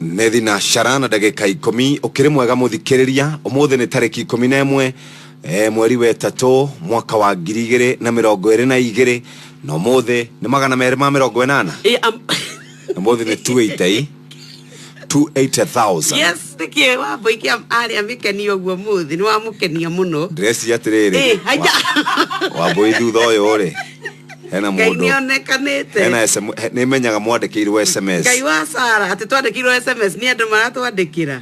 Nethi na Sharana ndagika 10 ukiri mwega muthikiriria umuthi ni tariki 11 mweri wa 3 mwaka wa 2022 na umuthi ni 280 umuthi ni 280,000. Yes, tiki wa boiki ari amikeni ogwo muthi ni wa mukenia muno dress yatiriri wa boy thutha yo ri hena mundu hena ni menyaga mwandikirwe SMS ngai wa Sara ati twandikirwe SMS ni andu maratwandikira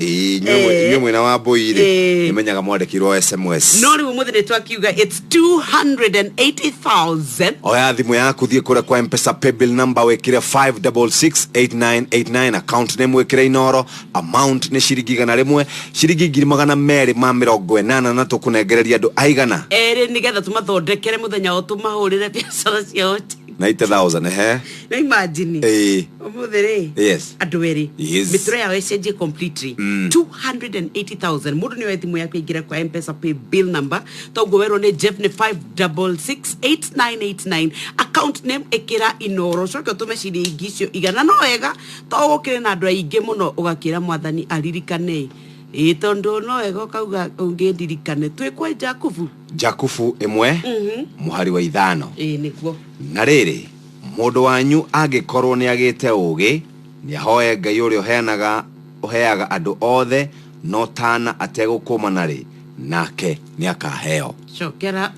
nyumwe na wa boy ri ni menyaga mwandikirwe SMS no ri umuthi ni twakiuga it's 280,000 oya thimu yaku thie kura kwa M-Pesa paybill number wekire 5668989 account name wekire inoro amount ni shiringi 100 shiringi 280 na tukunengereria andu aigana nigetha tumathondekere muthenya o tumahurire biacara cio 90,000 na imagine umuthiri yes andu eri yes. mitro ya wecenje completely 280,000 mundu ni wethimu ya kuingira kwa M-Pesa pay bill number togo wero ni Jeff ni 5668989 account name ekira inoro coke tume ciringi icio igana no wega to gukire na andu aingi muno ugakira mwathani aririkane itondo no ego kauga ungendirikane twikwe Jakufu imwe muhari wa ithano nikuo na riri mundu wanyu agikorwo ni agite ugi ni ahoe ngai uri uheaga andu othe no tana ategukuma ri nake ni akaheo chokera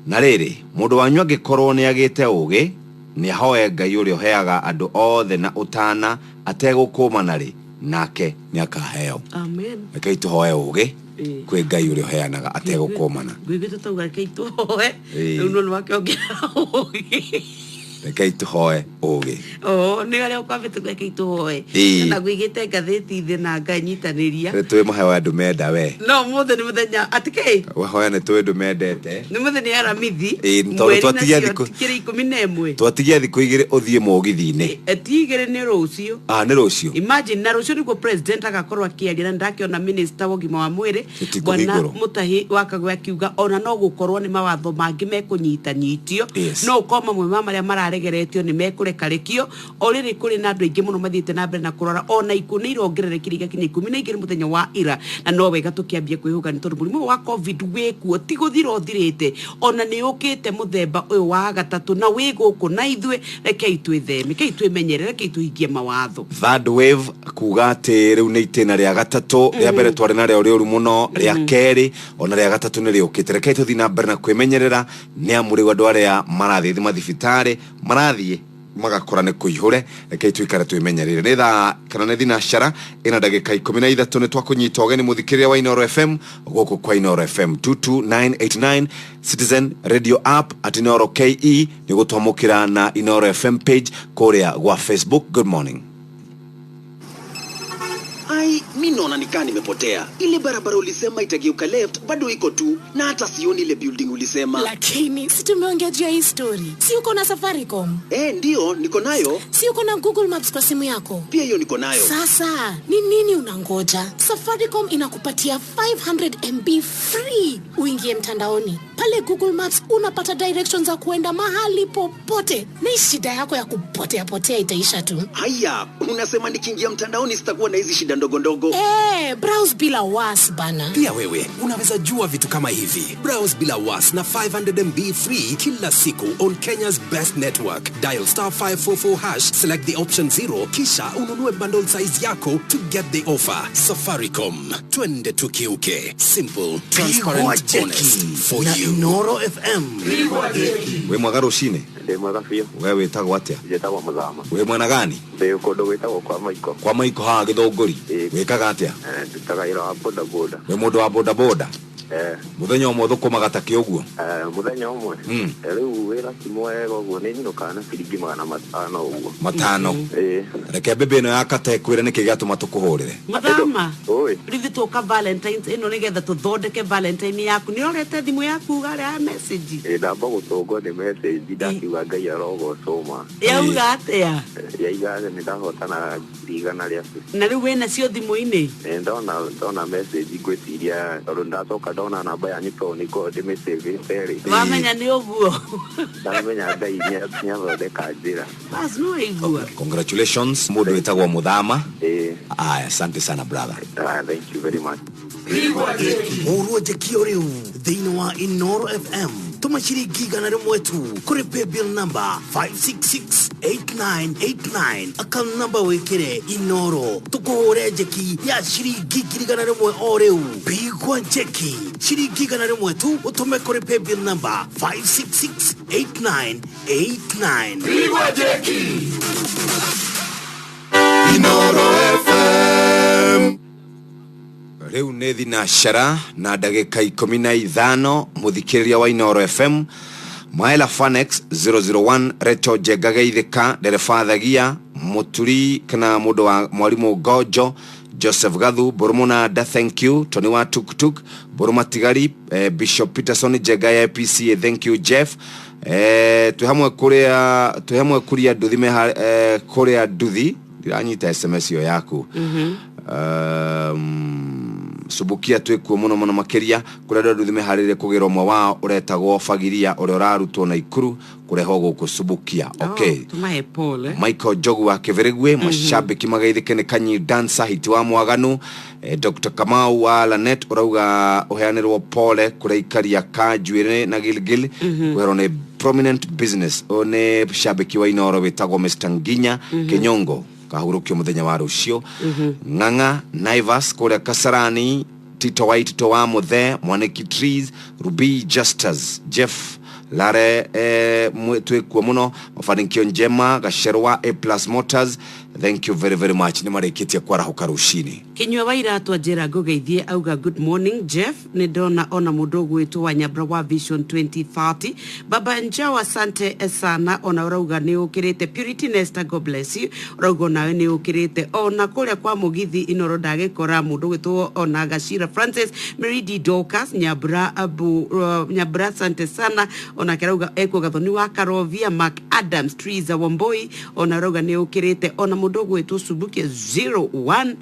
na riri mundu wanyu agikorwo ni agite ugi ni ahoe ngai uri uheaga andu othe na utana ategukuma ri nake ni akaheo amen rekei tuhoe ugi kwe ngai uri uheanaga ategukomana gwigite tuga rekei tuhoe uno no wakiongera ugi rekei tuhoe ugi ni gale ukwambite rekei tuhoe na gwigite ngatheti thi na nganyitaniria twe mahewa andu menda we no muthe ni muthenya atike wahoya ni twe andu mendete ni muthenya ni aramithi tondu twatigia thiku 11 twatigia thiku igire uthie mugithi-ini etigire ni rucio ni rucio imagine na rucio niguo president agakorwo akiaria na ndakiona minister wa gima wa mwiri bwana Mutahi wakagwa akiuga ona no gukorwo ni mawatho mangi mekunyitanyitio no koma mwe maria mararegeretio ni mekurekarikio oriri kuri na andu aingi muno mathiite na mbere na kurora ona ikuni irongererekire igakinya 12 muthenya wa ira na no wega tukiambia kwihuga ni tondu murimu wa covid wikuo ti guthira uthirite ona ni ukite muthemba uyu wa gatatu na wiguku na ithwe rekei twitheme kei twimenyerere kei tuhingie mawatho third wave kuga ati riu ni itena ria gatatu ria mbere twari na rio riuru muno ria keri ona ria gatatu ni riukite rekei tuthi na mbere na kwimenyerera ni amuri andu aria marathi mathibitari marathie magakora ne kuihure rekei twikare twimenyerere ni tha kana nethi na Shara ina ndagika 13 ni twakunyita ogeni muthikiria wa Inoro FM guku kwa Inoro FM 22989 Citizen Radio app at Inoro KE ni gutomukira na Inoro FM page Kuria gwa Facebook. Good morning. Ai, mimi naona nikaa nimepotea. Ile barabara ulisema itageuka left bado iko tu na hata sioni ile building ulisema. Lakini si tumeongea juu ya hii story. Si uko na Safaricom? Ndio, niko nayo. Si uko na Google Maps kwa simu yako? Pia hiyo niko nayo. Sasa, ni nini unangoja? Safaricom inakupatia 500 MB free. Uingie mtandaoni. Pale Google Maps unapata directions za kuenda mahali popote. Na shida yako ya kupotea itaisha tu. Haya, unasema nikiingia mtandaoni sitakuwa na hizi shida ndogo. Browse bila was bana. Pia wewe unaweza jua vitu kama hivi. Browse bila was na 500 MB free kila siku on Kenya's best network. Dial *544# select the option 0 kisha ununue bundle size yako to get the offer. Safaricom, twende tukiuke. Simple, transparent, honest for you. Inoro FM. We mwaga rucine? Mwaga fio. Wewe witagwo atia? Jetagwo Muthama. We mwana gani? Be ukondo witagwo kwa Maiko. Kwa Maiko ha Githunguri. Wikaga atia? Ndutaga ira wa boda boda. We mundu wa boda boda? Muthenya umwe thukumaga ta kiuguo? Muthenya umwe. Riu wira kimwe goguo ni nyinuka na ciringi 500 uguo. 5. Reke bebe ino ya Katta kwira niki giatuma tukuhurire. Muthama. Oi. Rithi tuka Valentines ino nigetha tuthondeke Valentine yaku ni orete thimu yaku gare ya message. Ndamba gutongo ni message ndakiuga ngai arogo soma. Yauga atia? Yaiga ni ndahotana rigana ria. Na riu wena cio thimu-ini? Ndona message ngwitiria tondu ndatoka ndona namba ya nyito ni ko ndi message feri. Wamenya ni uguo. Ndamenya ngai ni athondeka njira. Bas no igua. Congratulations mundu witagwo Muthama. Asante sana brother. Thank you very much. Moro Jekio Riu, Dinoa Inoro FM. Tomashiri Giga na Remwetu, Kurepe bill number 5668989. Account number wekere Inoro. Tukore Jeki, ya Shiri Giga na Remwe Oreu. Bigwan Jeki, Shiri Giga na Remwetu, Utome Kurepe bill number 5668989. Bigwan Jeki, Inoro FM. Riu nä thinashara na ndagika 15 muthikiriria wa Inoro FM Maela Fanex 001 Reto Jegageithika nderefathagia muturi kana mundu wa mwalimu Gojo Joseph Gathu Boromona da thank you Tony wa Tuktuk Boroma Tigari Bishop Peterson Jegaya PCA thank you Jeff tuhamwe kuria nduthi kuria nduthi diranyita SMS yo yaku subukia twekuo muno makeria kuria nduthi meharire kugira omwe wao uretagwo Fagiria uri urarutwo na Ikuru kureho guku subukia okay tumahe pole Michael Jogu wa Keveregwe mashabiki magaithike ni kanyi dancer hiti wa mwaganu Dr. Kamau wa Lanet urauga uheanirwo pole kureikaria Kajwire na Gilgil wero ne prominent business one shabiki wa Inoro wetagwo Mr. Nginya Kenyongo kahurukio muthenya wa rucio Nganga Naivas kuria Kasarani Tito White to wa muthe Mwaneki Trees Ruby Justus Jeff Lare twekuo muno mafanikio njema Gasherwa A+ Motors thank you very much ni mareketia kwa rahuka rushini Kinywa waira atwa jera gogeithie auga good morning Jeff ni dona ona mudogo wetu wa Nyabra wa Vision 2030 baba Njawa asante sana ona urauga ni ukirite Purity Nesta God bless you urauga nawe ni ukirite ona kuria kwa mugithi Inoro ndagikora mudogo wetu ona Gashira Francis Meridi Dokas Nyabra Nyabra asante sana ona kirauga eko gathoni wa Karovia Mark Adams Trees Womboi ona urauga ni ukirite ona mudogo wetu Subukia 01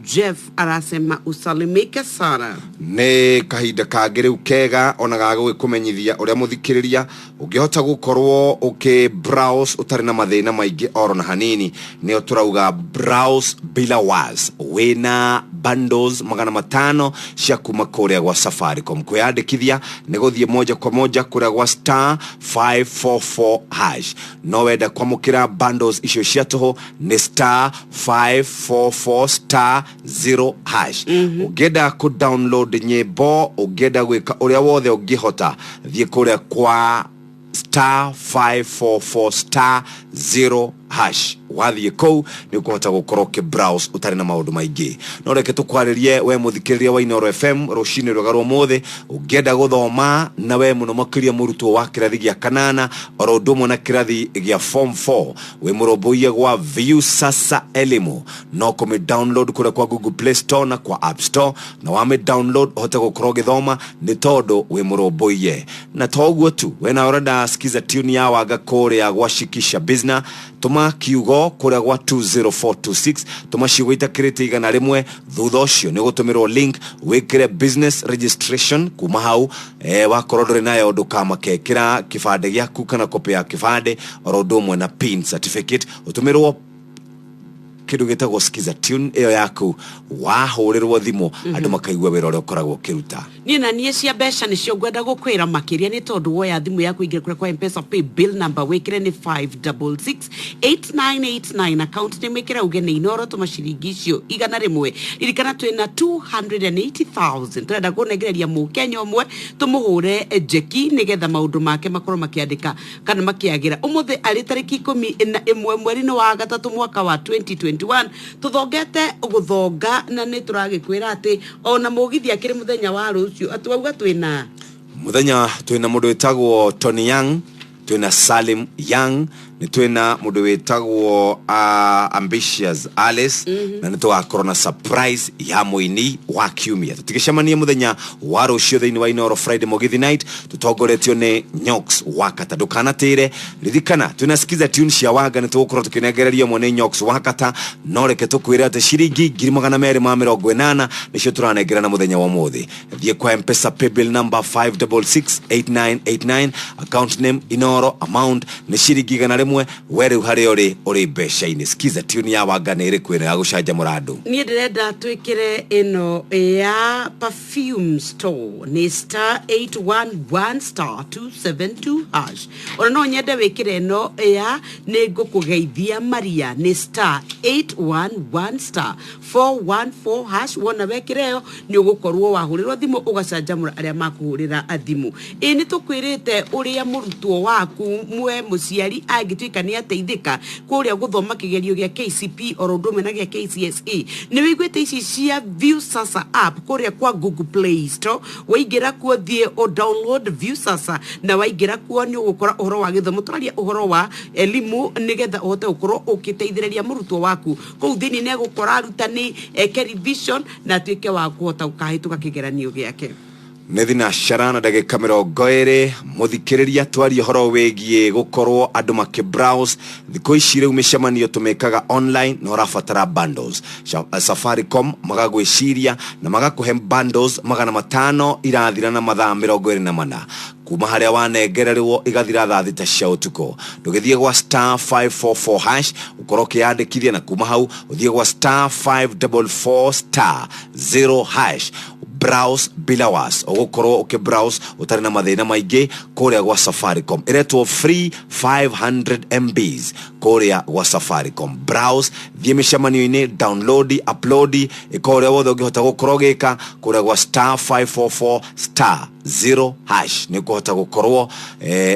Jeff arasema usalimike sana ne kahinda kagere ukega ona gago kumenyithia uria muthikiriria ungihota gukorwo browse utari na mathina maingi oro na hanini ne turauga browse bila was wena bundles 500 cia kuma kuria gwa Safaricom kwiyandikithia ne guthie moja kwa moja kuria gwa *544# no wenda kwamukira bundles icio cia toho ne *544*0# ugenda ku download nyimbo ugenda gwika uria wothe ungihota thie kuria kwa *544*0# wathie kou ni kuhota gukorwo browse utari na maundu maingi no reke tukwaririe we muthikiriria wa Inoro FM rushini rugaro mothe ungenda guthoma na we muno makiria murutwo wa kirathi gia kanana oro ndumo na kirathi gia form 4 we muroboie gwa View Sasa Elimu no kome download kura kwa Google Play Store na kwa App Store na wame download hota gukorwo githoma ni todo we muroboie na toguo tu we na orada skiza tune ya waga kore ya gwashikisha business tuma kiugo kuria gwa 20426 tuma shigwita kirete igana rimwe thutha ucio ni gutumirwo link wikire business registration kuma hau wakorodore nayo ndukamakekira kibande gyaku kana kopi ya kibande orodumwe na pin certificate utumirwo kidu gitagwo skiza tune iyo yaku wahurirwo thimu andu makaigwa wira uria ukoragwo kiruta ni na nie cia besha ni cio gwenda gukwira makiria ni tondu woya thimu yaku ingira kure kwa M-Pesa pay bill number wekire ni 5668989 account ni mekira ugene Inoro tumashiringi cio igana rimwe irikana twina 280,000 turenda kunegereria mukenya omwe tumuhure jeki nigetha maundu make makorwo makiandika kana makiagira umuthe ari tariki 11 mweri wa gatatu mwaka wa 2021 tuthongete guthonga na ni turagikwira ati ona mugithi akiri muthenya wa rucio atwauga twina mundu wetagwo Tony Young twina Salim Young ni twina mundu wetagwo Ambitious Alice na nitwakorwo na surprise ya muini wa kiumia tutigicemania muthenya wa rucio thiini wa Inoro Friday mugithi night tutongoretio ni Nyoxx wa Katta dukanatire ririkana tunasikiza tune cia wanga nitugukorwo tukinegereria mwene Nyoxx wa Katta no reke tukwira ati shiringi 280 nicio turanegera na muthenya wa muthi thie kwa M-Pesa pay bill number 5668989 account name Inoro amount ni shiringi 100 imwe were uhare ori besha-ini skiza tune ya wagana iri kwena ya gucanja muradu ni ndirenda twikire ino ya perfume store ni star 811 star 272 hash ona no nyende wikire no ya ni ngukugeithia Maria ni star 811 star 414 hash wona wekireo ni ugukorwo wahurirwo thimu ugacanja aria makuhurira athimu ni tukwirite uria murutwo waku mwe muciari agituika ni ateithika kuria guthoma kigerio gia KCP orondume na gia KCSE ni wigwite ici cia View Sasa app kuria kwa Google Play Store waingira kuo thie o download View Sasa na waingira kuo ni ugukora uhoro wa githomo turaria uhoro wa elimu nigetha uhote gukorwo ukiteithiriria murutwo waku kou thini ne gukora arutani television na tuike wa kuhota ukahituka kigeranio giake Nethina Sharana ndagika 20 muthikiriria twari horo wegie gukorwo andu makibrowse thiko ici riu mishamanio tumekaga online no rafatara bundles Safaricom magagwiciria na magakuhe bundles 500 irathira na mathaa 24 kuma haria wanengererwo igathira thaa 6 cia utuko ndugithie gwa star 544 hash ukoro kiandikithia na kuma hau uthie gwa star 544 star 0 hash browse bila was ogukorwo ukibrowse utari na mathina maingi kuria gwa Safaricom iretwo free 500 MBs kuria gwa Safaricom browse thie mishamanio-ini download upload ikoria wothe ungihota gukorwo gika kuria gwa star 544 star 0 hash ni kuhota gukorwo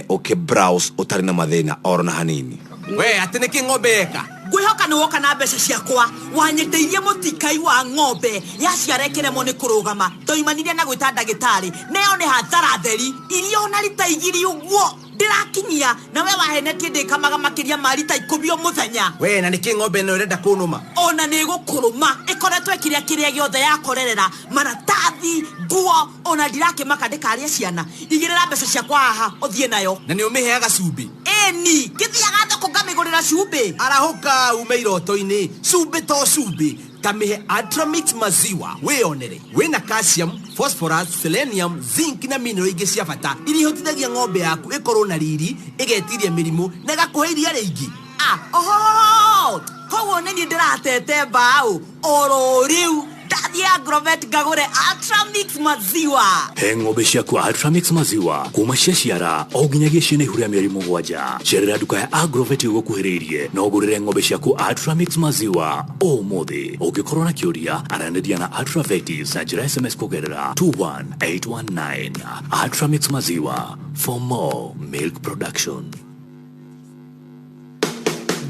ukibrowse utari na mathina orona hanini we atene kingobeka Gwihoka ni woka na mbeca ciakwa wanyiteirie mutikai wa ng'ombe yaciarekeremo ni kurugama toimanirie na gwita ndagitari neo ni hathara theri irio ona ritaigiri uguo ndirakinyia na we wahenetie ndikamaga makiria marita 10 muthenya we na niki ng'ombe no renda kunuma ona ni gukuruma ikoretwe kiria giothe yakorerera maratathi nguo ona ndirakimaka ndikaria ciana igirira mbeca ciakwa haha uthie nayo na ni umiheaga cumbi eni githiaga thoko ngamigurira cumbi arahoka ume iroto-ini cumbi to cumbi kamihe Ultramix maziwa wionere wina calcium phosphorus selenium zinc na mineral ingi cia bata iria hotithagia ng'ombe yaku ikorwo na riri igetiria mirimu na gakuhe iria ringi oho koguo nini ndiratete mbao oro riu ndathie Agrovet ngagure Ultramix maziwa he ng'ombe ciaku Ultramix maziwa kuma ciaciara o nginyagia ciana ihuria mĩeri 7 cerera nduka ya Agrovet igukuhĩrĩirie na ũgũrĩre ng'ombe ciaku Ultramix maziwa ũmũthĩ ũngĩkorwo na kĩũria aranĩria na Ultravetis na njĩra SMS kũgerera 21819 Ultramix maziwa for more milk production.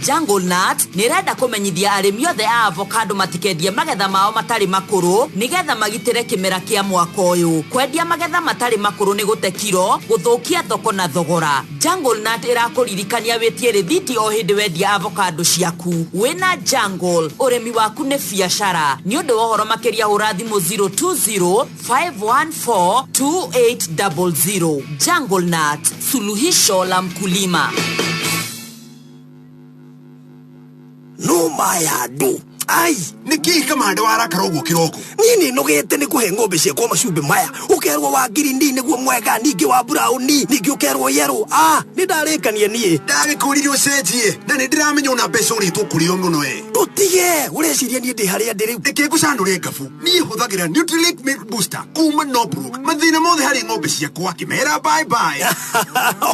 Jungle Nut nirenda kumenyithia arimi othe a avocado matikendie magetha mao matari makuru nigetha magitire kimera kia mwaka uyu kwendia magetha matari makuru ni gute kiro guthukia thoko na thogora. Jungle Nut irakuririkania witie rithiti o hindi wendia avocado ciaku wina Jungle urimi waku ni biashara ni undu wa horo makiria hura thimu 020 514 2800. Jungle Nut, suluhisho la mkulima. No mayadu ai niki kama ndo arakara uguo kiroko nini nogete ni kuhe ng'ombe ciakwa macumbi maya ukerwo wa green niguo mwega ningi wa brown ningi ukerwo yellow ni ndarikanie nie ndagikuririe ucenjie na ni ndiramenya una mbeca uri tukurio muno we tutige ureciria nie ndi haria ndi riu ikigucanure ngafu nie huthagira Nutrilink Milk Booster kuma Nobruk mathina mothe hari ng'ombe ciakwa kimera bye bye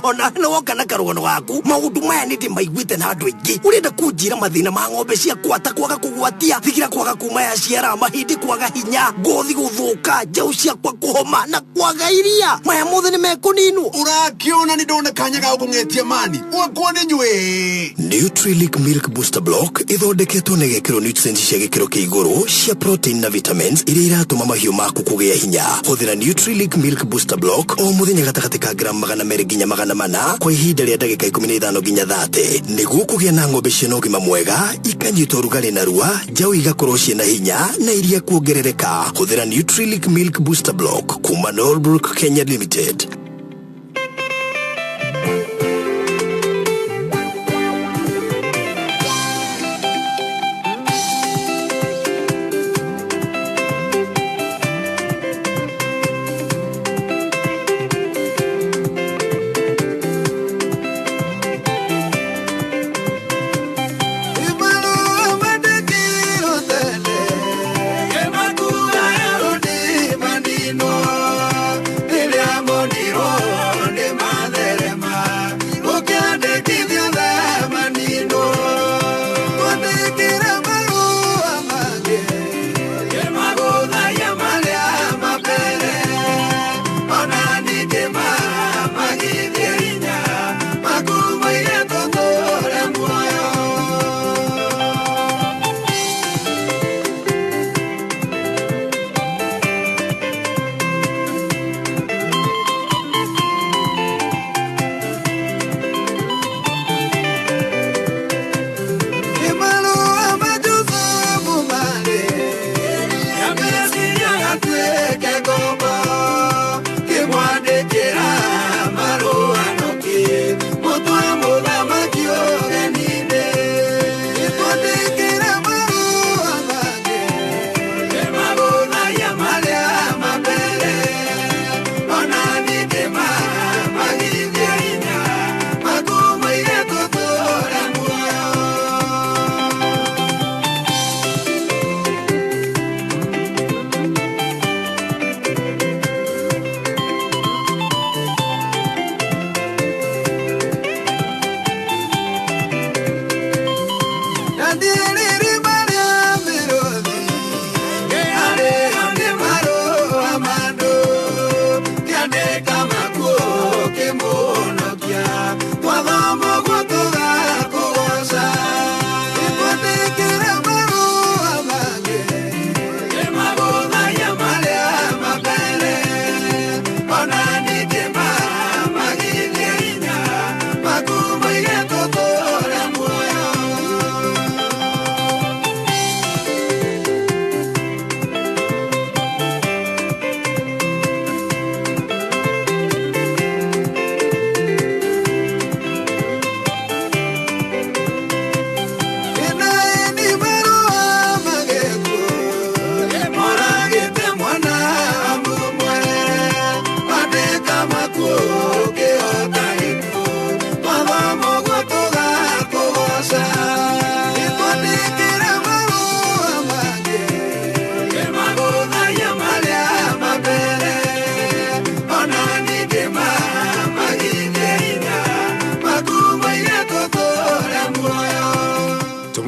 ona no woka na karogono gaku maundu maya ni ndimaiguite na andu aingi urenda kunjira mathina ma ng'ombe ciakwa ta kwaga kugwatia thigira kwaga kuma ya ciara mahindi kwaga hinya ngothi guthuka njau ciakwa kuhoma na kwaga iria maya mothe ni mekuninu urakiona ni ndona kanya ga kungetia mani wakwa ni nywe Nutrilink Milk Booster Block ithondeketwo na gikiro nutrients cia gikiro kia iguru cia protein na vitamins iria iratuma mahiũ maku kugia hinya huthira Nutrilink Milk Booster Block o muthenya gatagati ka gram 200 nginya 400 kwa ihinda ria ndagika 15 nginya 30 niguo kugia na ng'ombe ciĩna ũgima mwega ikanyitwo rugarĩ na rua njau igakorwo ciĩna hinya na iria kuongerereka huthira Nutrilink Milk Booster Block kuma Nobruk Kenya Limited.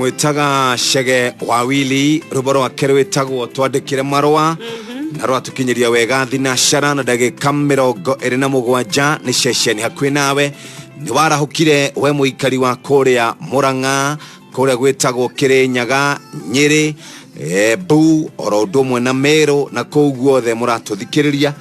mwitaga Shege wawili ruboro akere witagwo twandikire marwa na rwatukinyiria wega thinashara na ndagika 27 ni ceceni hakuhi nawe ni warahukire we muikari wa Kuria Murang'a kuria gwitagwo Kirinyaga Nyeri Bu orodumwe na Meru na koguo the muratuthikiriria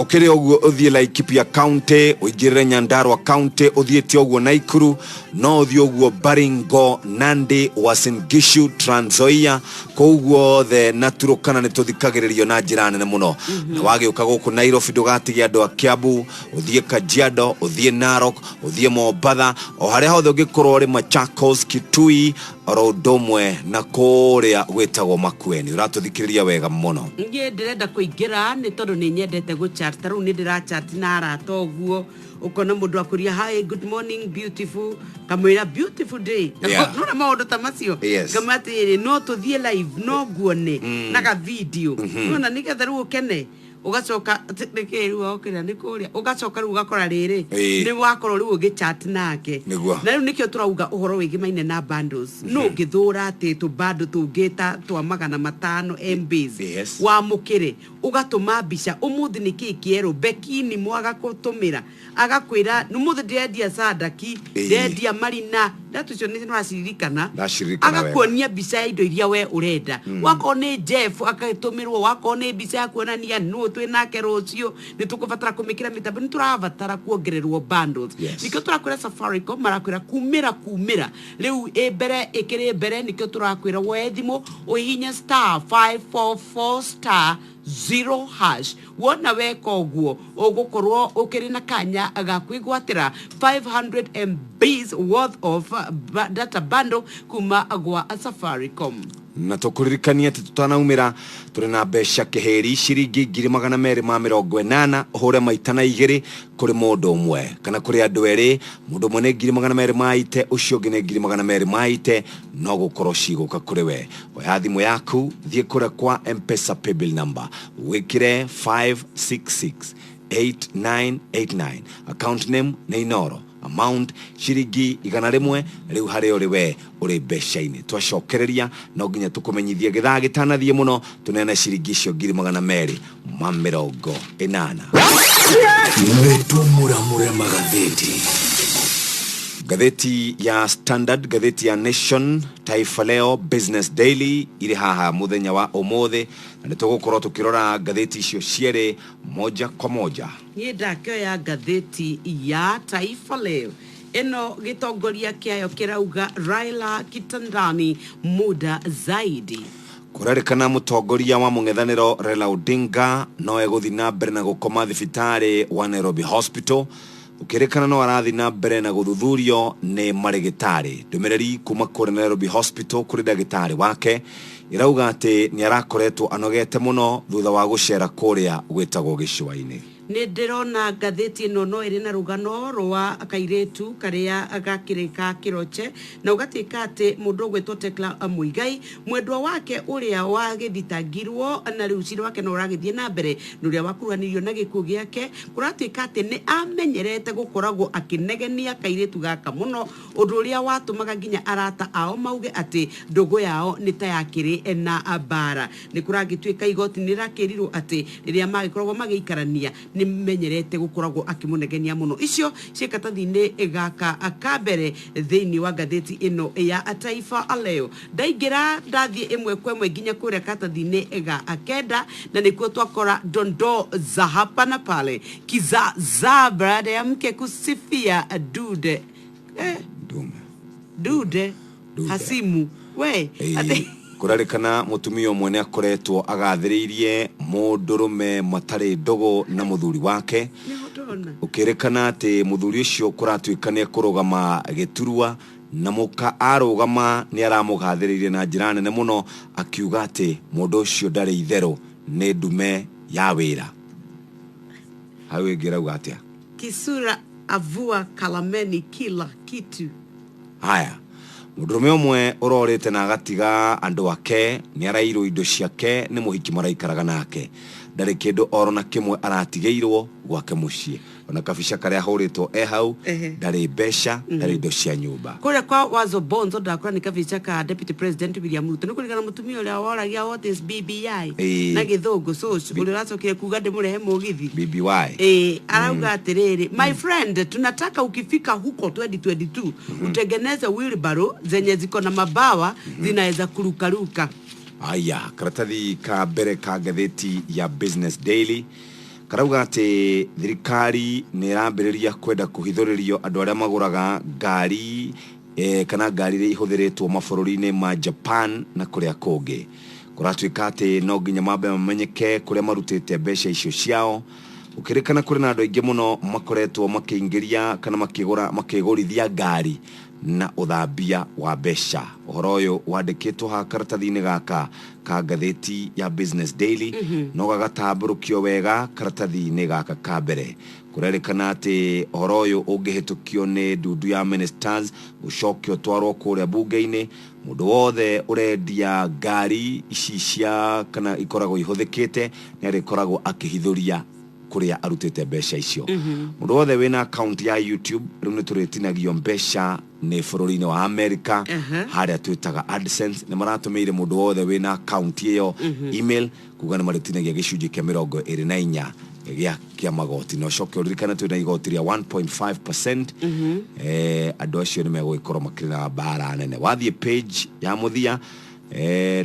okere oguo uthie Laikipia County uigirire Nyandarua County uthiete oguo Naikuru no uthie oguo Baringo Nandi Uasin Gishu Trans Nzoia koguo the naturukana ni tuthikagiririo na njira nene muno na wagiuka guku Nairobi ndugatigia andu a Kiambu uthie Kajiado uthie Narok uthie Mombasa o haria hothe ungikorwo ri Machakos Kitui orodumwe na Kuria gwitagwo Makueni uratuthikiriria wega muno ngie ndirenda kuingira ni tondu ni nyendete guchat taru ni ndirachat na arata oguo ukona mundu akuria hi good morning beautiful kamwira beautiful day nona maundu ta macio kamati no tuthie live no guone na ka video nona nigetha ru ukene ugacoka nekeru okira ni Kuria ugacoka ru ugakora riri ni wakorwo ru ugichat nake na ru nikio turauga uhoro wigi maine na bundles no ngithura ati tu bando tungita twa 500 MBs wa mukire ugatuma mbica umuthi niki kiero bekini mwaga kutumira agakwira numuthi ndendia sadaki ndendia marina ndatucio ni nwaciririkana agakuonia mbica ya indo iria we urenda wako ni Jeff akatumirwo wako ni mbica ya kuonania no twinake rucio ni tukubatara kumikira mitambo ni turabatara kuongererwo bundles nikio turakwira Safaricom marakwira kumira riu ebere ikiri bere nikio turakwira we thimu uhinya *544*0# wona weka oguo ugukorwo ukiri na kanya agakwigwatira 500 MBs worth of data bundle kuma gwa Safaricom na tukuririkania ati tutanaumira turi na besha keheri shiringi 280 hore maitana igiri kuri mundu umwe kana kuri andu eri mundu umwe ni 200 maite ucio ngi ni 200 maite no gukorwo ciguka kuri we oya thimu yaku thie kure kwa M-Pesa paybill number wikire 5668989 account name ni Inoro amount shiringi 100 riu hari uri we uri beshaini twacokereria no nginya tukumenyithie githaa gitanathie muno tunena shiringi cio 280 wetumura magatheti gatheti ya Standard gatheti ya Nation Taifa Leo Business Daily iri haha muthenya wa omothe na tugukorwo tukirora gatheti icio ciere moja kwa moja ni ndakio ya gatheti ya Taifa Leo eno gitongoria kiayo kirauga Raila kitandani muda zaidi kurarikana mutongoria wa mung'ethaniro Raila Odinga no eguthi na mbere na gukoma thibitari wa Nairobi Hospital ukirikana no arathi na mbere na guthuthurio ni marigitari ndumiriri kuma kuri Nairobi Hospital kuri dagitari wake irauga ati ni arakoretwo anogete muno thutha wa gucera Kuria gwitagwo gicwaini ni ndirona gatheti no no iri na rugano rwa kairetu karia agakirika kiroche na ugatika ati mundu gwetwo Tekla Muigai mwendwa wake uria wagithitangirwo na riuciri wake no uragithie na mbere nuria wakuruhanirio na gikuo giake kuratika ati ni amenyerete gukoragwo akinegenia kairetu gaka muno undu uria watumaga nginya arata ao mauge ati ndugu yao ni ta yakiri na abara ni kuragituika igoti ni rakirirwo ati riria magikoragwo magiikarania ni menyerete gukoragwo akimunegenia muno icio ciekatathini gaka akabere thiini wa gatheti ino ya Taifa Leo ndaingira ndathie imwe kwa imwe nginya kuria katathini ga akenda na nikuo twakora dondo za hapa na pale kiza baada ya mke kusifia dude hasimu we ate kurarikana mutumio mwene akoretwo agathiririe mundurume matari ndogo na muthuri wake ukirikana ati muthuri ucio kuratuikania kurugama giturwa na muka arugama ni aramugathiririe na njira nene muno akiuga ati mundu ucio ndari itherũ ni ndume ya wira hawe ngira atia kisura avua kalameni kila kitu haya Mudurume umwe urorete na agatiga andu ake ni arairwo indo ciake ni muhiki maraikaraga nake ndari kindu oro na kimwe aratigeirwo gwake mucii ona kabisha karia horitwo hau ndari besha ndari indo cia nyumba kuria kwa Wazo Bonzo ndakora ni kabisha ka Deputy President William Ruto nikurigana mutumia uria woragia what is BBI na githungu so uri racokire kuga ndimurehe mugithi BBI arauga atiriri my friend tunataka ukifika huko 2022 utengeneze wheelbarrow zenye ziko na mabawa zinaweza kurukaruka. Aya, karatathi ka mbere ka gatheti ya Business Daily karauga ati thirikari ni irambiriria kwenda kuhithuririo andu aria maguraga ngari kana ngari iria ihuthiritwo mabururi-ini ma Japan na kuria kungi. Kuratuika ati no nginya mambe mamenyeke kuria marutite mbeca icio ciao. Ukirikana kuri na andu aingi muno makoretwo makiingiria kana makigurithia ngari na uthambia wa mbeca. Uhoro uyu wandikitwo ha karatathi-ini gaka ka gatheti ya Business Daily no gagatamburukio wega karatathi-ini gaka ka mbere. Kurerikana ati uhoro uyu ungihitukio ni ndundu ya ministers ucokio twarwo kuria bunge-ini mundu wothe urendia ngari ici cia kana ikoragwo ihuthikite ni arikoragwo akihithuria kuria arutite mbeca icio. Mundu wothe wina account ya YouTube riu ni turitinagio mbeca ni bururi-ini wa America haria twitaga AdSense ni maratumeire mundu wothe wina account iyo email kuga ni maritinagia gicunji kia 24 kia magoti no coke uririkana twina igoti ria 1.5% andu acio ni megwikorwo makirina bara nene. Wathie page ya muthia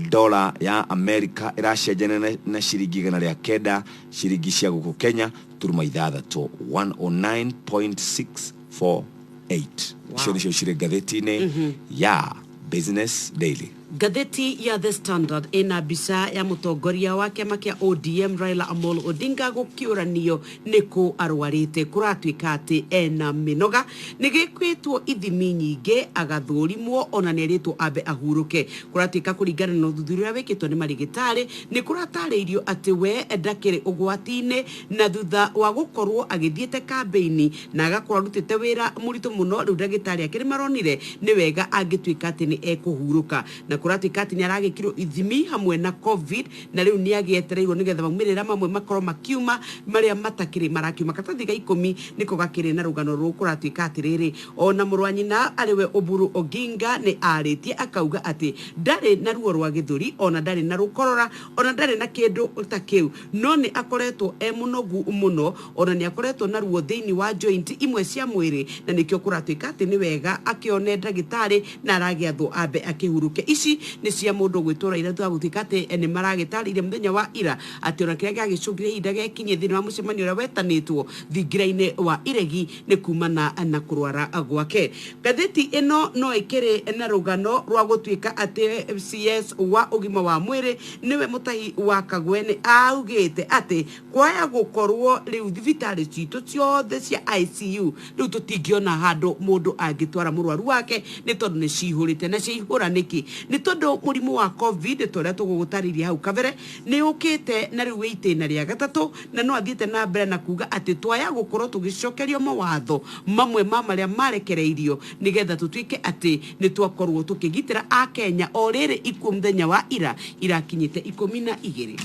dola ya America iracenjana na shiringi igana ria kenda shiringi cia guku Kenya turuma ithathatũ 109.648. Icio nicio cirĩ gatheti-inĩ ya Business Daily. Gatheti ya The Standard ina bisa ya mutongoria wa kiama kia ODM Raila Amolo Odinga gukiuranio niku arwarite kuratuika ati ena minoga nigikwitwo ithimi nyingi agathurimwo ona neritwo abe ahuruke kuratuika kuringana na uthuthuria wekitwo ni marigitari ni kuratariirio ati we ndakiri ugwati-ini na thutha wa gukorwo agithiete campaign na agakorwo arutite wira muritu muno riu ndagitari akiri maronire ni wega angituika ati ni ekuhuruka na kuratuika ati ni aragikirwo ithimi hamwe na COVID na riu ni agietereirwo nigetha maumirira mamwe makorwo makiuma maria matakiri marakiuma. Katathi ga 10 niko gakiri na rugano ru kuratuika ati riri ona murwanyina ariwe Oburu Oginga ni aritie akauga ati ndari na ruo rwa githuri ona ndari na rukorora ona ndari na kindu utakiu no ni akoretwo munogu muno ona ni akoretwo na ruo thiini wa joint imwe cia mwiri na nikio kuratuika ati ni wega akione ndagitari na aragiathwo ambe akihuruke. Ici ni cia mundu gwitura ira twa gutika ati ni maragitarire muthenya wa ira ati ona kiria gagicungire hinda gekinye thini wa mucemanio ura wetanitwo thingira-ini wa iregi ni kumana na kurwara gwake. Gatheti ino no ikiri na rugano rwa gutuika ati CS wa ugima wa mwiri niwe mutahi wa Kagwene augite ati kwaya gukorwo riu thibitari citu ciothe cia ICU riu tutingiona handu mundu angitwara murwaru wake ni tondu ni cihurite na cihura niki ni tondu murimu wa COVID toria tugugutariria hau kabere ni ukite na riu itena ria gatatu na no athiete na mbere na kuga ati twaya gukorwo tugicokerio mawatho mamwe maria marekereirio nigetha tutuike ati ni twakorwo tukigitira a Kenya o riri ikuo muthenya wa ira irakinyite 12.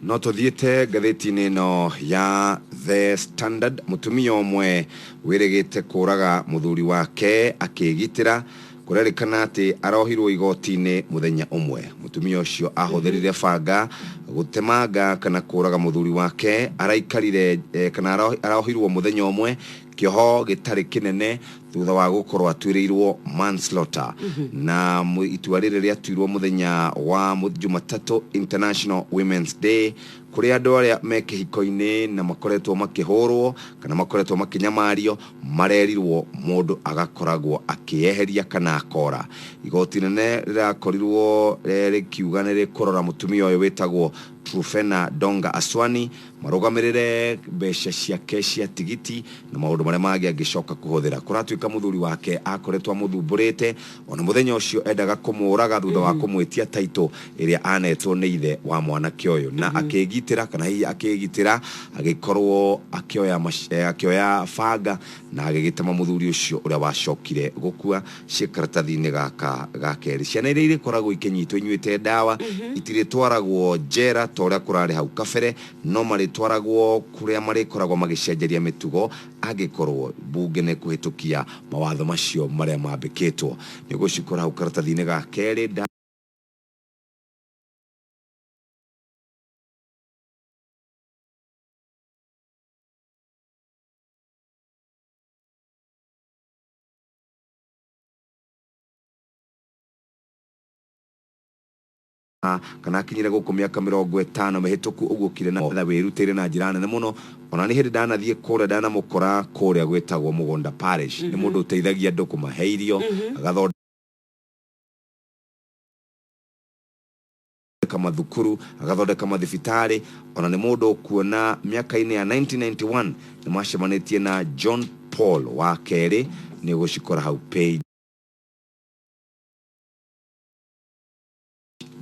No tuthiete gatheti-inĩ no ya The Standard mutumia umwe wirigite kuraga muthuri wake akigitira kurerikana ati arohirwo igoti-ini muthenya umwe. Mutumia ucio ahuthirire banga gutemanga kana kuraga muthuri wake araikarire kana arohirwo muthenya umwe kioho gitari kinene thutha wa gukorwo atwirirwo manslaughter na itua riri riatuirwo muthenya wa Jumatatu International Women's Day kuri andu aria me kihiko-ini na makoretwo makihurwo kana makoretwo makinyamario marerirwo mundu agakoragwo akieheria kana akora. Igoti nene rirakorirwo rikiuga ni rikurora mutumia uyu witagwo Trufena Donga Aswani marugamirire mbeca ciake cia tigiti na maundu maria magi agicoka kuhuthira. Kuratuika muthuri wake akoretwo muthumburite ona muthenya ucio endaga kumuraga thutha wa kumwitia taito iria anetwo ni ithe wa mwanake uyu na akigitira kana hihi akigitira agikorwo akioya banga na agigitama muthuri ucio uria wacokire gukua cikaratathi-ini gaka gakeri. Ciana iria ikoragwo ikinyitwo inyuite ndawa itiritwaragwo njera toria kurare hau kabere no maritwaragwo kuria marikoragwo magicenjeria mitugo agikorwo bunge ne kuhitukia mawatho macio maria mambikitwo ni gucikora hau karatathine ga keri kana kinyire guku miaka 50 mehituku ugukire na wirutire na njira nene muno ona ni hindi danathie kure dana mukora kure gwetagwo mugunda parish ni mundu uteithagia andu kumaheirio agathondeka mathukuru agathondeka mathibitari ona ni mundu kuona miaka-ini ya 1991 ni macemanitie na John Paul wa keri ni gucikora hau page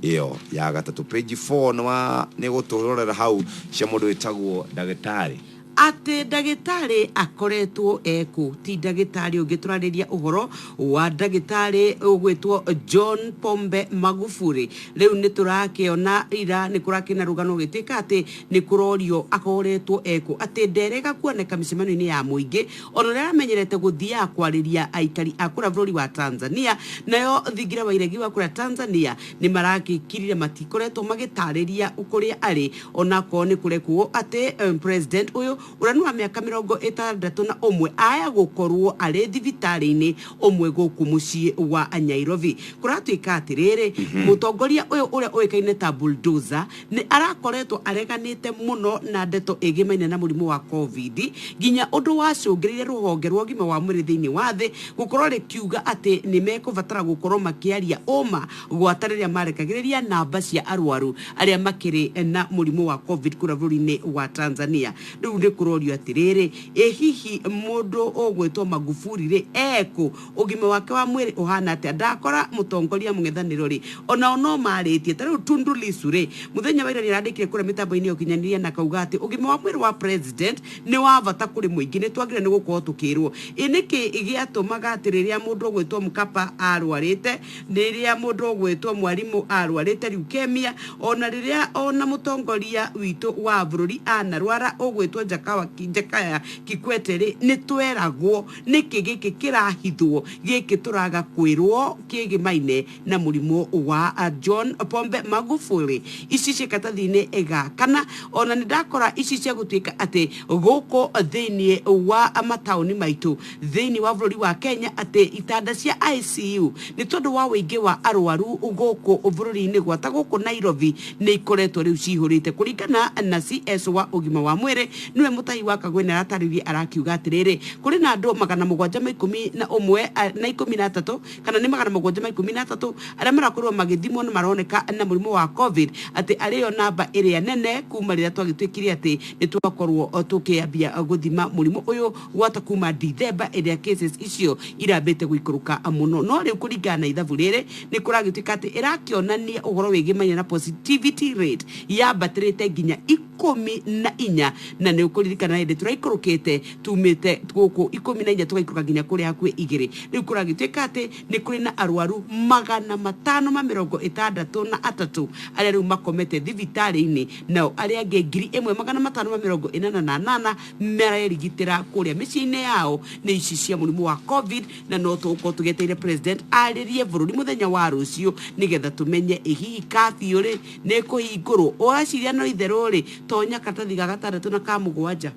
iyo ya gatatu page 4 ni guturorera hau cia mundu witagwo ndagitari ate ndagitari akoretwo eko ti ndagitari ungiturariria uhoro wa ndagitari ugwitwo John Pombe Magufuli riu ni turakiona ira ni kurakina rugano gitika ati ni kurorio akoretwo eko ati nderega kuoneka micemano-ini ya muingi ona ria amenyerete guthia kwariria aikari akura bũrũri wa Tanzania nayo thingira wa iregi wa kura Tanzania ni marakikirire matikoretwo magitariria ukuria ari ona ko ni kurekwo ati president uyu uranu wa miaka 61 aya gukorwo ari thibitari-ini omwe guku mucii wa Nairobi kuratuika atiriri mutongoria uyu uria uikaine ta bulldozer ni arakoretwo areganite muno na ndeto igimaine na murimu wa covid ginya undu wacungirire ruhonge rwa gima wa mwiri thiini wa thi gukorwo rikiuga ati ni mekubatara gukorwo makiaria oma gwatariria marekagiriria namba cia arwaru aria makiri na murimu wa covid kura bũrũri-ini wa Tanzania riu ni kurorio atiriri hihi mundu ogwetwo Magufuli ri eko ugima wake wa mwiri uhana ati ndakora mutongoria mung'ethaniro ri ona no maritie tariu Tundu Lissu ri muthenya wa ira ni randikire kure mitambo-ini ukinyaniria na kauga ati ugima wa mwiri wa president ni wa bata kuri muingi ni twagire ni gukorwo tukirwo iniki igiatumaga atiriria mundu ogwetwo Mkapa arwarite niria mundu ogwetwo Mwalimu arwarite leukemia ona riria ona mutongoria witu wa bũrũri anarwara ogwetwo Jakaya Kikwete ri ni tweragwo niki giki kirahithwo giki turaga kwirwo kigimaine na murimu wa John Pombe Magufuli ici cikatathine ega kana ona ni ndakora ici cia gutuika ati guko thiini wa amatauni maitu thiini wa bũrũri wa Kenya ati itanda cia ICU ni tondu wa wingi wa arwaru guko bũrũri-ini gwata guko Nairobi ni ikoretwo riu cihurite kuringana na CS wa ugima wa mwiri niwe mutahi wa Kagwena rataririe arakiuga atiriri kuri na andu 711 na 13 kana ni 713 aria marakorwo magithimwo na maroneka na murimu wa covid ati ariyo namba iria nene kuma riria twagitwikire ati ni twakorwo tukiambia guthima murimu uyu gwata kuma December iria cases icio irambite guikuruka muno no riu kuringana na ithabu riri ni kuragitwika ati irakionania uhoro wigimaine na positivity rate ya batirite ginya 14 na ni ukuririkana indi turaikũrũkĩte tumĩte gũkũ 14 tugaikũrũka nginya kũrĩa hakuhĩ 2 rĩu kũragĩtuĩka atĩ nĩ kũrĩ na arwaru 563 arĩa rĩu makomete thibitarĩ-inĩ nao arĩa angĩ 1548 marerigitĩra kũrĩa mĩciĩ-inĩ yao nĩ ici cia mũrimũ wa covid na no tũgũkorwo tũgeteire president arĩrie bũrũri mũthenya wa rũciũ nĩgetha tũmenye hihi kabiũ rĩ nĩ kũhingũrwo ũraciria no itherũ rĩ tonya katathi ga 6 na ka 7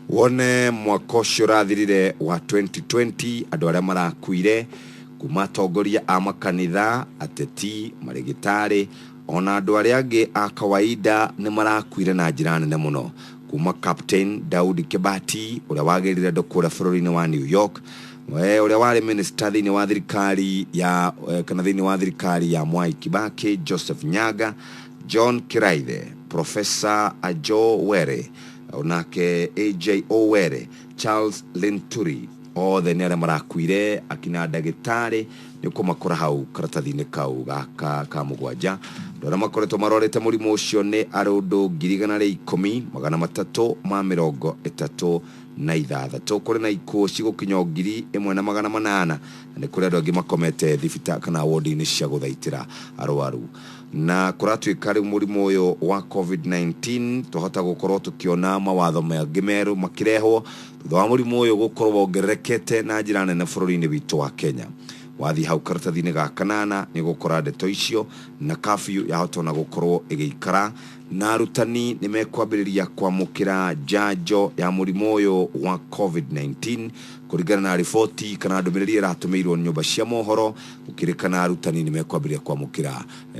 wone mwaka ũcio ũrathirire wa 2020 andũ arĩa marakuire kuma atongoria a makanitha ateti marigitari ona andũ arĩa angĩ a kawaida nĩ marakuire na njĩra nene mũno kuma Captain Daudi Kibati ũrĩa wagĩrire andũ kũrĩa bũrũri-inĩ wa New York ũrĩa warĩ minister thĩinĩ wa thirikari ya kana thĩinĩ wa thirikari ya Mwai Kibaki Joseph Nyaga John Kiraithe Professor Ajo Were onake AJ Owere Charles Lenturi othe nĩ arĩa marakuire akina ndagĩtarĩ nĩ kũmakora hau karatathi-inĩ kau gaka ka 7 ndora makoretwo marorete mũrimũ ũcio nĩ arũndũ 1,336 kũrĩ na ikuũ cigũkinya 1,800 na nĩ kũrĩ andũ angĩ makomete thibitarĩ kana wodi-inĩ cia gũthaitĩra arwaru na kuratuika ri murimo uyu wa COVID-19 tuhota gukorwo tukiona mawatho mangĩ merũ makirehwo thutha wa murimo uyu gukorwo wongererekete na njĩra nene bũrũri-inĩ witũ wa Kenya. Wathi hau karatathi-inĩ ga kanana nĩ gũkora ndeto icio na curfew yahota na gũkorwo ĩgĩikara na arutani nĩ mekwambĩrĩria kwamũkĩra njanjo ya mũrimũ ũyũ wa COVID-19 kũringana na riboti kana ndũmĩrĩri ĩratũmĩirwo nyũmba cia mohoro gũkĩrĩkana arutani nĩ mekwambĩrĩria kwamũkĩra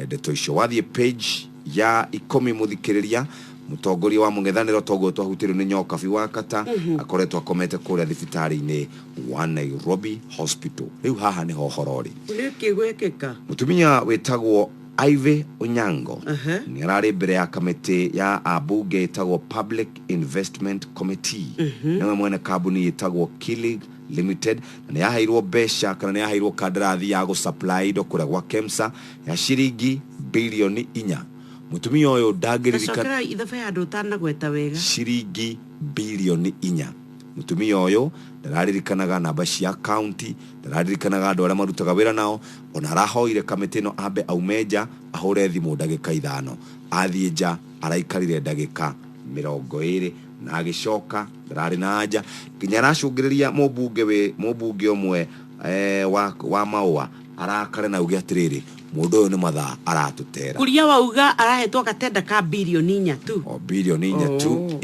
ndeto icio. Wathiĩ page ya 10 mũthikĩrĩria mutongoria wa mũng'ethanĩro toguo twahutĩrio nĩ Nyoxx wa Katta akoretwo akomete kũrĩa thibitarĩ-inĩ wa Nairobi Hospital. Rĩu haha nĩ hohorori kĩgwekeka mutumia wetagwo Ive Onyango ni ararĩ mbere ya kamĩtĩ ya abunge ĩtagwo Public Investment Committee na mwene kambuni ĩtagwo Kilig Limited na nĩ yaheirwo mbeca kana nĩ yaheirwo kandarathi ya gũsupply indo kũrĩa gwa KEMSA ya ciringi bilioni 4. Mutumia ũyũ ndangĩririkana ithabu ya andũ ũtanagweta wega ciringi bilioni 4. Mutumia ũyũ ndararirikanaga namba cia county, ndararirikanaga andũ arĩa marutaga wĩra nao, ona arahoire kamĩtĩ ĩno ambe aume nja ahũre thimũ ndagĩka 5. Athiĩ nja araikarire ndagĩka 20 na agĩcoka ndararĩ na nja nginya aracũngĩrĩria mũmbunge ũmwe wa Maua arakare na uge atĩrĩrĩ mũndũ ũyũ nĩ mathaa aratũtera. Kuria wauga arahetwo gatenda ka bilioni 4 tu. Bilioni 4 tu.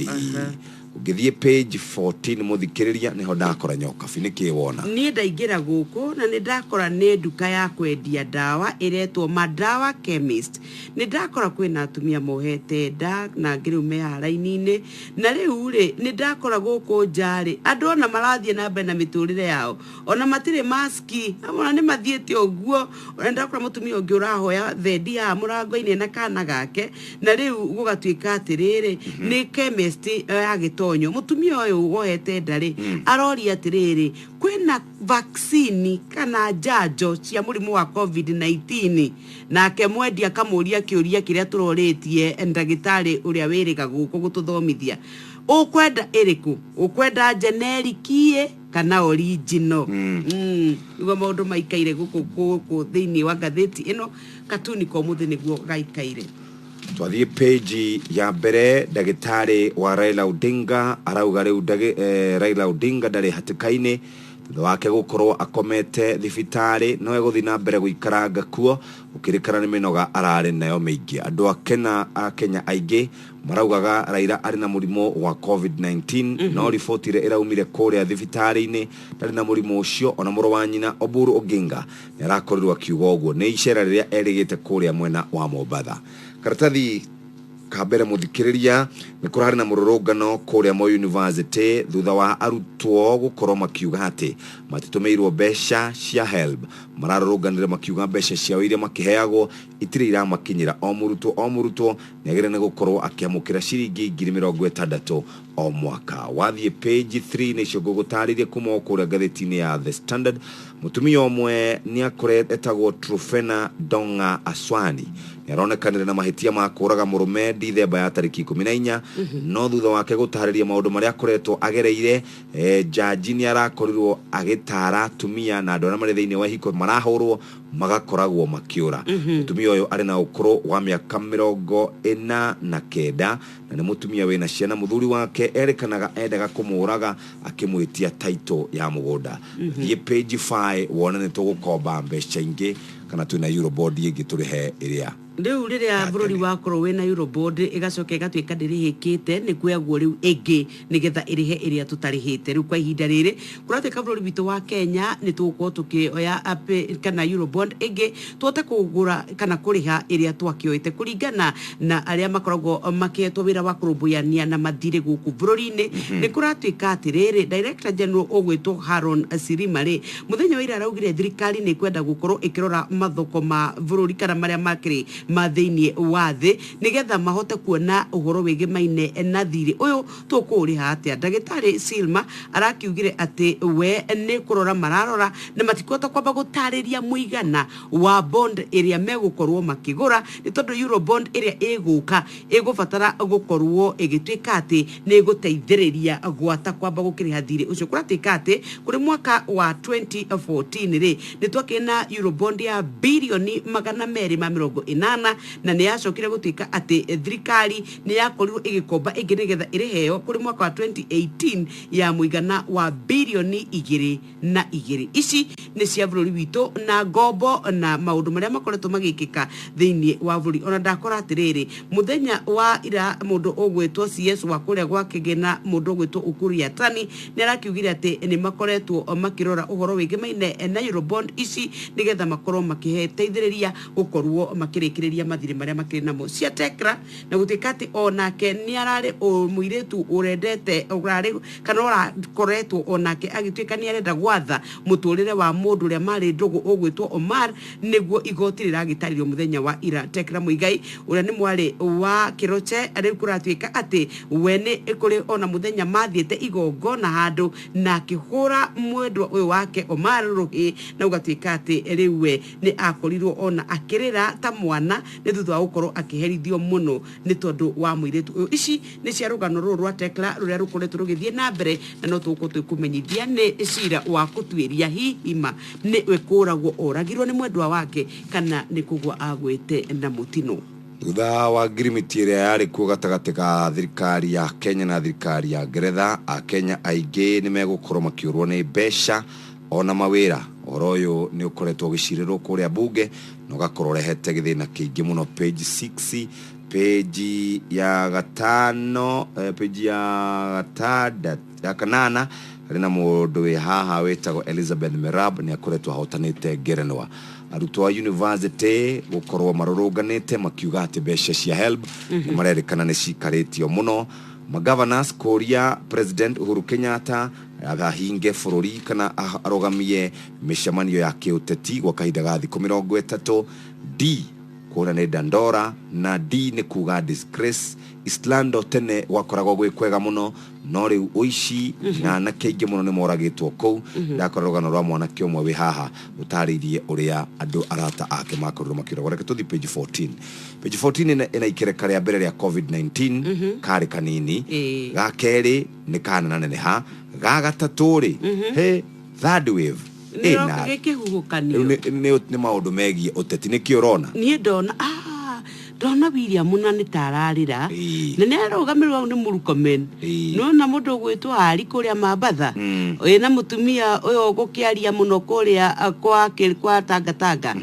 Ugithie page 14 muthikiriria niho ndakora Nyoxx niki wona ni ndaingira guku na ni ndakora ni nduka ya kwendia dawa iretwo Madawa Chemist. Ni ndakora kwina atumia mohete nda na ngirume haraini-ini na riu ri ni ndakora guku njari andu ona marathie na mbere na miturire yao ona matire maski ona ni mathiete oguo ona ndakora mutumia ungi urahoya thendi ya murango-ini na kana gake na riu gugatuika atiriri ni chemist ya gitonyo mutumia uyu wohete ndari arori atiriri kwina vaccine kana njanjo cia murimu wa COVID-19 nake mwendia kamuria kiuria kiria turoretie ndagitari uria wiriga guku gututhomithia ukwenda iriku ukwenda generic kana original ugo maundu maikaire guku thiini wa gatheti ino katuni ko muthi niguo gaikaire. Twathie page ya mbere ndagitari wa Raila Odinga arauga riu Raila Odinga ndari hatikaine thutha wake gukorwo akomete thibitari no eguthi na mbere guikaranga kuo ukirikana ni minoga arari nayo mingi. Andu a Kenya aingĩ maraugaga Raila ari na murimo wa COVID-19 no ribotire iraumire kuria thibitari-ini ndari na murimo ucio ona mũrũ wa nyina Oburu Oginga ni arakorirwo akiuga ũguo ni icera riria erigite kuria mwena wa Mombatha. Karatathi kabere muthikiriria ni kurari na mururungano kuria Moi University thutha wa arutwo gukorwo makiuga ati matitumirwo mbeca cia HELB mararurunganire makiuga mbeca cia iria makiheagwo itire iramakinyira o murutwo negere ne gukorwo akiamukira ciringi 60,000 o mwaka. Wathie page 3 ni cio gugutaririe kuma kuria gatheti-ini ya The Standard mutumia omwe ni akorete etagwo Trufena Donga Aswani yaronekanire na mahitia ma kuraga murume Dithemba ya tariki 14 no thutha wake gutariria maundu maria akoretwo agereire jaji ni arakorirwo agitara atumia na andu aria mari thiini wa hiko marahurwo magakoragwo makiura. Mutumia uyu ari na ukuru wa miaka 49 na ni mutumia wina ciana. Muthuri wake erikanaga endaga kumuraga akimwitia title ya mugunda. Thie page 5 wona ni tugukomba mbeca ingi kana twina Eurobond ingi turihe iria riu riria bururi wakorwo wina Eurobond igacoka igatuika ndirihikite ni kwegwo riu ingi nigetha irihe iria tutarihite. Riu kwa ihinda riri kuratuika bururi witu wa Kenya ni tugukorwo tukioya kana Eurobond ingi tuote kugura kana kuriha iria twakioite kuringana na aria makoragwo makietwo wira wa kurumbuania na mathire guku bururi-ini. Ni kuratuika atiriri Director General ogwitwo Haron Sirimari muthenya wa ira araugire thirikari ni kwenda gukorwo ikirora mathoko ma bururi kana maria makiri mathiini wa thi nigetha mahote kuona uhoro wege maine na thiri uyu tukuriha atia. Ndagitari Silma arakiugire ati we ni kurora mararora na matikota kwamba gutariria muigana wa bond area megukorwo makigura ni tondu Eurobond area iguka igubatara gukorwo igituika ati ni guteithiriria gwata kwamba gukiriha thiri ucio. Kuratuika ati kuri mwaka wa 2014 ri ni twakina Eurobond ya bilioni 280 sana na nĩ yacokire gũtuĩka atĩ thirikari nĩ yakorirwo ĩgĩkomba ĩngĩ nĩgetha ĩrĩheo kũrĩ mwaka wa 2018 ya mũigana wa bilioni 2.2. Ici nĩ cia bũrũri witũ na ngombo na maũndũ marĩa makoretwo magĩkĩka thĩinĩ wa bũrũri. Ona ndakora atĩrĩrĩ, mũthenya wa ira mũndũ ũgwĩtwo CS wa kũrĩa gwa Kĩgĩna, mũndũ ũgwĩtwo Kuria nĩ arakiugire atĩ nĩ makoretwo makĩrora ũhoro wĩgiĩ maine na Eurobond ici nĩgetha makorwo makĩteithĩrĩria gũkorwo makĩrĩkĩrĩria mathirĩ marĩa makĩrĩ namo cia Tekra, na gũtuĩka atĩ onake nĩ ararĩ mũirĩtu ũrendete ũrarĩ kana ũrakoretwo onake agĩtuĩka nĩ arenda gwatha mũtũrĩre wa mũndũ ũrĩa marĩ ndũgũ ũgwĩtwo Omar nĩguo igoti rĩragĩtarĩrio mũthenya wa ira. Tekra Muigai ũrĩa nĩ mwarĩ wa Kĩroche rĩu kũratuĩka atĩ we nĩ kũrĩ ona mũthenya mathiĩte igongona handũ na akĩhũra mwendwa ũyũ wake Omar rũhĩ, na ũgatuĩka atĩ rĩu we nĩ akorirwo ona akĩrĩra ta mwana nĩ thutha wa gũkorwo akĩherithio mũno nĩ tondũ wa mũirĩtu ũyũ. Ici nĩ cia rũgano rũrũ rwa Tekla rũrĩa rũkoretwo rũgĩthiĩ na mbere, na no tũgũkorwo twĩkũmenyithia nĩ cira wa gũtuĩria hihima nĩ we kũragwo oragirwo nĩ mwendwa wake kana nĩ kũgwa agwĩte na mũtino. Thutha wa ngirimiti ĩrĩa yarĩ kuo gatagatĩ ka thirikari ya Kenya na thirikari ya Ngeretha, Akenya aingĩ nĩ megũkorwo makĩũrwo nĩ mbeca ona mawĩra. Ũhoro ũyũ nĩ ũkoretwo ũgĩcirĩrwo kũrĩa bunge na ũgakorwo ũrehete gĩthĩna kĩingĩ mũno. Page 6, page ya 5, page ya 8 harĩ na mũndũ wĩ haha wĩtagwo Elizabeth Merab nĩ akoretwo ahotanĩte ngerenwa. Arutwo wa university gũkorwo marũrũnganĩte makiuga atĩ mbeca cia HELB nĩ marerĩkana nĩ cikarĩtio mũno. Magovernors Kuria President Uhuru Kenyatta agahinge bũrũri kana arogamie mĩcemanio ya kĩũteti gwa kahinda ga thikũ 30. D kũra nĩ Dandora na D nĩ kuga disgrace. Islando tene wakoragwo gwĩ kwega mũno no rĩu ũici na nakeingĩ mũno nĩ moragĩtwo kũu. Ndakora rũgano rwa mwanake ũmwe wĩ haha ũtarĩirie ũrĩa andũ arata ake makorirwo makĩrogwo. Reke tũthiĩ page 14. Page 14 ĩna ikereka rĩa mbere rĩa COVID-19 karĩ kanini, ga kerĩ nĩ kanananeneha, ga gatatũ rĩ third wave nĩ maũndũ megiĩ ũteti. Nĩkĩ ũrona? Niĩ ndona William na nĩ tararĩra na nĩ arũgamirwo nĩ Murkomen no na mũndũ gwĩtwo Ari kũrĩa Mambatha na mũtumia ũyũ gũkĩaria mũno kũrĩa kwa Tangatanga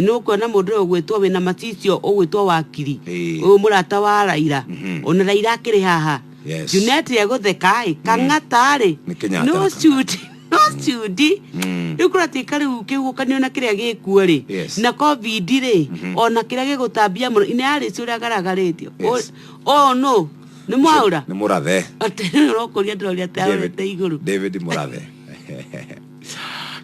no kuona mũndũ ũyũ gwĩtwo wĩna macicio ũgwĩtwo Wakiri ũyũ mũrata wa Raila ona Raila akĩrĩ haha Junet yagũtheka kangatarĩ no shoot Studi rĩu kũratuĩka rĩu kĩhuhũkanio na kĩrĩa gĩkuo rĩ na COVID rĩ ona kĩrĩa gĩgũtambia mũno ina yarĩ ũrĩa garagarĩtio no nĩ mwaura nĩ mũrathe atĩ ũrokũria ndĩroria atĩ igũrũ David mũrathe.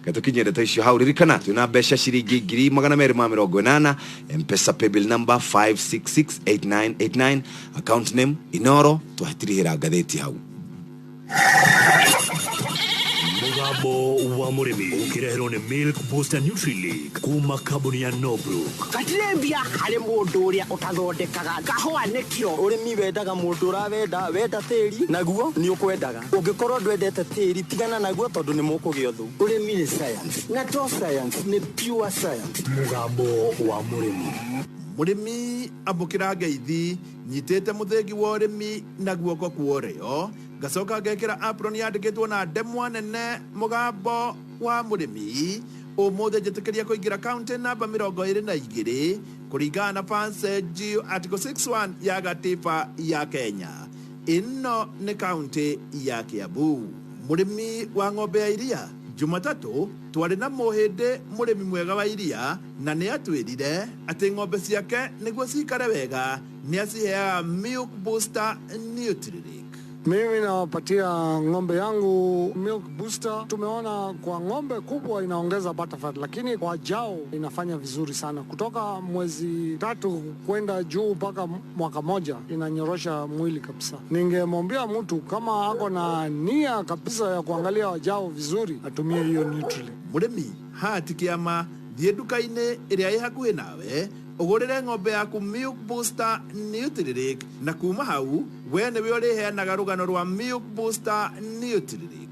Gatukinyia ndeto icio hau. Ririkana twina mbeca ciringi 280 M-Pesa paybill number 5668989 account name Inoro. Twahitirihĩra ngathĩti hau. Mugambo wa murimi ukireherwo ni Milk Booster Nutri-League kuma kambuni ya Nobruk. Fatirembia harĩ mũndũ ũrĩa ũtathondekaga kahũa nĩ kĩo. Ũrĩmi wendaga mũndũ wenda tĩri naguo nĩ ũkwendaga. Ũngĩkorwo ndwendete tĩri tigana naguo tondũ nĩ mũkũgĩa thũ. Ũrĩmi nĩ science na to science nĩ pure science. Mugambo wa murimi. Murimi ambũkĩra ngeithi nyitĩte mũthĩgi wa ũrĩmi na guoko kuorĩo gacoka ngekĩra apron yandĩkĩtwo na ndemwa nene Mugambo wa murimi. Ũmũthĩ njĩtĩkĩria kũingĩra kaunti namba 22 kũringana na passage article 61 ya gatiba ya Kenya. Ĩno nĩ kaunti ya Kiambu. Murimi wa ng'ombe ya iria Jumatatu twarĩ na mũhĩndĩ mũrĩmi mwega wa iria na nĩ atwĩrire atĩ ng'ombe ciake nĩguo cikare wega nĩ aciheaga Milk Booster Nutri-League. Mimi nawapatia ng'ombe yangu Milk Booster. Tumeona kwa ng'ombe kubwa inaongeza butterfat, lakini kwa jao inafanya vizuri sana. Kutoka mwezi 3 kwenda juu mpaka mwaka moja inanyorosha mwili kabisa. Ningemwambia mtu kama ako na nia kabisa ya kuangalia wajao vizuri atumie hiyo Nutri-League. Murimi hatikiama thiĩ nduka-inĩ ĩrĩa ĩ hakuhĩ nawe ũgũrĩre ng'ombe yaku Milk Booster Nutri-League na kuma hau we nĩwe ũrĩheanaga rũgano rwa Milk Booster Nutri-League.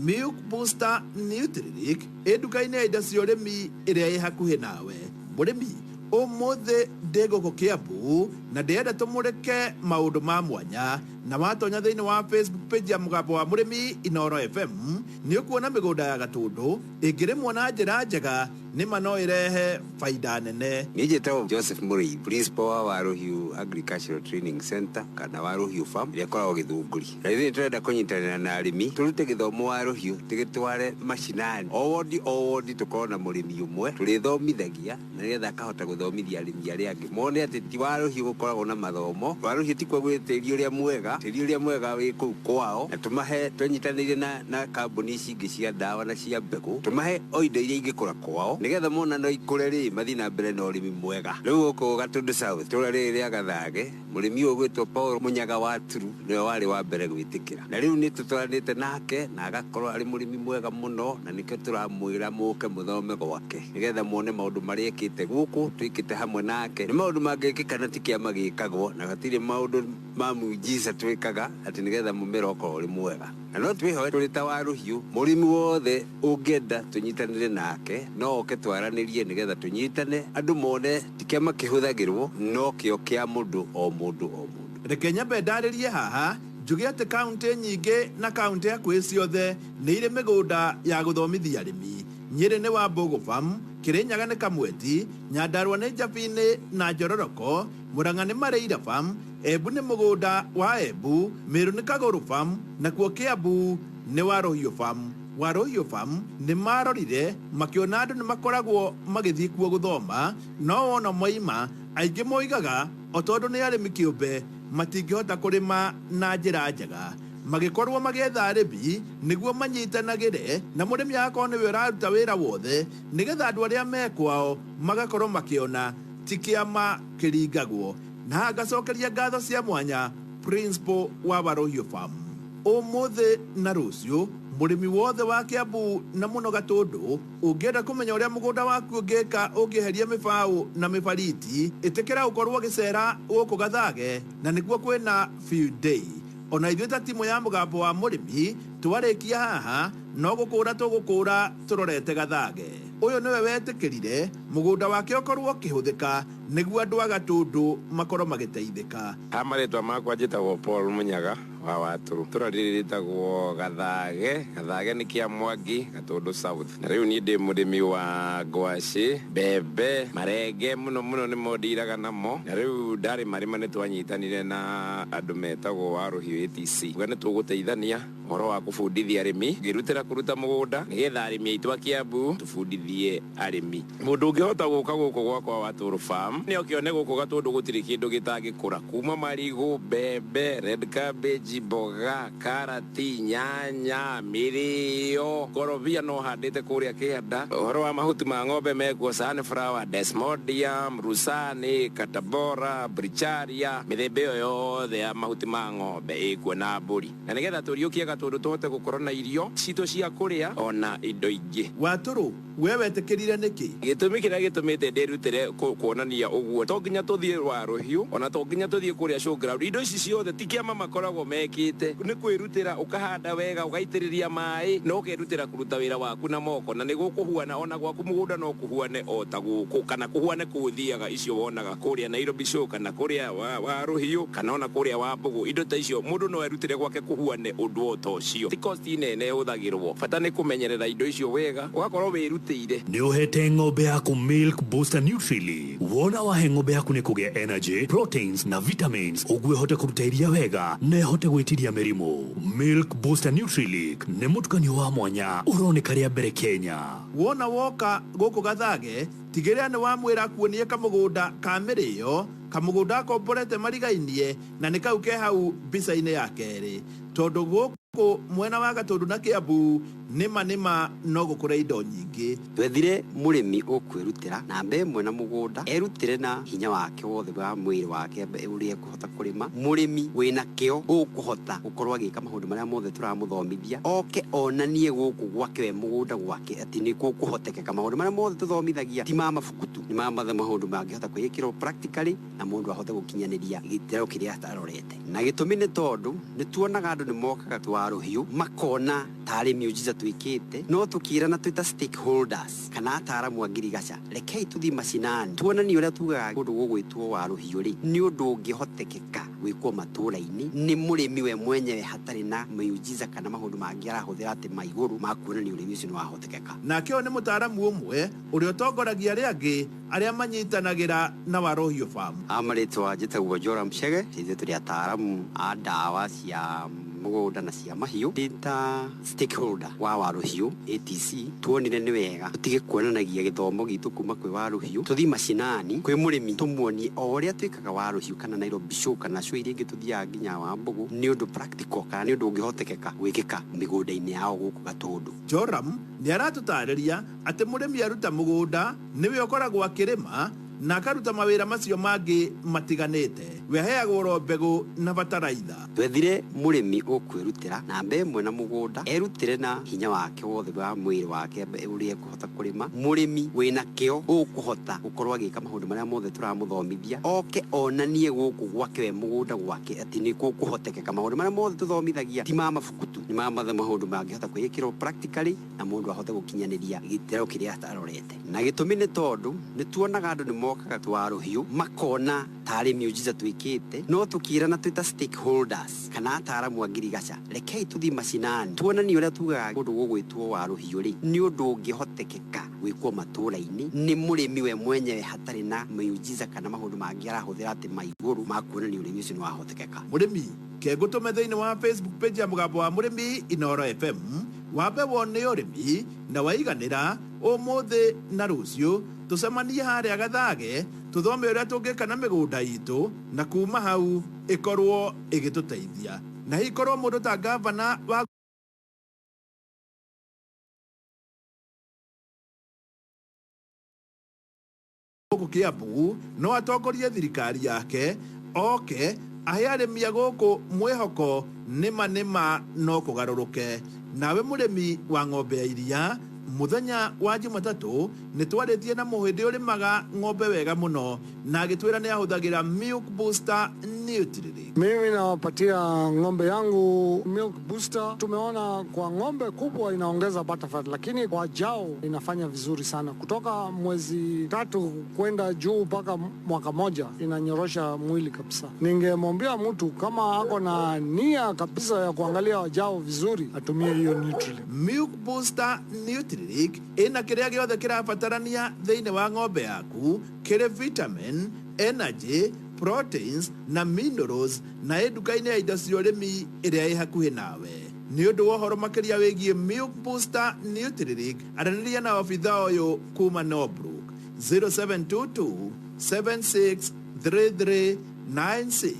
Milk Booster Nutri-League ĩ nduka-inĩ ya indo cia ũrĩmi ĩrĩa ĩ hakuhĩ nawe. Mũrĩmi Ũmũthĩ ndĩ gũkũ Kiambu na ndĩrenda tũmũrĩke maũndũ ma mwanya na watonya thĩinĩ wa Facebook page ya Mũgambo wa Mũrĩmi Inooro FM nĩ ũkuona mĩgũnda ya Gatũndũ ĩngĩrĩmwo na njĩra njega nĩma no ĩrehe faida nene. Niĩ njĩtagwo Joseph Mũrĩi, principal wa Waruhiũ Agricultural Training Center kana Waruhiũ Farm ĩrĩa ĩkoragwo Gĩthũngũri. Na ithuĩ tũrenda kũnyitanĩra na arĩmi tũrute gĩthomo Waruhiũ tũgĩtware mashinani. O wondi tũkorwo na mũrĩmi ũmwe tũrĩthomithagia na nĩgetha akahota gũthomithia arĩmi arĩa angĩ. Mone atĩ ti Waruhiũ gũkoragwo na mathomo. Waruhiũ ti kwa gwĩ tĩri ũrĩa mwega wĩ kũu kwao, na tũmahe tũnyitanĩire na kambuni ici ingĩ cia ndawa na cia mbegũ, tũmahe o indo iria ingĩkũra kwao nĩgetha mona no ikũre rĩ mathiĩ na mbere na ũrĩmi mwega. Rĩu gũkũ Gatũndũ South tũra rĩrĩ rĩa Gathage, mũrĩmi ũyũ gwĩtwo Paul Mũnyaga wa Turu nĩwe warĩ wa mbere gwĩtĩkĩra, na rĩu nĩ tũtwaranĩte nake na agakorwo arĩ mũrĩmi mwega mũno, na nĩkĩo tũramwĩra mũke mũthome gwake nĩgetha muone maũndũ marĩa ekĩte gũkũ twĩkĩte hamwe nake. Nĩ maũndũ mangĩkĩka na ti kĩama gĩkagwo, na gatirĩ maũndũ ma mũnjica twĩkaga atĩ nĩgetha mũmera ũkorwo ũrĩ mwega. Na no twĩhoe tũrĩ ta Waruhiũ, mũrĩmi wothe ũngĩenda tũnyitanĩre nake no oke twaranĩrie nĩgetha tũnyitane, andũ mone ti kĩama kĩhũthagĩrwo no kĩo kĩa mũndũ o mũndũ. Reke nyambe ndarĩrie haha njuge atĩ kaunti nyingĩ na kaunti hakuhĩ ciothe nĩ irĩ mĩgũnda ya gũthomithia arĩmi. Nyĩrĩ nĩ Wambũgũ Farm, Kĩrĩnyaga nĩ Kamweti, Nyandarua nĩ Njabinĩ na Njororoko, Mũrang'a nĩ Marĩira Farm, Embu nĩ mũgũnda wa Embu, Meru nĩ Kagũrũ Farm, nakuo Kiambu nĩ Waruhiũ Farm. Waruhiũ Farm nĩ marorire makĩona andũ nĩ makoragwo magĩthiĩ kuo gũthoma, no wona moima aingĩ moigaga o tondũ nĩ arĩmi kĩũmbe matingĩhota kũrĩma na njĩra njega, magĩkorwo magĩetha arĩmi nĩguo manyitanagĩre na mũrĩmi agakorwo nĩwe ũraruta wĩra wothe nĩgetha andũ arĩa mekwao magakorwo makĩona ti kĩama kĩringagwo. Na ngacokeria ngatho cia mwanya principal wa Waruhiũ Farm. Ũmũthĩ na rũciũ mũrĩmi wothe wa Kiambu na mũno Gatũndũ ũngĩenda kũmenya ũrĩa mũgũnda waku ũngĩka ũngĩeheria mĩbaũ na mĩbariti, ĩtĩkĩra gũkorwo gĩcera gũkũ Gathage na nĩguo kwĩna field day. Ona ithuĩ ta timu ya Mũgambo wa Mũrĩmi twarĩkia haha no gũkũra tũgũkũra tũrorete Gathage. Ũyũ nĩwe wetĩkĩrire mũgũnda wake ũkorwo ũkĩhũthĩka nĩguo andũ a Gatũndũ makorwo magĩteithĩka. Marĩtwa makwa njĩtagwo Paul Mũnyaga wa Watũrũ. Tũra rĩrĩ rĩtagwo Gathage. Gathage nĩ kĩa Mwangi, Gatũndũ South. Na rĩu niĩ ndĩ mũrĩmi wa ngwacĩ, mbembe, marenge mũno nĩmo ndiraga namo. Na rĩu ndarĩ marĩma nĩ twanyitanire na andũ metagwo Waruhiũ ATC. Uga nĩ tũgũteithania ũhoro wa kũbundithia arĩmi, ngĩrutĩra kũruta mũgũnda nĩgetha arĩmi aitũ a Kiambu tũbundithie arĩmi. Mũndũ ũngĩhota gũka gũkũ gwakwa Watũrũ Farm nĩ okĩone gũkũ Gatũndũ gũtirĩ kĩndũ gĩtangĩkũra, kuma marigũ, mbembe, red cabbage, mboga, karati, nyanya, mĩrĩo, korobia no handĩte kũrĩa kĩanda. Ũhoro wa mahuti ma ng'ombe mekuo sunflower, desmodium, rusani, katabora, bricharia, mĩthemba ĩyo yothe ya mahuti ma ng'ombe ĩkuo na mbũri. Na nĩgetha tũriũkie Gatũndũ tũhote gũkorwo na irio citũ cia kũrĩa ona indo ingĩ. Watũrũ, we wetĩkĩrire nĩkĩ? Gĩtũmi kĩrĩa gĩtũmĩte ndĩrutĩre kuonania ũguo, to nginya tũthiĩ Waruhiũ ona to nginya tũthiĩ kũrĩa showground. Indo ici ciothe ti kĩama makoragwo mekĩte, nĩ kwĩrutĩra ũkahanda wega ũgaitĩrĩria maĩ no ũkerutĩra kũruta wĩra waku na moko, na nĩguo kũhuana ona gwaku mũgũnda no kũhuane o ta gũkũ kana kũhuane kũthiaga icio wonaga kũrĩa Nairobi show kana kũrĩa Waruhiũ kana ona kũrĩa Wambũgũ. Indo ta icio mũndũ no erutĩre gwake kũhuane ũndũ o ta ũcio, ti cost nene ũthagĩrwo, bata nĩ kũmenyerera indo icio wega ũgakorwo wĩrutĩire. Nĩ ũhete ng'ombe yaku Milk Booster Nutri. Wona wahe ng'ombe yaku nĩ kũgĩa energy, proteins na vitamins ũguo ĩhote kũruta iria wega na ĩhote gwĩtiria mĩrimũ. Milk Booster Nutri nĩ mũtukanio wa mwanya ũroneka rĩa mbere Kenya. Wona woka gũkũ Gathage tigĩrĩra nĩ wamwĩra kuonie kamũgũnda ka mĩrĩo, kamũgũnda akomborete marigainie na nĩ kau ke hau mbica-inĩ ya kerĩ, tondũ gũkũ mwena wa Gatũndũ na Kiambu nĩma no gũkũra indo nyingĩ. Twethire mũrĩmi ũkwĩrutĩra na mbe ĩmwe na mũgũnda erutĩre na hinya wake wothe wa mwĩrĩ wake ũrĩa ekũhota kũrĩma. Mũrĩmi wĩna kĩo ũkũhota gũkorwo agĩka maũndũ marĩa mothe tũramũthomithia, oke onanie gũkũ gwake we mũgũnda gwake atĩ nĩ kũhotekeka. Maũndũ marĩa mothe tũthomithagia ti ma mabuku tu, nĩ ma maũndũ mangĩhota kwĩkĩrwo practically na mũndũ ahote gũkinyanĩria gĩkĩro kĩrĩa atarorete. Na gĩtũmi nĩ tondũ nĩ tuonaga andũ nĩ mokaga Waruhiũ makona tari miujiza tuikite no tukirana twita stakeholders kana ataramu a ngirigaca rekei tuthi macinani tuonani uria tugaga kundu gugwitwo waruhiu ri ni undu ungihotekeka gwikwo matura-ini ni murimi we mwenyewe hatari na miujiza kana maundu mangi arahuthira ati maiguru makuonani urimi ucio ni wahotekeka. Nake o ni mutaramu umwe uria utongoragia aria angi aria manyitanagira na Waruhiu Farm. Amaritwa njitagwo Joram Chege, ithuĩ tũrĩ ataramu a ndawa cia mũgũnda na cia mahiũ ndita stakeholder wa Waruhiu ATC. Tuonire nĩ wega tũtige kuonanagia gĩthomo gitũ kuma kwĩ Waruhiu, tũthi macinani kwĩ mũrĩmi tũmuonie o ũrĩa twĩkaga Waruhiu kana Nairobi show kana show iria ingĩ tũthiaga nginya Wambugu nĩ ũndũ practical kana nĩ ũndũ ũngĩhotekeka gwĩkĩka mĩgũnda-inĩ yao gũkũ Gatũndũ. Joram nĩ aratũtarĩria atĩ mũrĩmi aruta mũgũnda nĩwe ũkoragwo akĩrĩma na akaruta mawĩra macio mangĩ matiganĩte. We aheagwo ro mbegũ na bataraitha. Twethire mũrĩmi ũkwĩrutĩra na mbe ĩmwe na mũgũnda erutĩre na hinya wake wothe wa mwĩrĩ wake ũrĩa ekũhota kũrĩma. Mũrĩmi wĩna kĩo ũkũhota gũkorwo agĩka maũndũ marĩa mothe tũramũthomithia oke onanie gũkũ gwake we mũgũnda gwake atĩ nĩ gũkũhotekeka. Maũndũ marĩa mothe tũthomithagia ti ma mabuku tu, nĩ ma maũndũ mangĩhota kwĩĩkĩrwo practically na mũndũ ahote gũkinyanĩria gĩkĩro kĩrĩa atarorete. Na gĩtũmi nĩ tondũ nĩ tuonaga andũ nĩ mokaga Waruhiu makona tarĩ miujiza twĩkĩte no tũkĩrana twĩta stakeholders kana ataramu a ngirigaca rekei tũthi macinani tuonani ũrĩa tugaga kũndũ gũgwĩtwo Waruhiu rĩ nĩ ũndũ ũngĩhotekeka gwĩkwo matũra-inĩ nĩ mũrĩmi we mwenyewe hatarĩ na miujiza kana maũndũ mangĩ arahuthĩra atĩ maigũrũ ma kuonania ũrĩmi ũcio nĩ wahotekeka. Mũrĩmi kegũtũme thĩinĩ wa Facebook page ya Mũgambo wa Mũrĩmi Inooro FM wambe wone ũrĩmi na waiganĩra ũmũthĩ na rũciũ tucemanie harĩa Gathage tuthome ũrĩa tũngĩka na mĩgũnda itũ na kuma hau ĩkorwo ĩgĩtũteithia na hikorwo mũndũ ta gavana wa gũkũ Kiambu no atongorie thirikari yake oke ahe arĩmi a gũkũ mwĩhoko nĩma no kũgarũrũke. Nawe mũrĩmi wa ng'ombe ya iria muthenya wa Jumatatu nitwarĩtie na mũhĩndĩ ũrĩmaga ng'ombe wega mũno na agĩtwĩra nĩ ahũthagĩra Milk Booster Nutrilink. Mimi nawapatia ng'ombe yangu Milk Booster. Tumeona kwa ng'ombe kubwa inaongeza butterfat, lakini kwa jao inafanya vizuri sana. Kutoka mwezi 3 kwenda juu mpaka mwaka moja inanyorosha mwili kabisa. Ningemwambia mtu kama ako na nia kabisa ya kuangalia wajao vizuri atumie hiyo Nutrilink. Milk Booster Nutrilink ina kĩrĩa gĩothe kĩrabatarania thĩinĩ wa ng'ombe yaku, kĩrĩ vitamin, energy, proteins na minerals na nduka-inĩ ya indo cia ũrĩmi ĩrĩa ĩ hakuhĩ nawe. Nĩ ũndũ wa ũhoro makĩria wĩgiĩ Milk Booster Nutrilink aranĩria na obitha ũyũ kuma Norbrook 0722 763396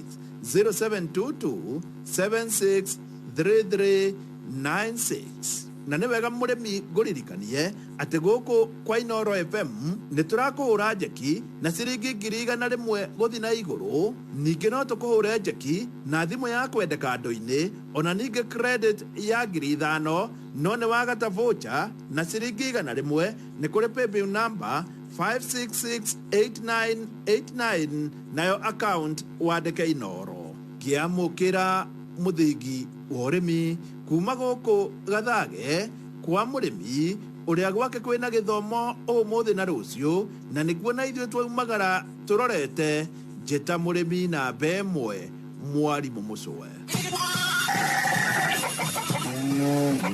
0722 763396. Na nĩ wega mũrĩmi ngũririkanie atĩ gũkũ kwa Inooro FM nĩ tũrakũhũra njeki na ciringi 100 gũthi na igũrũ. Ningĩ no tũkũhũre njeki na thimũ ya kwendeka andũ-inĩ, ona ningĩ credit ya 5,000 no nĩ wagata voucher na ciringi 100 nĩ kũrĩ paybill number 5668989 nayo account wandĩke Inooro. Ngĩamũkĩra mũthingi wa ũrĩmi kuma gũkũ Gathage kwa mũrĩmi ũrĩa gwake kwĩna gĩthomo ũmũthĩ na rũciũ na nĩguo na ithuĩ twaumagara tũrorete njĩta mũrĩmi na mbemwe mwarimũ mũcwe.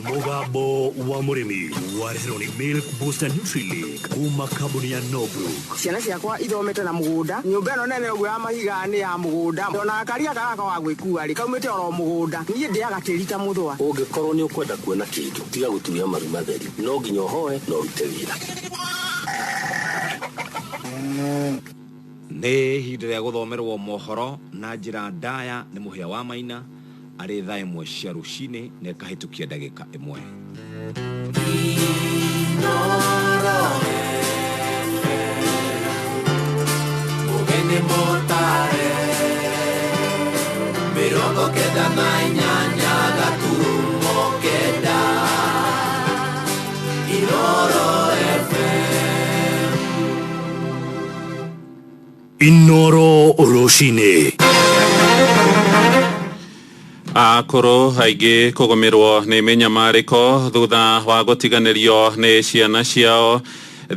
Mũgambo wa mũrĩmi wareherwo nĩ Milk Booster Nutrilink kuma kambuni ya Norbrook. Ciana ciakwa ithomete na mũgũnda, nyũmba ĩno nene ũguo ya mahiga nĩ ya mũgũnda, ona karia karaka wa gwĩkua rĩ kaumĩte oro mũgũnda, niĩ ndĩaga tĩri ta mũthwa. Ũngĩkorwo nĩ ũkwenda kuona kĩndũ tiga gũturia maru matheri, no nginya ũhoe na ũrute wĩra. Nĩ ihinda rĩa gũthomerwo mohoro na njĩra ndaya nĩ mũhĩa wa Maina arĩ thaa ĩmwe cia rũcinĩ na ĩkahĩtũkia ndagĩka 1. Mũgeni mũtare 98 gaturumo 9 Inooro FM. Inooro rũcinĩ. Akoro haige kugomirwo ni menyamariko thutha wa gutiganirio ni ciana ciao.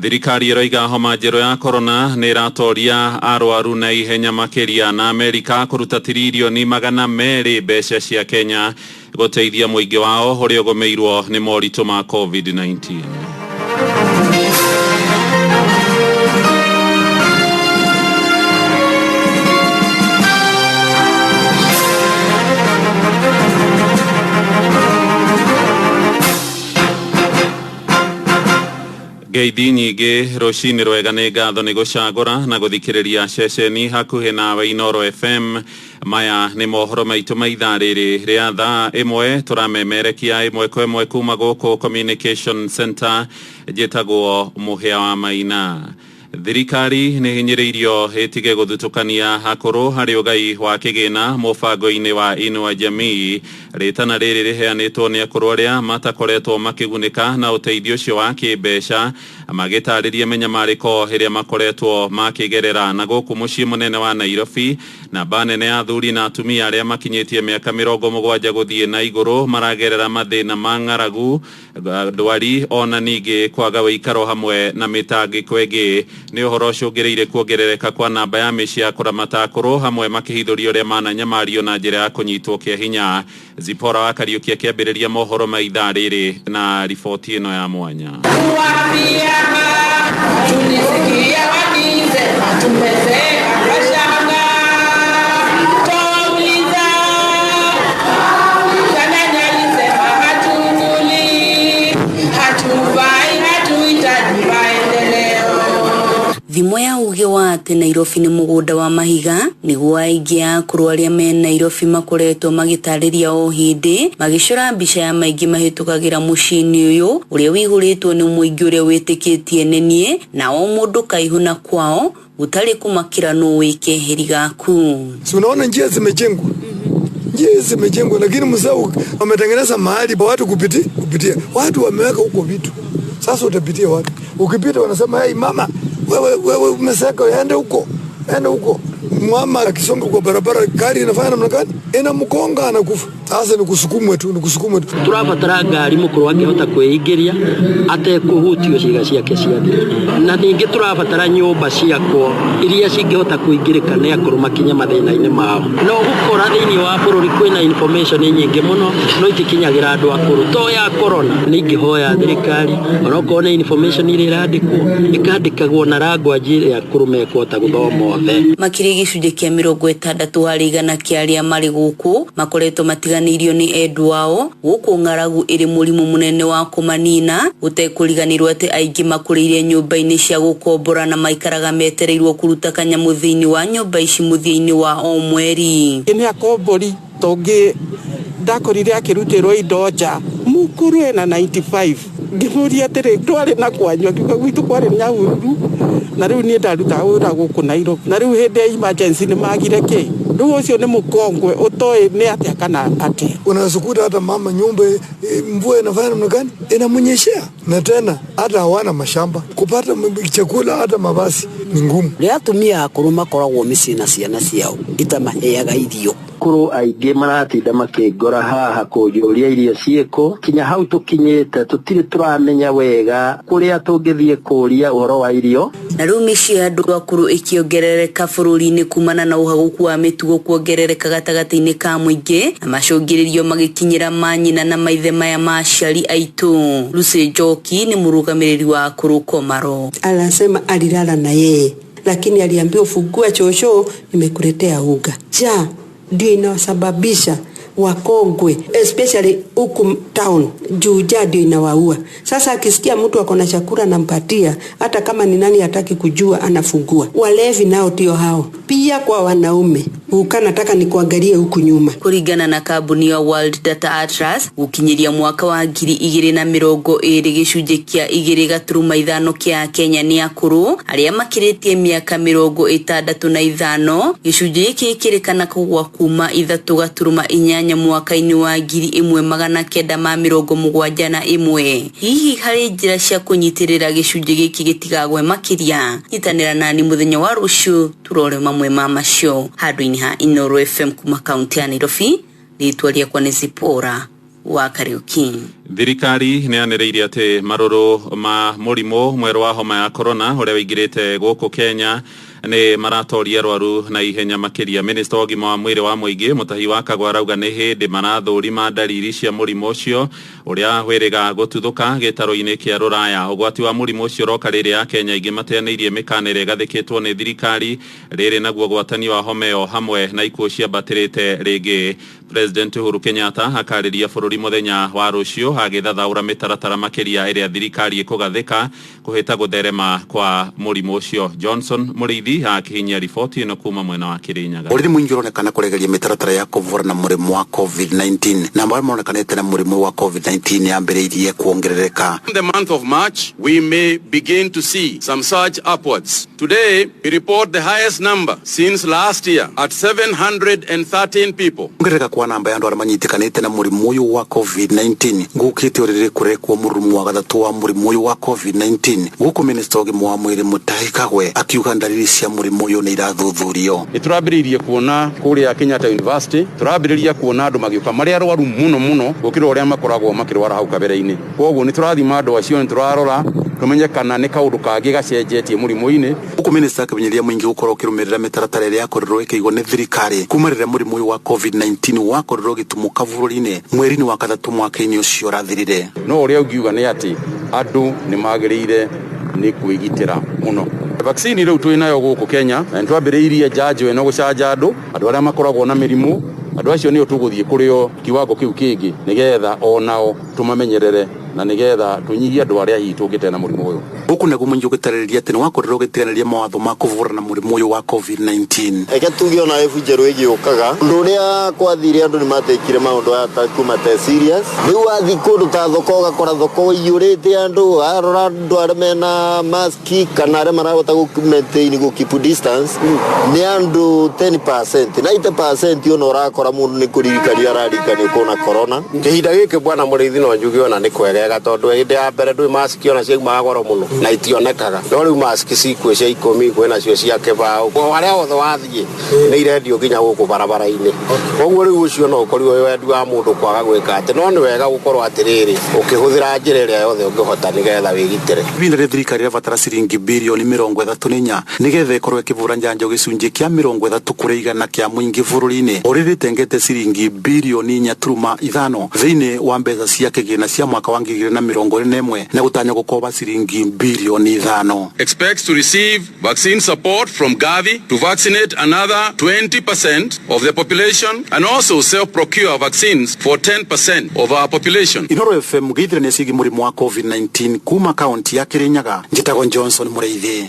Thirikari iroiga homa njeru ya corona ni iratoria arwaru na ihenya makiria na Amerika kuruta tiririoni 200 mbeca cia Kenya guteithia muingi wao uria ugomeirwo ni moritu ma COVID-19. Geithi nyingi rucini rwega ni ngatho ni gucagura na guthikiriria ceceni hakuhi nawe Inoro FM. Maya ni mohoro maitu ma ithaa riri ria thaa imwe turamemerekia imwe kwa imwe kuma guku Communication Center jitagwo Muhia wa Maina. Thirikari ni hinyiriirio itige guthutukania hakuru hari ugai wa kigina mubango-ini wa Inua Jamii. Ritana riri riheanitwo ni akuru aria matakoretwo makigunika na uteithio cio wa kimbeca magitaririe menyamariko iria makoretwo makigerera na guku mucii munene wa Nairobi. Na banene ya athuri na atumia aria makinyitie miaka 70 guthie na iguru maragerera mathina ma ng'aragu, ndwari ona ningi kwaga wikaro hamwe na mitangiko ingi. Ni uhoro ucungireire kuongerereka kwa namba ya mici ya kuramata akuru hamwe makihithurio ria mananyamario na njira ya kunyitwo kia hinya. Zipora wa Kariuki akiambiriria mohoro ma ithaa riri na riboti ino ya mwanya. Thimo ya uge wa ati Nairobi ni mugunda wa mahiga niguo aingi a akuru aria me Nairobi makoretwo magitariria o hindi magicura mbica ya maingi mahitukagira mucini uyu uria wihuritwo ni muingi uria witikitie nenie na o mundu kaihuna kwao utari kumakira no wike heri gaku. Si unaona njia zimejengwa, njia zimejengwa, lakini msao wametengeneza mahali pa watu kupitia. Watu wameweka huko vitu, sasa utapitia watu, ukipita wanasema hey mama wewe umeseka, ende huko. Mama akisonga kwa barabara gari inafanya namna gani? Ina mkonga anakufa. Sasa ni kusukumwe tu. Turabatara ngari mukuru angihota kweigiria ate kuhutio ciiga ciake ciathi. Na ningi turabatara nyumba ciakwo iria cingihota kuingirika ni akuru makinya mathina-ini mao. No gukora thiini wa bururi kwina information nyingi muno no itikinyagira andu akuru. To ya corona ningihoya thirikari onoko information iri radikwo ikandikagwo na language ya akuru mekota guthoma othe. Makiri gicunje kia 60 hari igana kia aria mari guku makoretwo matiganirio ni endu wao guku ng'aragu iri murimu munene wa kumanina utekuriganirwo ati aingi makuriire nyumba-ini cia gukombora na maikaraga metereirwo kuruta kanyamu thiini wa nyumba ici muthia-ini wa o mweri. Ni akombori tongi ndakorire akirutirwo indo nja mukuru ena 95 ngimuria atiri ndwari na kwanywa kiuga gwitu kwari Nyahururu na riu ni ndaruta wira guku Nairobi na riu hindi ya emergency ni magire ki riu ucio ni mukongwe utoi ni atia kana atia. Unasukuta hata mama nyumba mvua inafanya namna gani inamunyeshea, na tena hata hawana mashamba, kupata chakula hata mabasi ni ngumu. Ria tumia akuru makoragwo micina ciana ciao itamaheaga irio. Kuru aingi maratinda makingora haha kujuria irio cieko kinya hau tukinyete tutire turamenya wega kuria tungithie kuria uhoro wa irio. Na riu mici andu akuru ikiongerereka bururi-ini kumana na uhaguku wa mitugo kuongerereka gatagati-ini ka muingi na macungiririo magikinyira manyina na maithe maya ma aciari aitu. Lucy Njoki ni murugamiriri wa akuru Komaro. Anasema alilala na yeye lakini aliambiwa fungua chocho nimekuletea uga. Ndio inasababisha wakongwe especially huku town juu ndio inawaua. Sasa akisikia mtu akona chakula nampatia hata kama ni nani hataki kujua anafungua. Walevi nao ndio hao. Pia kwa wanaume nataka ni kuangalia huku nyuma. Kurigana na kabuni ya World Data Atlas ukinyiria mwaka wa 2020 gicunje kia 2.5 kia Kenya ni akuru aria makiritie miaka 65 gicunje iki kirikana kugwa kuma 3.8 mwaka-ini wa 1971. Hihi hari njira cia kunyitirira gicunje giki gitigagwe makiria. Nyitanira nani muthenya wa rucio turore mamwe ma macio handu-ini ha Inoro FM kuma kaunti ya Nairobi. ritwa rĩakwa nĩ Zipora wa Kariuki. Thirikari nĩ yanereirie atĩ marũrũ ma mũrimũ mwerũ wa homa ya corona ũrĩa wĩingĩrĩte gũkũ Kenya nĩ maratoria arwaru na ihenya makĩria. Minister wa ũgima wa mwĩrĩ wa mũingĩ Mutahi wa Kagwe arauga nĩ hĩndĩ marathũrima ndariri cia mũrimũ ũcio ũrĩa wĩrĩga gũtuthũka gĩtarũ-inĩ kĩa Rũraya. Ũgwati wa mũrimũ ũcio roka rĩrĩ ya Kenya ingĩ mateanĩirie mĩkana ĩrĩa ĩgathĩkĩtwo nĩ thirikari rĩrĩ naguo gwatani wa homa ĩyo hamwe na ikuũ ciambatĩrĩte rĩngĩ. President Uhuru Kenyatta akarĩria bũrũri mũthenya wa rũciũ agĩthathaũra mĩtaratara makĩria ĩrĩa thirikari ĩkũgathĩka kũhĩta gũtherema kwa mũrimũ ũcio. Johnson Mũrĩithi akihinyia riboti ĩno kuma mwena wa Kirinyaga. Ũrĩmi mũingĩ ũronekana kũregeria mĩtaratara ya kũvura na mũrimũ wa COVID-19 na marĩa maronekanĩte na mũrimũ wa COVID-19 yambĩrĩirie kuongerereka. In the month of March, we may begin to see some surge upwards. Today, we report the highest number since last year at 713 people. Kuongerereka kwa namba ya andũ arĩa manyitĩkanĩte na mũrimũ ũyũ wa COVID-19 gũkĩte ũrĩrĩ kũrekwo mũrimũ wa gatatũ wa mũrimũ ũyũ wa COVID-19 gũkũ Minister wa ũgima wa mwĩrĩ Mutahi Kagwe akiuga ndariri cia mũrimũ ũyũ nĩ irathuthurio. Nĩtũrambĩrĩirie kuona kũrĩa Kenyatta University, tũrambĩrĩria kuona andũ magĩũka marĩa arwaru mũno gũkĩra ũrĩa makoragwo makĩrwara hau kabere-inĩ. Koguo nĩtũrathima andũ acio nĩtũrarora tumenye kana nĩ kaũndũ kangĩ gacenjetie mũrimũ-inĩ. Gũkũ Minister akĩmenyeria mũingĩ gũkorwo ũkĩrũmĩrĩra mĩtaratara ĩrĩa yakorirwo ĩkĩigwo nĩ thirikari kuma rĩrĩa mũrimũ ũyũ wa COVID-19 wakorirwo ũgĩtumũka bũrũri-inĩ mweri-inĩ wa gatatũ mwaka-inĩ ũcio ũrathirire. No ũrĩa ũngiuga nĩ atĩ andũ nĩmagĩrĩire nĩ kwĩgitĩra mũno. Vaccine rĩu twĩ nayo gũkũ Kenya na nĩtwambĩrĩirie njanjo ĩno gũcanja andũ arĩa makoragwo na mĩrimũ. Andũ acio nĩo tũgũthiĩ kũrĩo kiwango kĩu kĩngĩ nĩgetha onao tũmamenyerere na nĩgetha tũnyihie andũ arĩa hihi tũngĩte na mũrimũ ũyũ. Gũkũ nĩguo mũingĩ ũgĩtarĩria atĩ nĩwakorirwo ũgĩtiganĩria mawatho ma kũvura na mũrimũ ũyũ wa COVID-19. Eke tuge ona ebu njerũ ĩgĩũkaga ũndũ ũrĩa kwathire andũ nĩmatekire maũndũ aya kuma te serious. Rĩu wathiĩ kũndũ ta thoko ũgakora thoko ĩiyũrĩte andũ, arora andũ arĩa mena maski kana arĩa marahota gũ-maintain gũ-keep distance nĩ andũ 10%. 90% ona ũrakora mũndũ nĩ kũririkania ararikania kũna corona. Kĩhinda gĩkĩ bwana Mũrĩithi no njuge ona nĩ kwegega tondũ hĩndĩ ya mbere ndũĩ maski ona ciaumaga goro mũno na itionekaga. No rĩu maski cikuo cia 10 kwĩ nacio cia kĩbaũ. Harĩa wothe wathiĩ nĩ irendio nginya gũkũ barabara-inĩ. Koguo rĩu ũcio no ũkorirwo wĩ wendi wa mũndũ kwaga gwĩka atĩ no nĩ wega gũkorwo atĩrĩrĩ ũkĩhũthĩra njĩra ĩrĩa yothe ũngĩhota nĩgetha wĩgitĩre. Ihinda rĩa thirikari ĩrabatara ciringi birioni 34 nĩgetha ĩkorwo ĩkĩvura njanjo gĩcunjĩ kĩa 30 kũrĩ igana kĩa mũingĩ bũrũri-inĩ ũrĩa rĩtengete ciringi birioni 4.5 thĩinĩ wa mbeca cia kĩgĩna cia mwaka wa 2021 na gũtanya gũkoba ciringi birioni 5. Expects to receive vaccine support from Gavi to vaccinate another 20% of the population and also self-procure vaccines for 10% of our population. Inoro FM gĩithĩrania ciĩgiĩ mũrimũ wa COVID-19 kuma kaunti ya Kirinyaga. Njĩtagwo Johnson Mũrĩithi.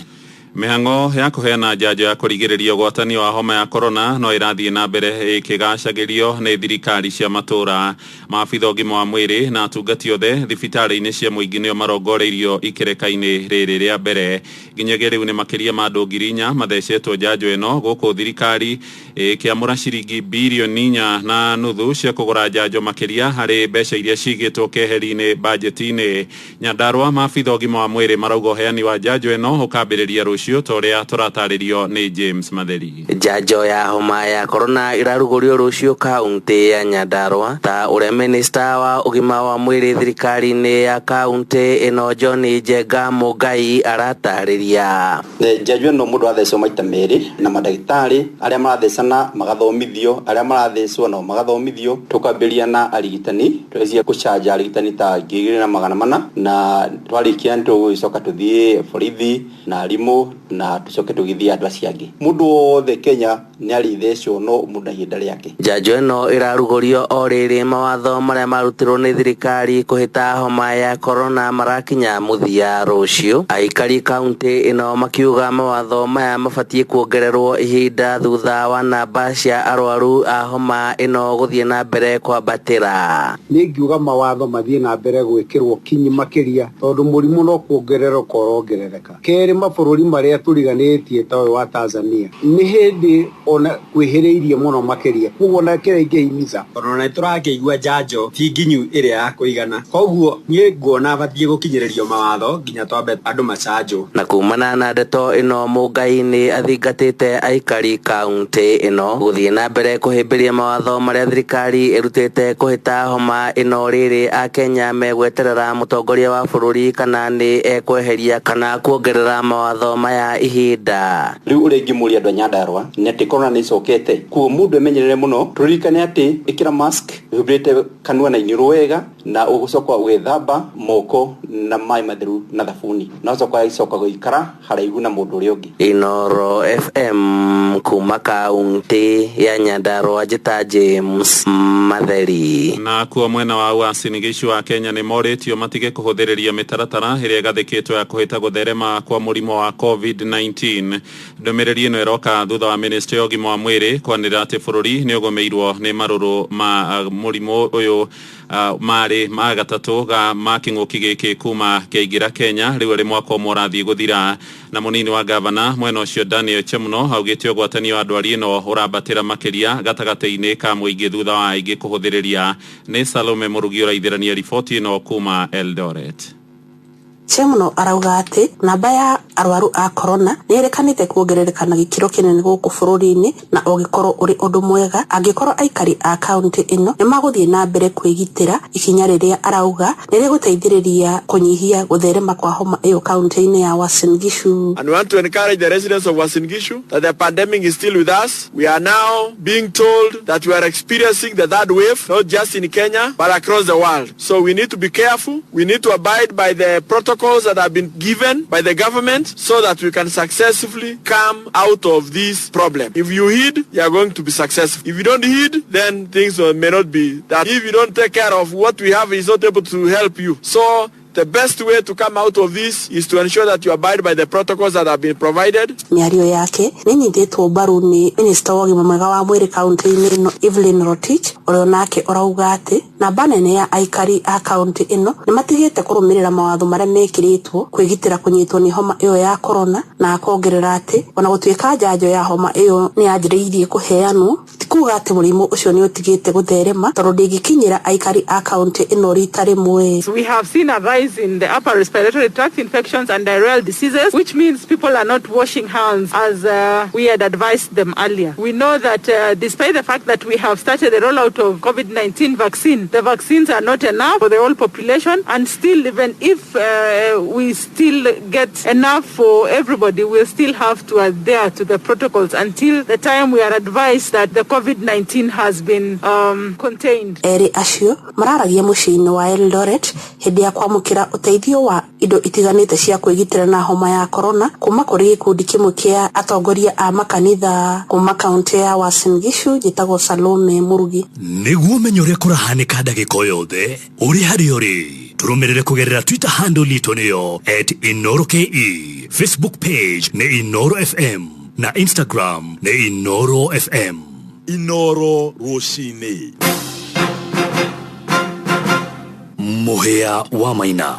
Mĩhang'o ya kũheana njanjo ya kũrigĩrĩria ũgwatani wa homa ya corona no ĩrathiĩ na mbere ĩkĩgacagĩrio nĩ thirikari cia matũra. Maabitha ũgima wa mwĩrĩ na atungati othe thibitarĩ-inĩ cia mũingĩ nĩo marongoreirio ikereka-inĩ rĩrĩ rĩa mbere. Nginyagia rĩu nĩ makĩria ma andũ 4,000 mathecetwo njanjo ĩno gũkũ thirikari ĩkĩamũra ciringi birioni 4.5 cia kũgũra njanjo makĩria harĩ mbeca iria cigĩtwo keheri-inĩ bajeti-inĩ. Nyandarua maabitha ũgima wa mwĩrĩ marauga ũheani wa njanjo ĩno ũkambĩrĩria rũciũ toria tũratarĩrio nĩ James Matheri. Njanjo ya homa ya corona irarugũrio rũciũ kaunti ya Nyandarua ta ũrĩa minista wa ũgima wa mwĩrĩ thirikari-inĩ ya kaunti ĩno John Njenga Mũngai aratarĩria. Njanjo ĩno mũndũ athecwo maita merĩ na mandagĩtarĩ arĩa marathecana magathomithio, arĩa marathecwo nao magathomithio. Tũkambĩrĩria na arigitani twĩciria gũcanja arigitani ta 2,400 na twarĩkia tũgũcoka tũthiĩ borithi na arimũ na tucoke tugithia andũ acio angĩ. Mũndũ wothe Kenya nĩ arithecwo no mũndũ ihinda rĩake. Njanjo ĩno ĩrarugũrio o rĩrĩ mawatho marĩa marutirwo nĩ thirikari kũhĩta homa ya corona marakinya mũthia rũciũ. Aikari kaunti ĩno makiuga mawatho maya mabatiĩ kuongererwo ihinda thutha wa namba cia arwaru a homa ĩno gũthiĩ na mbere kwambatĩra. Nĩ ngiuga mawatho mathiĩ na mbere gwĩkĩrwo kinyi makĩria tondũ mũrimũ no kuongerereka ũrongerereka. Kerĩ mabũrũri marĩa tũriganĩtie ta ũyũ wa Tanzania nĩ hĩndĩ ona kwihiriirie muno makiria koguo na kire ingihimiza ona turakeigua njanjo ti nginyu iria ya kuigana koguo nie nguona bathie gukinyiririo mawatho nginya twambe andu macanjo. Na kumana na ndeto ino Mungai athingatite aikari kaunti ino guthie na mbere kuhimbiria mawatho maria thirikari irutite kuhita homa ino riri a Kenya megweterera mutongoria wa bururi kana ni ekweheria kana kuongerera mawatho maya ihinda. Riu uri ngimuria andu Nyandarua neti corona ni cokete ku mundu emenyerere muno turirikane ati ikira mask hubrite kanua na iniuru wega na ugucoka gwithamba moko na mai matheru na thabuni na ucoka icoka guikara haraihu na mundu uri ungi. Inoro FM kuma kaunti ya Nyandarua njita James Matheri. Na kuo mwena wa Uasin Gishu wa Kenya ni moritio matige kuhuthiriria mitaratara iria gathikitwo ya kuhita gutherema kwa murimo wa COVID-19. Ndomereri ino eroka thutha wa ministry of gima wa mwiri kwanira ati bururi ni ugomeirwo ni maruru ma murimo uyu mari magatatu ga makinguki giki kuma keigira Kenya riu ri mwaka umwe urathie guthira. Na munini wa gavana mwena ucio Daniel Chemuno augite ogwatanio andu ari ino urabatira makiria gatagate-ini ka muingi thutha wa aingi kuhuthiriria. Ni Salome Murugi uraithirania riboti ino kuma Eldoret. Chemuno arauga ati namba ya arwaru a corona nirekanite kuongerereka na gikiro kinene guku bururi-ini na ogikorwo uri undu mwega angikorwo aikari a county ino ni maguthie na mbere kwigitira ikinya riria arauga nire guteithiriria kunyihia gutherema kwa homa iyo county-ini ya Uasin Gishu. And we want to encourage the residents of Uasin Gishu that the pandemic is still with us. We are now being told that we are experiencing the third wave, not just in Kenya but across the world. So we need to be careful. We need to abide by the protocols that have been given by the government so that we can successfully come out of this problem. If you heed, you are going to be successful. If you don't heed, then things may not be that. If you don't take care of what we have, is not able to help you. So the best way to come out of this is to ensure that you abide by the protocols that have been provided. Miario yake ni nyithitwo mbaru ni minister wa gima mwega wa mwiri county-ini ino Evelyn Rotich uria nake urauga ati namba nene ya aikari a county ino ni matigite kurumirira mawatho maria mekiritwo kwigitira kunyitwo ni homa iyo ya corona na akongerera ati ona gutwika njanjo ya homa iyo ni anjiriirie kuheanwo tikuga ati murimu ucio ni utigite gutherema tondu ndingikinyira aikari a county ino rita rimwe. So we have seen a rise in the upper respiratory tract infections and diarrheal diseases, which means people are not washing hands as we had advised them earlier. We know that despite the fact that we have started the rollout of COVID-19 vaccine, the vaccines are not enough for the whole population, and still even if we still get enough for everybody, we'll still have to adhere to the protocols until the time we are advised that the COVID-19 has been contained. Eri acio mararagia muciini wa Eldoret hindi ya kwamukira uteithio wa indo itiganite cia kwigitira na homa ya corona kuma kuri gikundi kimwe kia atongoria a makanitha kuma kaunti ya Uasin Gishu gitagwo Salome Murugi. Niguo menyore kurahanika ndagika yothe uri hari uri turumirire kugerera Twitter handle itu niyo @inoro.ke, Facebook page ni Inoro FM na Instagram ni Inoro FM. Inoro Rushine Muhea wa Maina.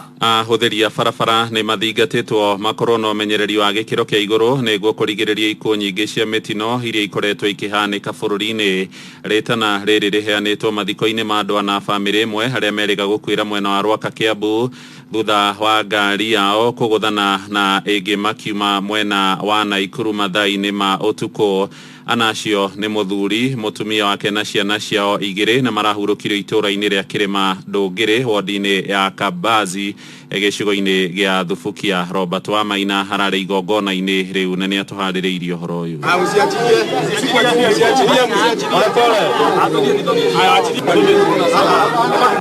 Huthiria barabara ni mathingatitwo makorwo no menyereri wa gikiro kia iguru niguo kurigiriria ikuo nyingi cia mitino iria ikoretwo ikihanika bururi-ini. Ritana riri riheanitwo mathiko-ini ma andu na family imwe haria meriga gukwira mwena wa Rwaka Kiambu thutha wa ngari yao kuguthana na ingi makiuma mwena wa Naikuru mathaa-ini ma utuku. Anacio ni muthuri mutumia wake na ciana ciao igiri na marahurukirio itura-ini ria Kirima Ndungiri wodi-ini ya Kabazi gicigo-ini gia Thubukia. Robert wa Maina harare igongona-ini riu na ni atuhaririirie horo uyu.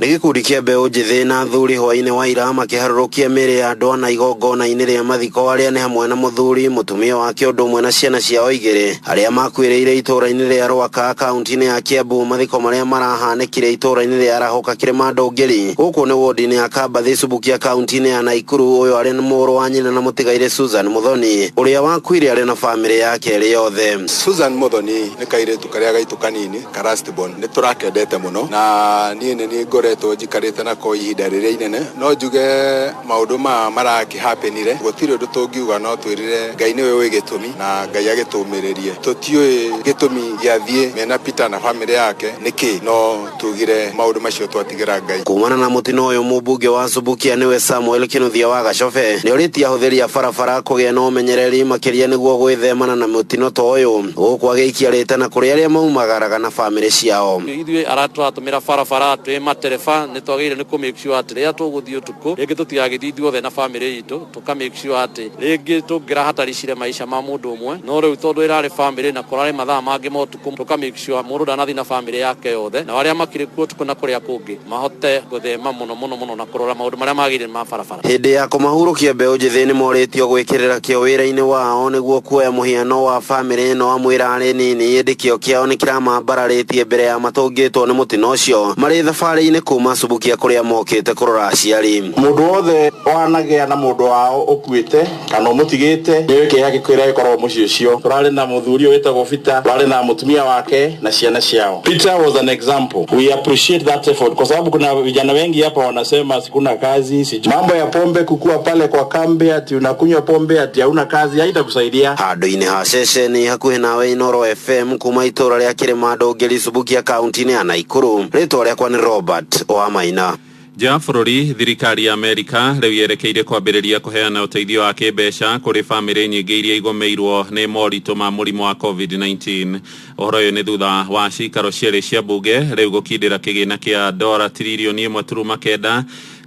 Ni gikundi kia mbeu njithi na athuri hwa-ini wa ira makiharurukia miri ya andu na igongona-ini ria mathiko aria ni hamwe na muthuri mutumia wake undu umwe na ciana ciao igiri aria makwiriire itura-ini ria Rwaka kaunti-ini ya Kiambu. Mathiko maria marahanikire itura-ini ria Rahoka Kirima Ndungiri guku ni wodi-ini ya Kabathi Thubukia kaunti-ini ya Naikuru. Uyu ari ni muru wa nyina na mutigaire Susan Muthoni uria wakwire ari na family yake iri yothe. Susan Muthoni ni kairetu karia gaitu kanini karastborn ni turakendete muno na nie ni ngoretwo njikarite nako ihinda riria inene no njuge maundu maraki happenire gutiri undu tungiuga no twirire Ngai niwe wi gitumi na Ngai agitumiririe tutiui tui gitumi ya thie mena Peter na family yake niki no tugire maundu macio twatigira Ngai. Kumana na mutino uyu mubunge wa Subukia niwe Samuel Kinuthia wa Gacobe ni uritie ahuthiri a barabara kugia no menyereri makiria niguo gwithemana na mutino to uyu gukwagiikiarite na kuri aria maumagaraga na family ciao. Ithuĩ aratũratũmĩra barabara twĩ matereba nĩ twagĩrĩire nĩ kũ make sure atĩ rĩrĩa tũgũthiĩ ũtukũ rĩngĩ tũtigagĩthiĩ ithuothe na family itũ tũka make sure atĩ rĩngĩ tũngĩrahataricire maica ma mũndũ ũmwe no rĩu tondũ ĩrarĩ family na kũrarĩ mathaa mangĩ ma ũtukũ tũka make sure mũndũ ndanathiĩ na family yake yothe na arĩa makĩrĩ kuo ũtukũ na kũrĩa kũngĩ mahote gũthema mũno na kũrora maũndũ marĩa magĩrĩire ma barabara. Hĩndĩ ya kũmahurũkia mbeũ njĩthĩ nĩ morĩtio gwĩkĩrĩra kĩo wĩra-inĩ wao nĩguo kuoya mũhiano wa family ĩno amwĩra arĩ nini ĩndĩ kĩo kĩao nĩ kĩramambararĩtie mbere ya matũngĩtwo nĩ mũtino ũcio marĩ thabarĩ-inĩ kuma Subukia kũrĩa mokĩte kũrora aciari. Mũndũ wothe wanagĩa na mũndũ wao ũkuĩte kana ũmũtigĩte nĩ kĩeha gĩkwĩra gĩkorwo mũciĩ ũcio. Tũrarĩ na mũthuri wĩtagwo Peter, tũrarĩ na mũtumia wake na ciana ciao. Peter was an example. We appreciate that effort kwa sababu kuna vijana wengi hapa wanasema sikuna kazi, sijui mambo ya pombe, kukua pale kwa kambi ati unakunywa pombe ati hauna kazi haitakusaidia. Handũ-inĩ ha ceceni hakuhĩ nawe Inoro FM kuma itũra rĩa Kĩrĩma Ndũngĩri Subukia kaunti-inĩ ya Naikuru. Rĩtwa rĩakwa nĩ Robert Wamaina. Ja bũrũri thirikari ya Amerika rĩu yerekeire kwambĩrĩria kũheana ũteithio wa kĩmbeca kũrĩ bamĩrĩ nyingĩ iria igũmĩirwo nĩ moritũ ma mũrimũ wa COVID-19. Ũhoro ũyũ nĩ thutha wa ciikaro cierĩ cia mbunge rĩu gũkindĩra kĩgĩna kĩa $1.9 tiririoni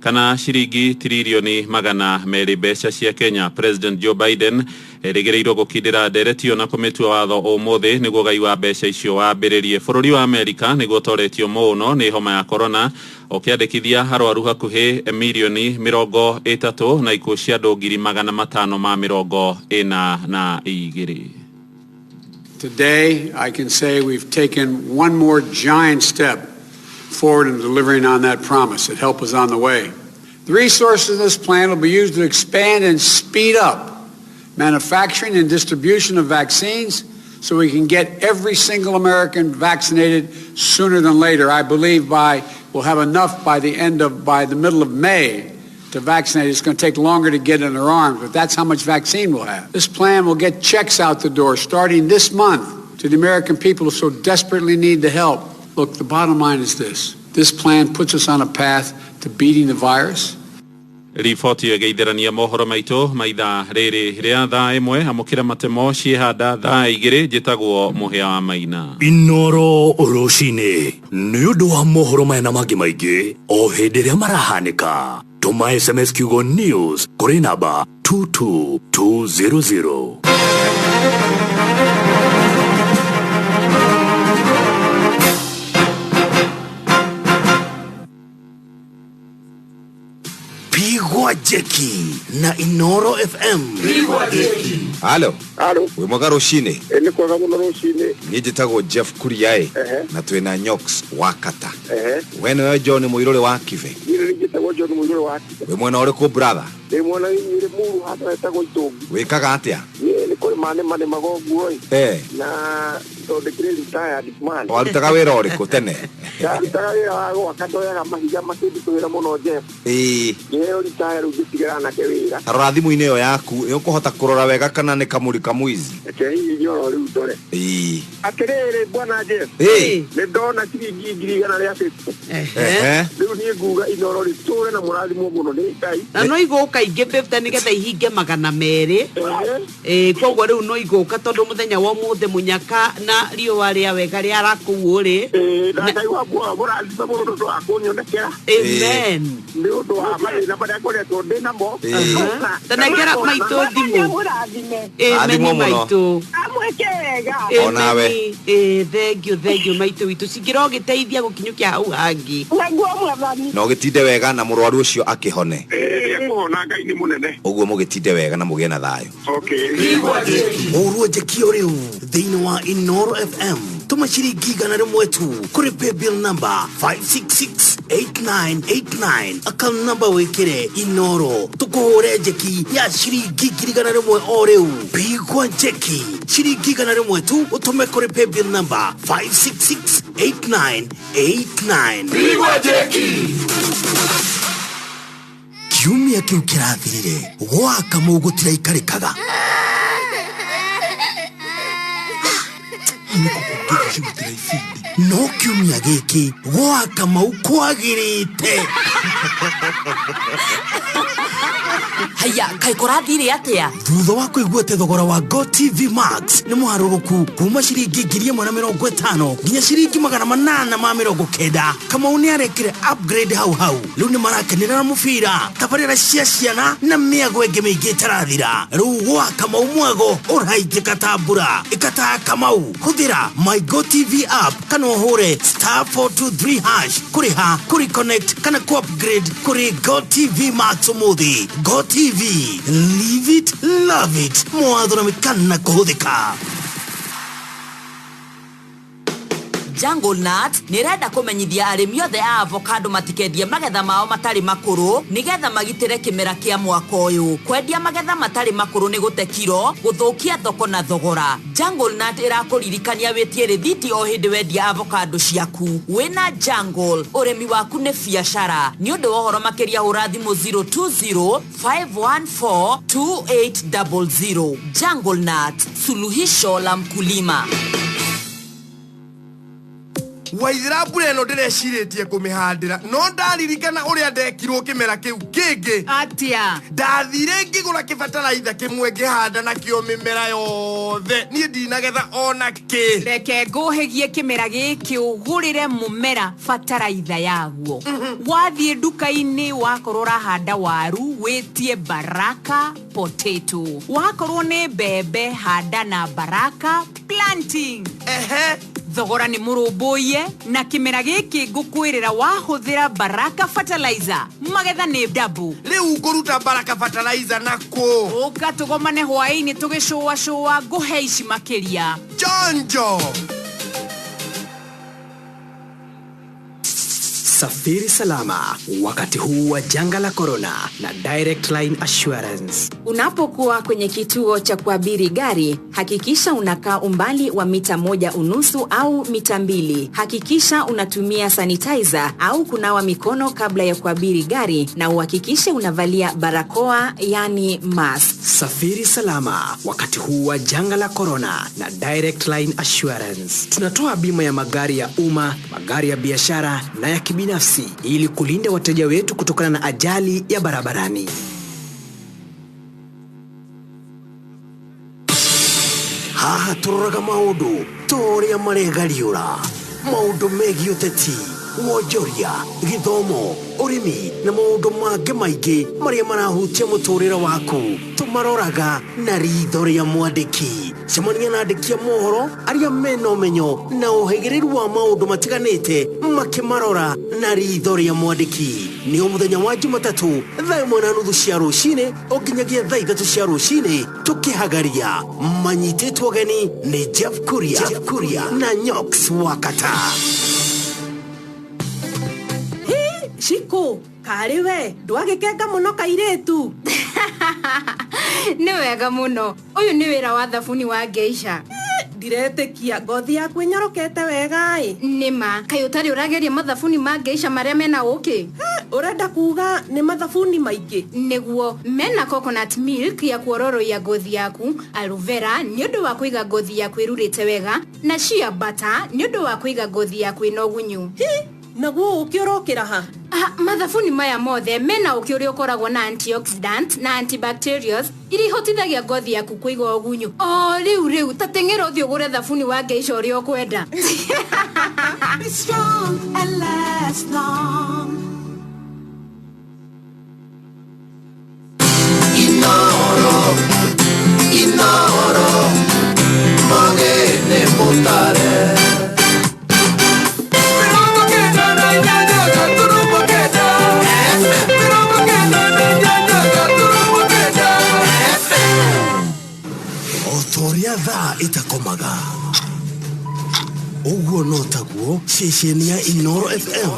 kana ciringi tiririoni 200 mbeca cia Kenya. President Joe Biden erĩgĩrĩirwo gũkindĩra nderetio na kũmĩtua watho ũmũthĩ nĩguo gai wa mbeca icio wambĩrĩrie. Bũrũri wa Amerika nĩguo ũtoretio mũno nĩ homa ya corona ũkĩandĩkithia arwaru hakuhĩ milioni 30 na ikuũ cia andũ 542. Today, I can say we've taken one more giant step forward in delivering on that promise that help is on the way. The resources of this plan will be used to expand and speed up manufacturing and distribution of vaccines so we can get every single American vaccinated sooner than later. I believe we'll have enough by the middle of May to vaccinate. It's going to take longer to get in their arms, but that's how much vaccine we'll have. This plan will get checks out the door starting this month to the American people who so desperately need the help. Look, the bottom line is this. This plan puts us on a path to beating the virus. Riboti ĩgeithĩrania mohoro maitũ maitha rĩrĩ rĩa thaa ĩmwe amũkĩra matemo ciĩhanda thaa 2 njĩtagwo Mũhĩa wa Maina. Inoro rũcinĩ nĩ ũndũ wa mohoro maya na mangĩ maingĩ o hĩndĩ ĩrĩa marahanĩka. Tũma SMS kiugo news kũrĩ namba 22200. Pigwa jeki na Inoro FM. Pigwa jeki. Halo. We mwega rũcinĩ. Nĩ kwega mũno rũcinĩ. Niĩ njĩtagwo Jeff Kuria na twĩna Nyoxx wa Katta. We nĩwe John Mũirũrĩ wa Kive. Niĩ njĩtagwo John Mũirũrĩ wa Kive. We mwena ũrĩkũ brother? Ndĩ mwena nyĩrĩ mũru hata etagwo Itongi. Wĩkaga atĩa? Nĩ kũrĩ mane magoguo na thondekire retired man. Warutaga wĩra ũrĩkũ tene? Ndarutaga wĩra wa gwaka ndoyaga mahiga makĩndutĩra mũno Jeff. Nĩyo retired rĩu ngĩtigĩra nake wĩra. Tarora thimũ-inĩ ĩyo yaku nĩũkũhota kũrora wega kana nĩ kamũri kamwizi. Hihi nyoro rĩu ndore. Atĩrĩrĩ bwana Jeff. Nĩ ndona ciringi 100 rĩa Facebook. Rĩu niĩ nguga Inoro rĩtũre na mũrathimwo mũno nĩ Ngai. Na no igũka ingĩ 50 nĩgetha ihinge 200. Koguo rĩu no igũka tondũ mũthenya wa ũmũthĩ mũnyaka na riũa rĩa wega rĩa rakũu rĩ. Na Ngai wa mũrathima mũno ndũ akũnyonekera. Amen. Nĩ ũndũ wa mathĩna marĩa ngoretwo ndĩ namo. Tanengera maitũ thimũ. Amen maitũ. Amwekega. Onawe. Thank you maitũ witũ. Cingĩro gĩteithia gũkinyũkia hau hangi. Naguo mwathani. No gĩtinde wega na mũrwaru ũcio akĩhone. Kũhona Ngai nĩ mũnene. Ũguo mũgĩtinde wega na mũgĩe na thayũ. Okay. Ũruo njekio rĩu thĩinĩ wa Inoro FM. Tũma ciringi 100 tu kũrĩ paybill number 5668989. Account number wĩkĩre Inoro. Tũkũhũre njeki ya ciringi 100 o rĩu. Pigwa njeki ciringi 100 tu ũtũme kũrĩ paybill number 5668989. Pigwa njeki. Kiumia kĩu kĩrathirire gwaka mũgũtira ikarĩkaga. no kiumia giki gwa Kamau kwagirite. Haya, kai kurathire atia? Thutha wa kuigua te thogora wa Go TV Max ni muharuruku kuma ciringi 150 nginya ciringi 890. Kamau ni arekire upgrade hau riu ni marakenera mubira tabarira cia ciana na miago enge mingi tarathira. Riu gwa Kamau mwago uraitika tambura ikata Kamau huthira my Go TV app kana uhure *423# kuriha kuri connect kana ku upgrade kuri Go TV Max umuthi. Go TV, live it, love it. Mwadhura mikana kuhudhika. Jungle Nut nirenda kumenyithia arimi othe a avocado matikedia magetha mao matari makuru nigetha magitire kimera kia mwaka uyu. Kwendia magetha matari makuru ni gute kiro guthukia thoko na thogora. Jungle Nut irakuririkania witie rithiti o hindi wendia avocado ciaku. Wina Jungle, uremi waku ni biashara. Ni undu wohoro makiria hura thimu 020-514-2800. Jungle Nut, suluhisho la mkulima. Waithira eno ndireciretie kumihandira no ndaririkana uria ndekirwo kimera kiu kingi atia ndathire ngigura kibataraitha kimwe ngihanda na kio mimera yothe ni ndinagetha ona ki reke nguhigie kimera giki ugurire mumera bataraitha yaguo wathie nduka-ini wakorwo handa waru witie Baraka potato wakorwo ni mbembe handa na Baraka planting thogora ni murubuye na kimera giki ngukwirira wahuthira Baraka fertilizer magetha ni double. Riu nguruta Baraka fertilizer nako ukatugomane hwaini tugishuwa nguhe ici makiria jonjo. Safiri salama wakati huu wa janga la corona na Direct Line Assurance. Unapokuwa kwenye kituo cha kuabiri gari, hakikisha unakaa umbali wa mita 1.5 au mita 2. Hakikisha unatumia sanitizer au kunawa mikono kabla ya kuabiri gari na uhakikishe unavalia barakoa yani mask. Safiri salama wakati huu wa janga la corona na Direct Line Assurance. Tunatoa bima ya magari ya umma, magari ya biashara na ya kibinafsi ili kulinda wateja wetu kutokana na ajali ya barabarani. Haha turoraga maundu toria maregariura maundu megi uteti wonjoria githomo urimi na maundu mangĩ maingĩ maria marahutia muturĩre waku tumaroraga na ritho ria mwandĩki. Cemania na andĩki a mohoro aria mena ũmenyo na ũhĩgĩrĩru wa maundu matiganĩte makimarora na ritho ria mwandĩki. Nĩ mũthenya wa Jumatatu thaa 1:30 cia rũcinĩ nginyagia thaa 3 cia rũcinĩ tukihagaria. Manyitĩtwo geni ni Jeff Kuria na Nyoxx wa Katta. Shiko, kariwe, ndwagikenga muno kairetu. Ni wega muno. Uyu ni wira wa thabuni wa Geisha. Ndiretekia ngothi yaku nyorokete wega nima kai utari urageria mathabuni ma Geisha maria mena uki urenda kuga ni mathabuni maingi niguo mena coconut milk ya kuororo ya ngothi yaku, aloe vera ni undu wa kuiga ngothi yaku irurite wega na shea butter ni undu wa kuiga ngothi yaku ino gunyu. Naguo ukiorokera ha mathabuni maya mothe mena ukiuri ukoragwo na antioxidant na antibacterials iri hotithagia ngothi yaku kuiga ugunyu. Riu tatengera uthio gure thabuni wa Geisha uri okwenda. Be strong and last long. Inoro Mogene mutare. Otoria thaa itakomaga uguo no taguo ceceni ya Inoro FM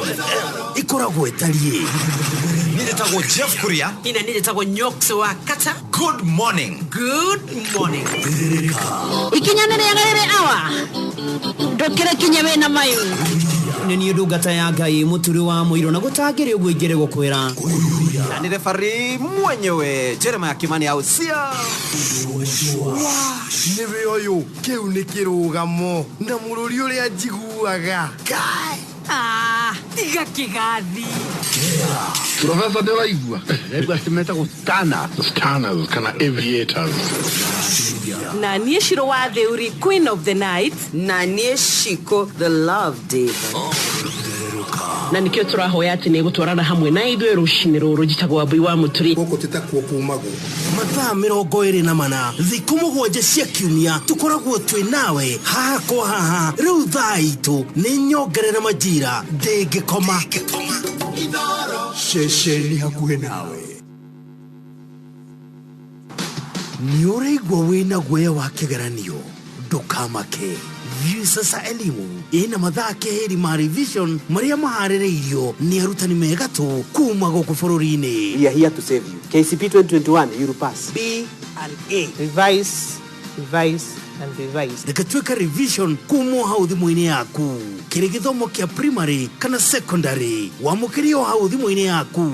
ikoragwo itarie. Niletago Jeff Kuria. Niletago Nyoxx wa Katta. Good morning. Ikinyanere awa ndokere kinyewe na mayu Nini ndungata ya Ngai muturi wa muiro na gutangire uguo ingire gukwira. Na ni refari mwenyewe Jeremiah Kimani au sia. Niwe oyo kiu ni kirugamo na mururi uria njiguaga. Kai. Tiga kigathi. Professor Delaigua. Ego asimeta kustana. Stanners kana aviators. Na niĩ Shiro wa Theuri, Queen of the Night. Na niĩ Shiko, the Love Diva. Na nikio turahoya ati nĩ gũtwarana hamwe na ithuĩ rũcinĩ rũrũ njitagwo Mbui wa Mũturi. Gũkũ tĩtakuo kumago. Mathaa 24 thikũ 7 cia kiumia tukoragwo twĩ nawe haha kwa haha. Rĩu thaa itũ nĩ nyongerera majira ndĩngĩkoma. Shesheni hakuhĩ nawe. Nĩ ũraigua wĩna guoya wa kĩgeranio ndũkamake. View sasa elimu ina mathaa keheri ma revision maria maharĩrĩirio nĩ arutani mega tu kuma gũkũ bũrũri-inĩ. We are here to save you. KCP 2021 you will pass. B and A. Revise, revise and revise. Ndĩgatuĩka revision kuma hau thimũ-inĩ yaku. Kĩrĩ gĩthomo kĩa primary kana secondary wamũkĩrio hau thimũ-inĩ yaku.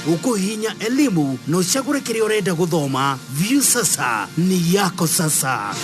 Ukuhinya elimu no ũcagũre kĩrĩa ũrenda gũthoma. View sasa ni yako sasa.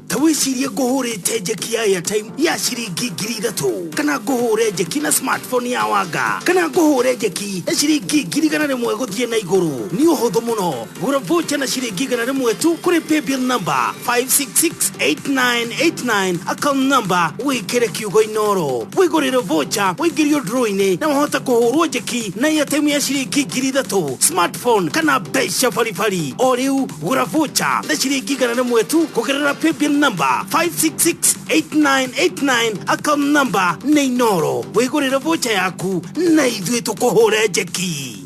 Tawicirie nguhurite njeki ya airtime ya ciringi 3,000 kana nguhure njeki na smartphone ya wanga kana nguhure njeki na ciringi 1,100 guthie na iguru. Ni uhuthu muno gura voucher na ciringi 100 tu kuri paybill number 5668989 account number wikire kiugo inoro wigurire voucher wigirio draw-ini na wahota kuhurwo njeki na airtime ya ciringi 3,000 smartphone kana besha farifari. O riu gura voucher na ciringi 100 tu kugerera paybill number 5668989 account number Neinoro wigurira vocha yaku na ithuĩ tukuhure njeki.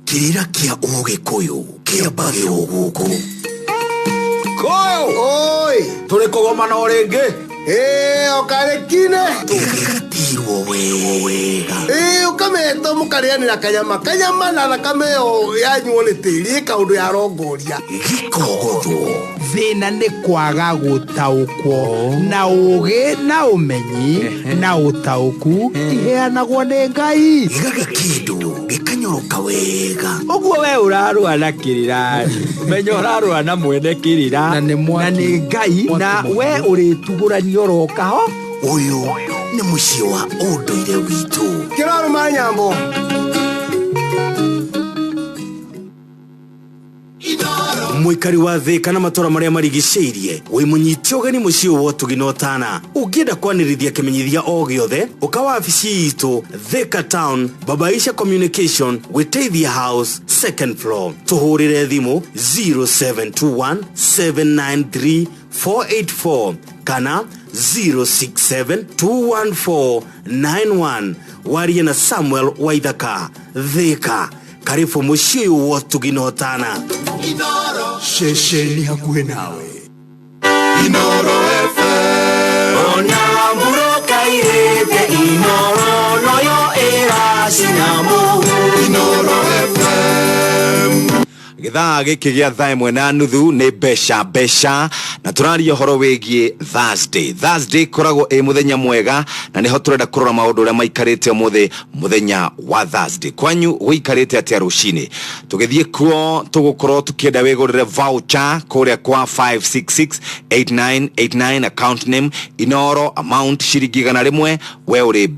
Kirira kia Ugikuyu kia bagirwo guku. Koyo oi turi kugoma no ringi okarekine tugatirwo wega ukameto mukarianira kanyama na thakame yo yanyuo nĩ tĩri kaundu ya rongoria gikogothwo. Thina nĩ kwaga gũtaũkwo na ũgĩ na ũmenyi na ũtaũku iheanagwo nĩ Ngai. Igaga kĩndũ gĩkanyoroka wega. Ũguo we ũrarũa na kĩrĩra menya ũrarũa na mwene kĩrĩra na nĩ Ngai na we ũrĩtugũranio rokaho. Ũyũ nĩ mũciĩ wa ũndũire witũ. Kĩrarũma nyambo. Muikari wa thĩ kana matora maria marigicĩirie wĩ mũnyiti ũgeni mũciĩ wa Ũtugi na Ũtana. Ũngĩenda kwanĩrithia kĩmenyithia o gĩothe ũka wabici itũ Thika Town Babaisha Communication Wĩteithia House 2nd floor. Tũhũrĩre thimũ 0721793484 kana 06721491. Warie na Samuel Waithaka. Thika karibu mũciĩ wa Ũtugi na Ũtana. Inoro Shesheni hakuhĩ nawe. Inoro FM Ona mburoka irete Inoro noyo era sinamu Inoro FM Githaa gĩkĩ gĩa thaa 1:30 nĩ mbeca na tũraria ũhoro wĩgiĩ Thursday koragwo ĩ mũthenya mwega na nĩho tũrenda kũrora maũndũ ũrĩa maikarĩte mũthenya wa Thursday. Kwanyu gũikarĩte atĩa rũcinĩ? Tũgĩthiĩ kuo tũgũkorwo tũkĩenda wĩgũrĩre voucher kũrĩa kwa 5668989 account name Inoro amount ciringi 100 we ũrĩ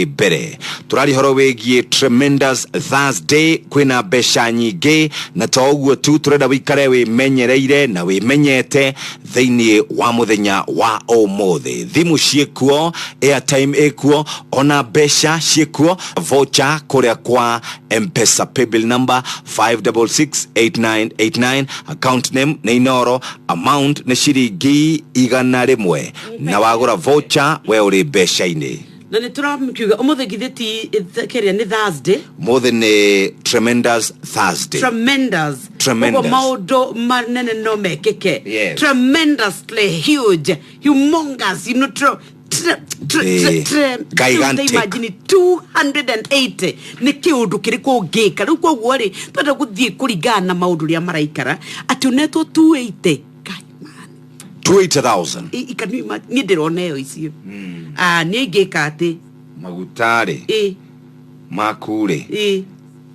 mbere. Tũraria ũhoro wĩgiĩ tremendous Thursday kwĩna mbeca nyingĩ na to ũguo tu tũrenda wĩikare wĩmenyereire na wĩmenyete thĩinĩ wa mũthenya wa ũmũthĩ. Thimũ ciĩkuo, airtime ĩkuo, ona mbeca ciĩkuo, voucher kũrĩa kwa M-Pesa paybill number 5668989 account name nĩ Inoro amount nĩ ciringi 100 na wagũra voucher we ũrĩ mbeca-inĩ. Na nĩ tũramkiuga ũmũthĩ githĩti kĩrĩa nĩ Thursday. Mũthĩ nĩ tremendous Thursday. Tremendous. Ũguo maũndũ manene no mekĩke. Yes. Tremendously huge, humongous, you know, gigantic. Imagine 280 nĩ kĩũndũ kĩrĩkũ ngĩka rĩu koguo rĩ twenda gũthiĩ kũringana na maũndũ ũrĩa maraikara atĩ ũnetwo 280 280,000 ikanima ni ndirona yo icio ni ngika ati magutare makure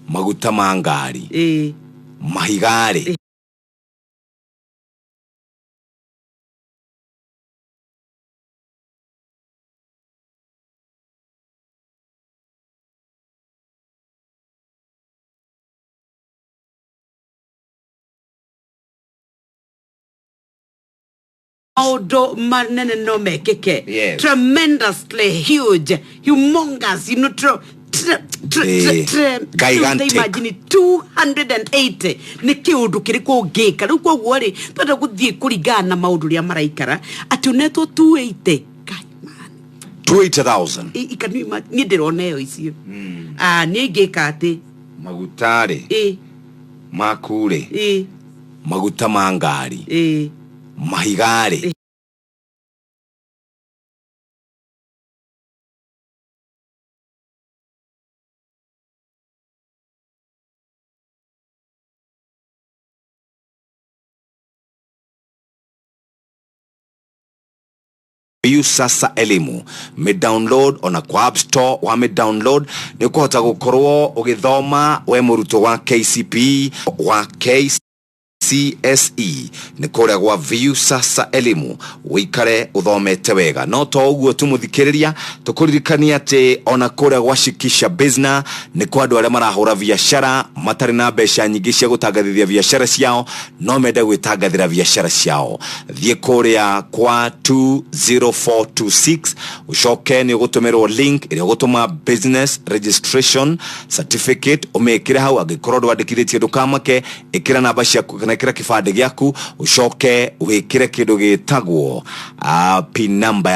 maguta mangari mahigare Audo manene no mekeke. Tremendously huge, humongous, you know, gigantic. Imagine 280 ni kiundu kiriko ngika riu kwoguo ri twenda guthie kurigana maundu ria maraikara ati unetwo 280 280,000 ikanima ni ndirona yo icio ni ngika ati magutare makure maguta mangari mahigare Viu sasa elimu me download ona kwa App Store wa me download ni kuhota gukorwo ugithoma we muruto wa KCP wa CSE ni kuria gwa Viu sasa elimu wikare uthomete wega no to uguo tumuthikiriria tukuririkania ati ona kuria gwa Shikisha Business ni kwa andu aria marahura biashara matari na mbeca nyingi cia gutagathithia biashara ciao no mende gwitagathira biashara ciao thie kuria kwa 20426 ucoke ni ugutumirwo link iri ugutuma business registration certificate umekire hau agikorwo ndwandikithitie ndukamake ikira namba ciaku kana ikira kibande giaku ucoke wikire kindu gitagwo pin number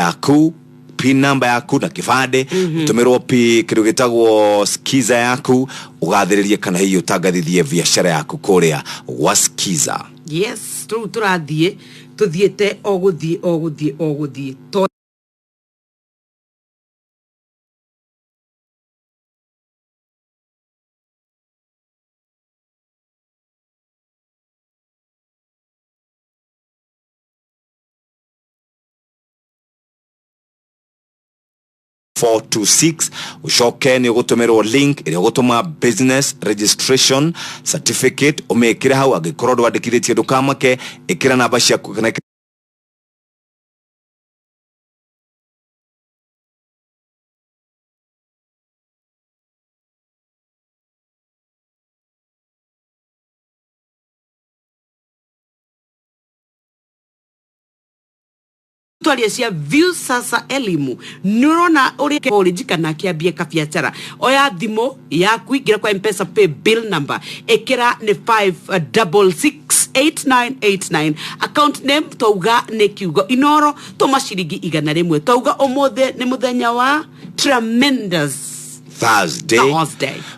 yaku na kibande utumirwo kindu gitagwo skiza yaku ugathiririe kana hiyo tagathithie biashara yaku kuria wa skiza. Yes, turathie tuthiete oguthie ucoke ni ugutumirwo link iri ugutuma business registration certificate umekire hau agikorwo ndwandikithitie ndukamake ikira namba ciaku kana twaria cia Viu sasa elimu nurona uri college kana kiambie ka biashara oya thimo yaku igira kwa M-Pesa pay bill number ekira ni 5668989 account name tauga ni kiugo inoro to mashiringi igana rimwe tauga omothe ni muthenya wa tremendous Thursday.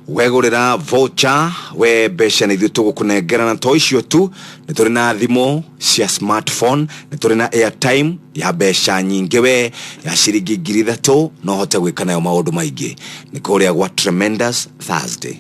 Wegurira voucher we besha ni thutu kunegera na toicio tu ni turi na thimo cia smartphone ni turi na airtime ya besha nyingi we ya shiringi 3,000 no hote gwikana yo maundu maingi ni kuria gwa Tremendous Thursday.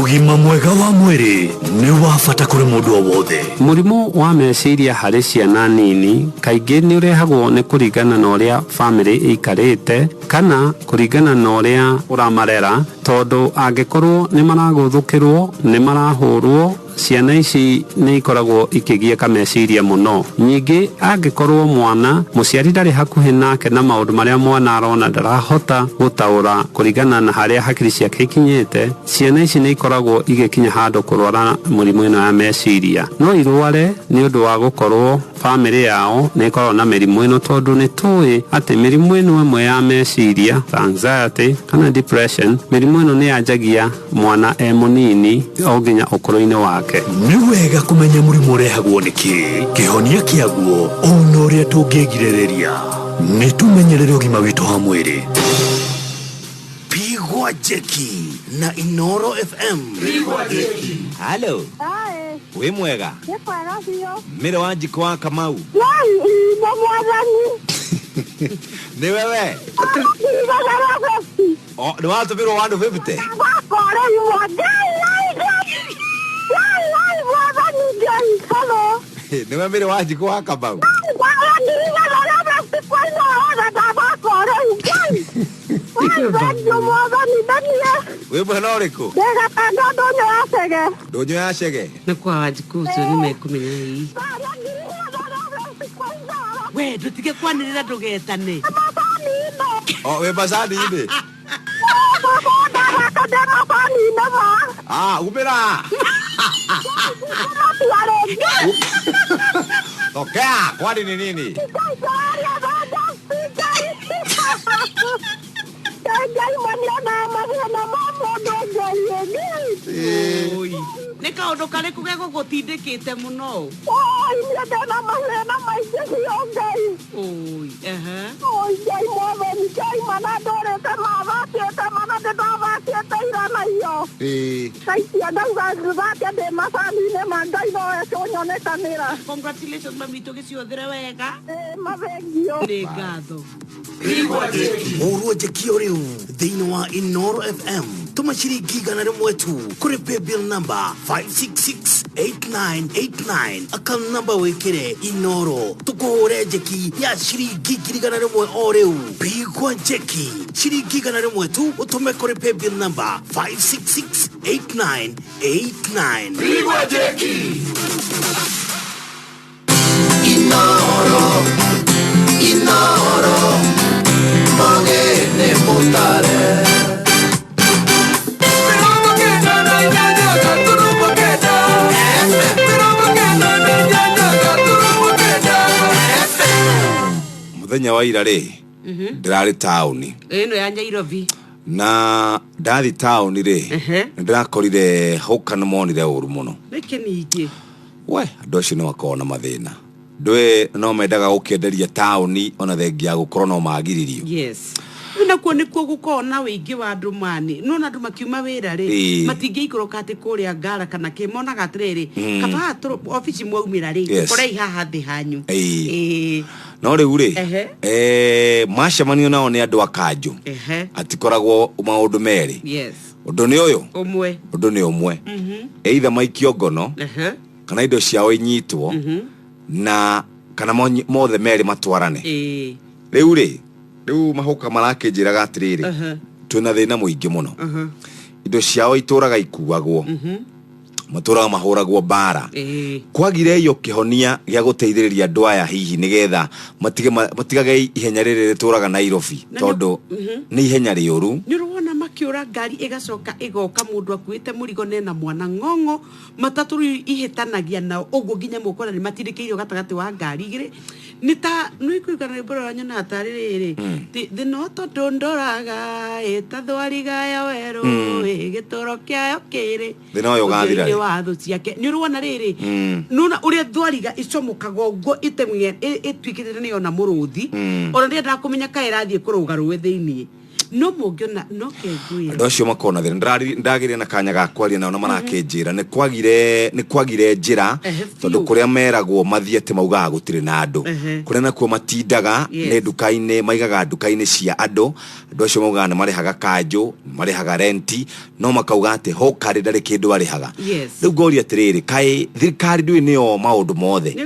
Ugima mwega wa mwiri ni wafata kuri mundu o wothe. Murimu wa meciria hari ciana nini kaingi ni urehagwo ni kuringana na uria family ikarite kana kuringana na uria uramarera tondu angikorwo ni maraguthukirwo ni marahurwo ciana ici ni ikoragwo ikigieka meciria muno nyingi angikorwo mwana muciari ndari hakuhi nake na maundu maria mwana arona ndarahota gutaura kuringana na haria hakiri ciake ikinyite ciana ici ni ikoragwo igikinya handu kurwara murimu ino ya meciria no irware ni undu wa gukorwo family yao ni ikoragwo na mirimu ino tondu ni tui ati mirimu ino imwe ya meciria anxiety kana depression mirimu ino ni yanjagia mwana munini o nginya ukuru-ini wake. Ni wega kumenya murimu urehagwo niki kihonia kiaguo ona uria tungigiririria ni tumenyerere ugima witu wa mwiri. Pigwa jeki na Inoro FM. Pigwa jeki. Hello. Hi. We mwega. Yepo anafio. Mire wanjiko wa Kamau. Ni wewe. Oh, ni watu vile wando vipite. Niwe mbere waji kwa kabau. We bwana oreko. Donyo ya shege. Na kwa wajikuzo nimekumenya hii. We tutige kwanirira tugetane. Oh we basani inde. Umera. Tokea, kwani ni nini? Nä kaå ndå karä kå gä gå gå tindä tä må no Congratulations mamito gä ciothere wega nä ngatho Murua Jekio riu thĩinĩ wa Inoro FM tuma ciringi gana rĩmwe tu kũrĩ paybill number 5668989 account number wĩkĩre Inoro tũkũhũre njeki ya ciringi ngiri gana rĩmwe o rĩu pigwa njeki ciringi gana rĩmwe tu ũtũme kũrĩ paybill number 5668989 pigwa njeki Inoro Inoro Mogene mutare Muthenya wa ira ri ndirari town ino ya Nairobi na ndathi town ri ndirakorire hoka no monire uru muno nike ningi we andu acio no akona mathina ndwe no mendaga gukenderia town ona thengia gukorwo no magiririo yes na kuo nikuo gukona wingi wa andu mani no na andu makiuma wira ri matingi ikoroka ati kuria ngara kana kimonaga atiriri kaba office mwaumira ri korei haha thi hanyu no riu ri macemanio nao ni andu akanju atikoragwo maundu meri yes undu ni uyu undu ni umwe either maikio ngono kana indo ciao inyitwo na kana mothe meri matwarane riu ri riu mahoka marakinjiraga atiriri twina thina muingi muno indo ciao ituraga ikuagwo maturaga mahuragwo bara kwagire iyo kihonia gya guteithiriria andu aya hihi nigetha matigage ihenya riri rituraga Nairobi tondu ni ihenya riuru niruona makiura ngari igacoka igoka mundu akuite murigo nena mwana ngongo matatu ihitanagia nao uguo nginya mukora ni matirikeirio gatagati wa ngari igiri nita nuikuikana iboro wanyu na atariri the noto dondoraga etathwariga ya weru igitoro kyayo kiri thina yo gathira watho ciake ni ruona riri nuna uria thwariga icomokaga uguo itemwe itwikirire ni ona muruthi ona ndia ndakumenya kae rathie kuruga ruwe thiini no mungiona no kenguira andu acio makona thira ndagire na kanya ga kwaria nao na marakinjira ni kwagire njira tondu kuria meragwo mathiete maugaga gutire na andu kuria nakuo matindaga ni ndukaine maigaga ndukaine cia andu acio maugaga ni marihaga kanju marihaga renti no makauga ati hokari ndari kindu arihaga riu ngoria atiriri kai thirikari ndui niyo maundu mothe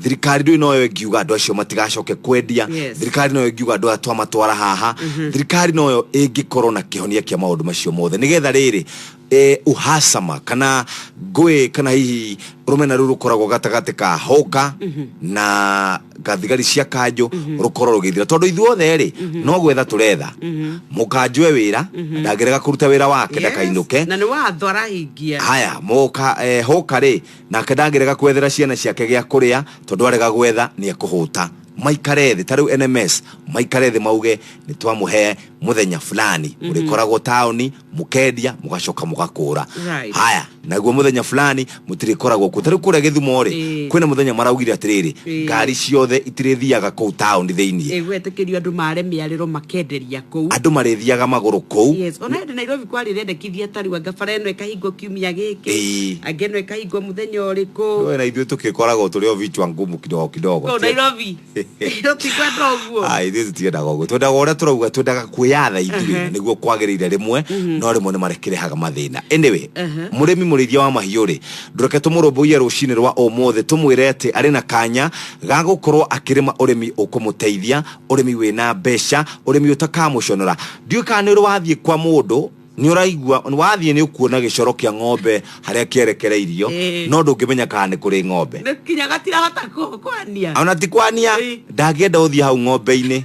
thirikari ndui noyo ngiuga andu acio matigacoke kwendia thirikari noyo ngiuga andu atwa matwara haha thirikari noyo ingikorwo na kihonia kia maundu macio mothe nigetha riri uhasama kana ngwe kana hihi rumena ruru koragwo gatagati ka hoka na gathigari cia kanju rukorwo rugithira tondu ithuothe ri no gwetha turetha mukanjwe wira ndagirega kuruta wira wake ndakainuke na ni wathwara hingia haya moka hoka ri nake ndagirega kwethera ciana ciake gya kuria tondu arega gwetha ni ekuhuta maikarethe tariu NMS maikarethe mauge ni twamuhe muthenya fulani urikoragwo town mukendia mugacoka mugakura haya naguo muthenya fulani mutirikoragwo ku tariu kuria Githumo ri kwina muthenya maraugire atiriri ngari ciothe itirithiaga ku town thiini gwetekerio andu mare miariro makenderia ku andu marithiaga maguru ku yes ona ndi Nairobi kwari rendekithia tariu ngabara eno ikahingo kiumia giki ageno ikahingo muthenya uriku no na ithu tukikoragwo turi o vichwa ngumu kidogo Nairobi Rotikwenda uguo. Ai, this is tienda gogo. Twenda ora turauga twendaga kuya yatha ithuĩ nĩguo kwagĩrĩire rĩmwe no rĩmwe nĩ marekerehaga mathĩna anyway mũrĩmi mũrĩithia wa mahiũ rĩ ndũreke tũmũrũmbũiye rũcinĩ rwa ũmũthĩ tũmwĩre atĩ arĩ na kanya ga gũkorwo akĩrĩma ũrĩmi ũkũmũteithia ũrĩmi wĩna mbeca ũrĩmi ũtakamũconora ndiũĩ kana nĩ wathiĩ kwa mũndũ ni ũraigua wathiĩ nĩ ũkuona gĩcoro kĩa ng'ombe harĩa kĩerekereirio no ndũngĩmenya kana nĩ kũrĩ ng'ombe kinya gatirahota kwania ona ti kwania ndangĩenda ũthiĩ hau ng'ombe-inĩ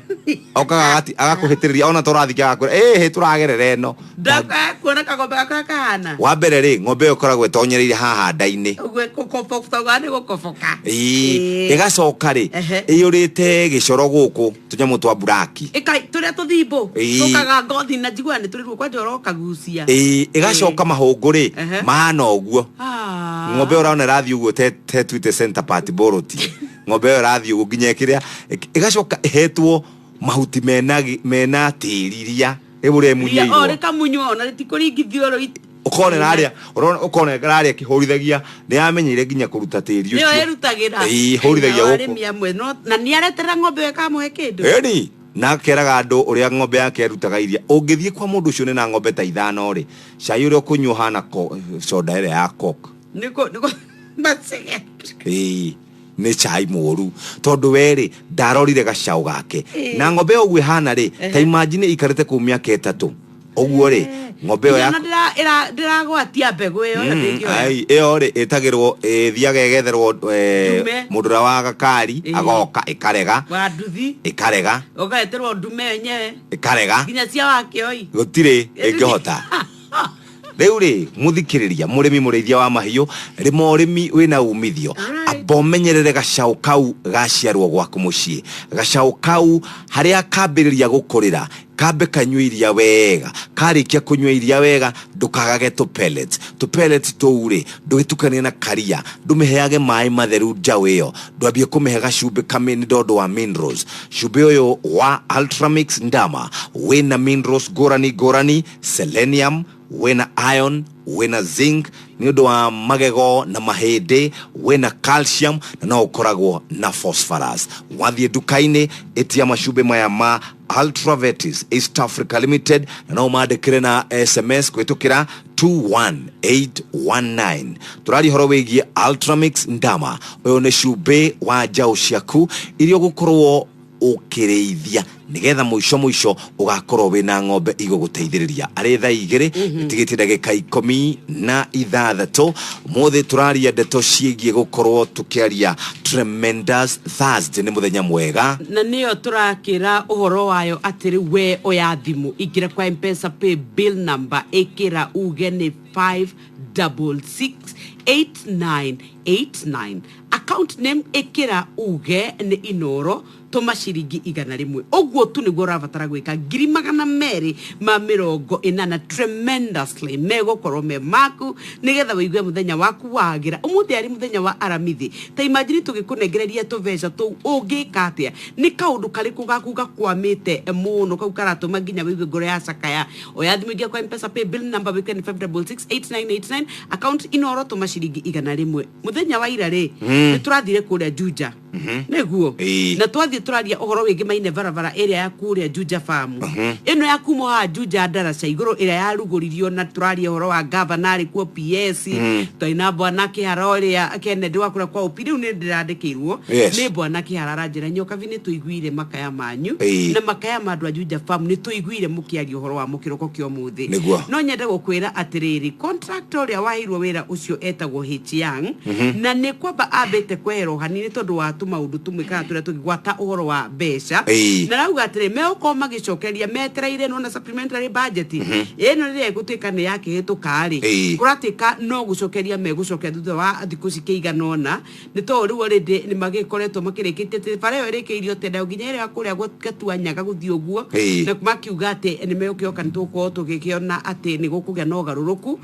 okaga agakũhĩtĩrĩria ona tũrathiĩ agakwĩra tũragerera ĩno kuona kagombe gakora kahana wa mbere rĩ ng'ombe ĩyo ĩkoragwo ĩtonyereire haha nda-inĩ ĩgacoka rĩ ĩiyũrĩte gĩcoro gũkũ tũnyamũ twa buraki tũrĩa tũthimbo tũkaga ngothi na njiguaga nĩ tũrĩrwo kwa njoroka gucia ĩgacoka mahũngũ rĩ mahana ũguo ng'ombe ĩyo ũraona ĩrathiĩ ũguo tetuite center part boroti ng'ombe ĩyo ĩrathiĩ ũguo nginya kĩrĩa ĩgacoka ĩhetwo mahuti mena tĩriria ĩbũrĩa mũnyairwo reka munywa ona rĩtikũringithio ũkona ĩrarĩa kĩhũrithagia nĩ yamenyeire nginya kũruta tĩri ũcio nĩyo ĩrutagĩra hũrithagia arĩmi amwe na nĩ areterera ng'ombe ĩyo ĩkamũhe kĩndũ na keraga andũ ũrĩa ng'ombe yake erutaga iria ũngĩthiĩ kwa mũndũ ũcio na ng'ombe ta ithano rĩ cai ũrĩa ũkũnyua hana soda ĩrĩa ya coke nĩ cai mũru tondũ werĩ ndarorire gacaũ gake na ng'ombe ũguo ihana rĩ ta imagine ikarĩte kũu mĩaka 3 ũguo rĩ ng'ombe ĩyo ya ndĩragwatia mbegũ ĩyo ĩyo rĩ ĩtagĩrwo thiaga ĩgetherwo mũndũra wa gakari agoka ĩkarega ĩkarega ũgaeterwo ndume yenyewe ĩkarega nginya cia wakĩoi gũtirĩ ĩngĩhota rĩu rĩ mũthikĩrĩria mũrĩmi mũrĩithia wa mahiũ rĩma ũrĩmi wĩna umithio amba ũmenyerere gacaũ kau gaciarwo gwaku mũciĩ gacaũ kau harĩa kambĩrĩria gũkũrĩra kambe kanyua iria wega karĩkia kũnyua iria wega ndũkagage tũpellets tũu rĩ ndũgĩtukanie na karia ndũmĩheage maĩ matheru njaũ ĩyo ndwambie kũmĩhe gacumbĩ kanini tondũ wa minerals cumbĩ ũyũ wa Ultramix Ndama wĩna minerals ngũrani selenium wena iron wena zinc nĩ ũndũ wa magego na mahĩndĩ wena calcium na no ũkoragwo na phosphorus wathiĩ nduka-inĩ ĩtia macumbĩ maya ma Ultravetis East Africa Limited na no mandĩkĩre na SMS kũhĩtũkĩra 21819 tũrari horo wĩgiĩ Ultramix Ndama ũyũ nĩ cumbĩ wa njaũ ciaku iria ũgũkorwo ũkĩrĩithia nigetha mũico ugakorwo wĩna ng'ombe igũgũteithĩrĩria arĩ thaa 2 itigĩtie ndagĩka 16 mũthĩ tũraria ndeto ciĩgiĩ gũkorwo tũkĩaria tremendous Thursday nĩ mũthenya mwega na nĩyo tũrakĩra ũhoro wayo atĩ rĩu we oya thimũ ingĩra kwa M-Pesa pay bill number ĩkĩra uge nĩ 5668989 account name ĩkĩra uge nĩ Inoro tũma ciringi 100 ũguo tu nĩguo ũrabatara gwĩka 280 tremendously megũkorwo me maku nĩgetha wĩigue mũthenya waku wagĩra ũmũthĩ arĩ mũthenya wa aramithi ta imagine tũgĩkũnengereria tũbeca tũu ũngĩka atĩa nĩ kaũndũ karĩkũ gaku gakwamĩte mũno kau karatũma nginya wĩigue ngoro ya cakaya oya thimũ ingĩ kwa M-Pesa pay bill number wĩkĩra nĩ 5668989 account Inoro tũma ciringi 100 mũthenya wa ira rĩ nĩ tũrathire kũrĩa Juja nĩguo na twathie tũraria ũhoro wĩgiĩ maine barabara ĩrĩa ya kũrĩa Juja farm ĩno ya kuma ha Juja ndaraca igũrũ ĩrĩa yarugũririo na tũraria ũhoro wa governor kuo PS twaina bwana Kĩhara ũrĩa Kennedy wa kũrĩa kwa ũpi rĩu nĩ ndĩrandĩkĩirwo nĩ bwana Kĩhara aranjĩra nyokabi nĩ tũiguire makaya manyu na makaya ma andũ a Juja farm nĩ tũiguire mũkĩaria ũhoro wa mũkĩroko kĩa ũmũthĩ no nyende gũkwĩra atĩrĩrĩ contractor ũrĩa wahirwo wĩra ũcio etagwo H-Young na nĩ kwamba ambĩte kweherwo hanini tondũ wa tũmaũndũ tũmwe kana tũrĩa tũgĩgwata ũhoro wa mbeca na rauga atĩrĩ megũkorwo magĩcokeria metereire na supplementary budget ĩno rĩrĩa ĩgũtuĩka nĩ yakĩhĩtũka rĩ kũratuĩka no gũcokeria megũcokia thutha wa thikũ cikĩigana ũna nĩ tondũ rĩu already nĩ magĩkoretwo makĩrĩkĩtie atĩ bara ĩyo ĩrĩkĩirio tenda nginya ĩrĩa kũrĩa gatuanyaga gũthiĩ ũguo na makiuga atĩ nĩ megũkĩoka nĩ tũgũkorwo tũgĩkĩona atĩ nĩ gũkũgĩa na ũgarũrũku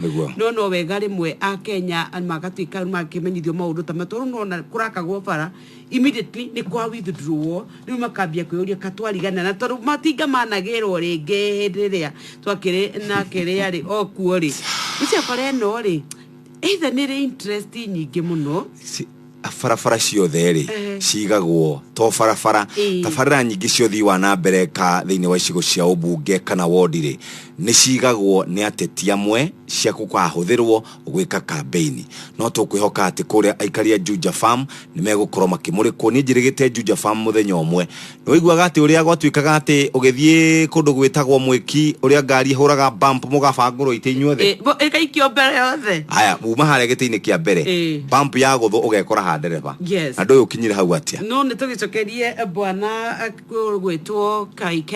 no wega rĩmwe a Kenya magatuĩka makĩmenyithio maũndũ ta matũrũ no kũrakagwo bara immediately ni kwa withdraw ni makambia kwĩũria katwarigana na tondũ matinga managĩrwo rĩngĩ rĩrĩa twakĩrĩ na kĩrĩa rĩ okuo rĩ icio kore no rĩ either nĩ interest nyingĩ mũno barabara ciothe ri cigagwo to barabara tabarĩra nyingĩ cia ũthii wa na mbere ka thĩinĩ wa icigo cia ũmbunge kana wodi ri nĩ cigagwo nĩ ateti amwe cia gũkahũthĩrwo gwĩka campaign no tũkwĩhoka atĩ kũrĩa aikaria Juja Farm nĩ megũkorwo makĩmũrĩkwo niĩ njĩrĩgĩte Juja Farm mũthenya ũmwe nĩ wĩiguaga atĩ ũrĩa gwatuĩkaga atĩ ũgĩthiĩ kũndũ gwĩtagwo Mwĩki ũrĩa ngari hũraga bump mũgabangũrwo ite inyuothe ĩgaikio mbere yothe haya uma harĩa gĩtĩ-inĩ kĩa mbere bump ya gũthũ ũgekora ha ndereba na ndũĩ ũkinyire hau atĩa no nĩ tũgĩcokerie bwana gwĩtwo KK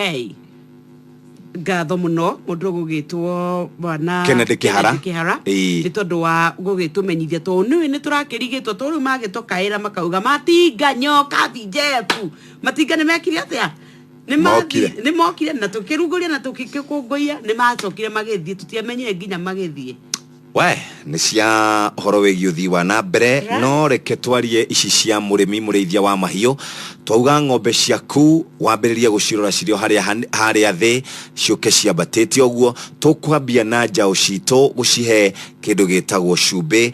ngatho mũno mũndũ gũgĩtwo bwana Kennedy Kĩhara nĩ tondũ wa gũgĩtũmenyithia tondũ nĩ tũrakĩrigĩtwo tondũ rĩu magĩtũkaĩra makauga matinga nyoka bijefu matinga nĩ mekire atĩa nĩ mokire na tũkĩrugũria na tũkĩkũngũia nĩ macokire magĩthiĩ tũtiamenyire nginya magĩthiĩ we nĩ cia horo wĩgiĩ ũthii wa na mbere no reke twarie ici cia mũrĩmi mũrĩithia wa mahiũ twauga ng'ombe ciaku wambĩrĩrie gũcirora cirĩ harĩa thĩ ciũke ciambatĩte ũguo tũkwambia na njaũ citũ gũcihe kĩndũ gĩtagwo cumbĩ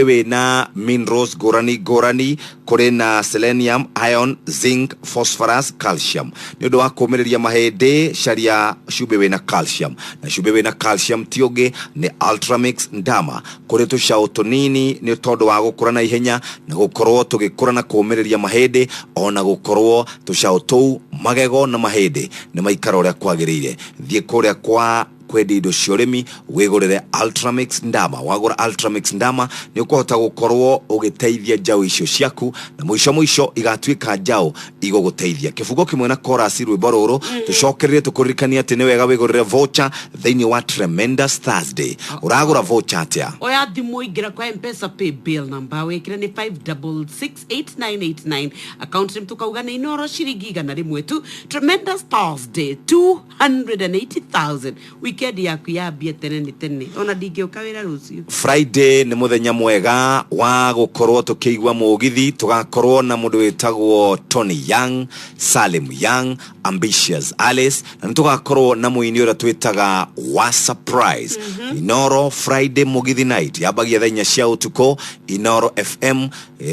wĩna minerals ngũrani kũrĩ na selenium, iron, zinc, phosphorus, calcium nĩ ũndũ wa kũũmĩrĩria mahĩndĩ caria cumbĩ wĩna calcium na cumbĩ wĩna calcium ti ũngĩ nĩ Ultramix Ndama kũrĩ tũcaũ tũnini nĩ tondũ wa gũkũra na ihenya na gũkorwo tũgĩkũra na kũũmĩrĩria mahĩndĩ ona gũkorwo tũcaũ tũu magego na mahĩndĩ nĩ maikara ũrĩa kwagĩrĩire thiĩ kũrĩa kwa kwendi indo cia ũrĩmi wĩgũrĩre Ultramix Ndama wagũra Ultramix Ndama nĩ ũkũhota gũkorwo ũgĩteithia njaũ icio ciaku na mũico igatuĩka njaũ igũgũteithia kĩbugo kĩmwe na chorus rwĩmbo rũrũ tũcokerere tũkũririkania atĩ nĩ wega wĩgũrĩre voucher thĩinĩ wa Tremendous Thursday ũragũra voucher atĩa oya thimũ ingĩra kwa M-Pesa pay bill number wĩkĩre nĩ 5668989 account name tukauga nĩ inoro ciringi 100 tu Tremendous Thursday 280,000 weekend yaku yambia tene ona ndingĩũka wĩra rũciũ Friday nĩ mũthenya mwega wa gũkorwo tũkĩigua mũgithi tũgakorwo na mũndũ wĩtagwo Tony Young, Salim Young, Ambitious Alice na tũgakorwo na mũini ũrĩa twĩtaga wa surprise Inoro Friday mũgithi night yambagia thaa 4 cia ũtukũ Inoro FM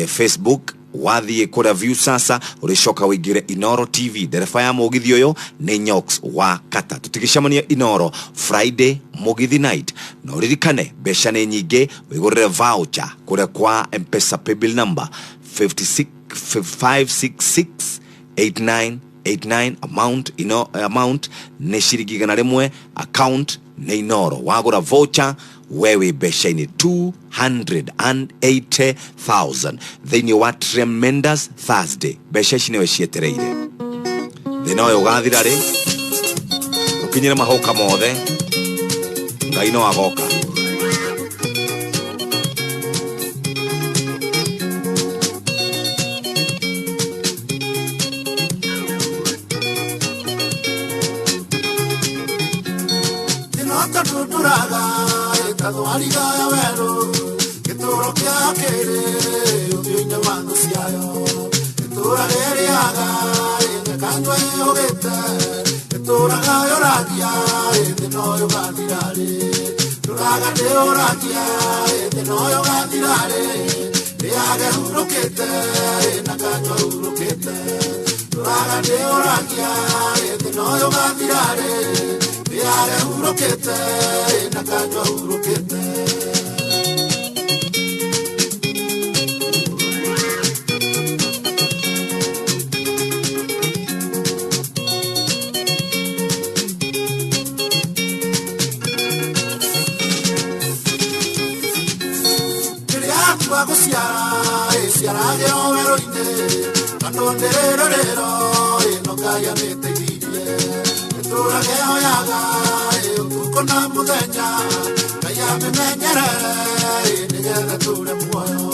Facebook wathiĩ kũrĩa view sasa ũrĩcoka wĩingĩre Inoro TV ndereba ya mũgithi ũyũ nĩ Nyoxx wa Katta tũtigĩcemania Inoro Friday mũgithi night na ũririkane mbeca nĩ nyingĩ wĩgũrĩre voucher kũrĩa kwa M-Pesa pay bill number 5668989 amount nĩ ciringi 100 account nĩ Inoro wagũra voucher wewe mbeca-inĩ 280,000 thĩinĩ wa Tremendous Thursday mbeca ici nĩwe cietereire thĩna ũyũ ũgathira rĩ ũkinyire mahoka mothe Ngai no agoka Wariga ya wero kitoro kya kere uthinde wandu ciayo kitora reri aga ene kanjwa yogete kitora gayo ragia ene noyo gadirare turaga deora kia ene noyo gadirare yaga urokete ene kanjwa urokete turaga deora kia ene noyo gadirare yaga urokete ene kanjwa urokete Siarage overo ite, cantonderero rero, e non caia mette viglie. E tu rage oyaga, e tu con la mudegna, caia me megnere, e negere tu le muoio.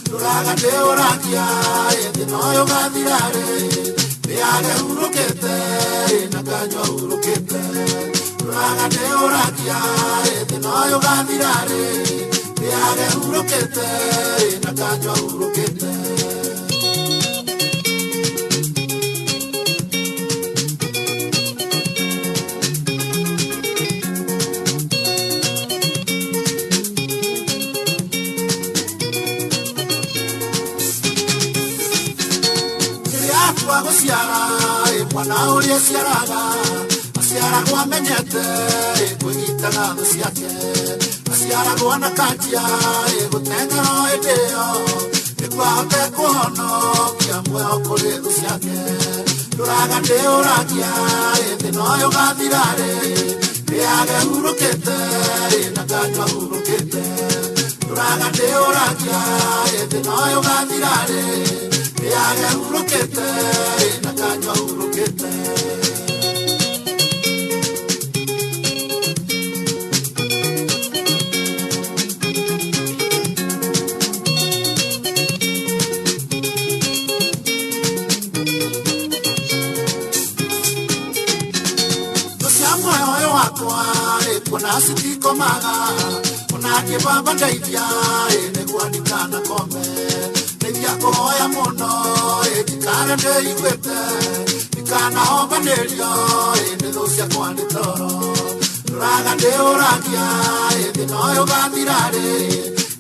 Tu raga te oratia, e te noio gadirare, e age urochete, e nagaño urochete. Tu raga te oratia, e te noio gadirare, Yare urokete, nakaja urokete. kwa guciara mwana uria ciaraga aciara kwa menyete kwigitaga thu ciake aciara kwa nakatia gutengero indeo ikwahote kuhonokia muoyo kuri thu ciake nduraga ndiuragia thi noyo gathirare ndiage hurukite na kanywa hurukite nduraga ndiuragia thi noyo gathirare ndiage hurukite na kanywa hurukite kuna sitiko maga kuna kibaba ndaidia negwanikana kome ndia koya muno tikana ndeigwete tikana hobanerio ndocia kwani toro raga ndeuragia ndinoyo gathirare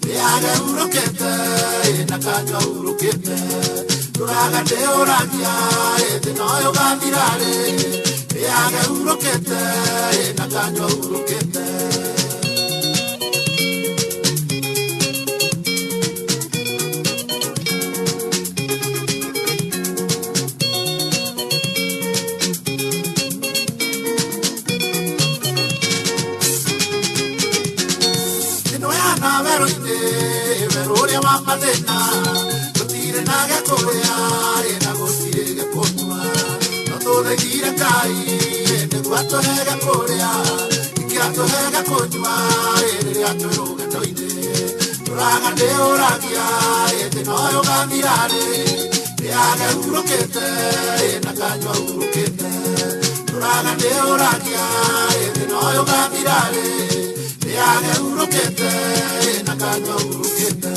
ndiage urukete na kanywa urukete raga ndeuragia ndinoyo gathirare ndiage urukete na kanywa urukete ndinoyana veroine veroria mamadena gutire naga koya na gutire gepotwa no tole gira kai Wato hega korea, ikiato hega kojua, ato yoga toide. Raga de oragia, noyo gandirare, aga urokete, nakanywa urokete. Raga de oragia, noyo gandirare, aga urokete, nakanywa urokete.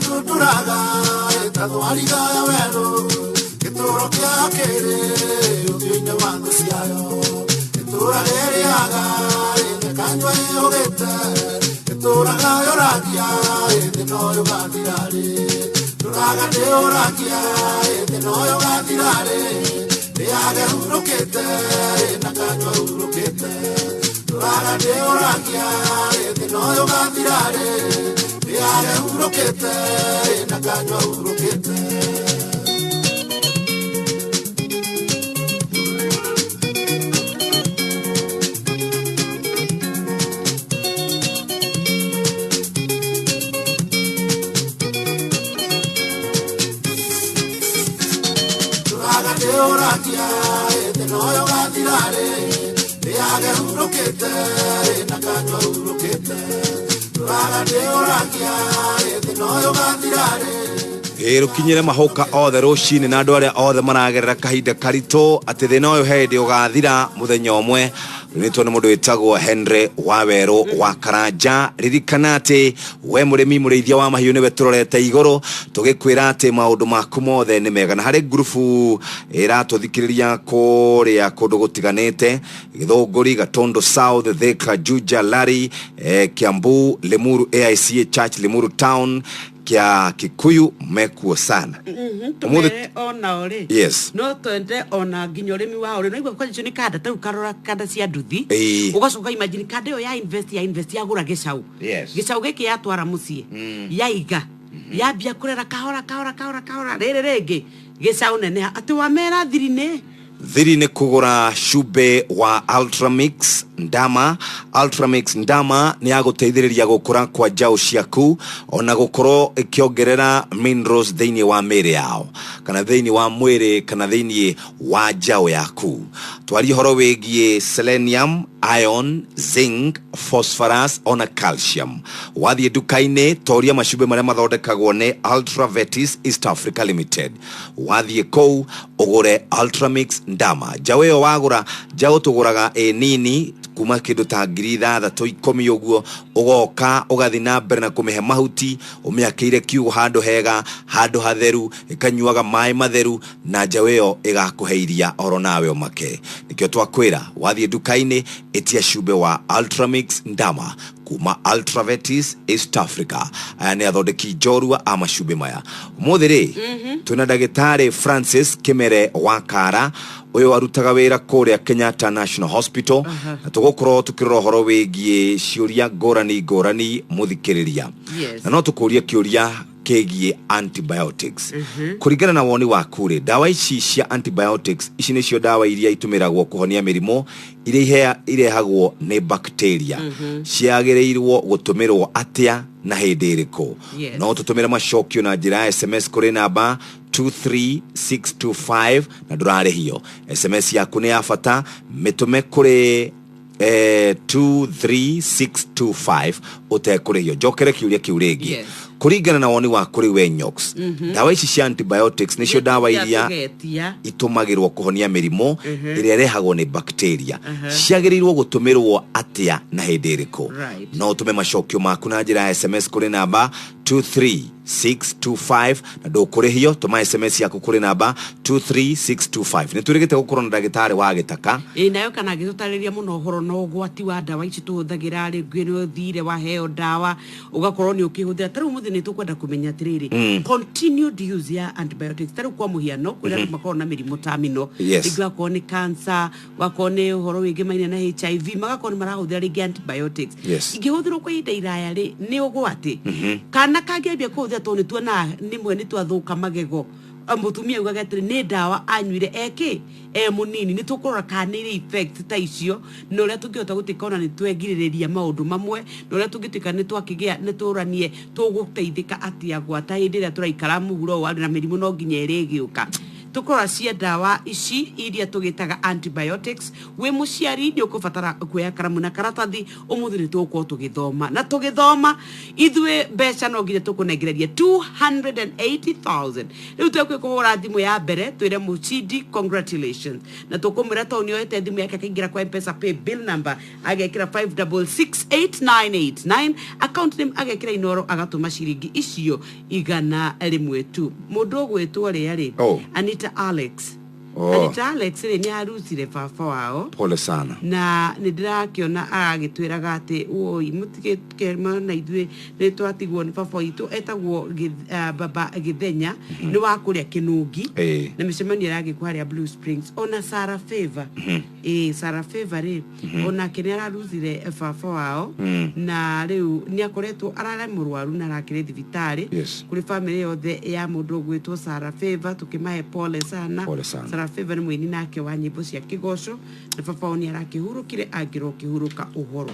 Tuturaga, tatuariga ya wero, que toro que aquere, ukinya wangu siayo, que turagere aga, que canyo e ogete, que turaga yoragia, que noyo gatirare, turaga de oragia, que noyo gatirare, de aga urokete, na canyo urokete, turaga de oragia, que noyo gatirare. Yare urokete, nakanywa urokete. Turaga de oragia, noyo gatirare. Yare urokete, nakanywa urokete. Rukinyire mahoka othe rucini na andu aria othe maragerera kahinda karito ati thina uyu hindi ugathira muthenya umwe nitwo ni mundu witagwo Henry Wawero wa Karanja ririkana ati we murimi murithia wa mahiu niwe turorete iguru tugikwira ati maundu maku mothe ni mega na hari grupu iratuthikiriria kuria kundu gutiganite Githunguri Gatondo South Thika Juja Lari Kiambu Limuru AIC Church Limuru Town kia Kikuyu mekuo sana. Tumere ona ore. Yes. No twende ona nginyore mi wa ore no igwa kwa chini kada ta ukarora kada cia nduthi. Ugacoka imagine kada yo ya invest ya gura gicau. Yes. Gicau giki ya twara mucie. Ya iga. Ya bia kurera kahora rege. Gicau nene ati wa mera thirine. Thirine kugura shube wa Ultramix Ndama ni aguteithiriria gukura kwa jau ciaku ona gukoro ikiongerera minerals thiini wa miri yao kana thiini wa mwiri kana thiini wa jau yaku. Twari horo wigie selenium, iron, zinc, phosphorus ona calcium. Wathie dukaine toria mashube maria mathondekagwo ne Ultravetis East Africa Limited. Wathie kou ugure Ultramix Ndama. Jaweo wagura jao tuguraga nini kuma kindu ta ngiri 6-10 uguo ugoka ugathi na mbere na kumihe mahuti umiakeire kiugo handu hega handu hatheru ikanyuaga mai matheru na jaweo igakuheiria oro nawe omake. Nikio twakwira wathie dukaini etia shube wa Ultramix Ndama kuma Ultravetis East Africa. Aya ni athondeki jorua ama shube maya. Umuthiri tuna ndagitari Francis Kimere Wakara uyo arutaga wira Kuria Kenyatta National Hospital na tugukorwo tukirora horo wigie ciuria ngorani muthikiriria na no tukuria kiuria kegie antibiotics. Kuringana na woni wa kure dawa ici cia antibiotics ici nicio dawa iria itumiragwo kuhonia mirimo iria irehagwo ni bacteria ciagereirwo gutumirwo atia na hindi iriko. No tutumira macokio na njira SMS kuri namba 23625 na ndurare hiyo SMS yaku ni ya bata mitume kuri 23625 utekure hiyo jokere kiuria kiuregi kuringana na woni wa kuri we Nyoxx. Dawa ici cia antibiotics nicio dawa iria itumagirwo kuhonia mirimo iria irehagwo ni bacteria ciagereirwo gutumirwo atia na hindi iriko. No tume macokio maku na njira SMS kuri namba 23625 na ndukuri hiyo tuma SMS yaku kuri namba 23625. Niturigite gukorwo na ndagitari wa gitaka nayo kana gitutariria muno horo no gwati wa dawa ici tuhuthagira ri ngwino thire wa heo dawa ugakorwo ni ukihuthira taru muthi ni tukwenda kumenya atiriri continued use ya antibiotics taru kwa muhiano kuria makorwo na mirimo tamino igako ni cancer wako ni horo wingi maina na HIV magakorwo ni marahuthira ringi antibiotics igihuthirwo kwa ida iraya ri ni ugwati kana kagebia kuhuthira to ni tuona nimwe ni twathuka magego mutumia ugaga atiri ni dawa anyuire eki munini ni tukurora kana iri effect ta icio no ria tungihota gutikona ni twegirireria maundu mamwe no ria tungitika ni twakigia ni turanie tuguteithika atia gwata hindi ria turaikara muhuro wa na mirimu no nginya irigiuka tukora cia dawa ici iria tugitaga antibiotics we muciari ni ukubatara kuya karamu na karatathi umuthi ni tuko tugithoma na tugithoma ithwe mbeca no nginya tukunengereria 280,000 riu twekwe kuhura thimu ya mbere twire mucidi congratulations na tukumira toni yote thimu yake kaingira kwa M-Pesa pay bill number agekira 56688989 account name agekira inoro agatuma ciringi icio igana rimwe tu mundu gwetwo ri Anita Alex ni arutire baba wao pole sana na nindirakiona agitwiraga ati oi mutikema na ithwe ni twatigwo ni baba itu etagwo baba githenya ni wa kuria kinungi na micemania yake kwa ria Blue Springs ona Sarah Favor Sarah Favor ona kinera arutire baba wao na riu ni akoretwo arara murwaru na rakire thibitari kuri family yothe ya mundu gwetwo Sarah Favor tukimahe pole sana Sarah Favor mwini nake wa nyimbo cia kigoco na baba oni arakihurukire agiro kihuruka uhoro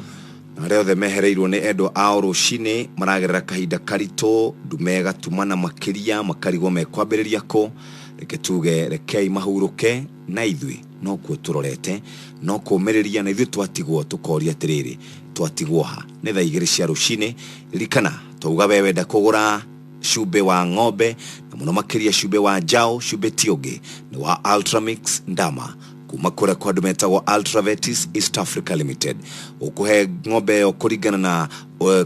na reo the mehereirwo ni endo ao rucini maragerera kahinda karito ndumega tumana makiria makarigwo mekwambiriria ko reke tuge rekei mahuruke na ithwi no kuo turorete no kumiriria na ithwi twatigwo tukoria atiriri twatigwo ha ni thaa 2 cia rucini rikana tuga wewe nda kugura shube wa ng'ombe na muno makiria shube wa jao shube tioge ni wa Ultramix Ndama kuma kura kwa dumetagwo Ultravetis East Africa Limited ukuhe ng'ombe yo kurigana na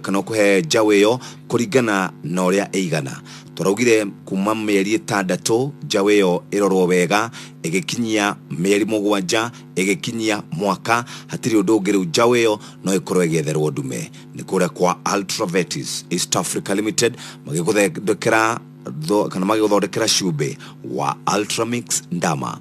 kana ukuhe jao yo kurigana na uria eigana turaugire kuma mieri 6 jao yo irorwo wega igikinyia mieri 7 igikinyia mwaka hatiri undu ngiru jao yo no ikorwo igetherwo ndume ni kura kwa Ultravetis East Africa Limited magiguthondekera kana magiguthondekera shube wa Ultramix Ndama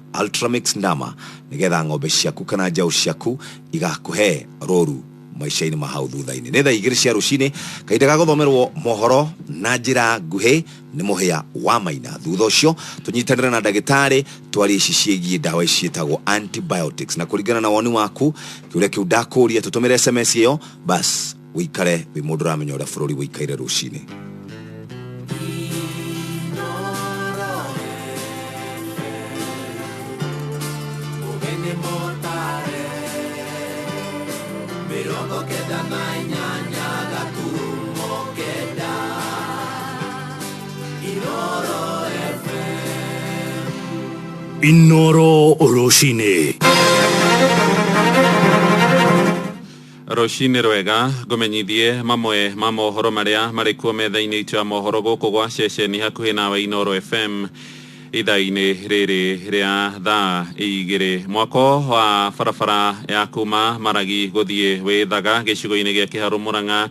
nigetha ng'ombe ciaku kana jao ciaku igakuhe roru maisha-ini mahau thutha-ini ni thaa 2 cia rucini kahinda ga guthomerwo mohoro na njira nguhi ni muhia wa maina thutha ucio tunyitanira na ndagitari twari ici ciegie dawa ici cietagwo antibiotics na kuringana na woni waku kiuria kiu ndakuria tutumire SMS iyo bas wikare wi mundu ramenya uria bururi wikaire rucini Inoro Oroshine. Roshine rwega ngomenyithie mamwe ma mohoro maria mari kuo metha-ini itu ya mohoro guku gwa ceceni hakuhi nawe Inoro FM ithaa-ini riri ria thaa igiri mwako wa barabara ya kuma Maragi guthie Withaga gicigo-ini gia Kiharu Murang'a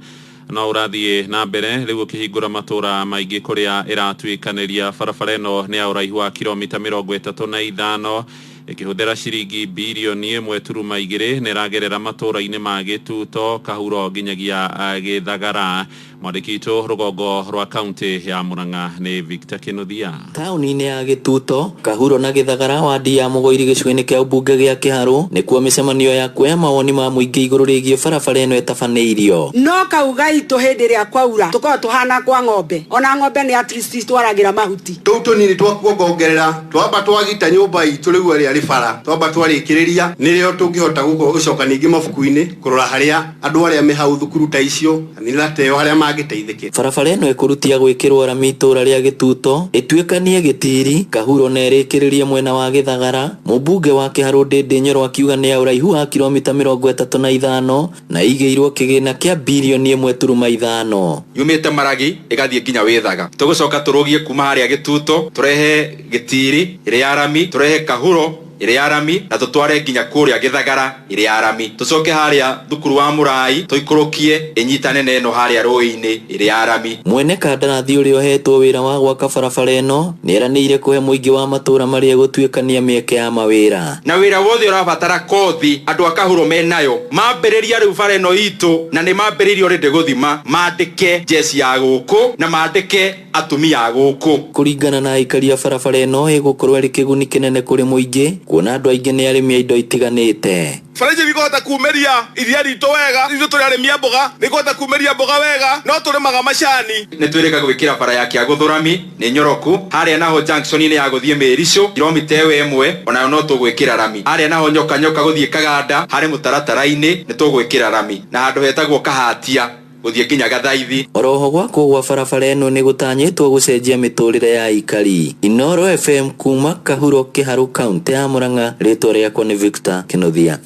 no urathie na mbere riu ukihingura matura maingi kuria iratuikaniria barabara ino ni ya uraihu wa kilomita 35 ikihuthira ciringi bilioni 1.2 niragerera matura-ini ma Gituto Kahuro nginyagia Githagara mwandikito rugongo rwa kaunti ya Murang'a ni Victor Kinuthia. Tauni-ini ya Gituto Kahuro na Githagara wadi ya Mugoiri gicigo-ini kia ubunge gia Kiharu nikuo micemanio ya kuoya mawoni ma muingi iguru rigie barabara ino etabaneirio no kaugai to hindi ria kwaura tukorwo tuhana kwa ng'ombe ona ng'ombe ni at least twaragira mahuti tutu nini twakuongerera twamba twagita nyumba itu riu ari bara twamba twarikiriria nirio tungihota gucoka ningi mabuku-ini kurora haria andu aria me hau thukuru ta icio nilateo haria magiteithike barabara ino ikurutia gwikirwo rami itura ria Gituto ituikanie Gitiri Kahuro na irikiririe mwena wa Githagara mubunge wa Kiharu Ndindi Nyoro akiuga ni ya uraihu wa kilomita 35 na igeirwo kigina kia bilioni 1.5 yumite Maragi igathie nginya Withaga tugucoka turugie kuma haria Gituto turehe Gitiri iri arami turehe Kahuro iri arami na tutware nginya Kuria Githagara iri arami tucoke haria thukuru wa Murai tuikurukie inyitane neno haria roi-ini iri arami mwene kandarathi uria ohetwo wira wa gwaka barabara ino niranire kuhe muingi wa matura maria gutuikania mieke ya mawira na wira wothe urabatara kothi andu akahuro menayo mambiriria riu bara ino itu na ni mambiririo rinde guthima mandike jesi ya guku na mandike atumia guku kuringana na aikari ya barabara ino igukorwo ri kiguni kinene kuri muingi kuona andu aingi ni arimi indo itiganite Faraje bikota kumeria iria rito wega ithu turi arimia mboga nikota kumeria mboga wega no turimaga macani ni twirika gwikira bara ya Kiaguthurami ni nyoroku haria naho junction ni ya guthie Merico kilomita 1 ona no tugwikira rami haria naho nyoka guthie Kaganda hari mutaratara-ini ni tugwikira rami na handu hetagwo Kahatia guthie nginya Gathaithi oroho gwako gwa barabara ino ni gutanyitwo gucenjia miturire ya aikari Inoro FM kuma Kahuro Kiharu kaunti ya Murang'a ritwa riakwa ni Victor Kinuthia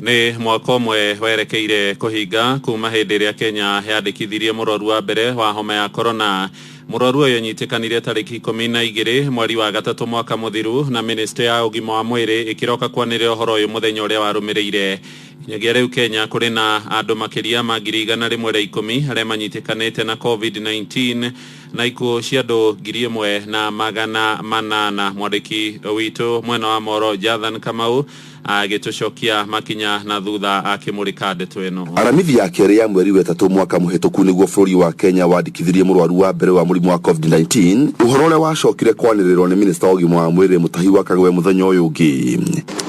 ni mwako mwe werekeire kuhinga kuma hindi ria Kenya yandikithirie muroru wa mbere wa homa ya corona muroru uyu nyitikanire tariki 12 mweri wa gatatu mwaka muthiru na ministry ya ugima wa mwiri ikiroka kwanire uhoro uyu muthenya uria warumirire nyagia riu Kenya kuri na andu makiria ma 110 aria manyitikanite na COVID-19 na ikuo cia andu 1,800 mwandiki witu mwena wa moro Jathan Kamau agitucokia makinya na thutha akimurika ndeto ino aramithi ya keri ya mweri wetatu mwaka muhituku niguo bururi wa Kenya wandikithirie murwaru wa mbere wa murimu wa COVID-19 uhoro uria wacokire kwanirirwo ni minister wa ugima wa mwiri Mutahiwa Kagwe muthenya uyu ungi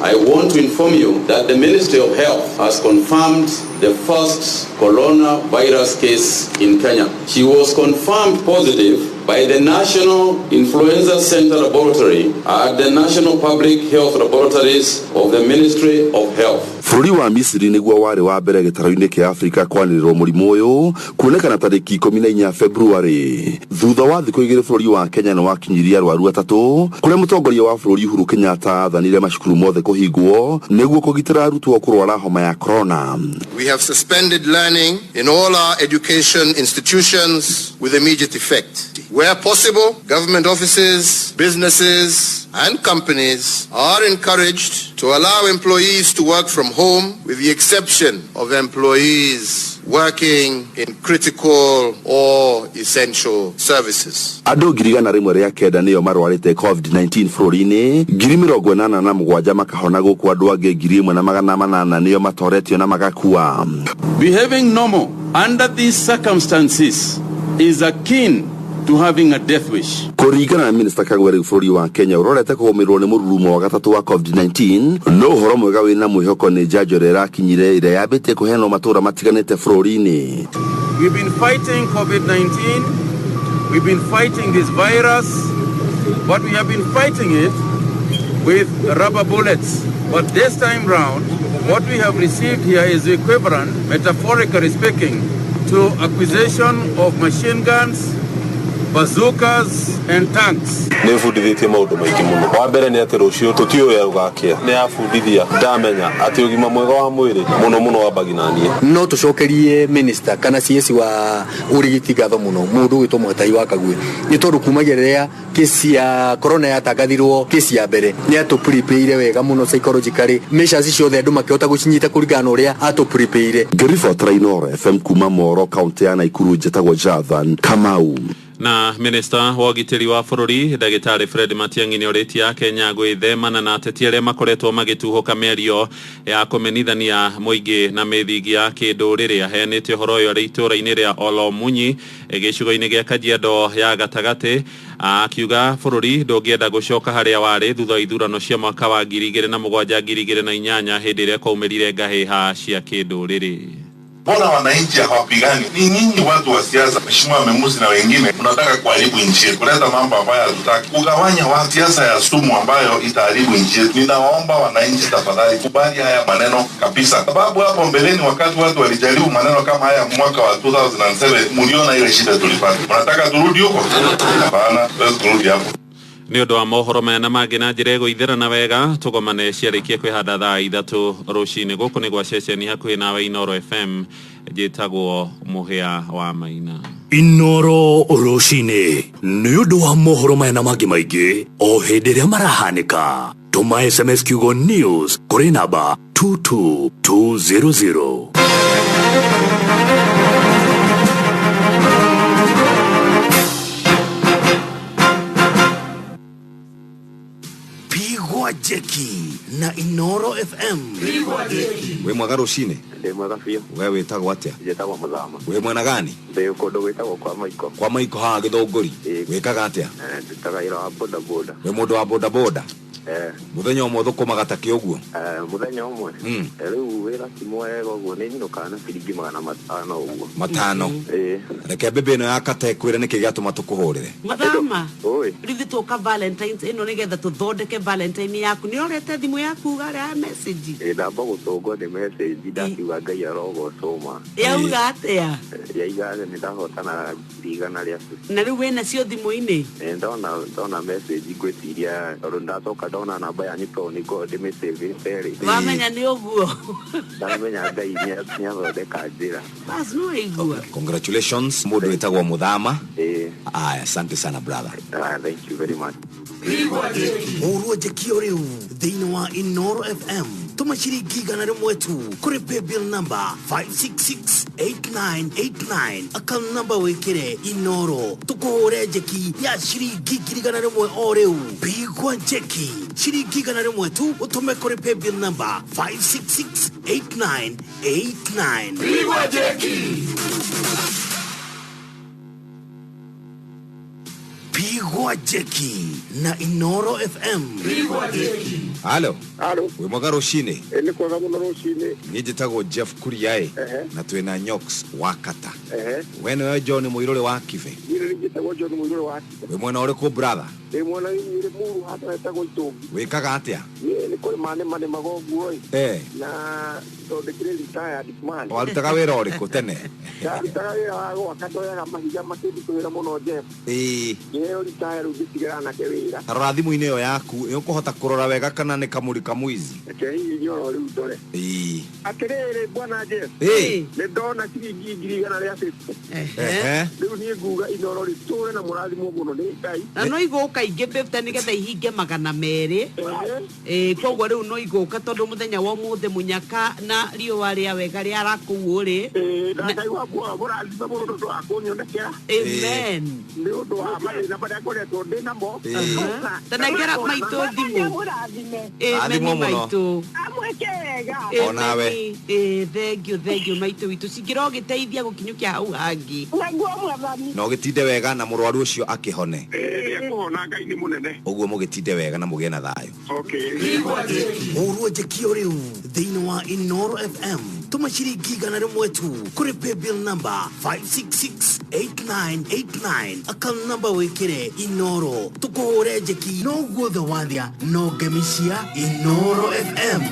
I want to inform you that the Ministry of Health has confirmed the first coronavirus case in Kenya. She was confirmed positive by the National Influenza Center Laboratory at the National Public Health Laboratories of the Ministry of Health. Bururi wa Misiri niguo wari wa mbere gitaro-ini kia Afrika kwanirirwo murimu uyu kuonekana tariki 14 February thutha wa thiku igiri bururi wa Kenya no wakinyiria arwaru atatu kuria mutongoria wa bururi Uhuru Kenyatta athanire macukuru mothe kuhingwo niguo kugitira arutwo kurwara homa ya corona. We have suspended learning in all our education institutions with immediate effect. Where possible, government offices, businesses, and companies are encouraged to allow employees to work from home with the exception of employees working in critical or essential services. Andu 109 niyo marwarite COVID-19 bururi-ini 87 makahona guku andu angi 1,800 niyo matoretio na magakua. Behaving normal under these circumstances is akin to having a death wish. Kuringana na minister Kagwe bururi wa Kenya urorete kuhumirwo ni mururumo wa gatatu wa COVID-19 no uhoro mwega wina mwihoko ni njanjo rera kinyire ire yabite kuhenwo matura matiganite bururi-ini. We've been fighting COVID-19. We've been fighting this virus, but we have been fighting it with rubber bullets. But this time round, what we have received here is equivalent, metaphorically speaking, to acquisition of machine guns, bazookas and tanks. Nĩbundithĩtie maũndũ maingĩ mũno. Wa mbere nĩ atĩ rũciũ tũtiũĩ ũgakĩa. Nĩabundithia ndamenya atĩ ũgima mwega wa mwĩrĩ mũno wambagia na niĩ. No tũcokerie minister kana CS wa urigiti gatho mũno mũndũ witwo Mũtahi wa Kagwe. Nĩ tondũ kumagia rĩrĩa kesi ya corona yatangathirwo kesi ya mbere nĩ atũprepaire wega mũno psychologically. Measures ciothe andũ makĩhota gũcinyita kũringana na ũrĩa atũprepaire. Ngĩribotera Inooro FM kuma Moro kaunti ya Naikuru njĩtagwo Jathan Kamau. Na minister wa ũgitĩri wa bũrũri ndagĩtarĩ Fred Matiang'i nĩ orĩtie Akenya gwĩthemana na ateti arĩa makoretwo magĩtuhũka mĩario ya kũmenithania mũingĩ na mĩthingi ya kĩndũrĩrĩ. Aheanĩte ũhoro ũyũ arĩ itũũra-inĩ rĩa Olomunyi gĩcigo-inĩ gĩa Kajiado ya gatagatĩ, akiuga bũrũri ndũngĩenda gũcoka harĩa warĩ thutha wa ithurano cia mwaka wa 2007 2008 hĩndĩ ĩrĩa kwaumĩrire ngahĩha cia kĩndũrĩrĩ. Mbona wananchi hawapigani? Ni nyinyi watu wa siasa, Mheshimiwa Memusi na wengine, mnataka kuharibu nchi yetu, kuleta mambo ambayo hatutaki, kugawanya wa siasa ya sumu ambayo itaharibu nchi yetu. Ninawaomba wananchi tafadhali kubali haya maneno kabisa, sababu hapo mbeleni wakati watu walijaribu maneno kama haya mwaka wa 2007 mliona ile shida tulipata. Mnataka turudi huko? Hapana, turudi hapo. Nĩ ũndũ wa mohoro maya na mangĩ na njĩra ĩgũithĩrana wega tũgomane ciarĩkie kwĩhanda thaa 3 rũcinĩ. Gũkũ nĩ gwa ceceni hakuhĩ nawe Inooro FM njĩtagwo Mũhĩa wa Maina. Inooro rũcinĩ nĩ ũndũ wa mohoro maya na mangĩ maingĩ o hĩndĩ ĩrĩa marahanĩka. Tũma SMS kiugo news kũrĩ namba 22200. Jeki na Inooro FM. We mwega rũcinĩ? Ndĩ mwega biũ. We wĩtagwo atĩa? Njĩtagwo Mũthama. We mwena gani? Ndĩ kũndũ gwĩtagwo kwa Maiko. Kwa Maiko haha Gĩthũngũri. Wĩkaga atĩa? Ndutaga wĩra wa bodaboda. We mũndũ wa bodaboda? Mũthenya ũmwe thũkũmaga ta kĩũguo? Mũthenya ũmwe. Rĩu wĩra ti mwega ũguo nĩ nyinũkaga na ciringi 500 ũguo. 5? Reke mbembe ĩno ya Katta ĩkwĩre nĩkĩ gĩatũma tũkũhũrĩre. Mũthama. Rĩu tũka Valentine's ĩno nĩgetha tũthondeke Valentine yaku. Nĩ orete thimũ yaku garĩa message. Ndamba gũtũngwo nĩ message ndakiuga Ngai arogocoma. Yauga atĩa? Yaiga nĩ ndahotana rigana rĩa. Na rĩu wĩna cio thimũ-inĩ? Ndona message ngwĩciria tondũ ndacoka ndona namba yanyu to nĩ ngo ndĩmĩsave ferĩ. Wamenya nĩ ũguo. Ndamenya Ngai nĩ athondeka njĩra. Basi no igua. Congratulations mũndũ wĩtagwo Mũthama. Aya, asante sana brother. Thank you very much. Mũrũ Jekio rĩu thĩinĩ wa Inooro FM tũma ciringi 100 tu kũrĩ paybill number 5668989 account number wĩkĩre Inooro tũkũhũre jeki ya ciringi 100 o rĩu. Pigwa jeki ciringi 100 tu ũtũme kũrĩ paybill number 5668989. Pigwa jeki. Pigwa jeki na Inooro FM. Pigwa jeki. Halo. Halo. We mwega rũcinĩ? Nĩ kwega mũno rũcinĩ. Niĩ njĩtagwo Jeff Kuria na twĩna Nyoxx wa Katta. We nĩwe John Mũirũrĩ wa Kibe? Niĩ njĩtagwo John Mũirũrĩ wa Kibe. We mwena ũrĩkũ brother? Ndĩ mwena nyirĩ mũru hata wetagwo Itungi. Wĩkaga atĩa? Nĩ kũrĩ manĩ magoguo na tondekire retired man. Warutaga wĩra ũrĩkũ tene? Ndarutaga wĩra wa gwaka ndoyaga mahiga makĩndutĩra mũno Jeff. Nĩyo retired rĩu ngĩtigĩra nake wĩra. Tarora thimũ-inĩ ĩyo yaku nĩũkũhota kũrora wega kana nĩ kamũri kamũizi. Hihi nyoro rĩu ndore. Atĩrĩrĩ bwana Jeff. Nĩ ndona ciringi 100 rĩa 50. Rĩu niĩ nguga Inooro rĩtũre na mũrathimwo mũno nĩ Ngai. Na no igũka ingĩ 50 nĩgetha ihinge 200. Koguo rĩu no igũka tondũ mũthenya wa ũmũthĩ mũnyaka na riũa rĩa wega rĩa rakũu rĩ. Ngai waku mũrathima mũno nĩ ũndũ wa kũnyonekera. Amen. Nĩ ũndũ wa mathĩna marĩa ngoretwo ndĩ namo. Tanengera maitũ thimũ. Amen maitũ. Amwekega. Onawe. Thank you maitũ witũ. Cingĩro gĩteithia gũkinyũkia hau hangi. No gĩtinde wega na mũrwaru ũcio akĩhone. Nĩekũhona Ngai nĩ mũnene. Ũguo mũgĩtinde wega na mũgĩe na thayũ. Mũrũ Jekio rĩu thĩinĩ wa Inooro FM tũma ciringi 100 tu kũrĩ paybill number 5668989 account number wĩkĩre Inooro tũkũhũre jeki no guothe wathia no ngemisia Inooro FM.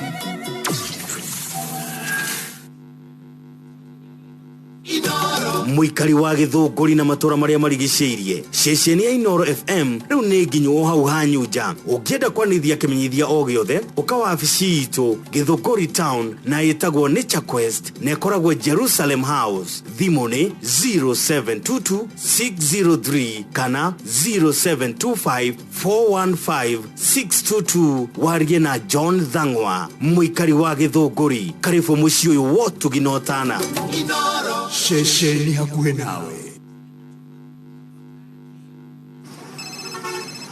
Inooro muikari wa githunguri na matura maria marigiceirie ceceni ya Inoro FM riu ni nginyo hau hanyuja ukienda kwanithia kimenyithia o giothe ukawa afisi itu githunguri town na itagwo Nature Quest na ikoragwo Jerusalem House thimu ni 0722 603 kana 0725 415 622 warie na John Thangwa muikari wa githunguri karibu muci uyu wotu ginotana Inoro ceceni hakuhe nawe.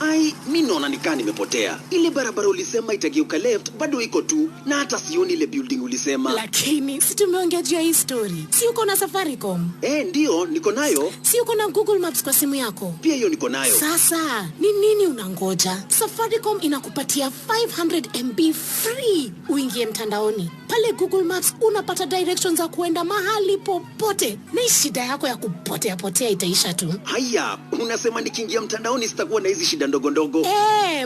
Ai, mimi naona nikaa nimepotea. Ile barabara ulisema itageuka left bado iko tu na hata sioni ile building ulisema. Lakini si tumeongea juu ya hii story. Si uko na Safaricom? Ndio, niko nayo. Si uko na Google Maps kwa simu yako? Pia hiyo niko nayo. Sasa, ni nini unangoja? Safaricom inakupatia 500 MB free uingie mtandaoni. Pale Google Maps unapata directions za kuenda mahali popote. Na shida yako ya kupotea itaisha tu. Haya, unasema nikiingia mtandaoni sitakuwa na hizi shida ndogo.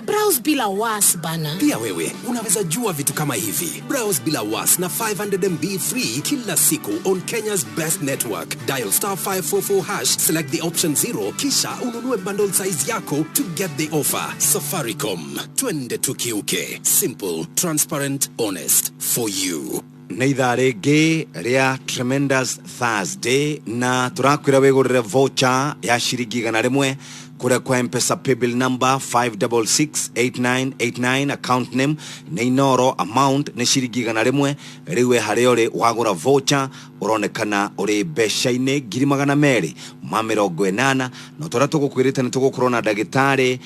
Browse bila was bana. Pia wewe unaweza jua vitu kama hivi. Browse bila was na 500 MB free kila siku on Kenya's best network. Dial *544# select the option 0 kisha ununue bundle size yako to get the offer. Safaricom, twende tukiuke. Simple, transparent, honest for you. Na ithaa ringi ria Tremendous Thursday na turakwira wigurire voucher ya shiringi 100 kura kwa M-Pesa paybill number 5668989 account name na Inoro amount ni shiringi 100 riwe hari uri wagura voucher uronekana uri besha-ini 280 no tora tugukwirite ni tugukorwo na ndagitari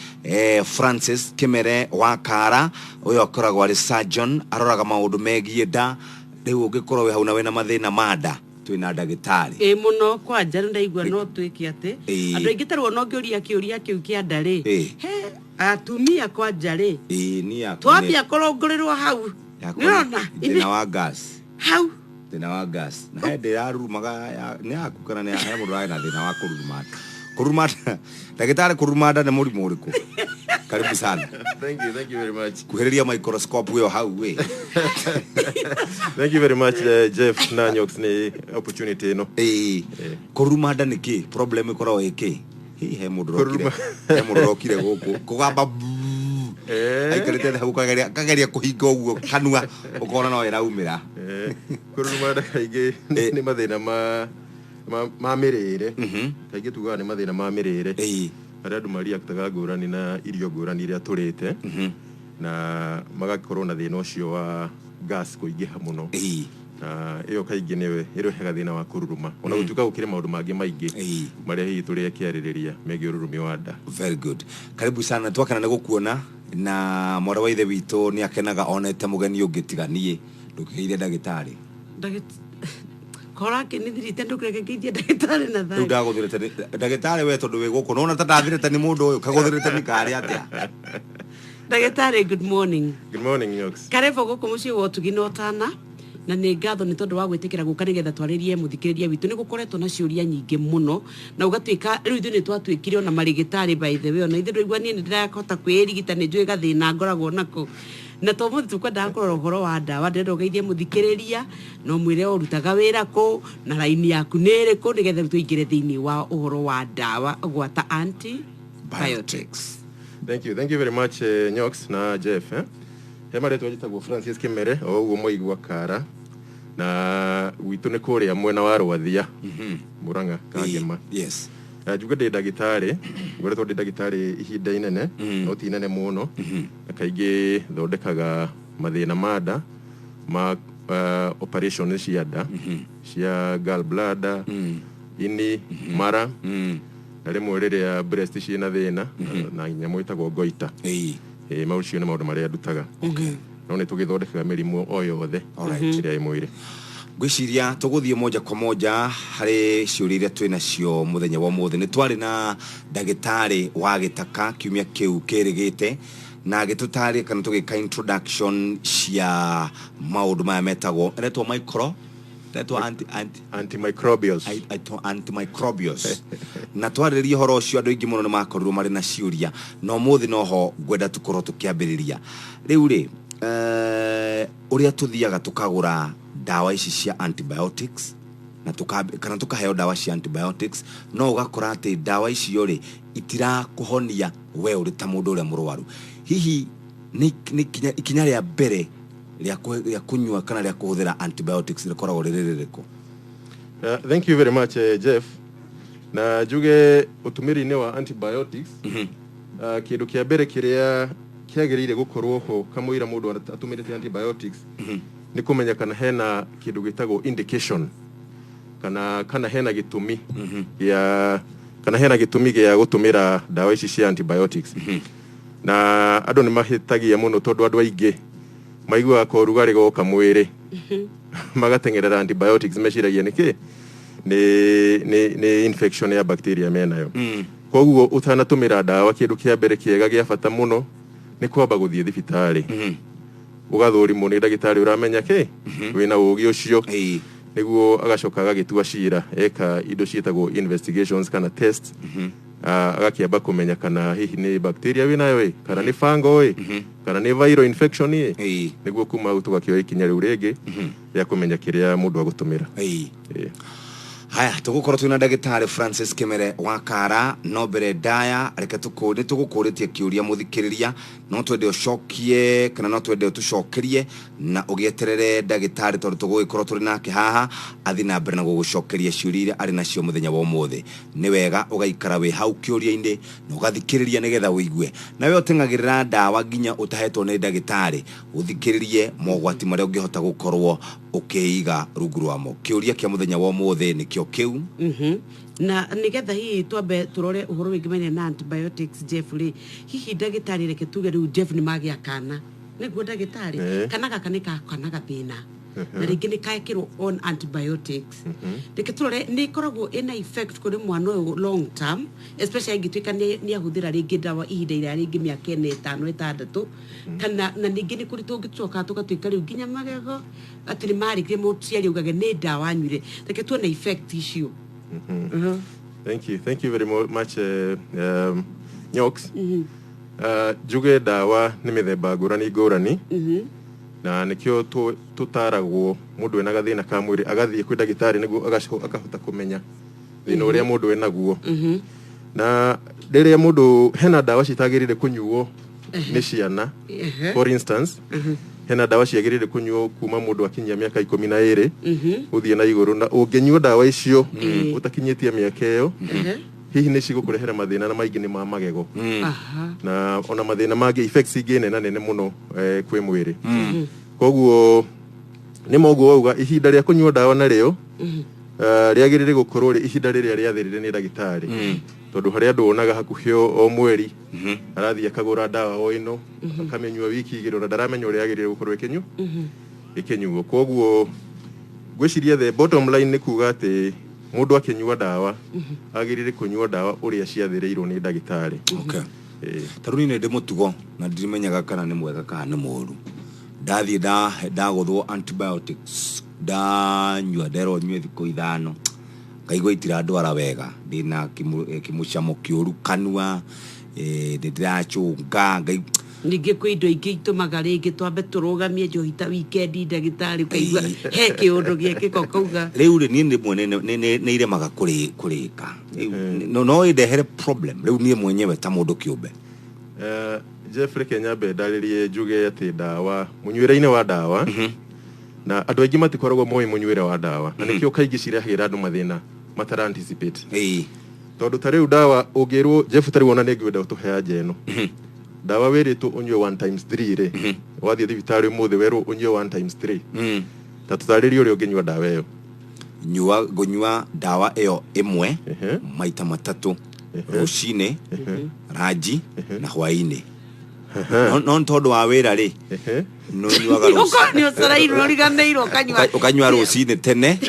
Francis Kimere wa Kara uyo akoragwo ari surgeon aroraga maundu megie nda riu ugikorwo we hauna wena mathina mada twina ndagitari muno kwa njara ndaigua no twiki ate andu ingitarwo no ngioria kiuria kiu kia ndari he atumia kwa njari ni ya twambia korongorerwo hau nirona ina wa gas hau thina wa gas na hende ya rumaga ni akukana ni ya mundu na thina wa kurumata ndagitari kurumata ni murimu uriku karibu sana. Thank you very much. Kuheriria microscope weo hau we. Thank you very much Jeff na Nyoxx ni opportunity no. Kurumada niki problem ikoro iki. He mundu rokire guku kugamba aikarite hau kageria kuhinga uguo kanua ukona no iraumira. Kurumada kaige ni mathina ma mirire. Kaige tugaga ni mathina ma mirire. Aria andu mariaktaga ngurani na irio ngurani iria turite na magakorwo na thina ucio wa gas kuingiha muno na iyo kaingi niwe irehaga thina wa kururuma ona gutuka gukire maundu mangi maingi maria hihi turi kiaririria megie ururumi wa nda. Very good. Karibu sana twakana na gukuona na mora wa ithe witu ni akenaga onete mugeni ungitiganie ndukigeithia ndagitari kora ke ni dirite ndukreke kidia ndagitari na thai ndaguthirite ndagitari we tondu we guku nona ta ndathirite ni mundu uyu kaguthirite ni kari atia ndagitari. Good morning. Good morning Nyoxx. Karebo guku muci wotu ginotana na ni ngatho ni tondu wa gwitikira guka nigetha twaririe muthikiriria witu ni gukoretwo na ciuria nyingi muno na ugatwika riu ithu ni twatwikire ona marigitari by the way ona ithu ndiguo ni ndirakota kwirigita ni njui gathina ngoragwo nako na to muthi tukwenda kurora uhoro wa ndawa ndendo geithie muthikiriria no mwire urutaga wira ku na line yaku nere ku nigetha tuingire thiini wa uhoro wa ndawa gwata antibiotics. Thank you very much Nyoxx na Jeff he mare twajitagwo Francis Kimere o uguo moigwa Kara na witu ni kuria mwena wa Rwathia Muranga Kangema. Yes. Juga ndi ndagitari ngoretwo ndi ndagitari ihinda inene no ti inene muno kaingi thondekaga mathina mada ma operation cia nda cia gallbladder ini mara na rimwe riria breast ciina thina na nyamu itagwo goita maucio ni maundu maria ndutaga no ni tugithondekaga mirimu o yothe iria i mwiri. Gwiciria tuguthie moja kwa moja hari ciuria twina cio muthenya wa muthe ni twari na ndagitari wa Gitaka kiumia kiu kirigite na gitutari kana tugika introduction cia maundu maya metagwo retwo antimicrobials na twaririe horo ucio andu ingi muno ni makorirwo mari na ciuria no muthi noho gwenda tukorwo tukiambiriria riu ri uria tuthiaga tukagura dawa ici cia antibiotics na kana tukaheo dawa cia antibiotics no ugakora ati dawa icio ri itira kuhonia we uri ta mundu uria murwaru hihi ni ikinya ria mbere ria kunywa kana ria kuhuthira antibiotics rikoragwo riririko? Thank you very much Jeff. Na juge utumiri-ini wa antibiotics kindu kia mbere kiria kiagirire gukorwo ho kamwira mundu atumirite antibiotics ni kumenya kana hena kindu gitagwo indication kana hena gitumi hena gitumi gya gutumira dawa ici cia antibiotics. Na andu ni mahitagia muno tondu andu aingi maigua ko rugari goka mwiri magatengerera antibiotics meciragia niki ni infection ya bacteria menayo. Koguo utanatumira dawa kindu kia mbere kiega gya bata muno ni kwamba guthie thibitari ugathurimu ni dagitari uramenya wina ugi ucio niguo agacoka agagitua cira eka indo cietagwo investigations kana test agakiamba kumenya kana hihi ni bacteria winayo kana ni fungal kana ni viral infection niguo kuma utugakio ikinya riu ringi ya kumenya kiria mundu agutumira. Haya tugukorwo twina dagitari Francis Kimere wa Kara no mbere daya reke tugukuritie kiuria muthikiriria no twende ucokie kana no twende tucokerie na ugieterere dagitari tondu tugugikorwo turi nake haha athi na mbere na gugucokeria ciuria ari nacio muthenya wa umuthi. Ni wega ugaikara we hau kiuria-indi na ugathikiriria nigetha uigue nawe utengagirira dawa ginya utahetwo ni dagitari uthikiririe mogwati maria ungihota gukorwo ukiiga rungu rwamo. Kiuria kia muthenya wa umuthi ni kio kiu na nigetha hihi twambe turore uhoro wingimenya na antibiotics Jeffrey hihi dagitari reke tuge riu Jeff ni magia kana niguo dagitari kana gaka ni kana gathina na ringi ni kaekirwo on antibiotics reke turore ni koragwo ina effect kuri mwana uyu long term especially ngitwika ni ahuthira ringi dawa ihinda ira ringi miaka 5 6 kana na ningi ni kuri tungitsoka tugatwika riu ginya magego ati ni marikire mutiari ugage ni dawa nywire reke tuone effect icio. Thank you very much Nyoxx. Juge dawa ni mithemba ngurani na nikio tutaragwo mundu ena gathina ka mwiri agathie kwi dagitari niguo akahota kumenya thina uria mundu enaguo. Na riria mundu hena dawa citagirire kunyuo ni ciana for instance hena dawa ciagirire kunyuo kuma mundu akinyia miaka 12 uthie na iguru na ungenyua dawa icio utakinyitie miaka iyo hihi ni cigukurehera mathina na maingi ni ma magego na ona mathina magi effects ingine na nene muno kwi mwiri. Koguo ni moguo uga ihinda ria kunyua dawa na rio riagirire gukorwo ri ihinda riria riathirire ni dagitari tondu haria andu onaga hakuhio o mweri arathie akagura dawa o ino akamenyua wiki igiro na ndaramenya uria agirire gukorwo ikinyuo. Koguo gwiciria the bottom line ni kuga ati mundu akinyua dawa agirire kunyua dawa uria ciathirirwo ni dagitari. Taruni ne demutugo na ndimenyaga kana ni mwega kana ni muru ndathie ndaguthwo antibiotics nyua ndero nyue thiko 5 ngaigwa itira ndwara wega ndina kimucamo kiuru kanua ndirachunga ngai ninge kwi indo ingi itumaga ringi twambe turugamie njohita weekend dagitari kaigwa he kiundu giekiko kauga riu ri ni mwene ni iremaga kurika no idehere problem riu ni mwenyewe ta mundu kiumbe. Jeffrey Kenyambe ndaririe juge ati dawa munyuire-ini wa dawa na andu aingi matikoragwo moi munyuire wa dawa na nikio kaingi cirehagira andu mathina matara anticipate tondu tariu dawa ungirwo Jeff tari wona ni ngwenda utuhea jeno dawa wiritu unywe 1 times 3 ri wathie thibitari muthi weru unywe 1 times 3 ta tutaririo uri unginywa dawa iyo gunywa dawa iyo imwe maita matatu rucine raji na hwaini no tondu wa wira ri no nyuaga rucine usarairo riganeiro ukanywa rucine tene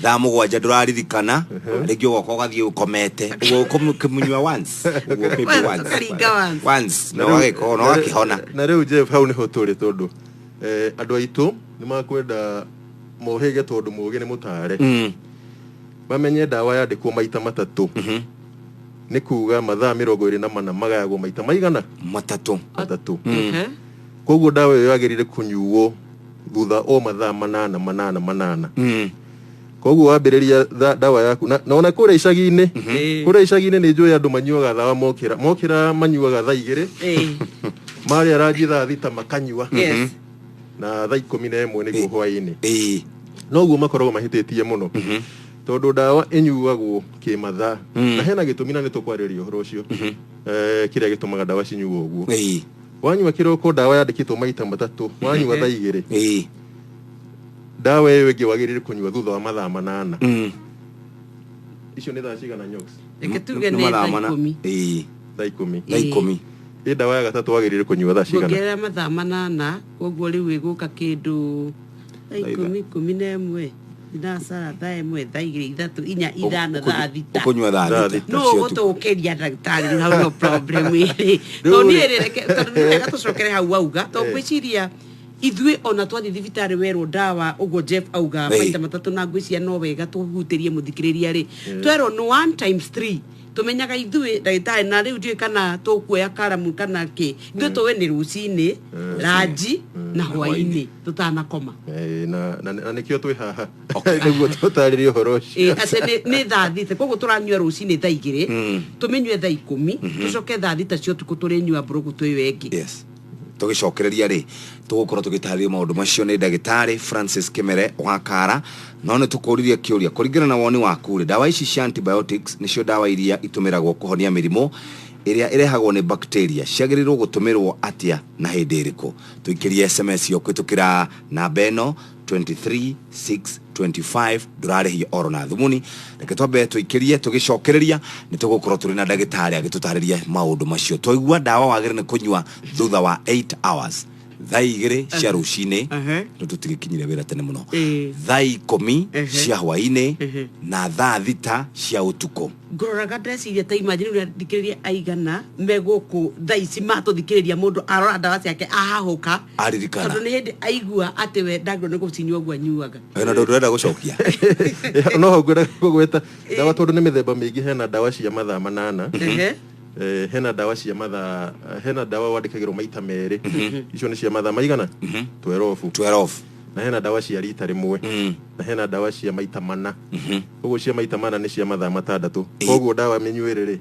thaa 7 nduraririkana ringi ugoka ugathie ukomete ugo kumunywa once no wagiko no wakihona na riu Jeff hau ni hoturi tondu andu aitu ni makwenda mohege tondu mugi ni mutare bamenye dawa yandikwo maita matatu ni kuga mathaa 24 magayagwo maita maigana matatu koguo dawa iyo yagirire kunyuo thutha o mathaa 8 koguo wambĩrĩria dawa yaku na ona kũrĩa icagi-inĩ nĩ njũĩ andũ manyuaga dawa mokĩra manyuaga thaa 2 marĩa ranji thaa 6 makanyua na thaa 11 nĩguo hwaĩ-inĩ noguo makoragwo mahĩtĩtie mũno tondũ dawa ĩnyuagwo kĩmathaa na hena gĩtũmi na nĩtũkwarĩria ũhoro ũcio kĩrĩa gĩtũmaga dawa cinyuo ũguo wanyua kĩroko dawa yandĩkĩtwo maita 3 wanyua thaa 2 dawa ĩyo ĩngĩ wagĩrĩire kũnyua thutha wa mathaa 8 icio nĩ thaa cigana Nyoxx Tuge nĩ thaa 10 thaa 10 dawa ya gatatũ wagĩrĩire kũnyua thaa cigana kuongerera mathaa 8 koguo rĩu ĩgũka kĩndũ thaa 11 Inasara thaa 1 thaa 2 3 4 5 thaa 6 ukunywa thaa 6 no gũtũkĩria ndagĩtarĩ hau no problem ĩrĩ to niĩ reke tũcokere hau auga to gwĩciria ithuĩ ona twathi thibitarĩ werwo dawa ũguo Jeff auga maita 3 na ngwĩcia no wega tũhutĩrie mũthikĩrĩria rĩ twerwo no 1 times 3 tumenyaga ithuĩ ndagĩtarĩ na rĩu ndiũĩ kana tũkuoya karamu kana kĩ ithuĩ tũwe nĩ rũcinĩ ranji na hwaĩ-inĩ tũtanakoma na nĩkĩo twĩ haha nĩguo tũtarĩrie ũhoro ũcio atĩ nĩ thaa 6 koguo tũranyua rũcinĩ thaa 2 tũmenyue thaa 10 tũcoke thaa 6 cio tukũ tũrĩnyua mbũrũgũ twĩ wengĩ tugicokereria ri tugukorwo tugitarĩria maundu macio ni ndagĩtarĩ Francis Kimere wa Kara no nĩ tukũririe kĩũria kũringana na woni waku ri dawa ici cia antibiotics nĩcio dawa iria itũmĩragwo kũhonia mĩrimũ ĩrĩa ĩrehagwo nĩ bacteria ciagĩrĩirwo gũtũmĩrwo atĩa na hĩndĩ ĩrĩkũ tuikirie SMS yo kwitukira namba ĩno 23625 ndurarĩhia oro na thumuni reke twambe tuikirie tugicokereria nĩ tũgũkorwo tũrĩ na ndagĩtarĩ agĩtũtarĩria maũndũ macio twaigua dawa wagĩrĩire kũnyua thutha wa 8 hours thaa 2 cia rũcinĩ no tũtigikinyire wĩra tene mũno thaa 10 cia hwaĩ-inĩ na thaa 6 cia ũtukũ ngororaga ndeciria ta imagine ũrĩa thikĩrĩria aigana megũkũ thaa ici matũthikĩrĩria mũndũ arora dawa ciake ahahũka aririkana tondũ nĩ hĩndĩ aigua atĩ we ndagĩrĩirwo nĩ gũcinyua ũguo anyuaga na ndũrenda gũcokia no ngwenda kũgweta dawa tondũ nĩ mĩthemba mĩingĩ hena dawa cia mathaa 8 hena dawa cia mathaa hena dawa wandĩkagĩrwo maita 2 icio nĩ cia mathaa maigana 12 na hena dawa cia rita rĩmwe na hena dawa cia maita 4 koguo cia maita 4 nĩ cia mathaa 6 koguo dawa mĩnyuĩre rĩ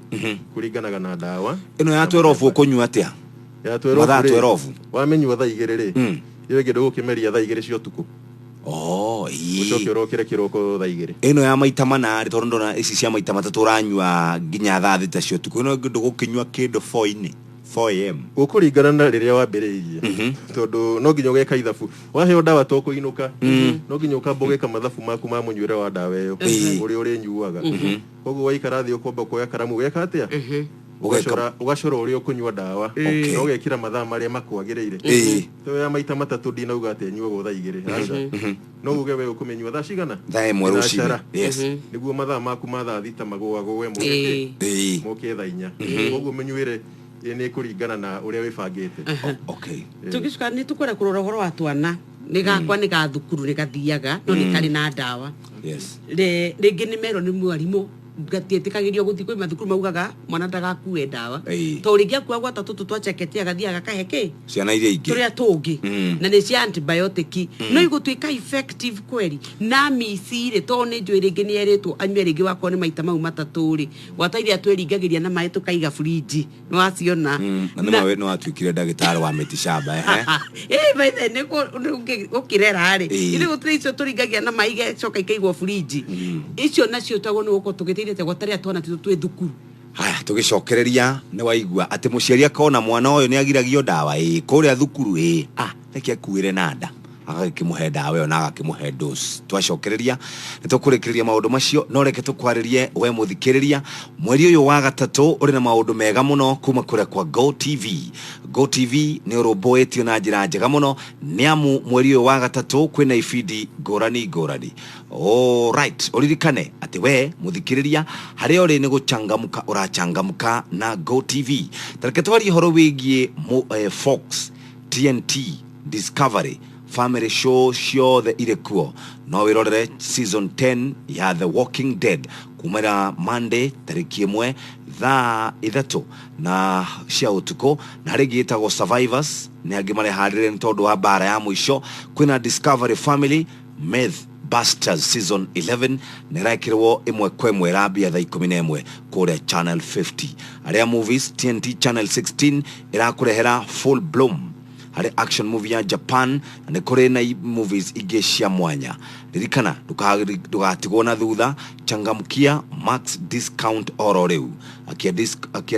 kũringanaga na dawa ĩno ya 12 ũkũnyua atĩa ya 12 wamĩnyua thaa 2 rĩ iyo ĩngĩ ndũgũkĩmeria thaa 2 cia ũtukũ ucoke urokire kiroko thaa 2 ino ya maita 8 tondũ ndona ici cia maita 3 uranyua nginya thaa 6 cia ũtukũ ino ndũgũkinyua kĩndũ 4am ũkũringana na rĩrĩa wambĩrĩirie tondũ no nginya ũgeka ithabu waheo dawa to kũinũka no nginya ũkamba ũgeka mathabu maku ma mũnyuĩre wa dawa ĩyo ũrĩa ũrĩnyuaga koguo waikara thĩ ũkomba kuoya karamu weka atĩa ugacora ũrĩa ũkũnyua dawa no gekira mathaa marĩa makwagĩrĩire to ya maita 3 ndinauga atĩ nyuaga thaa 2 aca no uge we ũkũmenyua thaa cigana thaa 1 rũcinĩ nĩguo mathaa maku ma thaa 6 magũagwo we mũke thaa 4 koguo menyuĩre nĩ kũringana na ũrĩa wĩbangĩte tũgĩcoka nĩ tũkwenda kũrora ũhoro wa twana nĩ gakwa nĩ gathukuru nĩ gathiaga no nĩ karĩ na dawa rĩngĩ nĩ merwo nĩ mwarimũ gatiĩtĩkagĩrio gũthiĩ kwĩ mathukuru maugaga mwana ndagakue dawa to rĩngĩ akua gwata tũtũ twaceketia gathiaga kaheke ciana iria ingĩ tũrĩa tũngĩ na nĩ cia antibiotic no igũtuĩka effective kweri na micirĩ to nĩ njũĩ rĩngĩ nĩ erĩtwo anyue rĩngĩ wakorwo nĩ maita mau 3 rĩ wataire atwĩringagĩria na maĩ tũkaiga friji nĩ waciona no watuĩkire ndagĩtarĩ wa mitishamba baithe nĩ gũkĩrera rĩ ithe gũtirĩ icio tũringagia na maĩ igecoka ikaigwo friji icio nacio tagwo nĩ gũkorwo tũgĩteithia gwatarĩ atwana twĩ thukuru haya tugicokereria nĩ waigua atĩ mũciari akona mwana ũyũ nĩ agiragio dawa kũrĩa thukuru reke akuĩre na nda agakĩmũhe dawa ĩyo na agakĩmũhe dose twacokereria nĩ tũkũrĩkĩrĩria maũndũ macio no reke tũkwarĩrie we mũthikĩrĩria mweri ũyũ wa gatatũ ũrĩ na maũndũ mega mũno kuma kũrĩa kwa Go TV nĩ ũrũmbũĩtio na njĩra njega mũno nĩ amu mweri ũyũ wa gatatũ kwĩna ibindi ngũrani right uririkane ati we muthikiriria haria uri ni guchangamka urachangamka na Go TV tareke twari horo wigie Fox TNT Discovery family show the irekuo no wirorere season 10 ya The Walking Dead kumera Monday tariki 1 thaa 3 na cia utuko na rigi itago Survivors ni angimare harire ntondo wa bara ya mwisho kwina Discovery Family Myth Busters season 11 nirakirwo imwe kwemwe rabia thaa 11 kure channel 50 aria movies TNT channel 16 irakurehera Full Bloom hari action movie ya Japan na ni kure na movies igecia mwanya ririkana dugatigwo na thutha changamkia max discount ororeu akia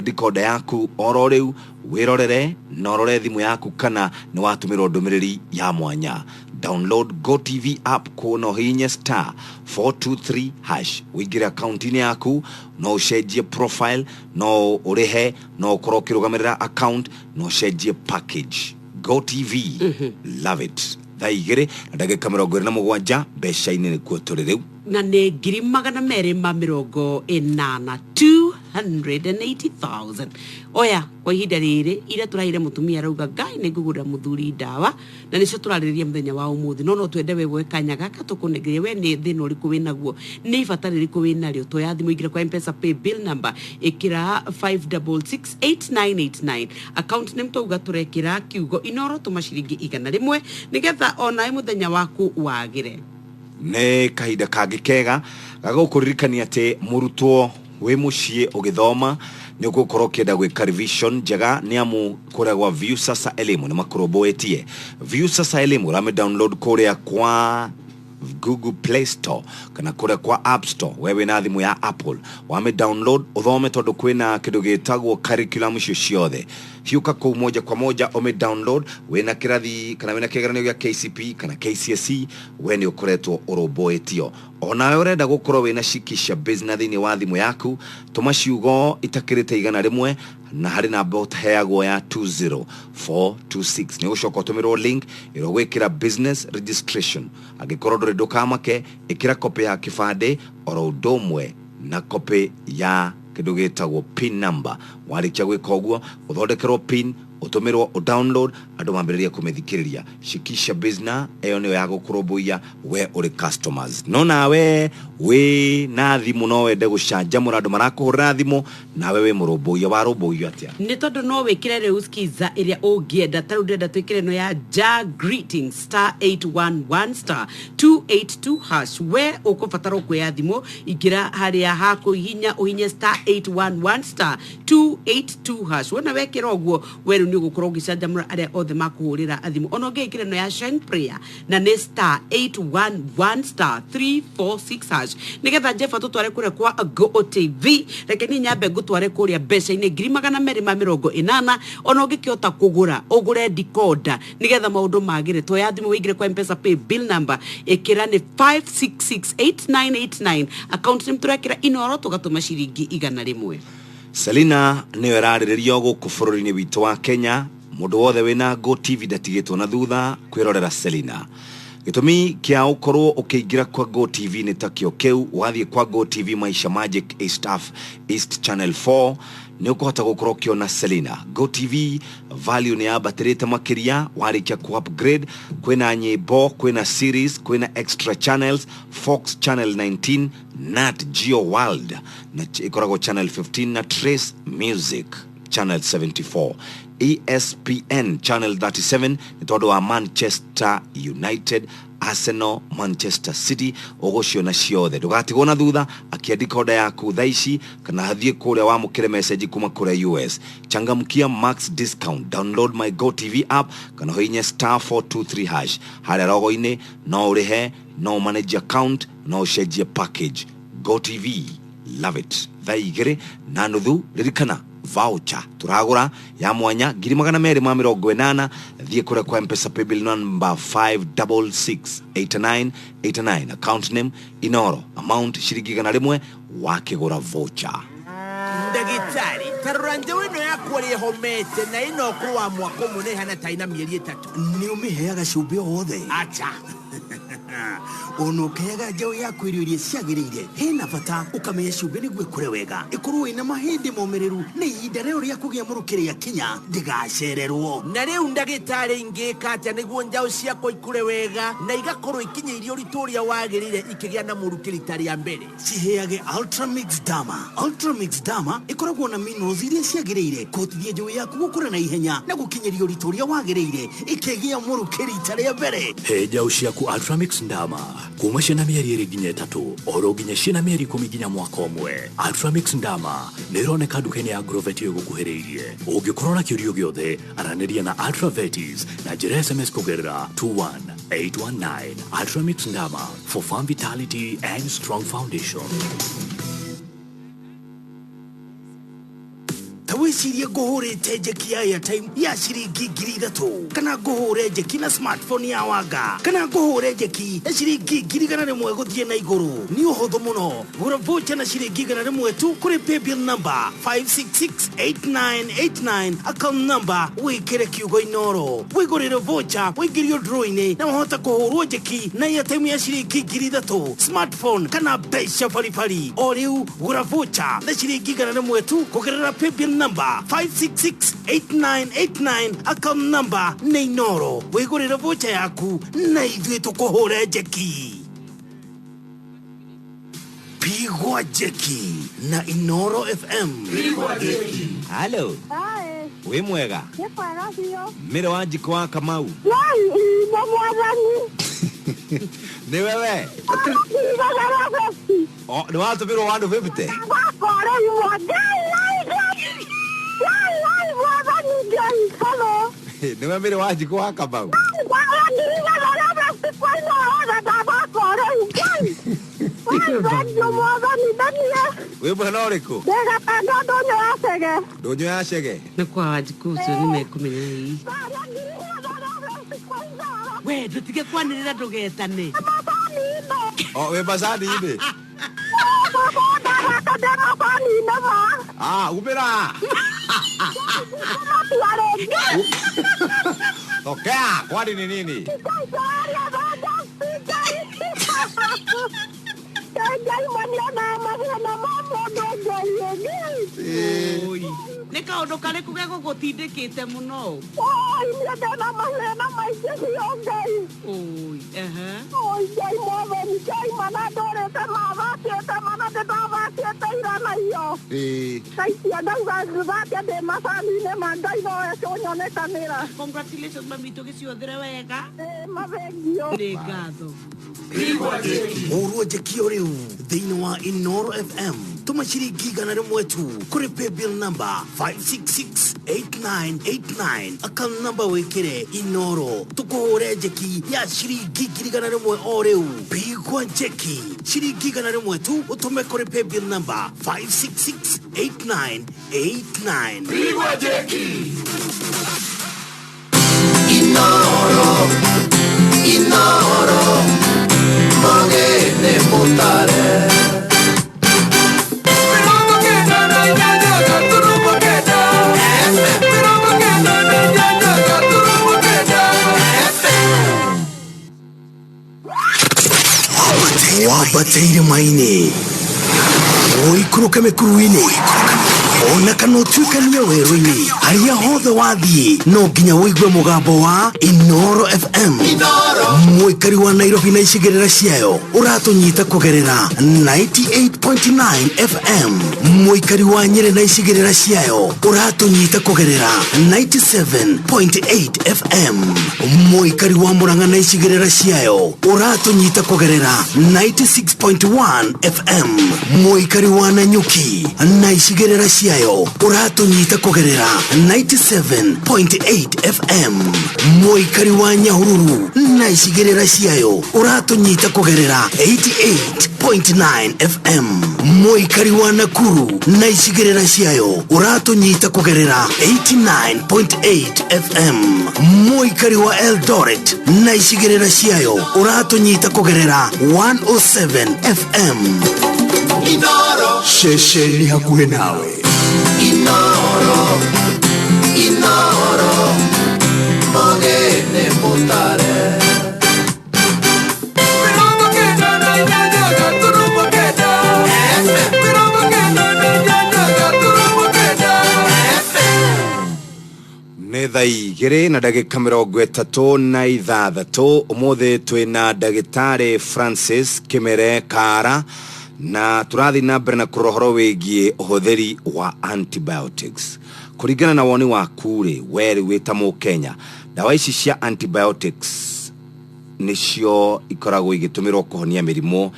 decoder yaku ororeu wirorere norore thimu yaku kana ni watumirwo ndumiriri ya mwanya download GoTV app kuno hinya *423# wigira account ni yaku no share profile no urehe no korokirugamirira account no share package GoTV love it thaigire ndagika 27 besha ine kuo tuririu na ne ngiri 280,000 oya kwa ihinda riri ira turahire mutumia rauga ngai ne ngugura muthuri ndawa na nicio turariria muthenya wa umuthi no twende we gwekanya gaka tukunegire we ni thina uriku winaguo ni ibatari riku winario toyathi muigire kwa M-Pesa pay bill number ikira 5668989 account name tuga turekira kiugo inoro tumashiringi igana rimwe nigetha ona muthenya waku wagire ne kahinda kangi kega gagukuririkania ati murutwo we mucie ugithoma ni ugukorwo kienda gwika revision njega ni amu kuragwa view sasa elimu ni makuroboetie view sasa elimu rame download kuria kwa Google Play Store kana kuria kwa App Store wewe na thimu ya Apple wame download uthome tondu kwina kindu gitagwo curriculum cio ciothe hiuka kwa moja kwa moja ome download wena kirathi kana wena kigeranio gya KCP kana KCSE we ni ukoretwo uroboetio ona urenda gukorwo wena shikisha business thini wa thimu yaku tuma ciugo itakirite igana rimwe na hari na bot heagwo ya 20426 ni ucoka tumirwo link iro gwikira business registration agikorwo nduri ndukamake ikira copy ya kifande oro ndomwe na copy ya kindu gitagwo pin number warikia gwika uguo uthondekerwo pin utumirwo download andu mambiriria kumithikiriria shikisha business eyo niyo ya gukuroboia we uri customers no nawe we na thimu no wende gucanja muradu marakuhurira thimu nawe we muroboia waroboio atia ni tondu no wikire riu skiza iria ungienda taru ndenda twikire no ya ja greeting *811 *282# we ukubatara kuya thimu igira haria haku hinya uhinye *811 *282# wona wekira oguo weru ni gukorwo gicanja aria othe makuhurira athimu ono ngekire no ya shine prayer na ne *811 *346# nigetha jefa tutware kure kwa GoTV reke ni nyambe gutware kuria besha ine 280,000 ono ngikiota kugura ugure decoder nigetha maundu magire to yathimu wigire kwa M-Pesa pay bill number ikira ni 5668989 account name turekira inoro tugatuma shiringi igana rimwe Selina niwe rariririo guku bururi-ini witu wa Kenya mundu wothe wina GoTV ndatigitwo na thutha kwirorera Selina gitumi kia ukorwo ukiingira kwa GoTV ni takio keu wathie kwa GoTV Maisha Magic East Channel 4 ni ukuhota gukorwo kiona Selina GoTV value ni abatirite makiria warikia ku upgrade kwina nyimbo kwina series kwina extra channels Fox Channel 19 Nat Geo World na ikorago Channel 15 na Trace Music Channel 74 ESPN Channel 37 itodo wa Manchester United Arsenal Manchester City ogocio na ciothe ndugatigwo na thutha akiandika oda yaku thaici kana hathie kuria wa mukire message kuma kure US changamkia max discount download my GoTV app kana hoinye *423# haria rogo-ini no urihe no manage account no share package GoTV love it thaigire na nuthu ririkana voucher turagura ya mwanya 280,000 thie kure kwa M-Pesa pay bill number 5668989 account name inoro amount shiringi igana rimwe wakigura voucher ndagitari taruranje wino yakwariye homete na ino kuwa mwako mune hana taina mieri 3 ni umiheaga cumbi othe acha ono kega jo yakwiririe ciagirire hena bata ukamenya cumbi niguo kure wega ikorwo ina mahindi momereru ni ihinda rero ria kugia murukire ya Kenya ndigacererwo na riu ndagitari ingika atia niguo njao ciako ikure wega na igakorwo ikinyeirio rituria wagirire ikigia na murukiri tari ya mbere ciheage Ultramix Dama ikoragwo na minerals iria ciagirire kotithia jo yaku gukura na ihenya na gukinyerio rituria wagirire ikigia murukiri tari ya mbere heja uciaku Ultramix ndama kuma ciana mĩeri 2 nginya 3 oro nginya ciana mĩeri 10 nginya mwaka ũmwe. Ultramix ndama nĩroneka nduka-inĩ ya Agrovet ĩgũkuhĩrĩirie. Ũngĩkorwo na kĩũrio gĩothe aranĩria na Ultravetis na njĩra SMS kũgerera 21819. Ultramix ndama for farm vitality and strong foundation. Tawicirie nguhurite njeki ya airtime ya ciringi 3,000 kana nguhure njeki na smartphone ya wanga kana nguhure njeki ya ciringi 1,000 guthie na iguru ni uhuthu muno gura voucher na ciringi 1,000 tu kuri paybill number 5668989 account number wikire kiugo inoro wigurire voucher wigirio draw-ini na uhota kuhurwo njeki na airtime ya ciringi 3,000 smartphone kana mbeca baribari o riu gura voucher na ciringi 1,000 tu kugerera paybill number 5668989 account number Neinoro wigurira voucher yaku na ithuĩ tukuhure njeki pigwa njeki na Inoro FM pigwa njeki. Hello. Hi. We mwega? Nĩkwega biũ. Mĩrĩ wa njiko wa Kamau. Nĩ mwathani. Nĩ wewe? Nĩ watũmĩrwo 150? Wakore imwe Nĩwe mĩrĩ wa njiko wa Kamau. Wĩ mwena ũrĩkũ? Ndũnyũ ya Cege. Nĩ kwa Wanjikũ ũcio nĩmekumenya hihi. We ndutige kwanĩrĩra ndũgetane. Wĩ macani-inĩ? Umĩra. Tokea, kwani ni nini? Nĩ kaũndũ karĩkũ gegũgũtindĩkĩte mũno? Ndĩna mahena maingĩ biũ Ngai. Ngai mwathani, Ngai mana ndũrĩte mathakĩte mana ndĩndathakĩte ira na iyo. Ngai cia ndauga thake ndĩ macani-inĩ ma Ngai no eke ũnyonekanĩra. Congratulations mami tũgĩciothere wega. Mathengio. Nĩ ngatho. Urwo njekio riu thiini wa Inoro FM tuma ciringi 1,000 tu kuri paybill number 5668989 account number wikire Inoro tukuhure njeki ya ciringi 1,000 o riu pigwa njeki ciringi 1,000 tu utume kuri paybill number 5668989 pigwa njeki. Inoro Inoro Mogene mutare wabateire maini uikuruke mekuruini ona kana utuikanie werũ-inĩ harĩa hothe wathiĩ no nginya wĩigue mũgambo wa Inoro FM mũikari wa Nairobi na icigĩrĩra ciayo ũratũnyita kũgerera 98.9 FM mũikari wa Nyĩrĩ na icigĩrĩra ciayo ũratũnyita kũgerera 97.8 FM mũikari wa Murang'a na icigĩrĩra ciayo ũratũnyita kũgerera 96.1 FM mũikari wa Nanyuki na icigĩrĩra ciayo uratunyita kugerera 97.8 FM mũikari wa Nyahururu na icigĩrĩra ciayo uratunyita kugerera 88.9 FM mũikari wa Nakuru na icigĩrĩra ciayo uratunyita kugerera 89.8 FM mũikari wa Eldoret na icigĩrĩra ciayo uratunyita kugerera 107 FM Inoro shesheni hakuhe nawe Inoro Inoro Mogene mutare nĩ thaa igĩrĩ na ndagĩka 36 ũmũthĩ twĩna ndagĩtarĩ Francis Kimere Kara na tũrathiĩ na mbere na kũrohoro wĩgiĩ ũhũthĩri wa antibiotics kũringana na woni waku rĩ we wĩ ta Mũkenya dawa ici cia antibiotics nicio ikoragwo igitumirwo kuhonia mirimo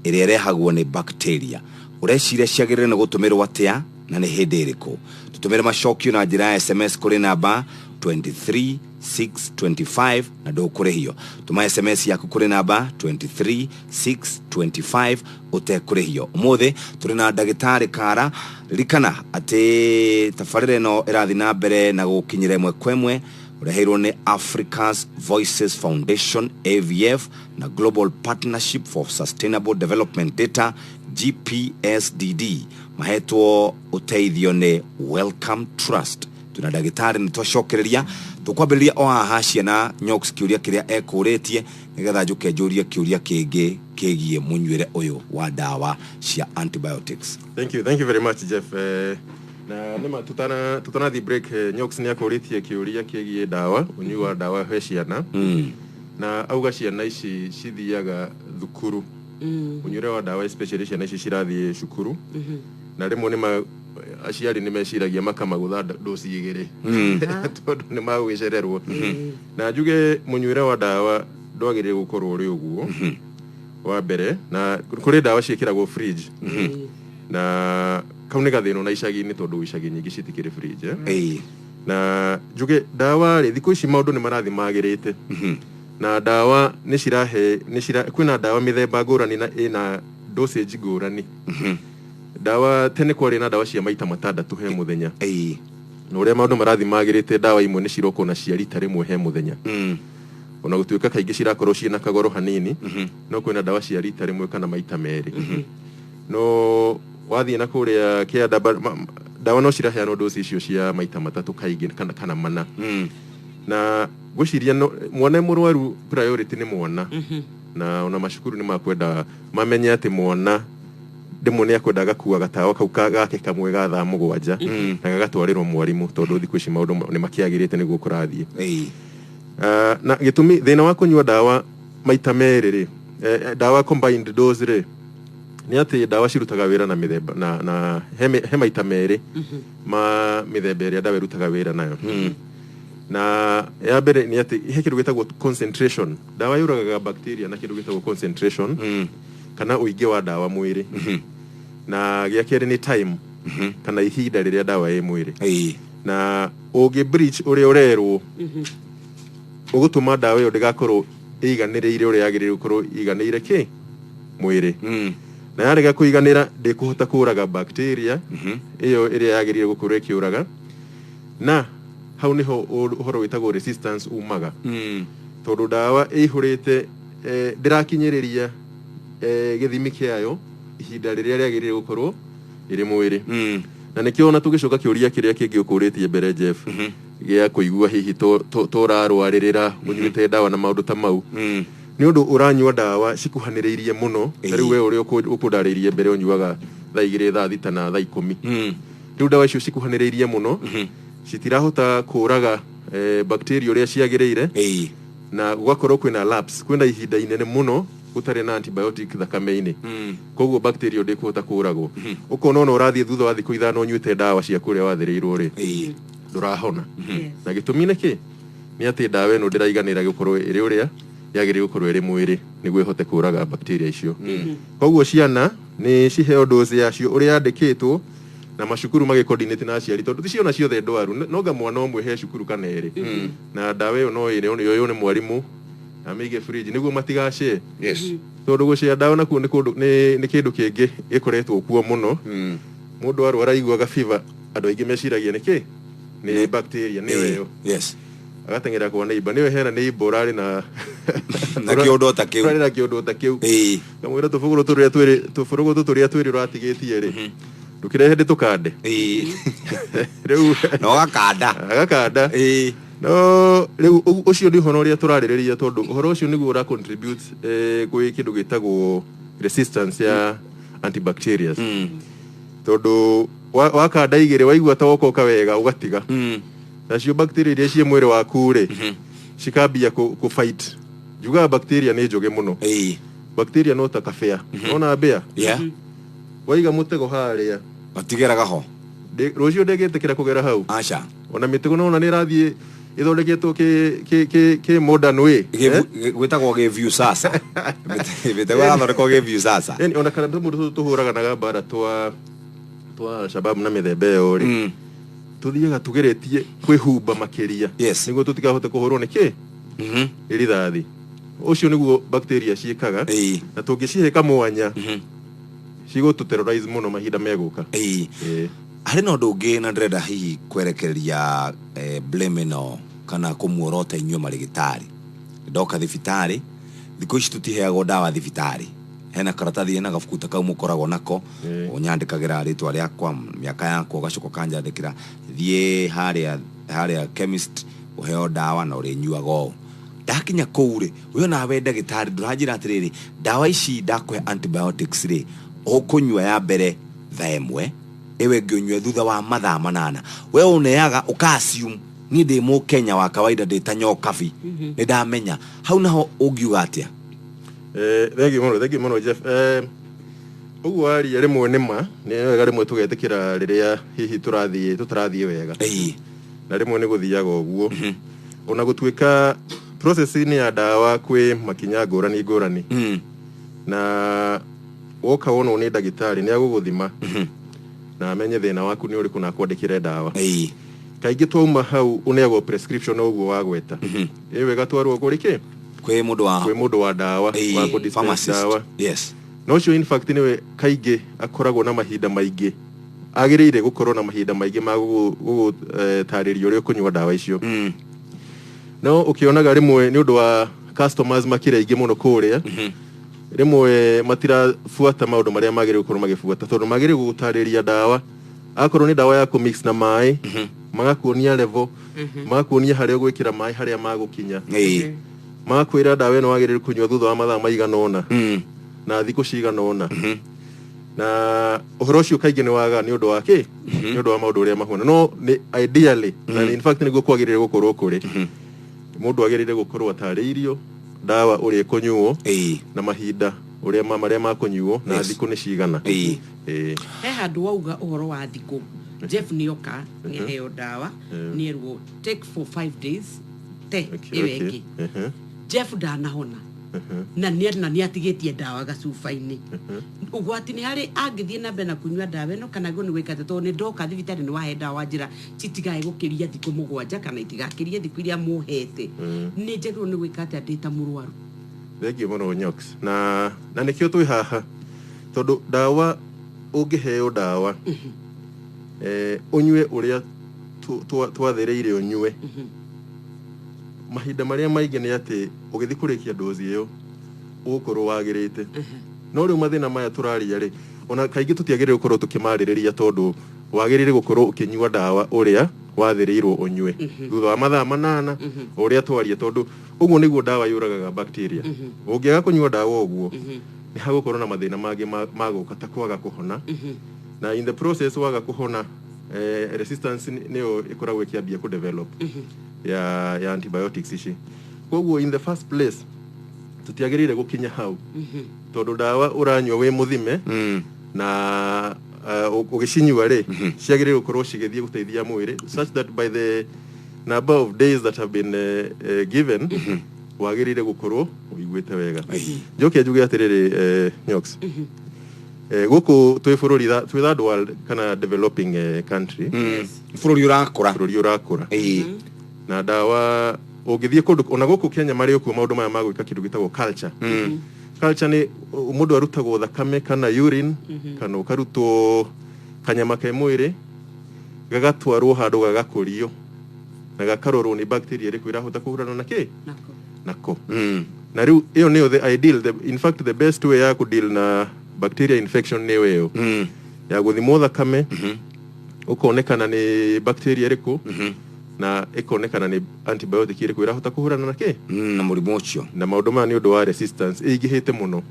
iria irehagwo ni bacteria ureciria ciagirire ni gutumirwo atia na ni hindi iriku tutumire macokio na njira ya SMS kuri namba 23625 na ndukurihio tuma SMS yaku kuri namba 23625 utekurihio umuthi turi na ndagitari Kara rikana ati tafarire no irathi na mbere na gukinyira imwe kwemwe ureheirwo ni Africa's Voices Foundation AVF na Global Partnership for Sustainable Development Data GPSDD mahetwo uteithio ni Welcome Trust tuna ndagitari ni twacokereria tukwambiriria o haha ciana Nyoxx kiuria kiria ekuritie nigetha njuke njuria kiuria kingi kigie munywire uyu wa dawa cia antibiotics. Thank you very much Jeff. Na nima tutana the break Nyoxx ni akuritie kiuria kigie dawa unywa dawa he ciana na auga ciana ici cithiaga thukuru unyure wa dawa especially ciana ici cirathie cukuru na rimwe nima aciari ni meciragia makamagutha dosi igiri tondu ni magwicererwo na njuge munywire wa dawa ndwagirire gukorwo uri uguo wa mbere na kuri dawa ciikiragwo fridge na kauni gathino na icagi-ini tondu icagi nyingi citikiri fridge na njuge dawa ri thiku ici maundu ni marathi magirite na dawa ni cirahe kwina dawa mithemba ngurani na ina dosage ngurani dawa tene kwari na dawa cia maita matandatu he muthenya no ria maundu marathi magirite dawa imwe ni ciroko na cia rita rimwe he muthenya ona gutuika kaingi cirakorwo ciina kagoro hanini no kwina dawa cia rita rimwe kana maita meri no wathi na kuria kia dawa no ciraheanwo dosi icio cia maita matatu kaingi kana mana na gwiciria mwana murwaru priority ni mwana na ona mashukuru ni makwenda mamenye ati mwana ndimwe ni akwendaga kuwa gatawa kau gake kamwe ga thaa mugwanja na gagatwarirwo mwarimu tondu thiku ici maundu ni makiagirite niguo kurathie na gitumi thina wa kunywa dawa maita meri dawa combined dose ri ni ati dawa cirutaga wira na mithemba na he maita meri ma mithemba ria dawa irutaga wira nayo na ya mbere ni ati he kindu gitagwo concentration dawa yuragaga bacteria na kindu gitagwo concentration kana uingi wa dawa mwiri na gia keri ni time kana ihinda riria dawa ye mwiri na ugi breach uri urerwo ugutuma dawa yo ndigakorwo iganiriire uri yagiriire gukorwo iganiriire ki mwiri na yarega kuiganira ndikuhota kuraga bacteria iyo iria yagiriire gukorwo ikiuraga na hau niho uhoro witagwo resistance umaga tondu dawa ihurite ndirakinyiriria githimi kiayo ihinda riria riagirire gukorwo iri mwiri na nikio ona tugicoka kiuria kiria kingi ukuritie mbere Jeff gia kuigua hihi torarwaririra unyuite dawa na maundu ta mau ni undu uranywa dawa cikuhaniriirie muno riu we uri ukudaririe mbere unyuaga thaa 2 thaa 6 na thaa 10 riu dawa icio cikuhaniriirie muno citirahota kuraga bacteria uria ciagiriire na gugakorwo kwina lapse kwina ihinda inene muno gutari na antibiotic thakame-ini koguo bacteria ndikuhota kuragwo ukona no urathie thutha wa thiku ithano nyuite dawa cia kuria wathirirwo ri ndurahona na gitumi niki ni ati dawa ino ndiraiganira gukorwo iri uria yagiri gukorwo iri mwiri niguo ihote kuraga bacteria icio koguo ciana ni ciheo dose yacio uria yandikitwo na mashukuru magikoordinate na aciari tondu ticiona ciothe ndwaru noga mwana omwe he cukuru kana eri na dawa iyo no iri yo ni mwarimu amige fridge niguo matigacie tondu gucia dawa na ku ni kindu kingi ikoretwo kuo muno mundu arwara igwaga fever andu aingi meciragia niki ni bacteria ni weyo agatengera kwa neighbor niwe hena neighbor urari na kiondo ta kiu urari na kiondo ta kiu kamwira tufuguru turia twiri uratigitie ri dukirehe nditukande riu no gakanda no riu ucio ni hono ria turaririria tondu horo ucio niguo ura contribute gwi kindu gitagwo resistance ya antibacterials tondu wakanda igire waigua ta wokoka wega ugatiga nacio bacteria iria cie mwiri waku ri cikambia ku fight juga bacteria ni njoge muno bacteria no ta kafea ona bea waiga mutego haria batigeraga ho rucio ndegetekera kugera hau acha ona mitego no na ni rathie ithondeketwo ke modern way gwitagwo ge view sasa betagwa thondekwo ge view sasa yani ona kana mundu tuhuraga na gambara twa shabab na mithembe yo ri tuthiaga tugeretie kwihumba makiria niguo tutikahote kuhurwo niki irithathi ucio niguo bacteria ciikaga na tungiciheka mwanya cigo tu terrorize muno mahinda meguka hari no ndungi na ndrenda hihi kwerekeria blame no kana kumuorota inyuo marigitari ndoka thibitari thikũ ici tutiheagwo ndawa thibitari hena karatathi hena gabukuta kau mukoragwo nako unyandikagira ritwa riakwa miaka yakwa gacuko kanjandikira thie haria chemist uheo ndawa na urinyuago ndakinya kuure uyo nawe ndagitari ndurajira atiriri ndawa ici ndakwe antibiotics ri ukunywa ya mbere thaemwe ewe ngionywe thutha wa mathaa 8 we uneaga ukasium ni ndi mu Kenya wa kawaida ndi ta Nyoxx ni ndamenya hau naho ungiuga atia thank you mono Jeff uguo ari rimwe nima ni wega rimwe tugetikira riria hihi tutarathie wega na rimwe ni guthiaga uguo ona gutuika process ni ya dawa kwi makinya ngurani na woka wona ni ndagitari ni aguguthima na amenye thina waku ni uriku na kwandikire dawa kaingi twauma hau uneagwo prescription uguo wagweta wega twarwo kurike kwi mundu wa dawa wa kudispense dawa no cio in fact niwe kaingi akoragwo na mahinda maingi agirire gukorwo na mahinda maingi ma gutaririo uri kunywa dawa icio no ukionaga rimwe ni undu wa customers makire ingi muno kuria rimwe matirafuata maundu maria magire gukorwo magifuata tondu magire gutariria dawa akorwo ni dawa ya ku mix na mai magakuonia level magakuonia haria gwikira mai haria magukinya magakwira dawa ino wagire kunywa thutha wa mathaa maigana ona na thiku cigana ona na uhoro ucio kaingi ni waga ni undu wake ni undu wa maundu uria mahuna no ni ideally na in fact ni gukwagirire gukorwo kuri mundu agirire gukorwo atariirio dawa uria kunyuo na mahinda uria maria makunyuo na thiku ni cigana he handu wauga uhoro wa thiku Jeff nioka ni heo dawa ni erwo take for 5 days iweki Jeff ndanahona na ni atigetie dawa gacuba-ini ugwati ni hari angithie na mbere na kunywa dawa ino kana go ni gwikate to ni ndoka thibitari ni wahe dawa njira citigae gukiria thiku 7 kana itigakirie thiku iria muhete ni njegwo ni gwikate adita murwaru thegi mono Nyoxx na nikio twi haha tondu dawa ungiheo dawa unywe uria twathereire unywe mahinda maria maingi ni ati ugithi kurikia dozi iyo ukorwo wagirite no riu mathina maya turaria ri ona kaingi tutiagirire gukorwo tukimaririria tondu wagirire gukorwo ukinywa dawa uria wathereirwo unywe thutha wa mathaa 8 uria twaria tondu uguo niguo dawa yuragaga bacteria ungiaga kunywa dawa uguo ni hagukorwo na mathina mangi maguka ta kwaga kuhona na in the process waga kuhona resistance niyo ikoragwo ikiambia ku develop ya antibiotics ici koguo in the first place tutiagirire gukinya hau tondu dawa uranywa we muthime na ugishinywa ri ciagirire gukorwo cigithie guteithia mwiri such that by the number of days that have been given wagirire gukorwo uigwite wega njoke njuge atiriri Nyoxx guku twi bururi twi third world kana developing country bururi urakura na dawa ugithie kundu ona guku Kenya mari okuo maundu maya magwika kindu gitagwo culture culture ni mundu arutagwo thakame kana urine kana ukarutwo kanyama ke mwiri gagatwarwo handu gagakurio na gakarorwo ni bacteria iriku irahota kuhurana nako na riu iyo ni the ideal in fact the best way ya ku deal na bacteria infection ni weyo ya guthimo thakame ukonekana ni bacteria iriku na ikonekana ni antibiotic iriku irahota kuhurana na murimu ucio na maundu ma ni undu wa resistance igihite muno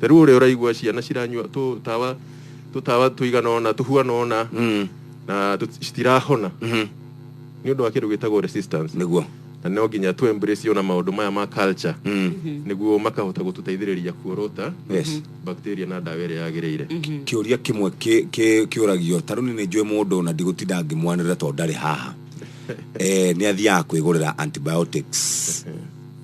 riu uri uraigua ciana ciranyua tutawa tuigana ona tuhuana ona na citirahona ni undu wa kindu gitagwo resistance niguo na no nginya tu embrace ona maundu maya ma culture niguo makahota gututeithiriria kuorota bacteria na dawa iria yagirire kiuria kimwe kiuragio taruni ni njwe mundu na ndigutinda ngimwanira to ndari haha ni athia kwigurira antibiotics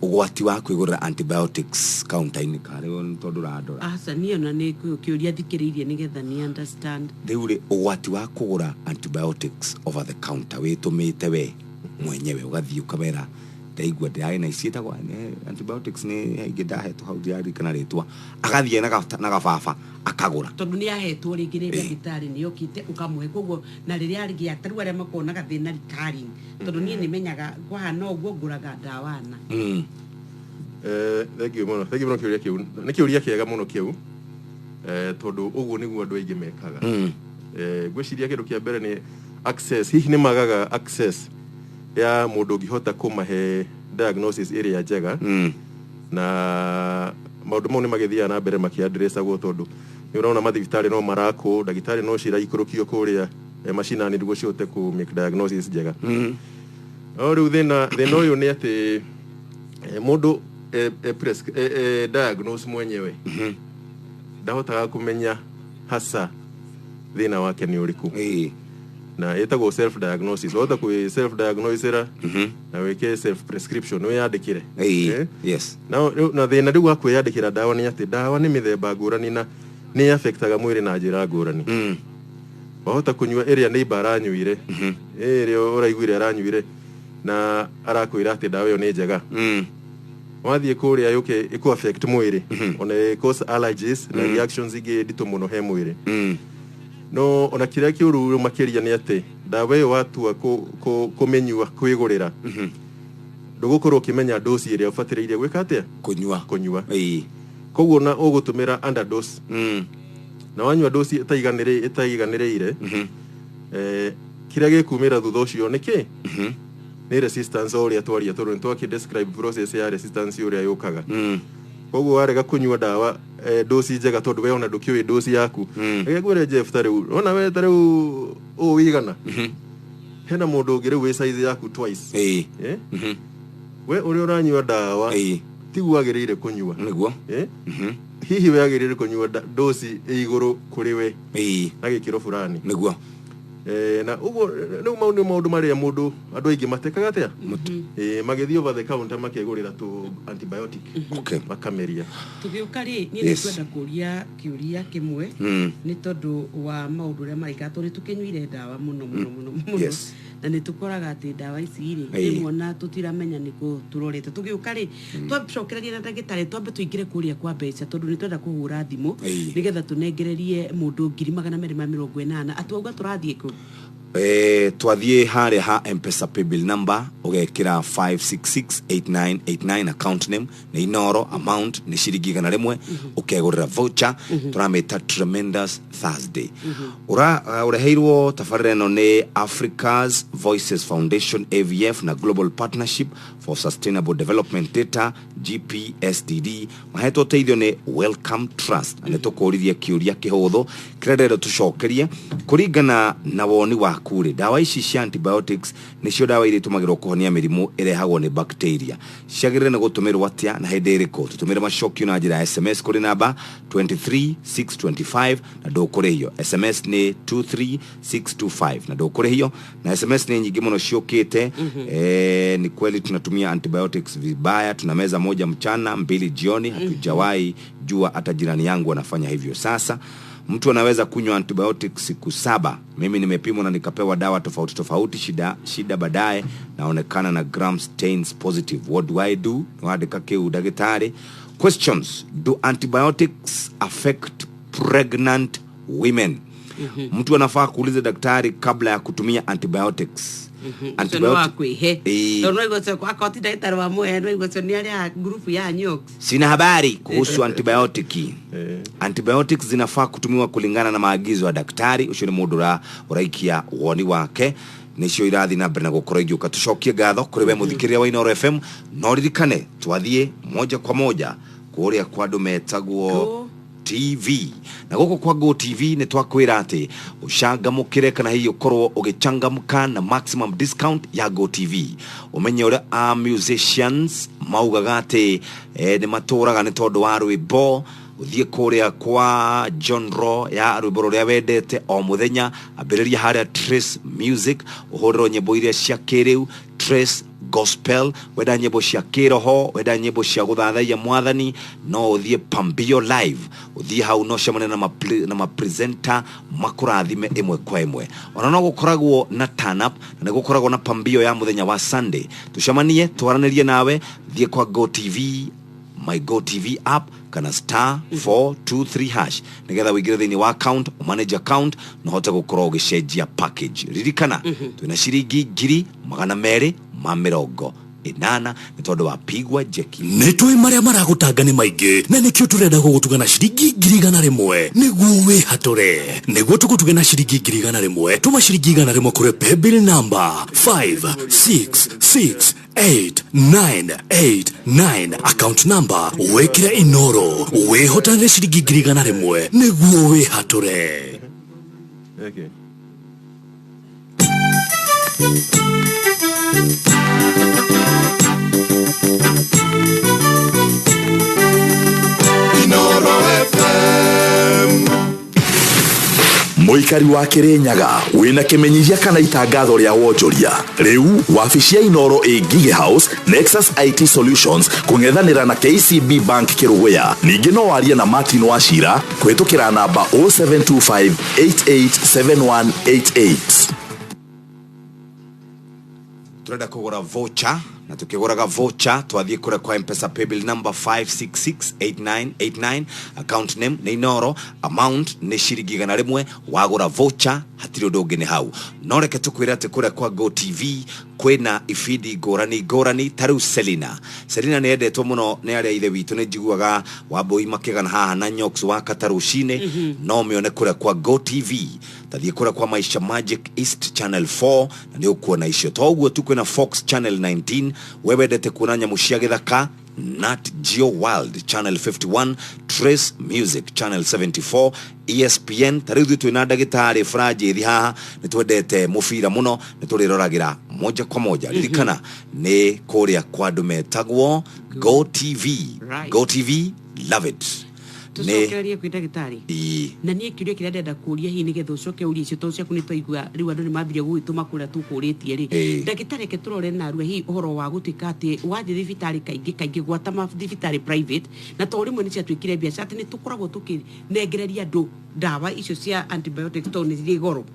ugwati wa kwigurira antibiotics counter-ini kare tondu radora asa niyo na ni kiuria thikiririe nigetha ni understand deure ugwati wa kugura antibiotics over the counter witumite we mwenyewe ugathii ukamera ndaigua ndai na isieta kwa antibiotics ni ingidahetwo hau diari kana ritwa agathie na gababa akagura tondu ni ahetwo ringi ni ndagitari ni okite ukamwe koguo na riria ringi ataru aria makona gathina rikari tondu ni nimenyaga kwahana uguo nguraga ndawana thank you muno kiuria kiu ni kiuria kiega muno kiu tondu uguo niguo andu aingi mekaga gwiciria kindu kia mbere ni access hihi ni magaga access ya mundu ngihota kumahe diagnosis area njega na maundu mau ni magithia na mbere makiadressagwo tondu ni unaona mathibitari no marako dagitari no shira ikurukio kuria machine ni ndugo ciote ku make diagnosis njega riu thina uyu ni ati mundu diagnose mwenyewe ndahotaga kumenya hasa thina wake ni uriku na etago self diagnosis wota ku self diagnosera na weke self prescription no yandikire yes na thina riu wa kwiyandikira dawa ni ati dawa ni mithemba ngurani na ni affectaga mwiri na njira ngurani wahota kunywa area neighbor aranyuire area uraiguire aranyuire na arakwira ati dawa yo ni njega wathie kuria yuke iku affect mwiri ona cause allergies na reactions ige dito muno he mwiri no ona kiria kiuru makiria ni ati dawa yo watu kumenywa kwigurira ndugukorwo kimenya dose iria ufatiriire gwika atia kunywa koguo na ugutumira underdose na wanywa dose itaiganireire kiria gikumira thutha ucio niki ni resistance oria twaria tondu twaki describe process ya resistance oria yukaga koguo warega kunywa dawa dosi njega tondu we ona ndukiwe dosi yaku egegwire Jeff tariu ona we tariu wigana hena mundu ngire we size yaku twice we uri uranywa dawa tigu agirire kunywa niguo hihi we agirire kunywa dosi iguru kuri we na gikiro fulani niguo na ugo no maundu maria mundu andu aingi matekaga atia magithio over the counter makegurira tu antibiotic makameria tugiukari ni kwenda kuria kiuria kimwe ni tondu wa maundu ria marikato ni tukinyuire dawa muno na ni tukoraga ati dawa ici ri rimwe tutiramenya niko turorete tugiukari twacokereria na ndagitari twambe tuingire kuria kwa mbeca tondu ni twenda kuhura thimu nigetha tunengererie mundu 280 atwauga turathie ku twathie hare ha M-Pesa paybill number ugekira 5668989 account name ni inoro amount ni shiringi 100 ukegurira voucher turameta Tremendous Thursday uraheirwo tafarira no ni Africa's Voices Foundation AVF na Global Partnership for Sustainable Development Data GPSDD maheto teithio ni Welcome Trust na tukurithia kiuria kihuthu kirendero tucokerie kuringana na woni wa kure dawa ici cia antibiotics nicio dawa iria tumagirwo kuhonia mirimu irehagwo ni bacteria ciagirire na gutumirwo atia na hindi iriko tutumire macokio na njira SMS kuri namba 23625 na ndukure hiyo SMS ni 23625 na ndukure hiyo na SMS ni nyingi muno ciokite ni kweli tunatumia antibiotics vibaya tunameza moja mchana 2 jioni hatujawahi jua hata jirani yangu anafanya hivyo sasa mtu anaweza kunywa antibiotics siku 7 mimi nimepimwa na nikapewa dawa tofauti shida baadaye naonekana na gram stains positive what do I do naandika kiu daktari questions do antibiotics affect pregnant women mtu anafaa kuuliza daktari kabla ya kutumia antibiotics sina habari kuhusu antibiotic antibiotics zinafaa kutumiwa kulingana na maagizo ya daktari ucio ni mundu uraikia woni wake nicio irathi na mbere na gukorwo igiuka tucokie gatho kuri we muthikiria wa Inoro FM no ririkane twathie moja kwa moja kuria kwa andu metagwo TV na goko kwa Go TV ni twakwira ati ucangamukire kana hiyo korwo ugichangamka na maximum discount ya Go TV umenye ura musicians maugaga ati ni maturaga ni tondu wa rwimbo uthie kuria kwa genre ya rwimbo ruria wendete o muthenya ambiriria haria Trace Music uhorero nyimbo iria cia kiriu Trace Gospel weda nyimbo cia kiroho weda nyimbo cia guthathaia mwathani no uthie Pambio Live uthie hau no cemane na ma presenter makurathime imwe kwa imwe ona no gukoragwo na turn up na gukoragwo na Pambio ya muthenya wa Sunday tucemanie twaranirie nawe thie kwa Go TV my Go TV app kana *423# nigetha wigire thini wa account manage account no hote gukorwo gicenjia package ririkana twina ciringi 280 inana nitondo wa pigwa jeki netwe maria maragutanga ni maingi na nikio turenda gugutugana ciringi 100 niguo we hatore niguo tugutugana ciringi 100 tuma ciringi 100 kuri paybill number 56688989 account number wekira inoro we hotane ciringi 100 niguo we hatore. Okay. Muikari wa Kirinyaga wina kimenyithia kana itangatho ria wonjoria riu wabici ya Inoro Gige House Nexus IT Solutions kungethanira na KCB Bank Kiruguya ningi no warie na Martin Wachira kwetukira namba 0725887188 turenda kugura voucher na tukiguraga voucher twathie kure kwa M-Pesa paybill number 5668989 account name ni Inoro amount ni ciringi 100 wagura voucher hatiri ndungi ni hau no reke tukwira ati kure kwa Go TV kwina ifidi gorani taru Selina ni endetwo muno ni aria ithe witu ni njiguaga wambui makigana haha na Nyoxx wa Katta rucine no mione kure kwa Go TV tathie kure kwa Maisha Magic East channel 4 na ni ukuona icio toguo tukwina Fox channel 19 webedete kuona nyamu cia githaka Nat Geo World channel 51 Trace Music channel 74 ESPN tarithi twina ndagitari Fraji haha nitwendete mufira muno nituriroragira moja kwa moja ririkana ni kuria kwa ndumetagwo Go TV Go TV love it tucokererie kwita gitari na nie kiuria kiria ndenda kuria hi nigetha ucoke uria icio tocia kuni toigua riu andu ni mambire gwituma kuria tukuritie ri ndagitari ke turore na ruo hi uhoro wa gutuika ati wathi thibitari kaingi gwata ma thibitari private na to rimwe ni cia twikire biacara ati ni tukoragwo tukinengereria andu dawa icio cia antibiotics to ni ri goro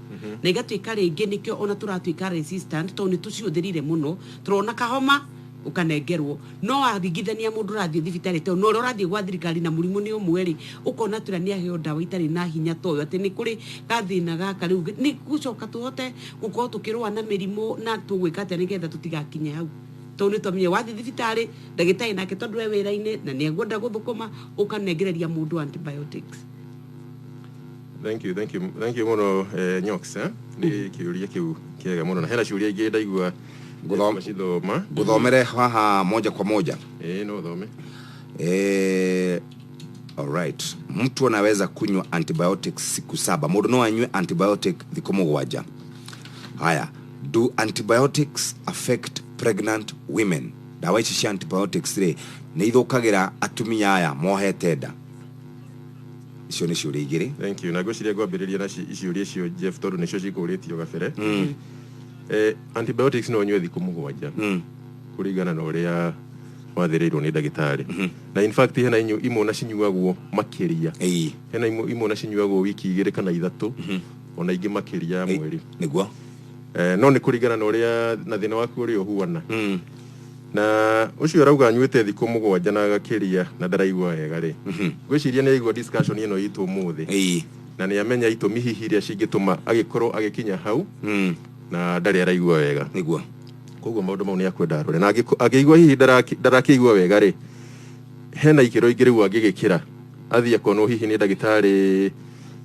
na igatuika ringi nikio ona turatuika resistant to ni tuciuthirire muno turona kahoma ukanengerwo no athigithania mundu rathie thibitari to no rathie gwa thirikari na murimu ni umweri ukona tura ni aheo dawa itari na hinya toyo ati ni kuri gathina gaka riu ni gucoka tuhote gukorwo tukirwa na mirimo na tugwika ati nigetha tutigakinye hau to ni tomenye wathie thibitari ndagitari nake tondu we wira-ini na ni egwenda guthukuma ukanengereria mundu antibiotics. Thank you muno Nyoxx ni kiuria kiu kiega muno na hena ciuria ingi ndaigua guthomere haha moja kwa moja no thome all right mtu anaweza kunywa antibiotics siku 7 mundu no anywe antibiotic thikũ 7 haya do antibiotics affect pregnant women dawa ici cia antibiotics ri ni ithukagira atumia aya mohete nda icio ni ciuria igiri. Thank you na gwiciria gwambiriria na ciuria icio Jeff tondu nicio cikuritio gabere antibiotics no nywe thiku 7 kurigana na uria wathirirwo ni ndagitari na in fact hena imwe na cinyuagwo makiria hena imwe na cinyuagwo wiki 2 kana 3 ona ingi makiria mweri niguo no ni kurigana na uria na thina waku uri uhuana na ucio arauga nywete thiku 7 na gakiria na ndaraigua wega ri gwiciria ni aigua discussion ino itu muthi na ni amenya itumi hihi iria cingituma agikorwo agikinya hau na ndari araigua wega niguo koguo maundu mau ni akwenda arore na agigua hihi ndarakigua wega ri hena ikiro ingiriu angigikira athia kono hihi ni ndagitari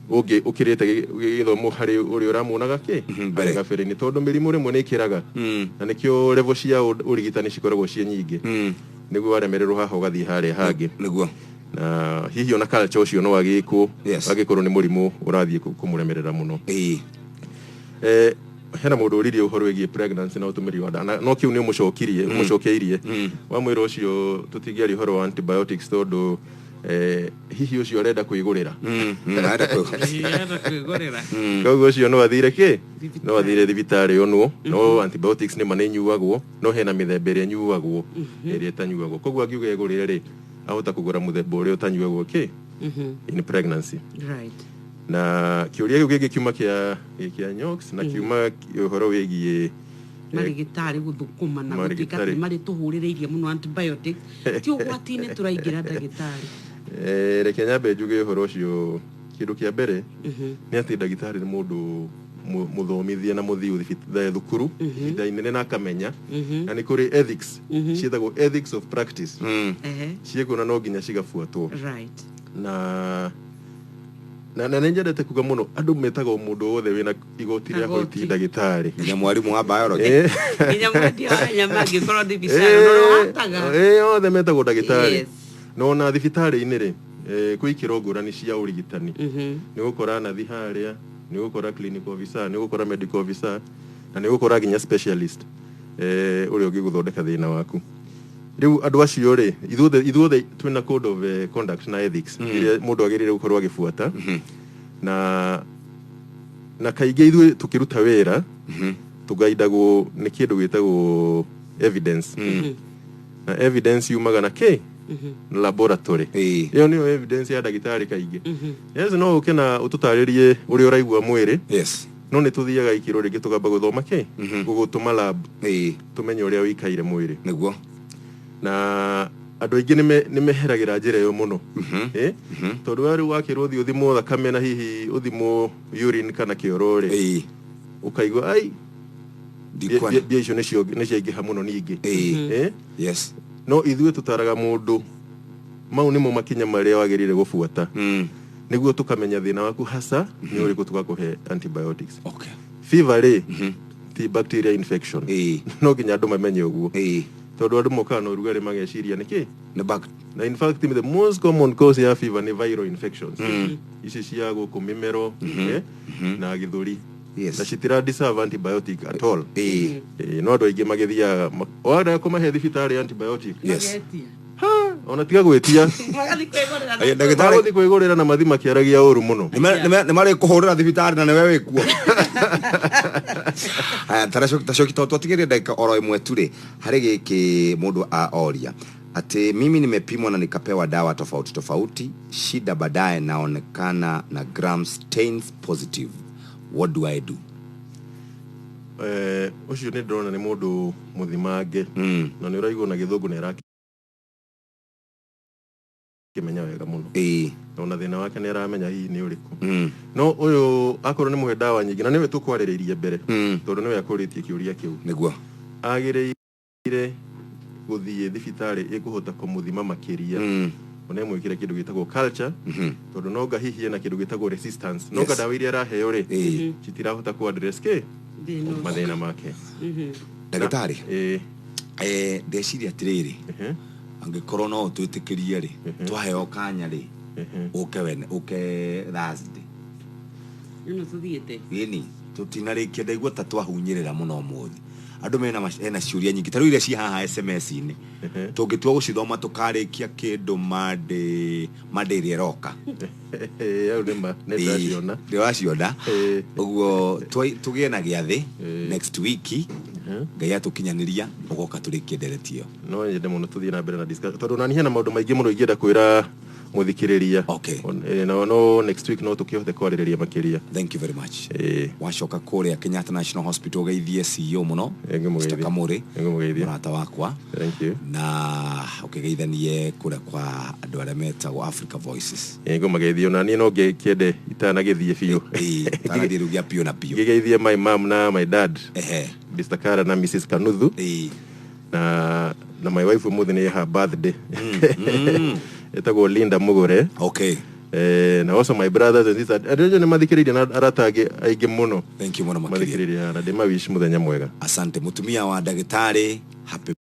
ungi ukirite githomo hari uri uramunaga ki gabere ni tondu mirimu rimwe ni ikiraga na nikio level cia urigitani cikoragwo cie nyingi niguo waremererwo haha ugathie haria hangi niguo na hihi ona culture ucio no agikwo agikorwo ni murimu urathie kumuremerera muno hena mundu uririe uhoro wigie pregnancy na utumiri wa nda no kiu ni umucokirie umucokeirie wa mwiro ucio tutingiari uhoro wa antibiotics tondu hihi ucio arenda kwigurira arenda kwigurira koguo ucio no athire ki no athire thibitari onu no antibiotics ni manenyuagwo no hena mithemba ĩrĩa nyuagwo ĩrĩa itanyuagwo koguo angiuga igurire ri ahota kugura muthemba ũrĩa utanyuagwo ki in pregnancy right na kiuria giu gigi kiuma kia Nyoxx na kiuma uhoro wigie marigitari guthukuma na gutika mari tuhurireirie muno antibiotics ti ugwati-ini turaingira ndagitari reke nyambe njuge uhoro ucio kindu kia mbere ni ati ndagitari ni mundu muthomithia na muthiu thukuru inda-inene na akamenya na ni kuri ethics cietagwo ethics of practice ciekuna no nginya cigabuatwo right na nenjendete kuga muno andu metaga mundu wothe wina igoti ria gwiti ndagitari nginya mwarimu wa biology nginya mwendia wa nyama ngikorwo thibitari no hataga othe metagwo ndagitari no na thibitari-ini ri kwikira ngurani cia urigitani ni gukora nathi haria ni gukora clinical officer ni gukora medical officer na ni gukora nginya specialist uri ugiguthondeka thina waku riu andu acio ri ithuothe twina code of conduct na ethics iria mundu agirire gukorwo agifuata na kaingi ithuĩ tukiruta wira tugaidagwo ni kindu gitagwo evidence na evidence yumaga na ki laboratory iyo niyo evidence ya ndagitari kaingi yes no ukena ututaririe uri uraigua mwiri yes no ni tuthiaga ikiro ringi tugamba guthoma ki gugutuma lab tumenye uria wikaire mwiri niguo na andu aingi ni meheragira njira yo muno tondu wari wakirwo thi uthimo thakame na hihi uthimo urine kana kiorore ukaigwa ai bia icio ni ciaingiha muno ningi yes no ithuĩ tutaraga mundu mau nimo makinya maria wagirire gufuata niguo tukamenya thina waku hasa ni uriku tugakuhe antibiotics fever ri ti bacteria infection no nginya andu mamenye uguo tondu andu mokaga na urugari mageciria niki na in fact the most common cause ya fever ni viral infections ici cia guku mimero na githuri na citira deserve antibiotic at all no andu aingi magithia wada kumahe thibitari antibiotic yes ona tiga gwetia ndagitari kwigurira na mathima kiaragia uru muno ni mari kuhurira thibitari na niwe wikuo tarashoki twatigire ndagika oro imwe ture hari giki mundu aoria ati mimi nimepimwa na nikapewa dawa tofauti tofauti shida baadaye naonekana na grams 10 positive what do I do ucio ni ndona ni mundu muthimange na ni uraigwo na githungu na iraki kimenya wega muno na ona thina wake ni aramenya hihi ni uriku no uyu akorwo ni muhe dawa nyingi na niwe tukwariririe mbere tondu niwe akuritie kiuria kiu niguo agirire guthie thibitari ikuhota kumuthima makiria ona mwikire kindu gitagwo culture tondu no ngahihi na kindu gitagwo resistance no dawa iria araheo ri citirahota ku address ke mathina make ndagitari ndeciria atiriri angikorwo no twitikirie ri twaheo kanya ri uke Thursday ino tuthiete yeni tutinarikia ndaigua ta twahunyirira muno muthi andu mena ciuria nyingi taru iria ci haha SMS-ini tungitua gucithoma tukarikia kindu mande iria roka au nenda ciona uguo tugie na giathi next week ngai atukinyaniria ugoka turikie nderetio no yende muno tuthie na mbere na discuss tondu nani hena maundu maingi muno ingienda kwira muthikiriria no next week no tukihote kwaririria makiria thank you very much wacoka Kuria Kenyatta National Hospital geithie CEO muno Kamuri murata wakwa thank you na ukigeithanie kura kwa andu aria metagwo Africa Voices ngumageithio na ni no ngiende itanagithie biu tanathie rugia pio na pio ngigeithie my mom na my dad Mr. Kara na Mrs. Kanuthu na my wife muthi ni her birthday etagwo Linda Mugure na also my brothers and sisters adejo ni mathikiriria na aratage aige muno thank you muno mathikiriria na ndema wish muthenya mwega asante mutumia wa ndagitari happy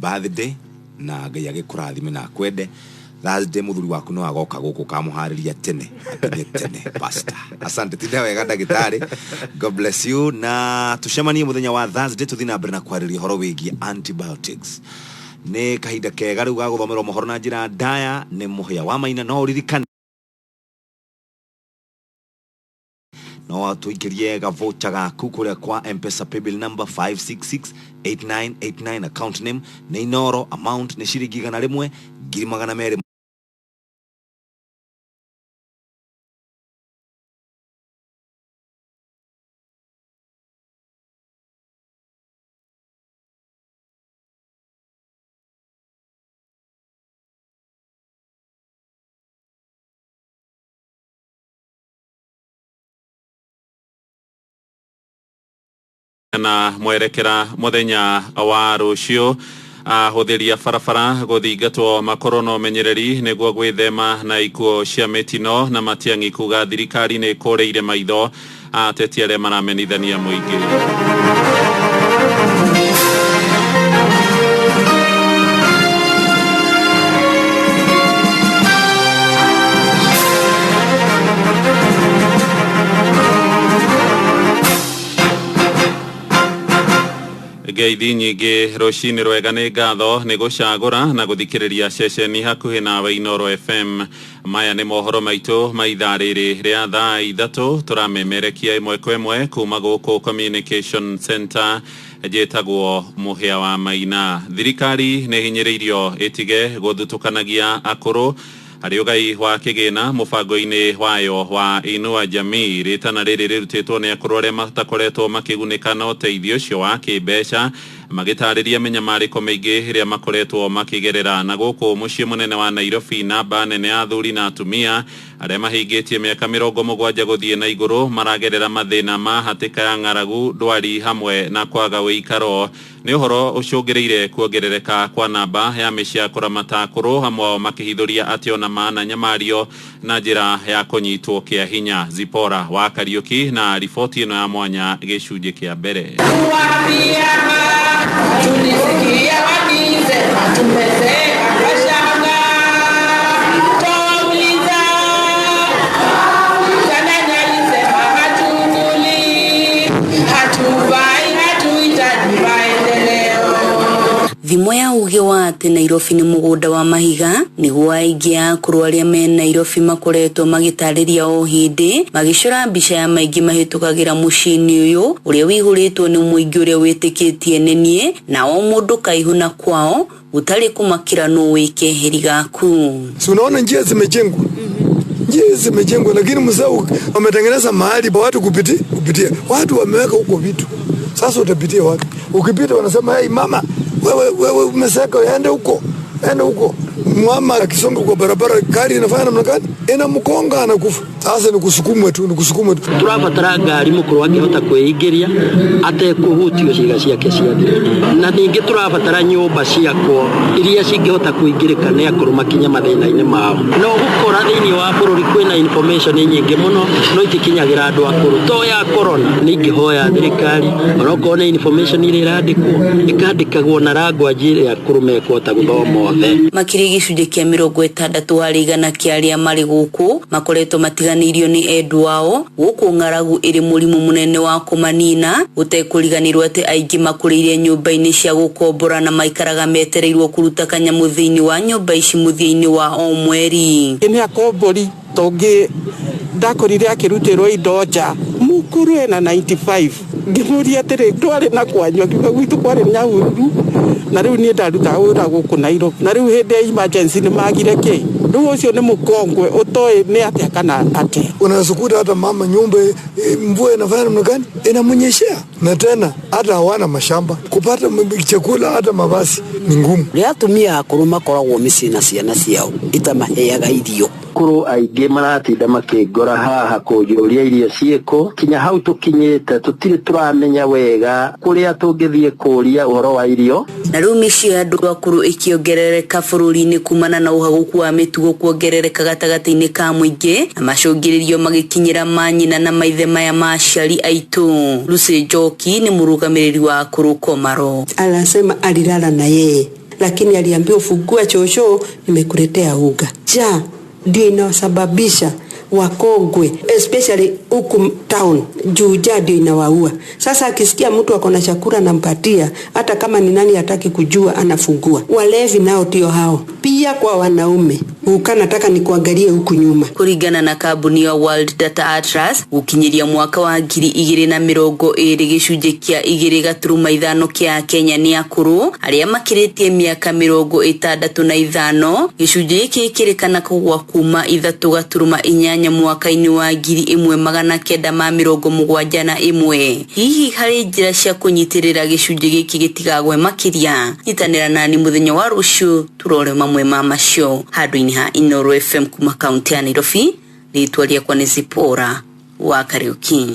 birthday na ngai agikurathime na kwende Thursday muthuri waku no agoka guku kamuhariria tene pastor. Asante tinde wega ndagitari. God bless you. Na tushemanie muthenya wa Thursday tuthina mbere na kwariria horo wigi antibiotics. Ne kahinda kega riu ga guthomerwo mohoro na njira ndaya ne muhya wa maina no ririkana no tuikirie ga voucher gaku kuria kwa M-Pesa paybill number 5668989 account name ne inoro amount ne shiringi 100 200 na mwerekera muthenya wa rucio huthiria barabara guthingatwo makorono menyereri niguo gwithema na ikuo cia mitino na matiangi kuga thirikari ni kureire maitho ateti aria maramenithania muingi. Ngeithi nyingi rucini rwega ni ngatho ni gucagura na guthikiriria ceceni hakuhi na Wainoro FM. Maya ni mohoro maitu maitha riri ria thaa 3 turamemerekia imwe kwa imwe kuma guku Communication Center jetagwo muhia wa maina. Thirikari ni hinyiriirio itige guthutukanagia akuru Ariogai wa kigina mubango-ini wayo wa inua jamii ritana riri rirutitwo ni akuru aria matakoretwo makigunika na uteithio ucio wa kimbeca magitariria menyamariko maingi iria makoretwo makigerera na guku mucii munene wa Nairobi namba nene ya athuri na atumia aria mahingitie miaka 70 guthie na iguru maragerera mathina ma hatika ya ng'aragu ndwari hamwe na kwaga uikaro. Ni uhoro ucungireire kuongerereka kwa namba ya mĩciĩ kũramata akũrũ hamwe makihithuria atĩ ona maana nyamario na njĩra ya kũnyitwo kĩa hinya. Zipora wa Kariuki na riboti ĩno ya mwanya gĩcunjĩ kĩa mbere. Tulisikia wakize tumeze akashanga tuuliza sana nyalize hatutuli hatuvai hatuhitaji maendeleo. Thimo ya uge wa ati Nairobi ni mugunda wa mahiga niguo aingi a akuru aria me Nairobi makoretwo magitariria o hindi magicura mbica ya maingi mahitukagira mucini uyu uria wihuritwo ni muingi uria witikitie nenie na o mundu kaihuna kwao utari kumakira no wike heri gaku. Si unaona njia zimejengwa njia zimejengwa lakini mzao wametengeneza mahali pa watu kupitia watu wameweka huko vitu. Sasa utapitia wapi? Ukipita wanasema hey mama wewe umeseka ende huko mama akisonga kwa barabara gari inafanya namna gani inamkonga anakufa. Sasa ni kusukumwe tu turabatara ngari mukuru angihota kweingiria atekuhutio ciiga ciake ciathire na ningi turabatara nyumba ciakwo iria cingihota kuingirika ni akuru makinya mathina-ini mao no gukora thiini wa bururi kwina information nyingi muno no itikinyagira andu akuru to ya corona ningihoya thirikari onoko na information iri irandikwo ikandikagwo na language ya akuru mekota guthoma othe. Makiri gicunjĩ kia 60 harĩ igana kia aria mari guku makoretwo matiganirio ni endu wao guku ng'aragu iri murimu munene wa kumanina utekuriganirwo ati aingi makuriire nyumba-ini cia gukombora na maikaraga metereirwo kuruta kanyamu thiini wa nyumba ici muthia-ini wa o mweri. Ni akombori tongi ndakorire akirutirwo indo nja mukuru ena 95 ngimuria atiri ndwari na kwanywa kiuga gwitu kwari nyahuru na riu ni ndaruta wira guku Nairobi na riu hindi emergency ni magire ki riu ucio ni mukongwe utoi ni atia kana ati unasukuta hata mama nyumba mvua inafanya namna gani inamunyeshea na tena hata hawana mashamba kupata chakula hata mavazi ni ngumu. Riatumia kuruma koragwo micina ciana ciao itamaheaga irio kuru aingi maratinda makingora haha kujuria irio cieko kinya hau tukinyite tutire turamenya wega kuria tungithie kuria uhoro wa irio na riu mĩciĩ ya andu akuru ikiongerereka bururi-ini kumana na uhaguku wa mitugo kuongerereka gatagati-ini ka muingi na macungiririo magikinyira manyina na maithe maya ma aciari aitu. Lucy Njoki ni murugamiriri wa akuru Komaro anasema alilala na yeye lakini aliambiwa fungua chocho, nimekuletea uga. Ja ndio inasababisha wakongwe especially huku town juu ndio inawaua. Sasa akisikia mtu akona chakula nampatia, hata kama ni nani hataki kujua, anafungua. Walevi nao ndio hao pia kwa wanaume. Nataka nikuangalie huku nyuma. Kuringana na kabuni ya World Data Atlas, ukinyiria mwaka wa 2020 gicunje kia 2.5 kia Kenya ni akuru aria makiritie miaka 65. Gicunje giki kirikana kugwa kuma 3.8 mwaka-ini wa 1971. Hihi hari njira cia kunyitirira gicunje giki gitigagwe makiria. Nyitanira nani muthenya wa rucio turore mamwe ma macio handu-ini ha Inoro FM kuma kaunti ya Nairobi. Ritwaria kwa Nezipora wa Kariuki.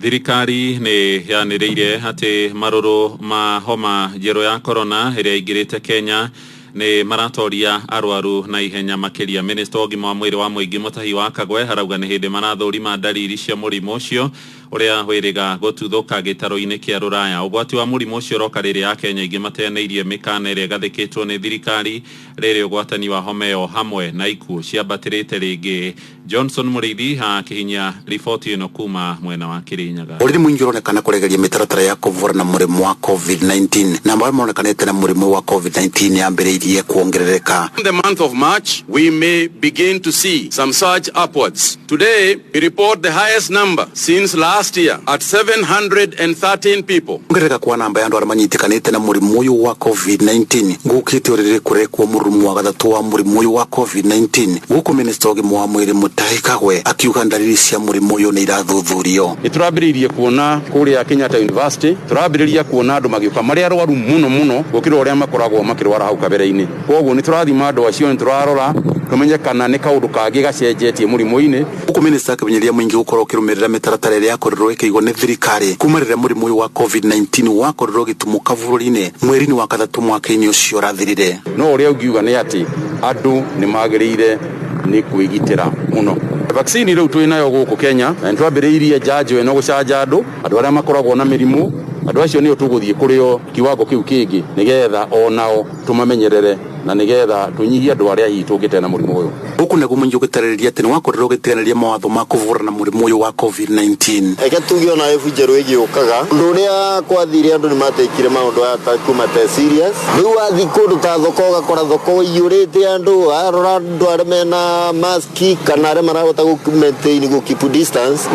Thirikari ni yaniriire ati maruru ma homa jero ya corona iria ingirite Kenya ni maratoria arwaru na ihenya makiria. Minister ogima wa mwiri wa muingi Mutahi wa Kagwe harauga ni hindi marathurima dalili cia murimu ucio uria wiriga gututhuka gitaro-ini kia Ruraya. Ugwati wa murimu ucio roka riria Kenya ingi mateaneirie mikana iria gathikitwo ni thirikari riri ugwatani wa homeo hamwe na ikuo ciambatirite ringi. Johnson Muriithi ha kihinya ripoti ino kuma mwena wa Kirinyaga. Uriri mwingi uronekana kuregeria mitaratara ya kuvura na murimu wa COVID-19 na ambao maonekanite na murimu wa COVID-19 yambiriirie kuongerereka. In the month of March, we may begin to see some surge upwards. Today, we report the highest number since last year at 713 people. Kuongerereka kwa namba ya andu aria manyitikanite na murimu uyu wa COVID-19 ngukite uriri kurekwo murumu wa gathatu wa murimu uyu wa COVID-19 guku minister ogima wa mwiri Mutahi Kagwe akiuga dalili cia murimu uyu ni irathuthurio. Iturabiririe kuona Kuria Kenyatta University, turabiriria kuona andu magiuka mari arwaru muno gukira uria makoragwo makirwara hau kabere-ini. Koguo ni turathima andu acio ni turarora tumenye kana ni kaundu kangi gacenjetie murimu-ini. Guku minister akibinyiria mwingi gukorwo kirumirira mitaratara iria yakorirwo ikiigwo ni thirikari kumarira murimu uyu wa COVID-19 wakorirwo gitumuka bururi-ini mweri-ini wa gathatu mwaka-ini ucio rathirire. No uria ungiuga ni ati andu ni magirire ni kwigitira muno. Vaccine iriu twinayo guku Kenya na twambiriirie janjo eno gucanja andu aria makoragwo na mirimu. Andu acio nio tuguthie kurio kiwango kiu kingi nigetha onao tumamenyerere na nigetha tunyihie andu aria hitungite na murimu uyu. Guku neguo mwingi ugitaririria ati ni wakorirwo gitiranĩria mawatho ma kuvura na murimu uyu wa COVID-19. Eke tuge ona efu njeru igiukaga ndu uria kwathire andu ni matekire maundu aya kuma te serious. Riu athi kundu ta thoko ugakora thoko iyurite andu arora andu aria mena maski kana aria marahota gu maintain gu keep distance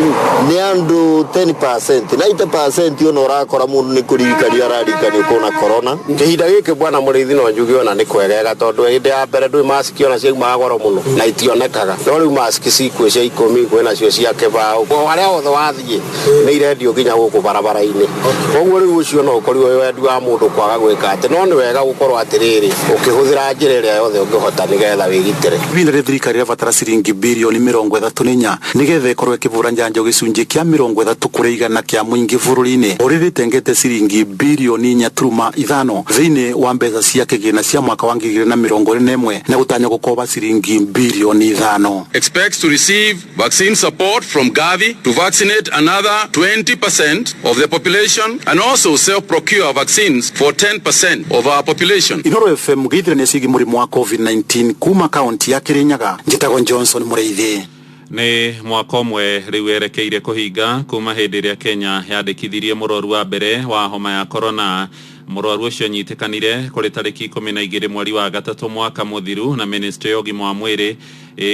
ni andu 10%. 90% ono urakora mundu ni kuririkania ararikania kuna corona. Ihinda giki bwana Muriithi no njuge ona ni kwegega tondu hindi ya mbere ndui maski ona ciuma goro muno na itionekaga. No riu maski cikue cia 10 kwina cio cia kibao aria othe wathie ni irendio nginya guku barabara-ini. Koguo riu ucio no ukorirwo wendi wa mundu kwaga gwika ati no ni wega gukorwo atiriri ukihuthira njira iria yothe ungihota nigetha wigitire. Ibinda ria thirikari irabatara ciringi bilioni 34 nigetha ikorwo ikivura njanjo gicunji kia 30 kuri 100 kia mwingi bururi-ini uriri tengete ciringi bilioni 4.5 thiini wa mbeca cia kigina cia mwaka wa 2021 na gutanya gukoba ciringi bilioni 5. Expects to receive vaccine support from Gavi to vaccinate another 20% of the population and also self-procure vaccines for 10% of our population. Inoro FM githirania cigi murimu wa COVID-19 kuma kaunti ya Kirinyaga. Njitagwo Johnson Muriithi. Ni mwaka umwe riu erekeire kuhinga kuma hindi iria Kenya yandikithirie murwaru wa mbere wa homa ya corona. Murwaru ucio nyitikanire kuri tariki 12 mweri wa gatatu mwaka muthiru na ministry ya ugima wa mwiri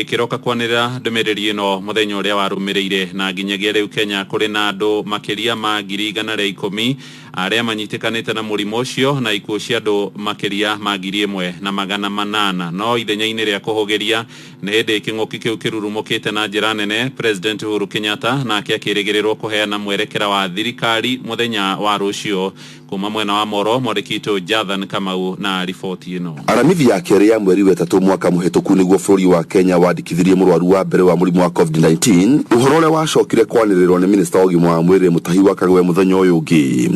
kiroka kwanira ndumiriri ino muthenya uria warumirire na nginyagia riu Kenya kuri na andu makiria ma 110 aria manyitikanite na murimu ucio na ikuo cia andu makiria ma 1,800. No ithenya-ini ria kuhugeria ni hindi king'uki kiu kirurumukite na njira nene. President Uhuru Kenyatta nake akirigirirwo kuheana mwerekera wa thirikari muthenya wa rucio. Kuma mwena wa Moro mwandikitwo Jathan Kamau na ripoti ino. Aramithi ya keri ya mweri wa 3 mwaka muhituku niguo bururi wa Kenya wandikithirie murwaru wa mbere wa murimu wa COVID-19 uhoro uria wacokire kwanirirwo ni minister ogima wa mwiri Mutahi wa Kagwe muthenya uyu ungi.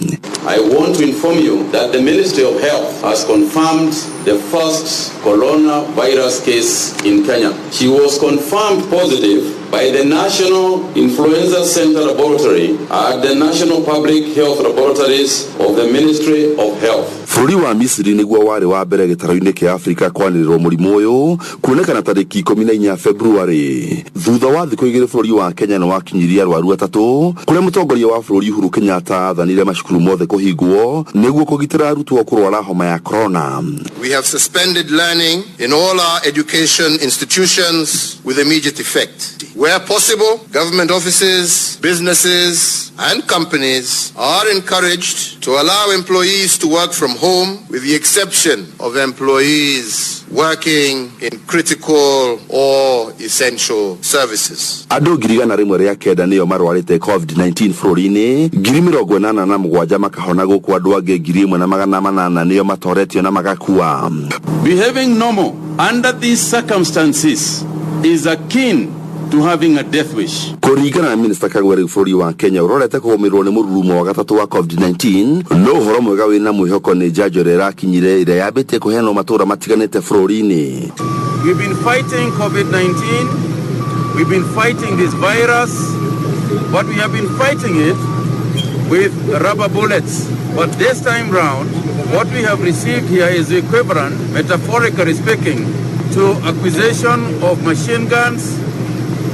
I want to inform you that the Ministry of Health has confirmed the first coronavirus case in Kenya. She was confirmed positive by the National Influenza Center Laboratory at the National Public Health Laboratories of the Ministry of Health. Bũrũri wa Misiri nĩguo warĩ wa mbere gĩtaro-inĩ kĩa Afrika kwanĩrĩrwo mũrimũ ũyũ kuonekana tarĩki 14 Februari. Thutha wa thikũ igĩrĩ bũrũri wa Kenya nĩ wakinyirie arwaru atatũ, kũrĩa mũtongoria wa bũrũri Uhuru Kenyatta athanire macukuru mothe kũhingwo nĩguo kũgitĩra arutwo kũrwara homa ya corona. We have suspended learning in all our education institutions with immediate effect. Where possible, government offices, businesses, and companies are encouraged to allow employees to work from home, with the exception of employees working in critical or essential services. Andũ 109 nĩo marwarĩte COVID-19 bũrũri-inĩ, 87 makahona gũkũ andũ angĩ 1,800 nĩo matoretio na magakua. Behaving normal under these circumstances is akin to having a death wish. Kũringana na Minister Kagwe bũrũri wa Kenya ũrorete kũgũmĩrwo nĩ mũrurumo wa gatatũ wa COVID-19, no ũhoro mwega wĩna mwĩhoko nĩ njanjo ĩrĩa ĩrakinyire ĩrĩa yambĩtie kũheanwo matũũra matiganĩte bũrũri-inĩ. We've been fighting COVID-19, we've been fighting this virus, but we have been fighting it with rubber bullets. But this time round, what we have received here is equivalent, metaphorically speaking, to acquisition of machine guns,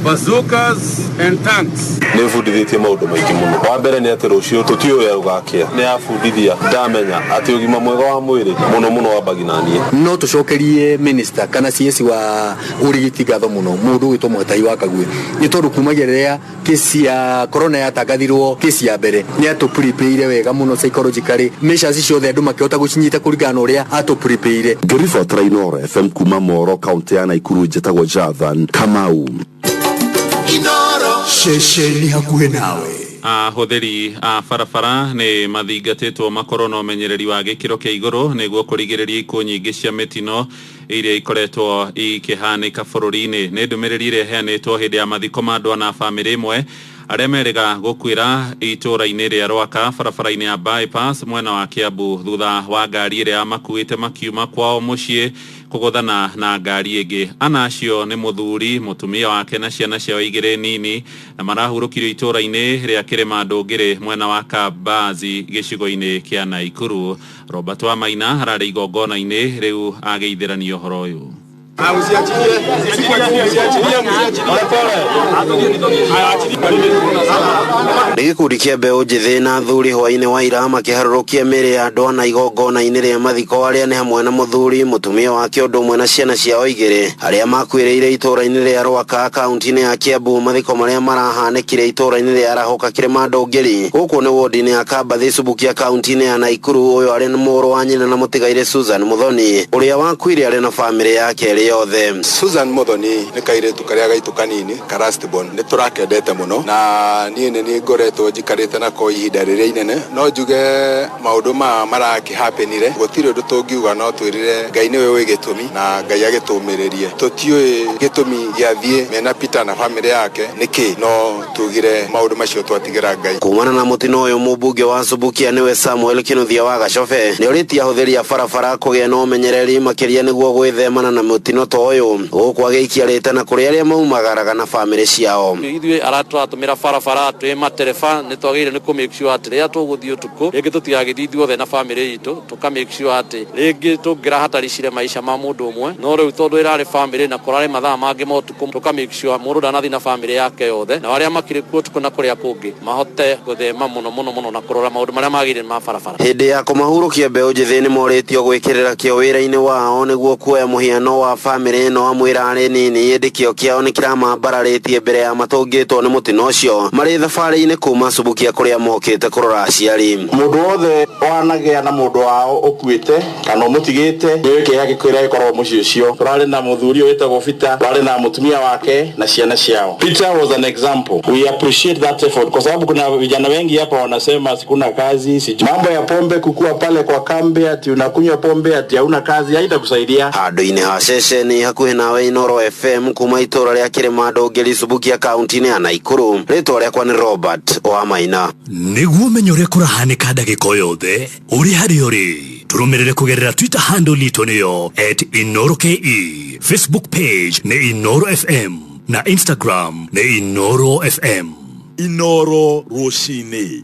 bazookas and tanks. Nĩ fundithĩtie maũndũ maingĩ mũno. Wa mbere nĩ atĩ rũciũ tũtiũĩ ũgakĩa. Nĩ abundithia ndamenya atĩ ũgima mwega wa mwĩrĩ mũno wambagia na niĩ. No tũcokerie minister kana CS wa ũrigiti ngatho mũno mũndũ wĩtwo Mwatai wa Kagwe. Nĩ tondũ kumagia rĩrĩa kesi ya corona yatangathirwo kesi ya mbere nĩ atũprepare wega mũno psychologically. Measures ciothe andũ makĩhota gũcinyita kũringana na ũrĩa atũprepare. Ngĩribotera Inoro FM kuma Moro kaunti ya Naikuru njĩtagwo Jathan Kamau. Inoro shesheni hakuhe nawe. Ahũthĩri a barabara nĩ mathingatĩtwo makorwo na ũmenyereri wa gĩkĩro kĩa igũrũ nĩguo kũrigĩrĩria ikuũ nyingĩ cia mĩtino iria ikoretwo ikĩhanĩka bũrũri-inĩ. Nĩ ndũmĩrĩri ĩrĩa ĩheanĩtwo hĩndĩ ya mathiko ma andũ na bamĩrĩ ĩmwe arĩa merĩga gũkuĩra itũũra-inĩ rĩa Rwaka barabara-inĩ ya bypass mwena wa Kiambu thutha wa ngari ĩrĩa makuĩte makiuma kwao mũciĩ kũgũthana na ngari ĩngĩ. Ana acio nĩ mũthuri, mũtumia wake na ciana ciao igĩrĩ nini na marahurũkirio itũũra-inĩ rĩa Kĩrĩma Ndũngĩrĩ mwena wa Kambazi gĩcigo-inĩ kĩa Naikuru. Robert wa Maina hararĩ igongona-inĩ rĩu agĩithĩrania ũhoro ũyũ. Gĩkundi kĩa mbeũ njĩthĩ na athuri hwaĩ-inĩ wa ira makĩharũrũkia mĩĩrĩ ya andũ ana igongona-inĩ rĩa mathiko arĩa nĩ hamwe na mũthuri, mũtumia wake ũndũ ũmwe na ciana ciao igĩrĩ arĩa makuĩrĩire itũũra-inĩ rĩa Rwaka kaunti-inĩ ya Kiambu. Mathiko marĩa marahanĩkire itũũra-inĩ rĩa Rahoka Kĩrĩma Ndũngĩrĩ gũkũ nĩ wodi-inĩ ya Kambathi Subukia kaunti-inĩ ya Naikuru. Ũyũ arĩ mũrũ wa nyina na mũtigaire Susan Muthoni ũrĩa wakuire arĩ na bamĩrĩ yake ĩrĩ yothe. Susan Muthoni nĩ kairĩtu karĩa gaitũ kanini karastborn nĩ tũrakendete mũno na niĩ nĩ ngoretwo njikarĩte nako ihinda rĩrĩa inene. No njuge maũndũ marakĩhapenire gũtirĩ ũndũ tũngiuga no twĩrire Ngai nĩwe ũĩ gĩtũmi na Ngai agĩtũmĩrĩrie. Tũtiũĩ gĩtũmi gĩathiĩ mena Peter na bamĩrĩ yake nĩkĩ, no tugire maũndũ macio twatigĩra Ngai. Kumana na mũtino ũyũ mũmbunge wa Subukia nĩwe Samuel Kinuthia wa Gacobe nĩ ũrĩtie ahũthĩri a barabara kũgĩa na ũmenyereri makĩria nĩguo gwĩthemana na mũtino ta ũyũ gũkũ agĩikiarĩte na kũrĩ arĩa maumagaraga na bamĩrĩ ciao. Ithuĩ aratũratũmĩra barabara twĩ matereba nĩ twagĩrĩire nĩ kũ-make sure atĩ rĩrĩa tũgũthiĩ ũtukũ rĩngĩ tũtigagĩthiĩ ithuothe na bamĩrĩ itũ, tũka-make sure atĩ rĩngĩ tũngĩrahataricire maica ma mũndũ ũmwe, no rĩu tondũ ĩrarĩ bamĩrĩ na kũrarĩ mathaa mangĩ ma ũtukũ tũka-make sure mũndũ ndanathiĩ na bamĩrĩ yake yothe na arĩa makĩrĩ kuo ũtukũ na kũrĩa kũngĩ mahote gũthema mũno na kũrora maũndũ marĩa magĩrĩire ma barabara. Hĩndĩ ya kũmahurũkia mbeũ njĩthĩ nĩ morĩtio gwĩkĩrĩra kĩo wĩra-inĩ wao nĩguo kuoya mũhiano wa bamĩrĩ ĩno amwĩra arĩ nini ĩndĩ kĩo kĩao nĩ kĩramambararĩtie mbere ya matũngĩtwo nĩ mũtino ũcio marĩ thabarĩ-inĩ kuma Subukia kũrĩa mokĩte kũrora aciari. Mũndũ wothe wanagĩa na mũndũ wao ũkuĩte kana ũmũtigĩte nĩ kĩeha gĩkwĩra gĩkoragwo mũciĩ ũcio. Tũrarĩ na mũthuri wĩtagwo Peter, tũrarĩ na mũtumia wake na ciana ciao. Peter was an example. We appreciate that effort kwa sababu kuna vijana wengi hapa wanasema sikuna kazi, mambo ya pombe kukua pale kwa kambi ati unakunywa pombe ati hauna kazi haitakusaidia. Handũ-inĩ ha ceceni hakuhĩ nawe Inoro FM kuma itũũra rĩa Kĩrĩma Ndũngĩrĩ Subukia kaunti-inĩ ya Naikuru. Rĩtwa rĩakwa nĩ Robert wa Maina. Nĩguo ũmenye ũrĩa kũrahanĩka ndagĩka yothe ũrĩ harĩa ũrĩ tũrũmĩrĩre kũgerera Twitter handle itũ nĩyo @InoroKE, Facebook page nĩ Inoro FM na Instagram nĩ Inoro FM. Inoro rũcinĩ.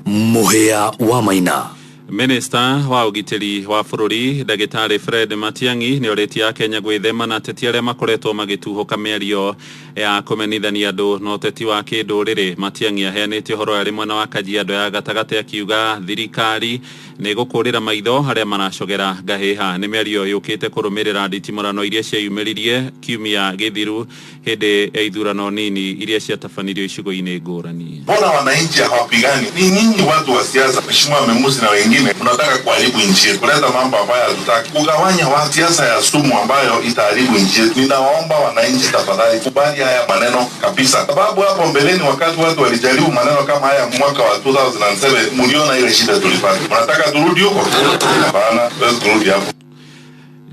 muhia wa maina. Minister wa ugitiri wa bururi Ndagitari Fred Matiang'i ni oretia Kenya gwithema na teti aria makoretwo magituhuka mĩario ya kumenithania andu no teti wa kinduriri. Matiang'i aheanite horo ari mwena wa Kajiado ya gatagati akiuga thirikari ni gukurira maitho haria maracogera ngahiha. Ni mĩario yukite kurumirira nditimurano iria ciayumiririe kiumia githiru hindi ya ithurano nini iria ciatabanirio icigo-ini ngurani. Mbona wananchi hawapigani? Ni nyinyi watu wa siasa, Mheshimiwa Memusi na wengine unataka kuharibu nchi yetu, kuleta mambo ambayo hatutaki, kugawanya wa siasa ya sumu ambayo itaharibu nchi yetu. Ninawaomba wananchi tafadhali kubali haya maneno kabisa, sababu hapo mbeleni wakati watu walijaribu maneno kama haya mwaka wa 2007 mliona ile shida tulipata. Unataka turudi huko? Hapana, turudi hapo.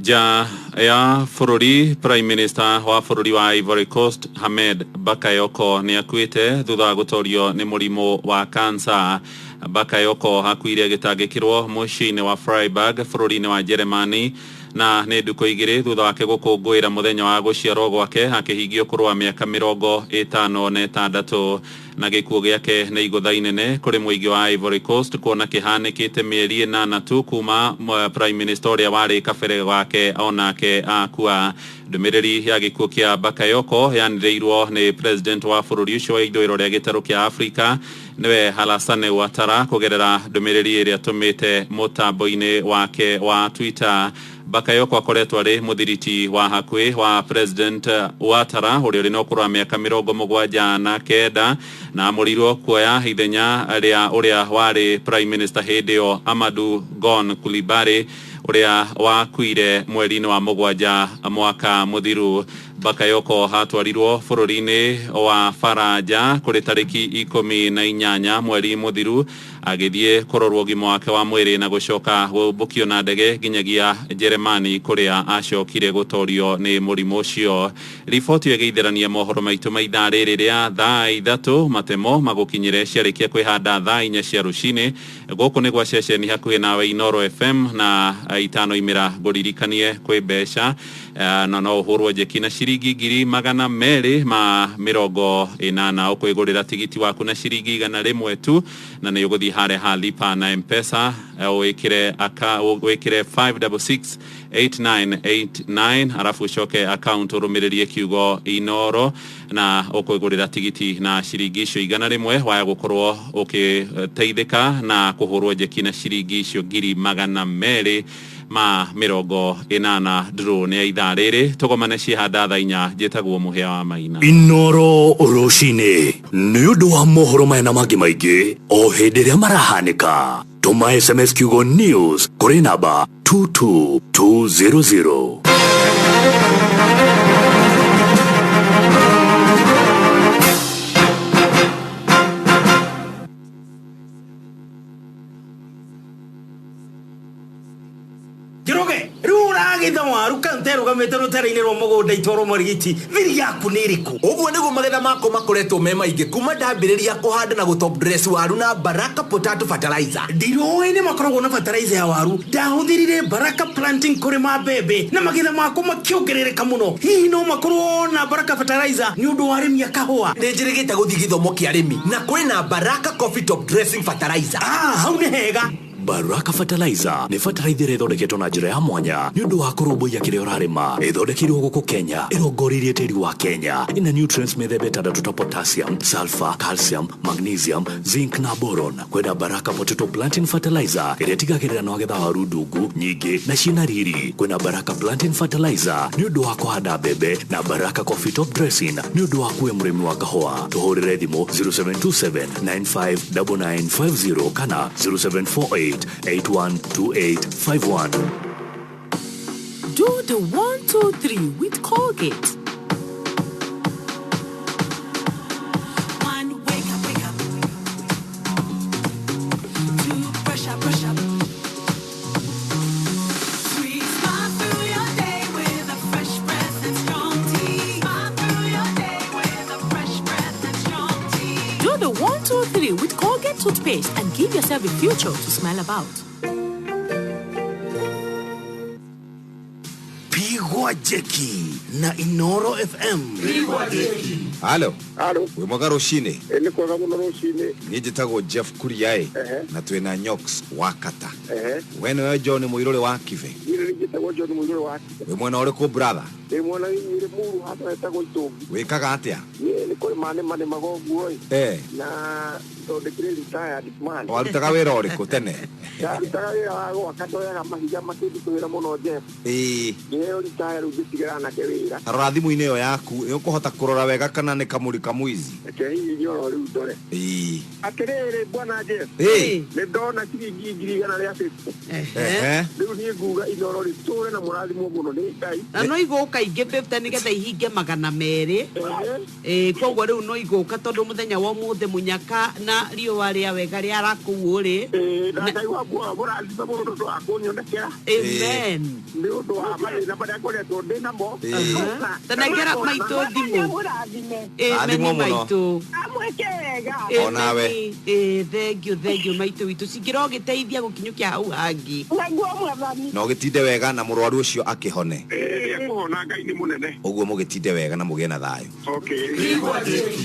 Ja ya bururi Prime Minister wa bururi wa Ivory Coast Hamed Bakayoko ni akuite thutha wa gutorio ni murimo wa cancer. Bakayoko hakuire gitangikirwo muciini wa Freiburg bururi-ini wa Germany na ni nduko igiri thutha wake gukungwira muthenya wa guciarwo gwake akihingio kurwa miaka 56 na gikuo giake ni igutha inene kuri muingi wa Ivory Coast kuona kihanikite mieri 8 tu kuma Prime Minister uria wari kabere wake onake akua. Ndumiriri ya gikuo kia Bakayoko yaniriirwo ni President wa bururi ucio wa ithuriro ria gitaru kia Africa niwe Alassane Ouattara kugerera ndumiriri iria tumite mutambo-ini wake wa Twitter. Bakayoko akoretwo ari muthiriti wa hakwi wa President Ouattara uria uri no kurwa miaka 79 na murirwo kuoya ithenya ria uria wari Prime Minister hindio Amadou Gon Coulibaly uria wakuire mweri-ini wa mugwanja mwaka muthiru. Bakayoko hatwarirwo bururi-ini wa Faraja kuri tariki 18 mweri muthiru agithie kurorwo ũgima wake wa mwiri na gucoka gumbukio na ndege nginyagia Germany kuria acokire gutorio ni murimo ucio. Riboti yageitherania mohoro maitu maithaa riri ria thaa 3 matemo magukinyire ciarikia kwihanda thaa 4 cia rucini guku ni gwa ceceni hakuhi nawe Inoro FM na 5 imira guririkanie kwi mbeca na no uhurwo jeki na ciringi 280 ukwigurira tigiti waku na ciringi 100 tu na ni uguthi hare halipa na M-Pesa wikire 5668989 arafu coke account urumiririe kiugo Inoro na ukwigurira tigiti na ciringi icio 100 waya gukorwo ukiteithika na kuhurwo jeki na ciringi icio 280 drone ya ithaa riri tugomane cihanda thaa 4 njitagwo muhia wa maina. Inoro rucini ni undu wa mohoro maya na mangi maingi o hindi ria marahanika. Tuma SMS kiugo news kuri namba 22200. Waru kantero gametero teraine ro mugunda itoro morigiti thiri yaku ni iriku uguo niguo magetha mako makoretwo me maingi kuma ndambiriria kuhanda na gutop dress waru na Baraka potato fertilizer. Ndiro ine makoragwo na fertilizer ya waru ndahuthirire Baraka planting kuri mabebe na magetha mako makiongerereka muno. Hihi no makorwo na Baraka fertilizer ni undu wa arimi ya kahua nijirigite guthi githomo kia arimi na kwina Baraka coffee top dressing fertilizer. Hau ni hega. Baraka fertilizer ni fertilizer ithondeketwo na njira ya mwanya ni undu wa kurumbuiya kiria urarima ithondekirwo guku Kenya irongoririe tiri wa Kenya ina nutrients methemba itandatu ta potassium, sulfur, calcium, magnesium, zinc na boron. Kwenda Baraka potato planting fertilizer iria tigagirira no getha waru ndungu nyingi na ciina riri. Kwenda Baraka planting fertilizer ni undu wa kuhanda mbembe na Baraka coffee top dressing ni undu wa kuwe murimi wa kahua. Tuhurire thimu 0727959950 kana 0748812851. Do the 1, 2, 3 with Colgate. With Colgate toothpaste and give yourself a future to smile about. Pigwa Jeki na Inoro FM. Pigwa Jeki. Halo. Halo. We mwaka roshine. Ni kwa muno roshine. Ni jitago Jeff Kuria na twena Nyoxx wa Katta. Wene we John Muirole wa Kive. Ni jitago John Muirole wa Kive. We mwena ureko brother. Ni mwana ni muru hata etago Itongi. We kaga atia. Ni kwa mane magogo na to de retired man. Warutaga wira uriko tene. Warutaga wira wa katoya mahiga makindi kwira muno Jeff. Ni retired ugitigara na kewira. Rathimu ine yo yaku ukuhota kurora wega kana ni kamuri kamwizi. Hii nyo ri utore. Akerere bwana Jeff. Ni ndona ciringi ngiri igana ria 50. Riu ni nguga Inoro ri tore na murathimu muno ni Ngai. Na no igoka inge 50 nigetha ihinge 200. Koguo riu no igoka tondu muthenya wa muthe munyaka na riua ria wega ria rakuo ri. Na Ngai wa murathimu muno tondu akunyonekera. Amen. Ni undu wa mathina maria ngoretwo ndi namo. Tanengera maitå thimu. Amen maitå. Onawe. Thank you maitå witå cingä giteithia gå kinyå kia hau hangi no gitinde wega na mũrwaru ũcio akĩhone akuhona Ngai ni munene ũguo mũgĩtinde wega na mũgĩe na thayũ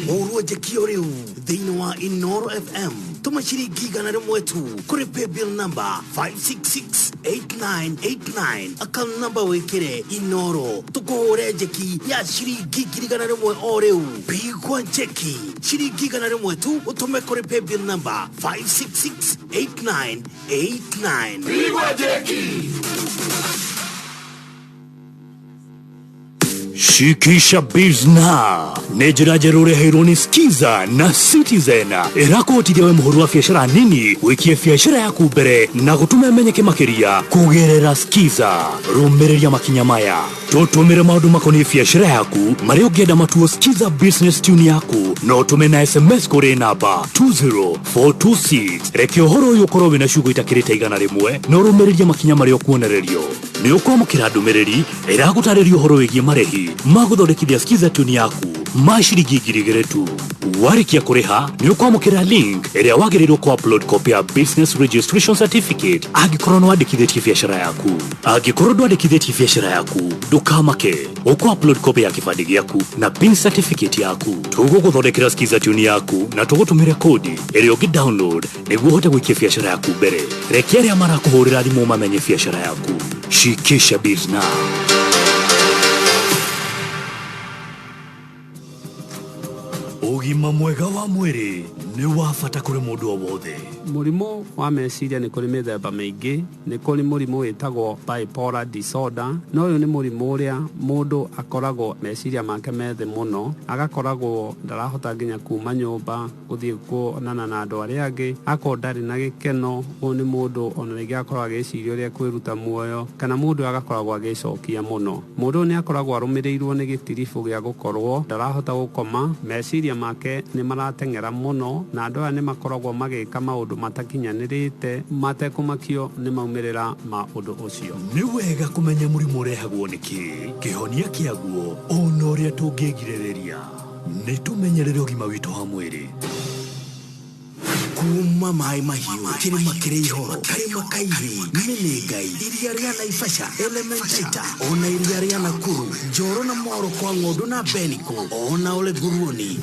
Mũrwo Jekio rĩu thĩinĩ wa Inoro FM tuma ciringi igana rĩmwe tu kũrĩ paybill number 5668989 account number wĩkĩre Inoro tũkũhũre njeki ya ciringi igana rĩmwe o rĩu Pigwa Jeki ciringi igana rĩmwe tu ũtũme kũrĩ paybill number 5668989 Pigwa Jeki. Shikisha bizna nĩ njĩra njerũ ũreheirwo nĩ Skiza na Citizen ĩrakũhotithia we mũhũri wa biacara nini wĩkie biacara yaku mbere na gũtũma ĩmenyeke makĩria kũgerera Skiza. Rũmĩrĩria makinya maya tũtũmĩre maũndũ makoniĩ biacara yaku marĩa ũngĩenda matuo Skiza business tune yaku no ũtũme na SMS kũrĩ namba 20426. Reke ũhoro ũyũ ũkorwo wĩna ciugo itakĩrĩte igana rĩmwe no rũmĩrĩria makinya marĩa ũkuonererio. Nĩ ũkwamũkĩra ndũmĩrĩri ĩragũtarĩria ũhoro wĩgiĩ marĩhi ma gũthondekithia Skiza tune yaku ma ciringi 2,000 tu. Warĩkia kũrĩha nĩ ũkwamũkĩra link ĩrĩa wagĩrĩirwo ku-upload copy ya business registration certificate angĩkorwo nĩwandĩkithĩtie biacara yaku. Angĩkorwo ndwandĩkithĩtie biacara yaku ndũkamake, ũku-upload copy ya kĩbandĩ gĩaku na pin certificate yaku. Tũgũgũthondekera Skiza tune yaku na tũgũtũmĩre kodi ĩrĩa ũngĩ-download nĩguo ũhote gũikia biacara yaku mbere. Reke arĩa marakũhũrĩra thimũ mamenye biacara yaku. Shikisha bizna. Ũgima mwega wa mwĩrĩ nĩ wa bata kũrĩ mũndũ o wothe. Mũrimũ wa meciria nĩ kũrĩ mĩthemba mĩingĩ. Nĩ kũrĩ mũrimũ wĩtagwo bipolar disorder. No ũyũ nĩ mũrimũ ũrĩa mũndũ akoragwo meciria make methe mũno, agakoragwo ndarahota nginya kuma nyũmba gũthiĩ kuonana na andũ arĩa angĩ, akorwo ndarĩ na gĩkeno. Ũyũ nĩ mũndũ ona rĩngĩ akoragwo agĩciria ũrĩa kwĩruta muoyo, kana mũndũ agakoragwo agĩcokia mũno. Mũndũ nĩ akoragwo arũmĩrĩirwo nĩ gĩtiribũ gĩa gũkorwo ndarahota gũkoma, meciria make nĩ marateng'era mũno, na andũ aya nĩ makoragwo magĩka maũndũ matakinyanĩrĩte matekũmakio nĩ maumĩrĩra ma ũndũ ũcio. Nĩ wega kũmenya mũrimũ ũrehagwo nĩ kĩĩ, kĩhonia kĩaguo, ona ũrĩa tũngĩgirĩrĩria. Nĩ tũmenyerere ũgima witũ wa mwĩrĩ. Kuma maĩ mahiũ kĩrĩma kĩrĩ ihoro karĩma kairĩ mĩnĩngai iria rĩa Naivasha Elementaita ona iria rĩa Nakuru Njoro na Moro kwa Ng'ondu na Beniko ona Ole Nguruoni.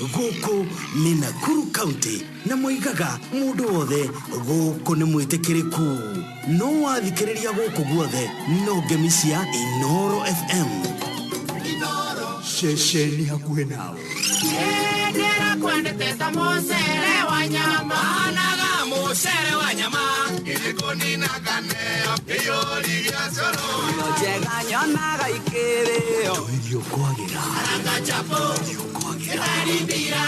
Gũkũ nĩ Nakuru County na moigaga mũndũ wothe gũkũ nĩ mwĩtĩkĩrĩku. No wathikĩrĩria gũkũ guothe no ngemi cia Inoro FM. Ceceni hakuhĩ nawe. Nera kwendete ta mũcere wa nyama. Anaga mũcere wa nyama. Iliko ninaganea piyori gĩa coro. Ino njega nyonaga ikĩrĩo. Irio kwagĩra. Aranga chapo. Irio kwagĩra. Erindira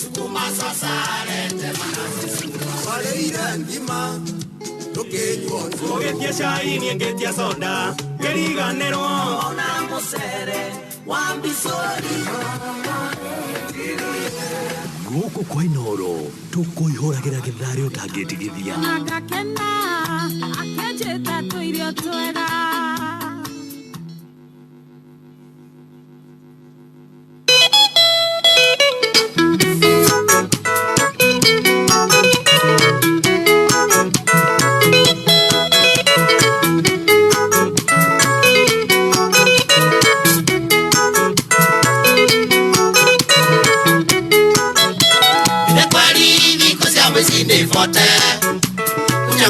sukuma sasarete manasi. Waleira ngima. Ũgĩtia cai niĩ ngĩtia soda. Ngĩriganĩrwo. Ona mũcere wa mbicori. Gũkũ kwa Inoro tũkũihũragĩra gĩtharĩ ũtangĩtigithia. Na ngakena akĩnjĩta tũirio twega.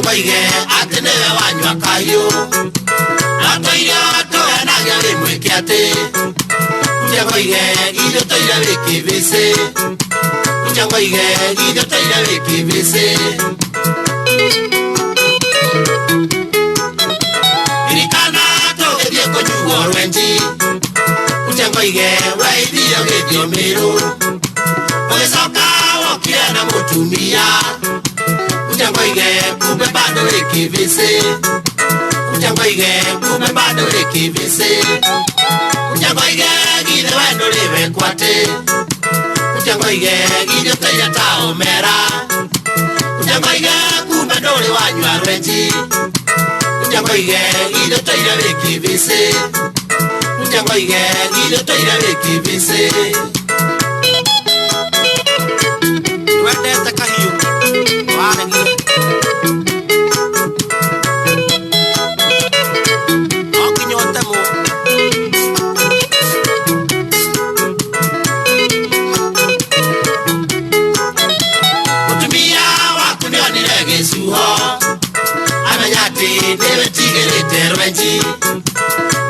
Ujangoige atenewe wanywa kayo Nato iyo toya nagyari mwekiate Ujangoige iyo toya wiki vise Ujangoige iyo toya wiki vise Irikana toge dieko nyugo rwenji Ujangoige waidiyo gedio miru Ogesoka wokia na mutumia Ujangoige kumbe bado ikivise Ujangoige kumbe bado ikivise Ujangoige gide wendo liwe kwate Ujangoige gide teya taomera Ujangoige kumbe dole wanywa rwenji Ujangoige gide teya ikivise Ujangoige gide teya ikivise Wende takahiyo Wale Okinyote mo Utumia wakunio nilege suho Amenyati niwe tigere terwenji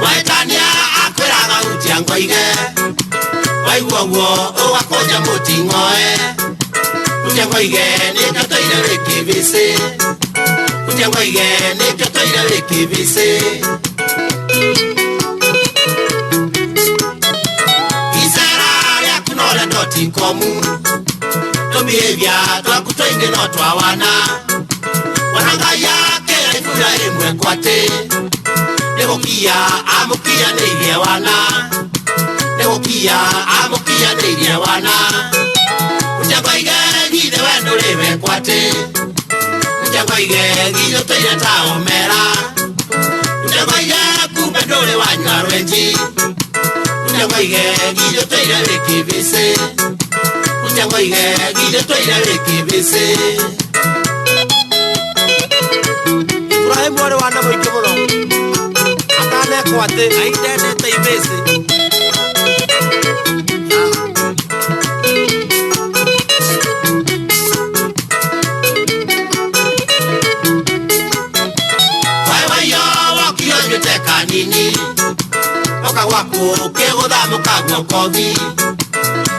Waitania akwiraga utiangoige Waiwuo uwakoja muti ngoe Ujangoige nikatoira wikivise Ujangoige nikatoira wikivise Isera ya kunole doti komu No behavior twakutoinge no twawana Wananga yake ifura imwe kwate Negokia amukia neirie wana Negokia amukia neirie wana Ujangoige gide wendo liwe kwate Ujangoige gide teya taomera Ujangoige kumbe dole wanywa rwenji Ujangoige gide teya wikivise Ujangoige gide teya wikivise Ibrahim wale wana mwike muno Atane kwate aidene teibese Nini Oka wako kego da muka kovi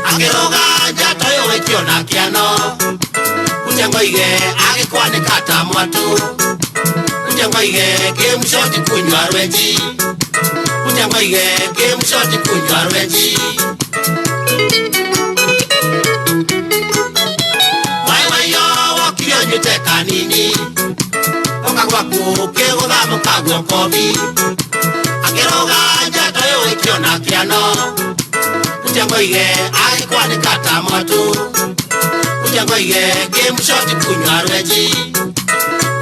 Ageroga jato yo ekio na kiano Ujangoige age kwane kata mwatu Ujangoige ke mshoti kunywa rwenji Ujangoige ke mshoti kunywa rwenji Waiwayo wakio nyuteka nini Oka wako kego da muka kovi Ageroga jato yo ekio na kiano Ujangoige age kwane kata mwatu Ujangoige ke mshoti kunywa rwenji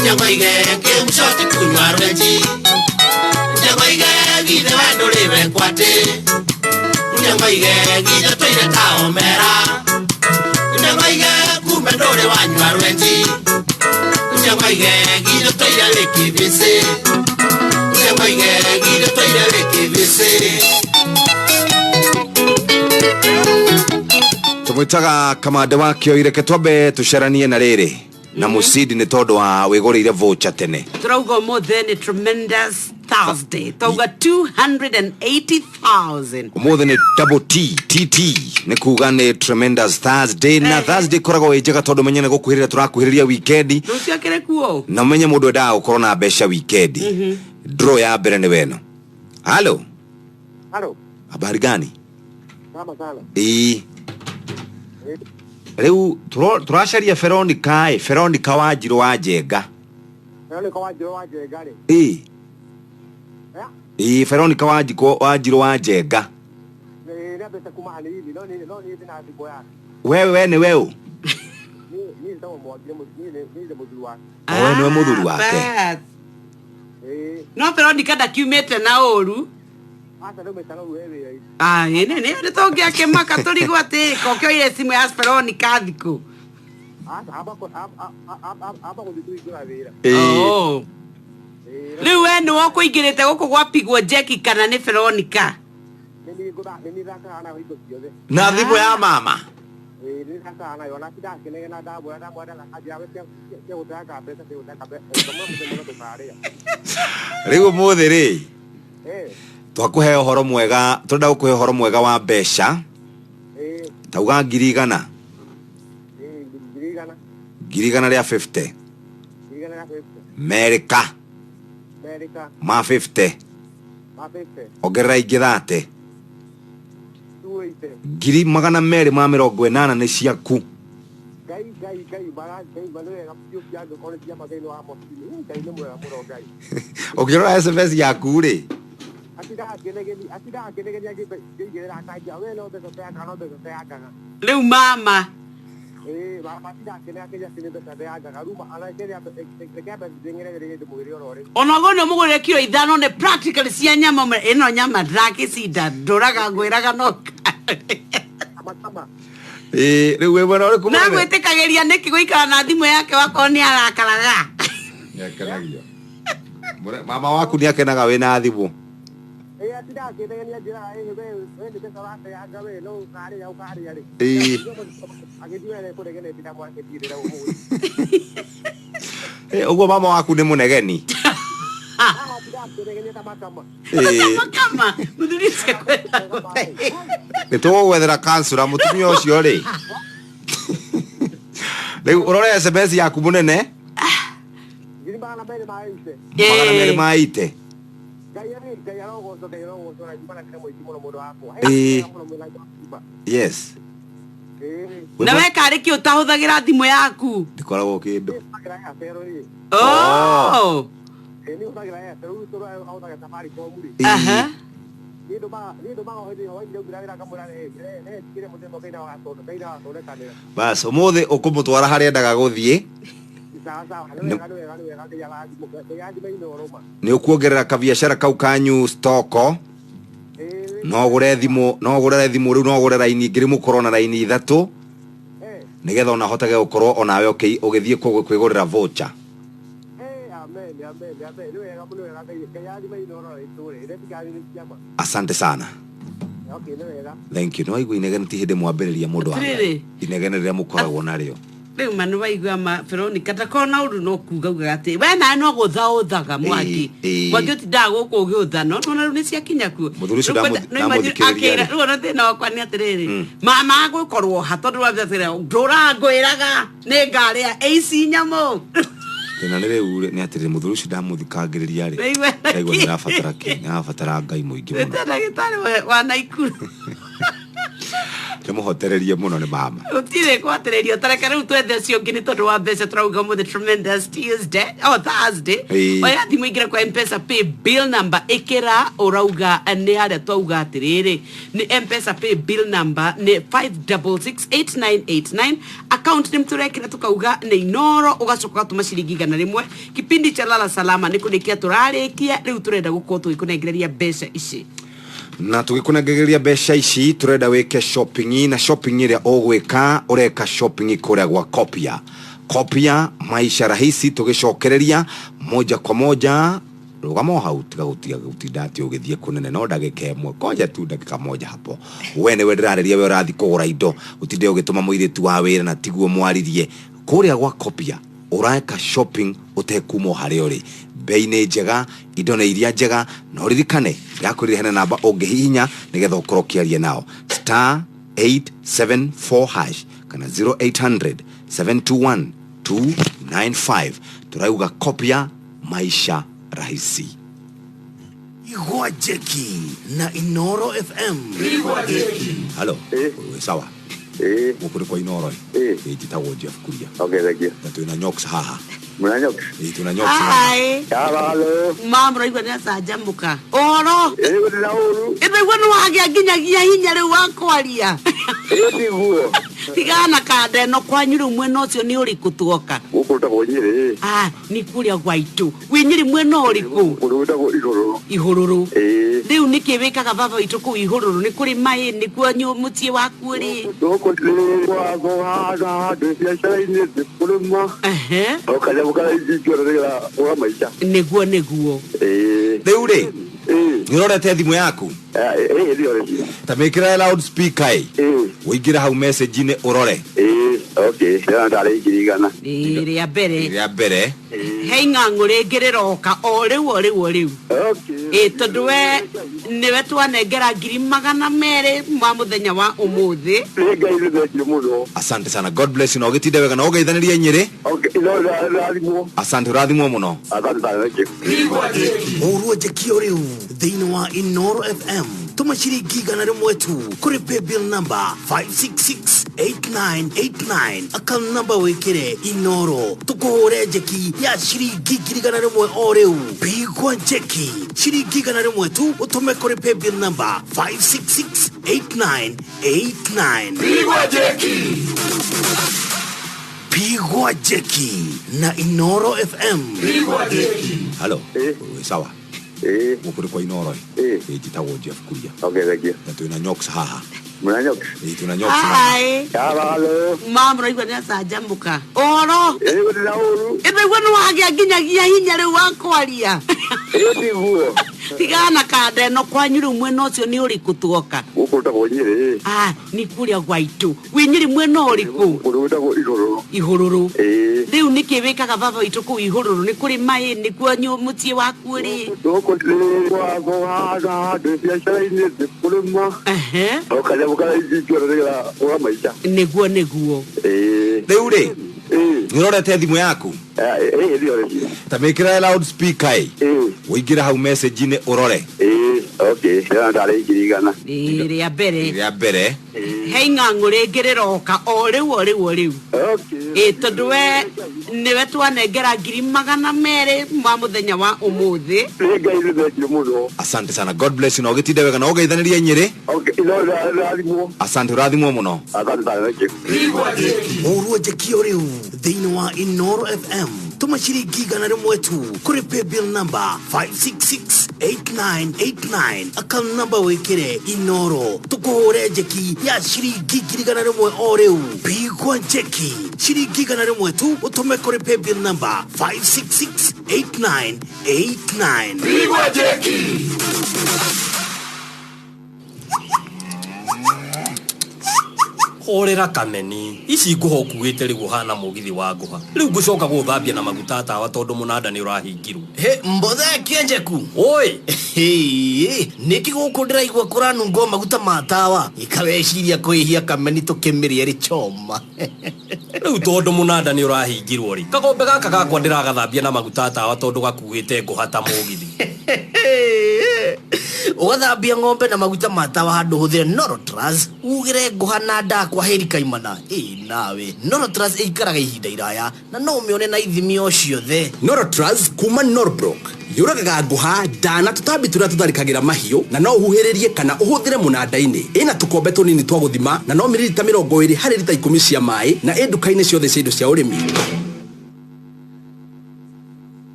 Ujangoige ke mshoti kunywa rwenji Ujangoige gide wendo liwe kwate Ujangoige gide toire taomera Ujangoige kumbe dole wanywa rwenji Ujangoige gide toire wikivise Ujangoige gide toire wikivise Tumwitaga kamanda wakio ireke twambe tuceranie na riri na musidi ni tondu wa wiguriire vocha tene Turauga mothe ni tremendous Thursday Tauga 280,000 Mothe ni double TT ni kuga ni tremendous Thursday na Thursday koragwo wejega tondu menyene gukuhirira turakuhiriria weekend Rucio kere kuo na menye mundu endaga gukorwo na mbeca weekend draw ya mbere ni weno Halo Habari gani Sama sana Riu turacaria Veronica Wanjiru wa Njenga Veronica Wanjiru wa Njenga Veronica Wanjiru wa Njenga Nabeta kuma halili no ni na sibo yake wewe ni wewe ni ndio mmoja ni mudhuru wake wewe ni mudhuru wake No Veronica ndakiumete na oru Asa ndio mesanga wewe nene tongia kemaka turigo ati kokyo ile simu ya Veronica thiko Asa hapa kudituigura wira Riu we ni wako ingirite guku gwapigwo Jackie kana ni Veronica Nini raka ana hiko ciothe na thimu ya mama Ni sasa anaona shida kile na dabu na ajabe ke utaka pesa kama mtemona tukaria. Riu mothe ri. Twakuhe horo mwega, turenda gukuhe horo mwega wa mbeca. Tauga 100,000. 100,000 ria 50. America. Ma 50. Ongerera ingi 30. 280 ni ciaku. Ukirora SMS yaku ri. Riu mama onago no mugure kilo 5 ne practically cia nyama ino nyama ndirakicinda nduraga ngwiraga no riu we bwana uri kumana na gwitikagiria niki guikara na thimu yake wako ni arakaraga yakanagia mama waku ni akenaga wina thimu uguo mama waku ni munegeni kama mudurice kwenda nitugwethera kansura mutumia ucio ri riu urore SMS yaku munene magana maite yes na weka riki utahuthagira thimu yaku ndikoragwo kindu oh aha bas umuthi ukumutwara haria ndaga guthie ni ukuongerera kabiashara kau kanyu stoko no gure thimu riu no gure raini ngiri mukorwo na raini 3 nigetha ona hotage gukorwo onawe ugithie kwigurira voucher. Asante sana. Thank you. No igwe inegene ti hinde mwambiriria mundu wa inegene riria mukoragwo nario. Riu manu waigua ma Veronica takona undu no kuga ati we na no guthauthaga mwaki mwaki utindaga guku ugiutha no no riu ni cia kinya ku muthuricio ndamuthikiriria riu ona thina wakwa ni atiriri mama gukorwo hatondu wa thira ndurangwiraga ni ngaria AC nyamo na nä rä u nä atä rä må thuri å cio ndamuthikangä rä ria rä raigua nä rabatara kä nä arabatara ngai må ingä må no ndagä wa Naikuru kä må hotererie må no nä mama utirä kwatärerio tareka rä u twethe cio ngä nä tondå wa mbeca tårauga må the tremendous Tuesday Thursday oya thimå ingä ra kwa M-Pesa pay bill number ä urauga nä harä a twauga atä rä rä nä M-Pesa pay bill number nä 5668989 account nä må tå rekera tå kauga nä inoro å gacoka gatå maciringi 100 kipindi cha lala salama nä kå rä kia tå rarä kia rä u tå renda gå korwo tå gä kå nengereria mbeca ici na tugikunengereria mbeca ici turenda wike shopping na shopping iria ugwika ureka shopping kuria gwa Kuria maisha rahisi tugicokereria moja kwa moja rugamo hau tiga gutinda ati ugithie kunene no ndagika imwe koja tu ndagika moja hapo wene we ndirareria we urathi kugura indo utinde ugituma muiritu wa wira na tiguo mwaririe kuria gwa Kuria ureka shopping utekumo haria uri bei nä njega indo nä iria njega no ririkane yakurire hena namba ungihinya nigetha ukorwo kiaria nao *874# kana 0800-721-295 turauga Kuria maisha rahisi Igwa Jeki na Inoro FM. Halo sawa ukuri kwa Inoro njitagwo Jeff Kuria na twina Nyoxx haha Muna Nyoxx tuna Nyoxx halo mama roigwa nä acajamũka oro ĩthĩguo nĩ wagĩa nginyagia hinya rĩu wa kwaria niguo tigana kanda ĩno kwanyu rĩu mwena ũcio nĩ ũrĩkũ tuoka gũkũ ũtagwo Nyĩrĩ nĩ kũrĩa gwaitũ wĩ Nyĩrĩ mwena ũrĩkũ kũrĩa ũtagwo Ihũrũrũ rĩu nĩkĩ wĩkaga baba witũ kũu Ihũrũrũ nĩ kũrĩ maĩ nĩkuo mũciĩ waku ũrĩ gũkũ nĩ gwagwo handũ biacara-inĩ kũrĩma ũkarĩa mũkaraingĩra ũga maica nĩguo rĩu rĩ nĩ ũrorete thimũ yaku ta mĩkĩra loud speaker Uingira hau message-inĩ ũrore. Okay, ndari ngirigana. Ria mbere. Ria mbere. Hei ng'ang'u rĩngĩ rĩroka o rĩu. Okay. Tondũ we nĩwe twanengera 200 ma mũthenya wa ũmũthĩ. Asante sana. God bless you. Na ũgĩtinde wega na ũgeithanĩria Nyĩrĩ. Okay, rathimo. Asante rathimo mũno. Asante sana. Ũruo njekio rĩu thĩinĩ wa Inoro FM. Tuma ciringi 100 tu kuri pay bill number 5668989 account number wekire Inoro tukuhore njeki ya ciringi 100 o riu pigwa njeki ciringi 100 tu utume kuri pay bill number 5668989 pigwa njeki na Inoro FM Hello sawa Mukuri kwa Inoro. Jitawo Jeff Kuria. Okay, thank you. Na tuna Nyoxx haha. Muna Nyoxx. Tuna Nyoxx. Hi. Hello. Mama roigwa ni acajambuka. Oro. Ni na uru. Ebe wenu wagia nginyagia hinya riu wa kwaria. Ndiguo. Tigana kande no kwanyuru mwena ucio ni uriku tuoka. Ukuta kwa Nyĩrĩ. Ni kuria gwaitu. Wi Nyĩrĩ mwena uriku. Ukuta kwa Ihururu. Ihururu. Riu niki wikaga baba itu ku Ihururu ni kuri mai ni kuo mutie waku ri. Doko wa goaga de biashara-inĩ kuruma. Okaja bukara ikiorera wa maisha. Niguo. Riu ri. Nirorete thimu yaku. Ta mikira loud speaker. Uingira hau message-inĩ ũrore. Okay, ndari ngirigana. Ria mbere. Hei ng'ang'u rĩngĩ rĩroka o rĩu. Okay. Tondũ we nĩwe twanengera 200 ma mũthenya wa ũmũthĩ. Asante sana. God bless you. Na ũgĩtinde wega na ũgeithanĩria Nyĩrĩ. Okay, rathimo. Asante rathimo mũno. Asante sana. Ũruo njekio rĩu thĩinĩ wa Inoro FM. Tuma ciringi 100 tu kuri pay bill number 5668989 account number wekire Inoro tukuhore njeki ya ciringi 100 o riu pigwa njeki ciringi 100 tu utume kuri pay bill number 5668989 pigwa njeki Orera kameni ici nguho kuite rigu hana mugithi wa nguha riu ngucoka guthambia na maguta tawa tondu munada ni urahingirwo mbothe kienjeku oi niki guku ndiraigua kuranungo maguta matawa ikaweciria kuihia kameni tukimiria ri choma riu tondu munada ni urahingirwo ri kagombe gaka gakwa ndiragathambia na maguta tawa tondu gakuite nguha ta mugithi ugathambia ng'ombe na maguta matawa handu huthire Norotrans ugire nguha na ndakwa heri kaimana nawe Norotrans ikaraga ihinda iraya na no umione na ithimi o ciothe Norotrans kuma Norbrook yuragaga nguha ndana tutambi turia tutharikagira mahiu na no uhuhiririe kana uhuthire munada-ini ina tukombe tunini twa guthima na no mililita 20 hari lita 10 cia mai na enduka-ini ciothe cia indo cia urimi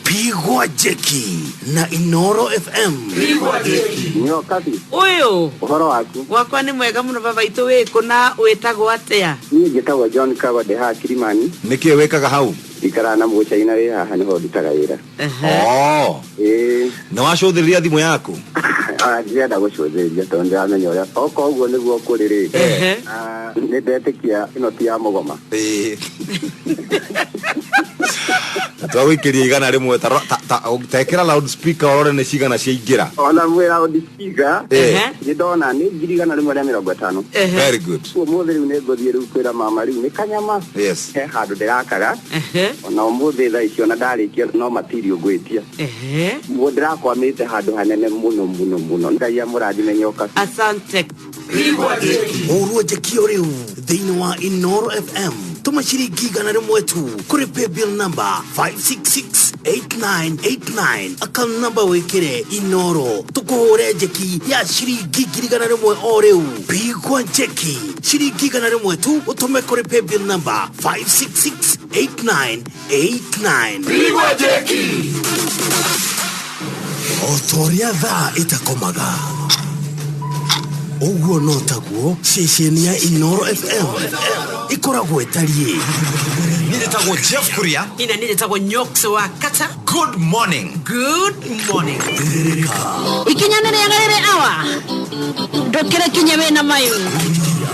pigwa njeki na Inoro FM pigwa njeki Nyoxx uyu uhoro waku wakwa ni mwega muno baba itu wiku na witagwo atia ni ngitagwo John Kagode ha Kirimani niki wikaga hau ikara na muchaina wi haha niho ndutaga wira na wacuthiriria thimu yaku ndienda gucuthiria tondu ndiramenya uria oko uguo niguo kuri ri ni ndetikia ino ti ya mugoma twawikiria igana rimwe tekera loud speaker orore ni cigana ciaingira ona mwe loud speaker ni ndona ni ngirigana rimwe ria 50 very good umuthi riu ni nguthie riu kwira mama riu ni kanyama he handu ndirakaga ona umuthi tha icio na ndarikia no material ngwitia mu ndirakwamite handu hanene muno ngai amurathime Nyoxx asante uruo njekio riu thĩinĩ wa Inoro FM tuma ciringi 100 tu kuri pay bill number 5668989 account number wekire Inoro tukuhore njeki ya ciringi 100 o riu pigwa njeki ciringi 100 tu utume kuri pay bill number 5668989 pigwa njeki otoria thaa itakomaga uguo no taguo ceceni ya Inoro FM ikoragwo itarie nindetagwo Jeff Kuria ina nindetagwo Nyoxx wa Katta Good morning. Ikinyanere yagarere awa. Ndokere kinyabe na mayu.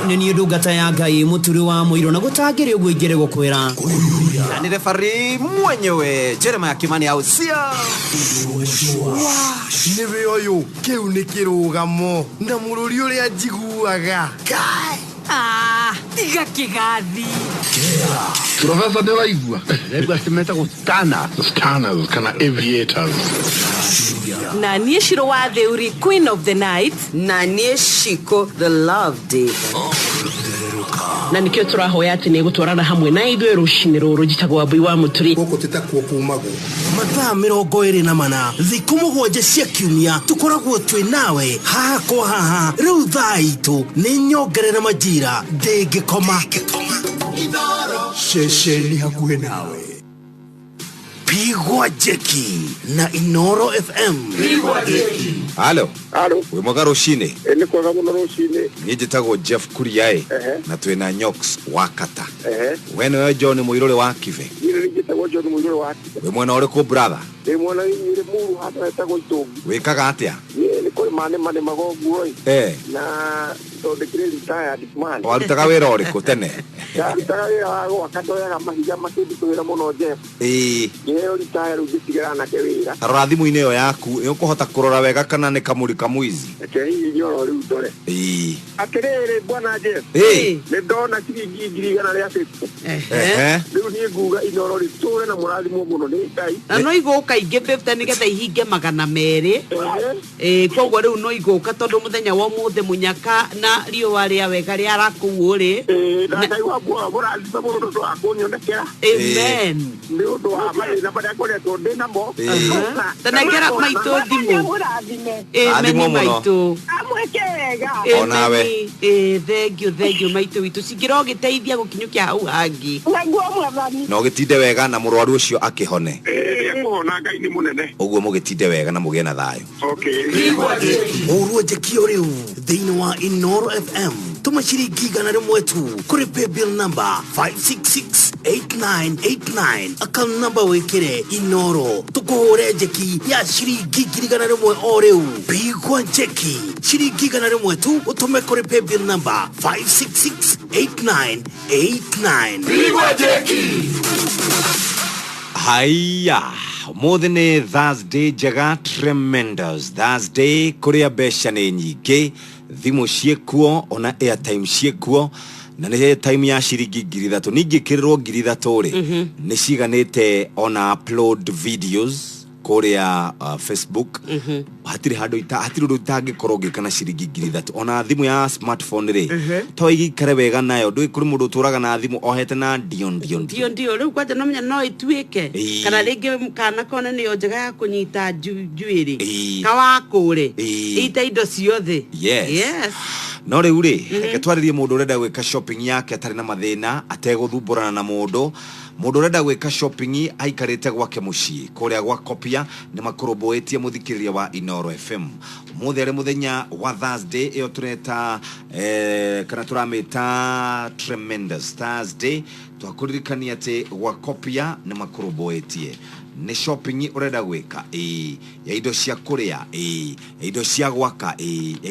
Nini ndungata ya Ngai muturi wa muiro na gutagire ugo igere gukwira. Ni refari mwenyewe Jeremiah Kimani au sia. Niwe oyo kiu ni kirugamo na mururi uria njiguaga. Kai. Tiga kigathi. Professor Delaigua. Delaigua semeta Stanners kana aviators. Na nie shiro wa theuri Queen of the Night. Na nie Shiko the Love Diva. Na nikio turahoya ati ni gutwarana hamwe na ithuĩ rũcinĩ rũrũ njitagwo Mbui wa Mũturi. Gũkũ tĩtakuo kumago mathaa 24 thikũ 7 cia kiumia tukoragwo twĩ nawe haha kwa haha rĩu thaa itũ nĩ nyongerera majira ndĩngĩkoma Shesheni hakuhe nawe. Pigwa jeki na Inoro FM. Pigwa jeki. Halo. We mwaka roshine. Ni kwa muno roshine. Ni jitago Jeff Kuria na twina Nyoxx wa Katta. Wene we John Muirore wa Kive. Ni jitago John Muirore wa Kive. We mwana uriko brother. Ni mwana ni muru hata jitago Itongi. Wekaga atia? Ni kwa mane magogo na to the great retired man. Warutaga wira uriko tene? Rutaga wira wa katoya mahiga makindi kwira muno Jeff. Yeo retired ugitigara na kewira. Rathimu ineo yaku ukuhota kurora wega kana ni kamuri kamwizi. Hii nyoro riu tore. Akerere bwana Jeff. Ni ndona ciringi 150. Riu ni nguga Inoro ri tore na murathimo muno ni Ngai. Na no igoka inge 50 nigetha ihinge 200. Koguo riu no igoka tondu muthenya wa muthe munyaka na riũa rĩa wega rĩa rakuo ri. Na Ngai wa bwa murathimo muno ndo akunyonekera. Amen. Ni undu wa mathina maria ngoretwo ndi namo. Tanengera maitũ thimũ. Athimo muno. Amwekega. Onawe. Thank you maitũ witũ cingĩro gĩteithia gũkinyũkia hau hangi. Naguo mwathani. No gĩtinde wega na mũrwaru ũcio akĩhone. Kuhona Ngai ni munene. Ũguo mũgĩtinde wega na mũgĩe na thayũ. Okay. Ũruo jekio rĩu thĩinĩ wa Inoro FM. Tuma ciringi 100 tu kuri pay bill number 5668989 account number wekire Inoro tukuhore jeki ya ciringi 100 o riu Pigwa jeki ciringi 100 tu utume kuri pay bill number 5668989 Pigwa jeki. Haya mothe nĩ Thursday njega tremendous Thursday kuria besha nĩ nyingĩ thimo ciekuo ona airtime ciekuo na nĩ time ya ciringi 3,000 ningĩkĩrĩrwo 3,000 rĩ nĩ ciganĩte ona upload videos kuria Facebook hatiri hado hatiri ndo itangĩkorwo ngĩkana ciringi 3,000 ona thimũ ya smartphone rĩ to igikare wega nayo ndũĩ kũrĩ mũndũ ũtũraga na thimũ ohete na ndio rĩu kwanja no menya no ituĩke kana rĩngĩ kana kone nĩyo njega ya kũnyita njuĩrĩ kawakũre ita indo ciothe yes no rĩu rĩ reke twarĩrie mũndũ ũrenda gwĩka shopping yake atarĩ na mathĩna ategũthumbũrana na mũndũ ũrenda gwĩka shopping aikarĩte gwake mũciĩ kũrĩa gwa Kopia nĩ makũrũmbũĩtie mũthikĩrĩria wa Inoro FM mũthĩ arĩ mũthenya wa Thursday ĩyo tũreta kana tũramĩta tremendous Thursday twakũririkania atĩ gwa Kopia nĩ makũrũmbũĩtie nĩ shopping urenda gwĩka ya indo cia kũrĩa ya indo cia gwaka ya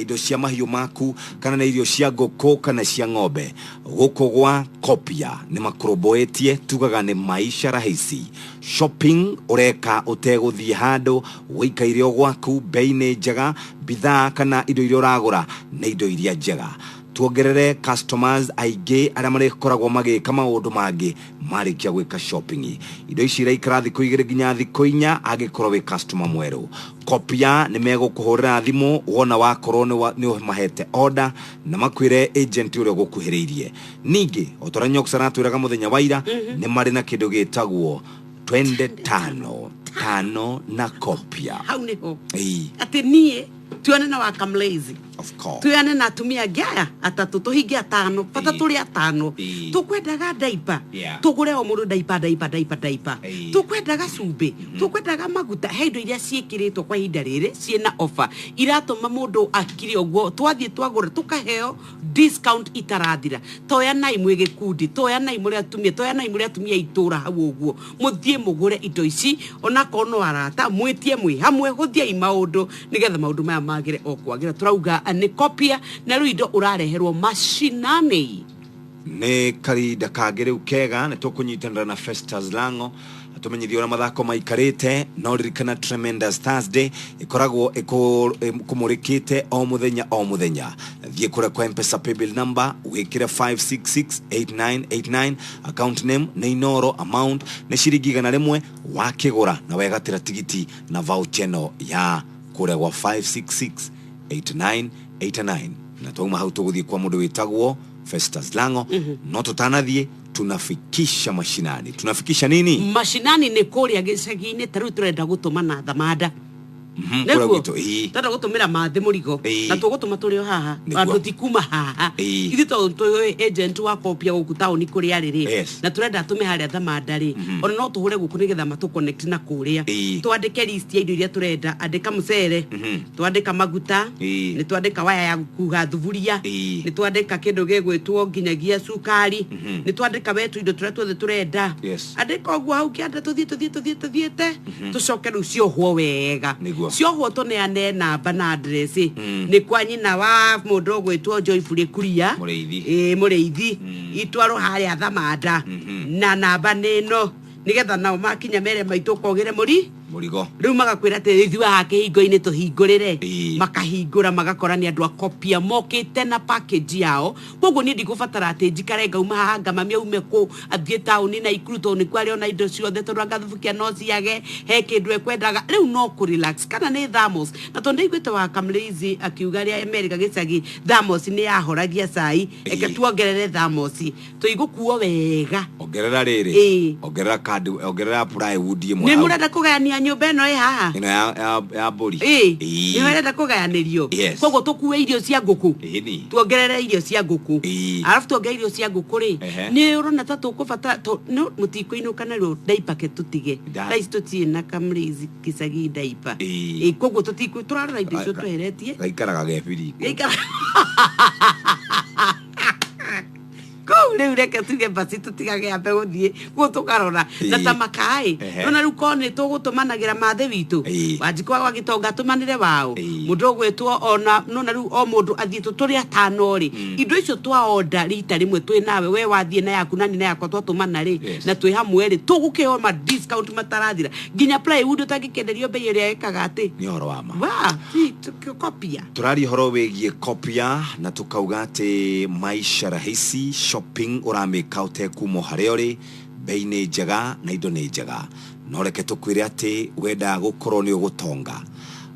indo cia mahiũ maku kana na irio cia ngũkũ kana cia ng'ombe gũkũ gwa Kopia nĩ makũrũmbũĩtie tugaga nĩ maisha rahisi shopping ureka utegũthiĩ handũ wĩikaire o gwaku bei nĩ njega bidhaa kana indo iria ũragũra nĩ indo iria njega tuongerere customers aingĩ arĩa marĩkoragwo magĩka maũndũ mangĩ marĩkia gwĩka shopping indo ici iraikara thikũ 2 nginya thikũ 4 angĩkorwo wĩ customer mwerũ Kopia nĩ megũkũhũrĩra thimũ wona wakorwo nĩ mahete order na makwĩre agent ũrĩa ũgũkuhĩrĩirie ningĩ otora Nyoxx aratwĩraga mũthenya wa ira nĩ marĩ na kĩndũ gĩtagwo 25 na Kopia hau nĩho atĩ niĩ tuone na wakamlazy Of course. Tuyane na atumia ngaya atatu tuhinge atano pata tuli atano tukwendaga daipa tugure o mundu daipa tukwendaga cumbi tukwendaga maguta heindo iria ciekiritwo kwa ihinda riri ciena offer iratuma mundu akiri ogwo twathie twagura tukaheo discount itarathira toya nai mwigikundi toya nai muri atumia itura hau ogwo muthie mugure indo ici ona kono arata mwitie mwi hamwe huthia maundu nigetha maundu maya magire o kwagira turauga ni Kopia na ruido urareherwo mashinani ne kari dakagere ukega ne tokunyitanira na Festus Lango atumenyithio na mathako maikarite no ririkana Tremendous Thursday ikoragwo kumurikite o muthenya thie kura kwa M-Pesa paybill number wikire 5668989 account name na inoro amount ne shiringi 100 wakigura na wegatira tigiti na voucher no ya kura wa 5668989 na twauma hau tuguthie kwa mundu witagwo Festus Lango no tutanathie tunafikisha mashinani. Tunafikisha nini? Mashinani ni Kuria gicagi-ini taru turenda gutumana thamada. Niguo tada gutumira mathe murigo na tugutuma turi o haha andu tikuma haha ithi to agent wa Kopia guku tauni Kuria riri na turenda atume haria thamada ri ona no tuhure guku nigetha matu connect na Kuria twandike list ya indo iria turenda andika mucere twandika maguta ni twandika waya ya kuga thuburia ni twandika kindu gigwitwo nginyagia sukari ni twandika wetu indo turia turenda andika ogwo hau kianda tuthiete tucoke rucio hwo wega sio hoto ne ane na bana address ni kwa nyina wa mundu gwitwo Joyful Kuria mureithi itwaro haria thamada na namba neno nigetha nao makinya mere maitu kogire murigo riu magakwira ati ithu hake hingo-ini tuhingurire makahingura magakora ni andu a Kopia mokite na package yao koguo ni ndigubatara ati njikare ngauma haha ngamamia ume ku athie tauni na ikuruto ni kwari ona indo ciothe tondu ngathubukia no ciage he kindu ekwendaga riu no ku relax kana ni thamos na tondu igwite wa Kamleizi akiuga ria America gicagi thamos ni yahoragia cai eke tuongerere thamos tuigukuo wega ongerera riri ongerera card ongerera plywood imwe ni murenda kugania nyumba eno haha ino ya bori ni murenda kuganirio koguo tukuwe irio cia nguku tuongerere irio cia nguku alafu tuongerere irio cia nguku ri ni urona ta tukubata no mutiko inukana ro daipa ke tutige rais tutie na Kamleizi gicagi daipa koguo tutiko turarora indo icio tweretie gaikaraga gebiri riu reke tuge basi tutigage ambe guthie gutukarora na tamakai nona riu kone tugutumanagira mathe witu wajikwa wagitonga tumanire wao mundu gwetwo ona nona riu o mundu athie tuturi atano ri indo icio twa order rita rimwe twi nawe we wathie na yaku nani na yakwa twatumana ri na twi hamwe ri tugukeo ma discount matarathira nginya plywood tagikenderio bei iria ekaga ati ni horo wa ma wa Kopia turari horo wegie Kopia na tukauga ati maisha rahisi shopping uramika utekumo hariori bei ni njega na indo ni njega no reke tukwire ati wenda gukorwo ni ugutonga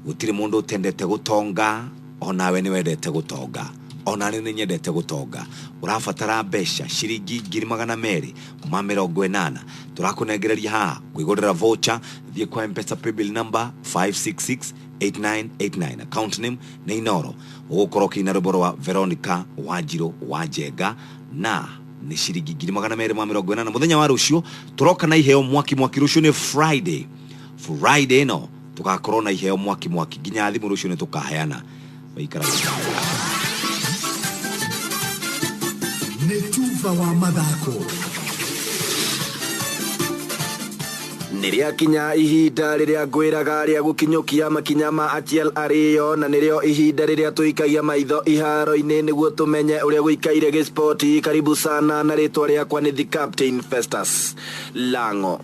gutire mundu utendete gutonga ona we ni wendete gutonga ona ni nyendete gutonga urafatara besha shiringi 280 turakunengereria ha kwigurira voucher thie kwa M-Pesa paybill number 5668989 account name na inoro ugukoroki na ruboro wa Veronica Wanjiro Wanjenga na ni shiringi 280 muthenya wa rucio turoka na iheo mwaki rucio ni Friday no tugakorwo na iheo mwaki nginya thimu rucio ni tukaheana waikara ni tuva wa mathako niria kinya ihinda riria ngwiraga ria gukinyukia makinya ma Achiel Ariyo na nirio ihinda riria tuikagia maitho iharo-ini niguo tumenye uria guikaire gisporti. Karibu sana na ritwa riakwa ni the Captain Festus Lango.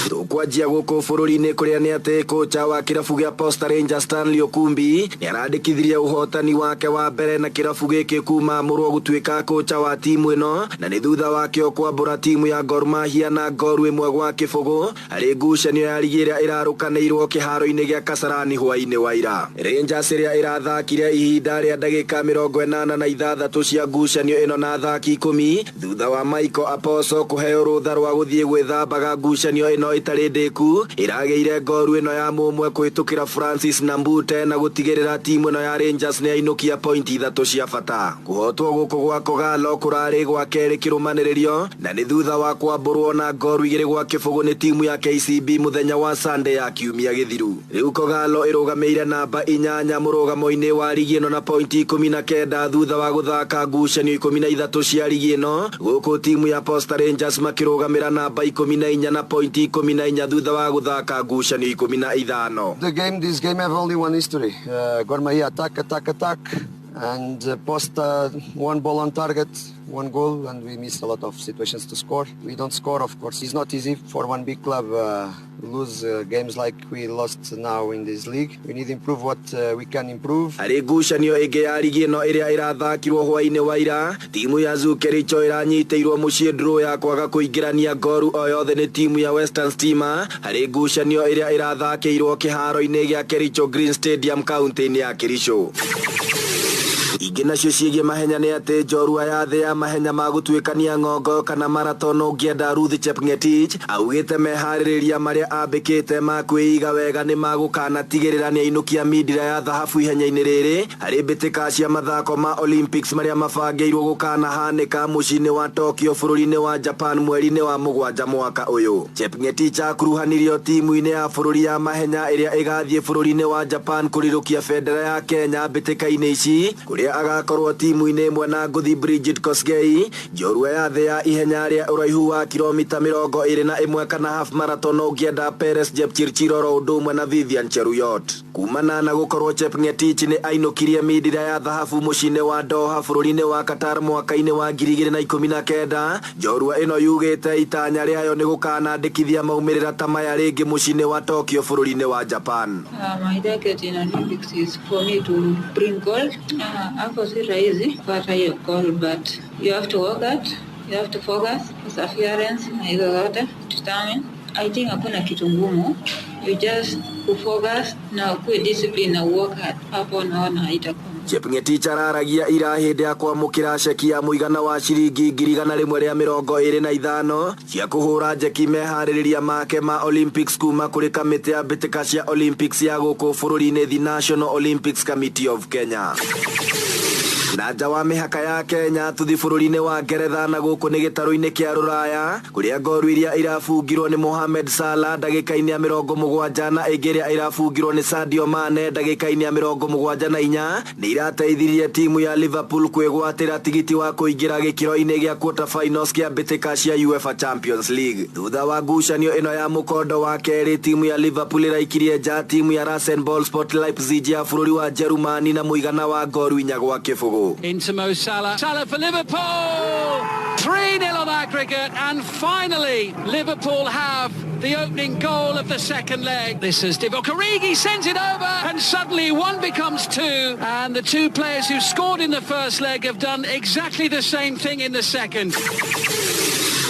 Tukwanjia guku bururi-ini kuria ni ati kocha wa kirabu gia Posta Rangers Stanley Okumbi ni arandikithirie uhotani wake wa mbere na kirabu giki kuma murwo gutuika kocha wa timu ino na ni thutha wake kwambura timu ya Gor Mahia na goru imwe gwa kibugu ari ngucanio ya ligi iria irarukanirwo kiharo-ini gia Kasarani hwaini wa ira. Rangers iria irathakire ihinda ria ndagika 86 cia ngucanio ino na athaki 10 thutha wa Michael Aposo kuheo rutha rwa guthie gwithambaga ngucanio ino yao itari ndiku irageire ngoru ino ya mumwe kuhitukira Francis Nambute na gutigirira timu ino ya Rangers ni ainukia point 3 cia bata. Kuhotwo guku gwa Kogalo kurari gwa keri kirumaniririo na ni thutha wa kwamburwo na ngoru 2 gwa kibugu ni timu ya KCB muthenya wa Sunday ya kiumia githiru. Riu Kogalo irugameire namba 8 murugamo-ini wa ligi ino na point 19 thutha wa guthaka ngucanio 13 cia ligi ino, guku timu ya Posta Rangers makirugamira namba 14 na point 14 thutha wa guthaka ngucanio 15. This game have only one history. Gor Mahia attack, and Posta one ball on target, one goal, and we miss a lot of situations to score. We don't score, of course. It's not easy for one big club lose games like we lost now in this league. We need to improve what we can improve. Ari ngucanio ingi ya ligi ino iria irathakirwo hwaini wa ira, timu ya Zukericho iranyitĩirwo mucii draw ya kwaga kuingirania ngoru o yothe ni timu ya Western Stima. Ari ngucanio iria irathakĩirwo kiharo-ini gia Kericho Green Stadium kaunti-ini ya Kericho. Ingĩ nacio ciĩgiĩ mahenya nĩ atĩ njorua ya thĩ ya mahenya ma gũtuĩkania ng'ongo kana marathon ũngĩenda Ruth Chepngetich augĩte meharĩrĩria marĩa ambĩkĩte ma kwĩiga wega nĩ magũkanatigĩrĩra nĩ ainukia mindira ya thahabu ihenya-inĩ rĩrĩ harĩ mbĩtĩka cia mathako ma Olympics marĩa mabangĩirwo gũkanahanĩka mũciĩ-inĩ wa Tokyo bũrũri-inĩ wa Japan mweri-inĩ wa 7 mwaka ũyũ. Chepngetich akuruhanirio timu-inĩ ya bũrũri ya mahenya ĩrĩa ĩgathiĩ bũrũri-inĩ wa Japan kũrirũkia bendera ya Kenya mbĩtĩka-inĩ ici kuria agakorwo timu-inĩ imwe na nguthi Bridget Kosgei, njorua ya thĩ ya ihenya rĩa ũraihu wa kilomita 21 kana half marathon ũngĩenda Peres Jepchirchir oro ũndũ ũmwe na Vivian Cheruyot. Kumana na gũkorwo Chepngetich nĩ ainukirie mindira ya thahabu mũciĩ-inĩ wa Doha bũrũri-inĩ wa Qatar mwaka-inĩ wa 2019, njorua ĩno yugĩte itanya rĩayo nĩ gũkanandĩkithia maumĩrĩra ta maya rĩngĩ mũciĩ-inĩ wa Tokyo bũrũri-inĩ wa Japan. My target in Olympics is for me to bring gold. Hapo si rahisi kupata hiyo goal, but you have to work hard, you have to focus, perseverance na hizo zote determine. I think hakuna kitu ngumu, you just focus na kuwe discipline na work hard, hapo naona haitakuwa. Chepngetich araragia ira hindi ya kwamũkĩra ceki ya mũigana wa ciringi 125 cia kũhũra njeki meharĩrĩria make ma Olympics kuma kũrĩ kamĩtĩ ya mbĩtĩka cia Olympics ya gũkũ bũrũri-inĩ the National Olympics Committee of Kenya. Na nja wa mĩhaka ya Kenya tuthi bũrũri-inĩ wa Ngeretha na gũkũ nĩ gĩtarũ-inĩ kĩa Rũraya kũrĩa ngoru iria irabungirwo nĩ Mohamed Salah ndagĩka-inĩ ya 70 na ĩngĩ ĩrĩa irabungirwo nĩ Sadio Mane ndagĩka-inĩ ya 74 nĩ irateithirie timu ya Liverpool kwĩgwatĩra tigiti wa kũingĩra gĩkĩro-inĩ gĩa quarter finals kĩa mbĩtĩka cia UEFA Champions League. Thutha wa ngucanio ĩno ya mũkondo wa kerĩ, timu ya Liverpool ĩraikirie nja timu ya Rasenballsport Leipzig ya bũrũri wa Germany na mũigana wa ngoru 4 gwa kĩbũgũ. Into Mo Salah. Salah for Liverpool! 3-0 on aggregate, and finally Liverpool have the opening goal of the second leg. This is Divock Origi sends it over, and suddenly 1 becomes 2, and the 2 players who scored in the first leg have done exactly the same thing in the second.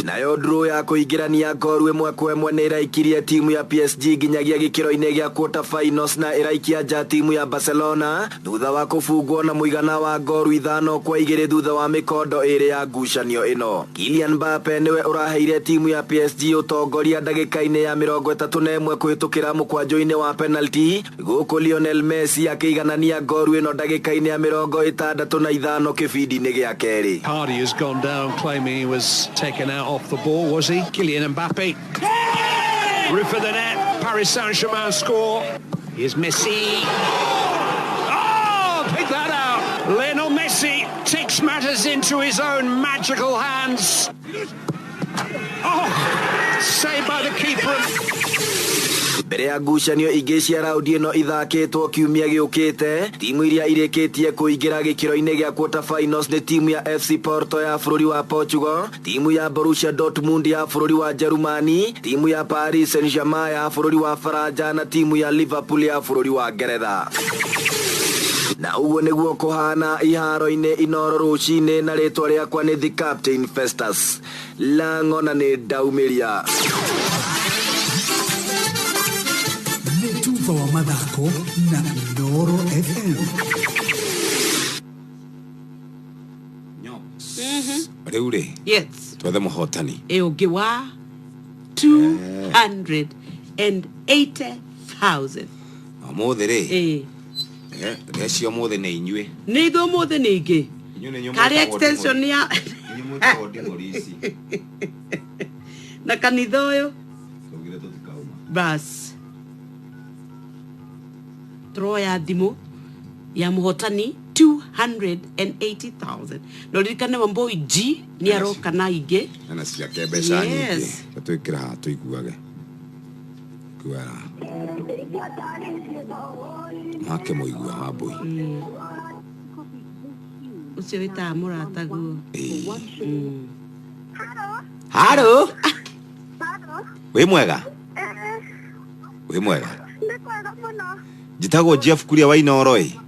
Nayo draw ya kuingirania ngoru 1-1 nĩ iraikirie timu ya PSG nginyagia gĩkĩro-inĩ gĩa quarter finals na iraikia nja timu ya Barcelona thutha wa kũbungwo na mũigana wa ngoru 5-2 thutha wa mĩkondo ĩrĩ ya ngucanio ĩno. Kylian Mbappe nĩwe ũraheire timu ya PSG ũtongoria ndagĩka-inĩ ya 31 kũhĩtũkĩra mũkwanjũ-inĩ wa penalty, gũkũ Lionel Messi akĩiganania ngoru ĩno ndagĩka-inĩ ya 65 kĩbindi-inĩ gĩa kerĩ. Hardy has gone down claiming he was taken out off the ball, was he? Kylian Mbappe. Roof of the net. Paris Saint-Germain score. Here's Messi. Oh, pick that out. Lionel Messi takes matters into his own magical hands. Oh, saved by the keeper. Mbere ya ngucanio ingĩ cia raundi ĩno ithakĩtwo kiumia gĩũkĩte, timu iria irĩkĩtie kũingĩra gĩkĩro-inĩ gĩa quarter finals nĩ timu ya FC Porto ya bũrũri wa Portugal, timu ya Borussia Dortmund ya bũrũri wa Germany, timu ya Paris Saint-Germain ya bũrũri wa Faranja na timu ya Liverpool ya bũrũri wa Ngeretha. Na uguo nĩguo kũhana iharo-inĩ Inooro rũcinĩ, na rĩtwa rĩakwa nĩ The Captain Festus Lango na nĩ ndaumĩria wa mathako na Inooro FM. Rĩu rĩ, yes, twethe mũhotani ũngĩ wa 280,000. Amothe ri. Recio mothe ne inyue. Ni tho mothe ni ingi. Kari extension ya. Na kanitha uyu. Bas. Troya thimu ya muhotani 280,000. No rikane Wamboi G ni aroka na ingi. Ana cia kebesa nyingi. Twikira ha tuiguage. Kuara. Make muigua Wamboi. Ucio wita murata guo. Halo. We mwega? We mwega? Jitago Jeff Kuria wa Inoroi.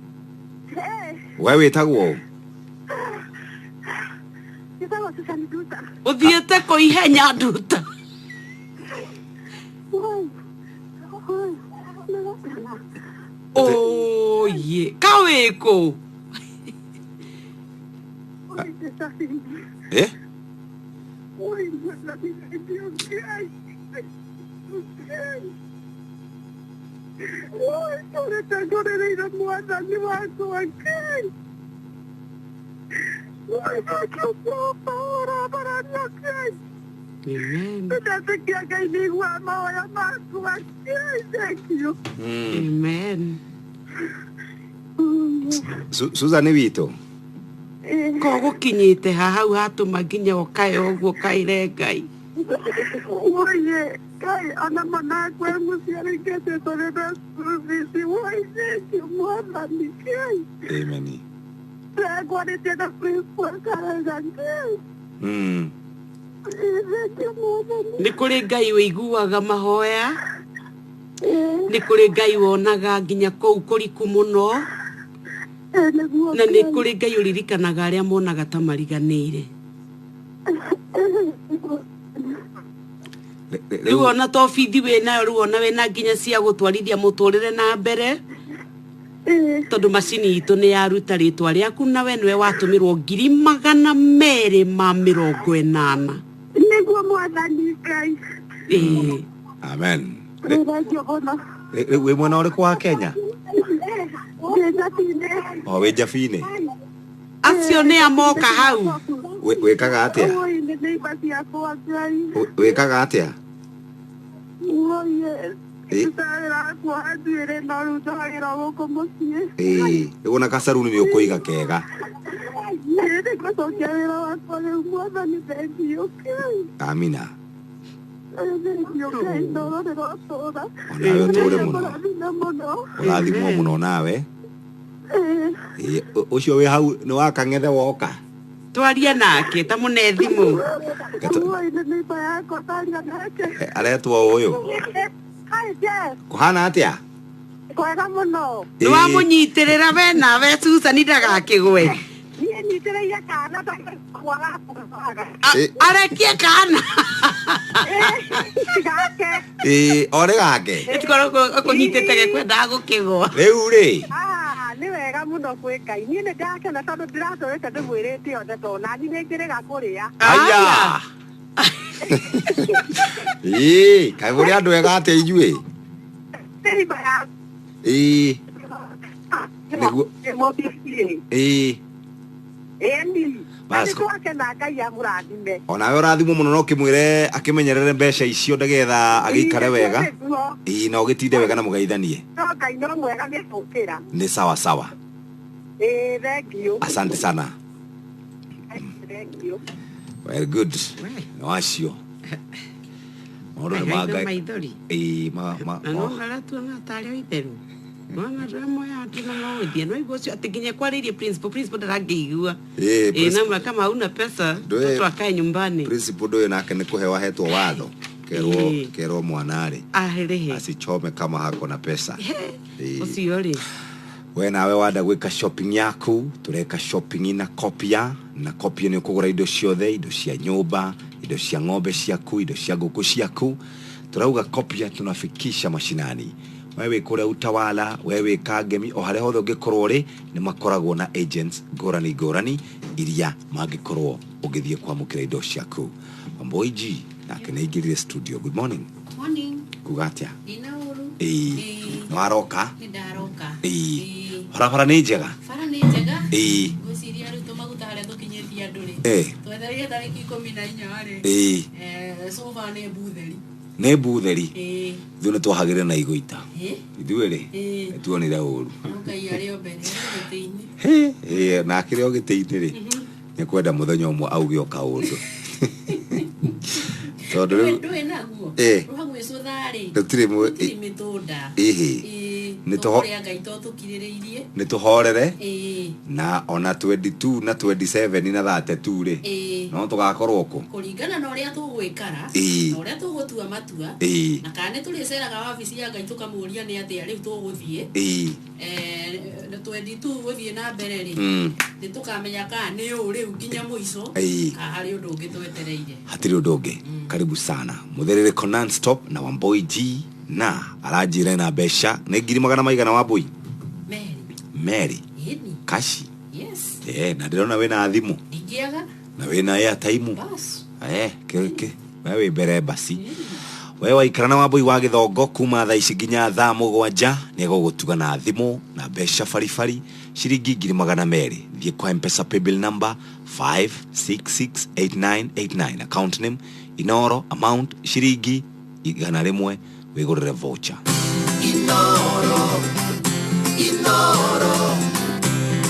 Wewe witagwo? Jitago Susan Duta. Uthiete ko ihenya Duta. Oh ye, kaweko. Eh? Amen. Susan wito. Ko gukinyite hau hatuma nginya okae oguo kaire Ngai. Oye, kai ana mana kwe musiari kete tole da sisi oye, kimwana nikai. Amen. Kwa ni tena principal kara zange. Ni kuri Ngai wiguaga mahoya. Ni kuri Ngai wonaga nginya kou kuriku muno. Na ni kuri Ngai uririkanaga aria monaga ta mariganire. Riu ona to bithi wina riu ona wina nginya cia gutwarithia muturire na mbere. Tondu macini itu ni yaruta ritwa riaku na we niwe watumirwo 280,000. Niguo mwathani Ngai. Amen. We mwana uri kwa Kenya? Oh, we Jafine. Acio ni amoka hau. We kaga atia? We kaga atia? Una kasaruni ni ukoiga kega. Amina. Onawe tore muno. Urathimwo muno nawe. Ucio we hau ni wakang'ethe woka. Twaria nake ta mune thimu. Aretwo uyu. Kuhana atia? Kwega muno. Ni wamunyitirira we nawe Susan ndagakigwe. Niĩ nyitĩrĩire kana kwaga arekie kana gake ore gake itikorwo kunyitĩte gekwenda gũkĩgwa rĩu rĩ nĩ wega mũno kwĩ Ngai niĩ nĩ ndakena tondũ ndiratũrĩte ndĩmwĩrĩte othe tondũ nani nĩ ngĩrĩga kũrĩa aya kaĩ mũrĩ andũ ega atĩa inyuĩ nĩguo onawe ũrathimwo mũno no kĩmwĩre akĩmenyerere mbeca icio nĩgetha agĩikare wega na ũgĩtinde wega na mũgeithanie nĩ sawa sawa asante sana well good no acio maũndũ nĩ maitho mama ramo ya tuna mawedia no igocio atinginya kwaririe principal ndarangĩigua na kama una pesa mtoto akae nyumbani principal ndoyo nake nĩ kũhewa hetwo watho kerwo mwanarĩ asichome kama hako na pesa ucio rĩ we nawe wanda gwĩka shopping yaku tureka shopping na Kopia na Kopia nĩ ũkũgũra indo ciothe indo cia nyũmba indo cia ng'ombe ciaku indo cia ngũkũ ciaku turauga Kopia tunafikisha mashinani wewe kũrĩa Utawala wewe Kangemi o harĩa hothe ũngĩkorwo rĩ nĩ makoragwo na agents ngũrani iria mangĩkorwo ũgĩthiĩ kwamũkĩra indo ciaku Wamboi G nake nä ingä studio. Good morning. Morning. Kugatia. Inauru. Nwaroka. Ndaroka. Barabara nä njega. Bara nä njega. Ngwiciria rä u tå maguta harä a tå kinyä andå rä twethereire tarä ki 14 rä sofa nä mbutheri nä mbutheri ithuä nä twahagä re na igåita ithuä rä nä tuonire å ru ngai arä o mbere gä tä-inä nakä rä o gä tä-inä rä nä kwenda må thenya å mwe auge o kaå ndå tondå rä u ndå naguo rå hagwä cå tharä tirä mä tå nda nä tå horere na ona 22 na 27 na 32 rä no tå gakorwo kå kå ringana na å rä a tå gwä kara na å rä a tå gå tua matua na kana nä tå rä ceraga wabici ya ngai tå kamå ria nä atä a rä u tå gå thiä 22 gå thiä na mbere rä nä tå kamenya kana nä å rä u nginya må ico ka harä å ndå å ngä twetereire hatirä å ndå å ngä karibu sana muthiririko non-stop na Wamboi G na aranjire na mbeca nä 100 maigana Wamboi Mary kashi na ndirona wina thimu na wina airtime wewe mbere basi wewe waikara na Wamboi wa Githongo kuma thaa ici nginya thaa 7 nä gågåtuga na thimu na mbeca baribari ciringi 100 thiä kwa M-Pesa paybill number 5668989 account name Inoro amount shiringi 100 wigurire voucher Inoro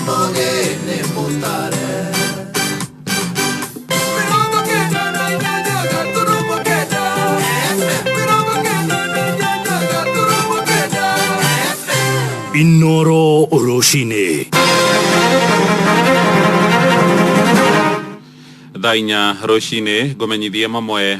mogene mutare Inoro Roshine Thainya Roshine ngomenyithie mamwe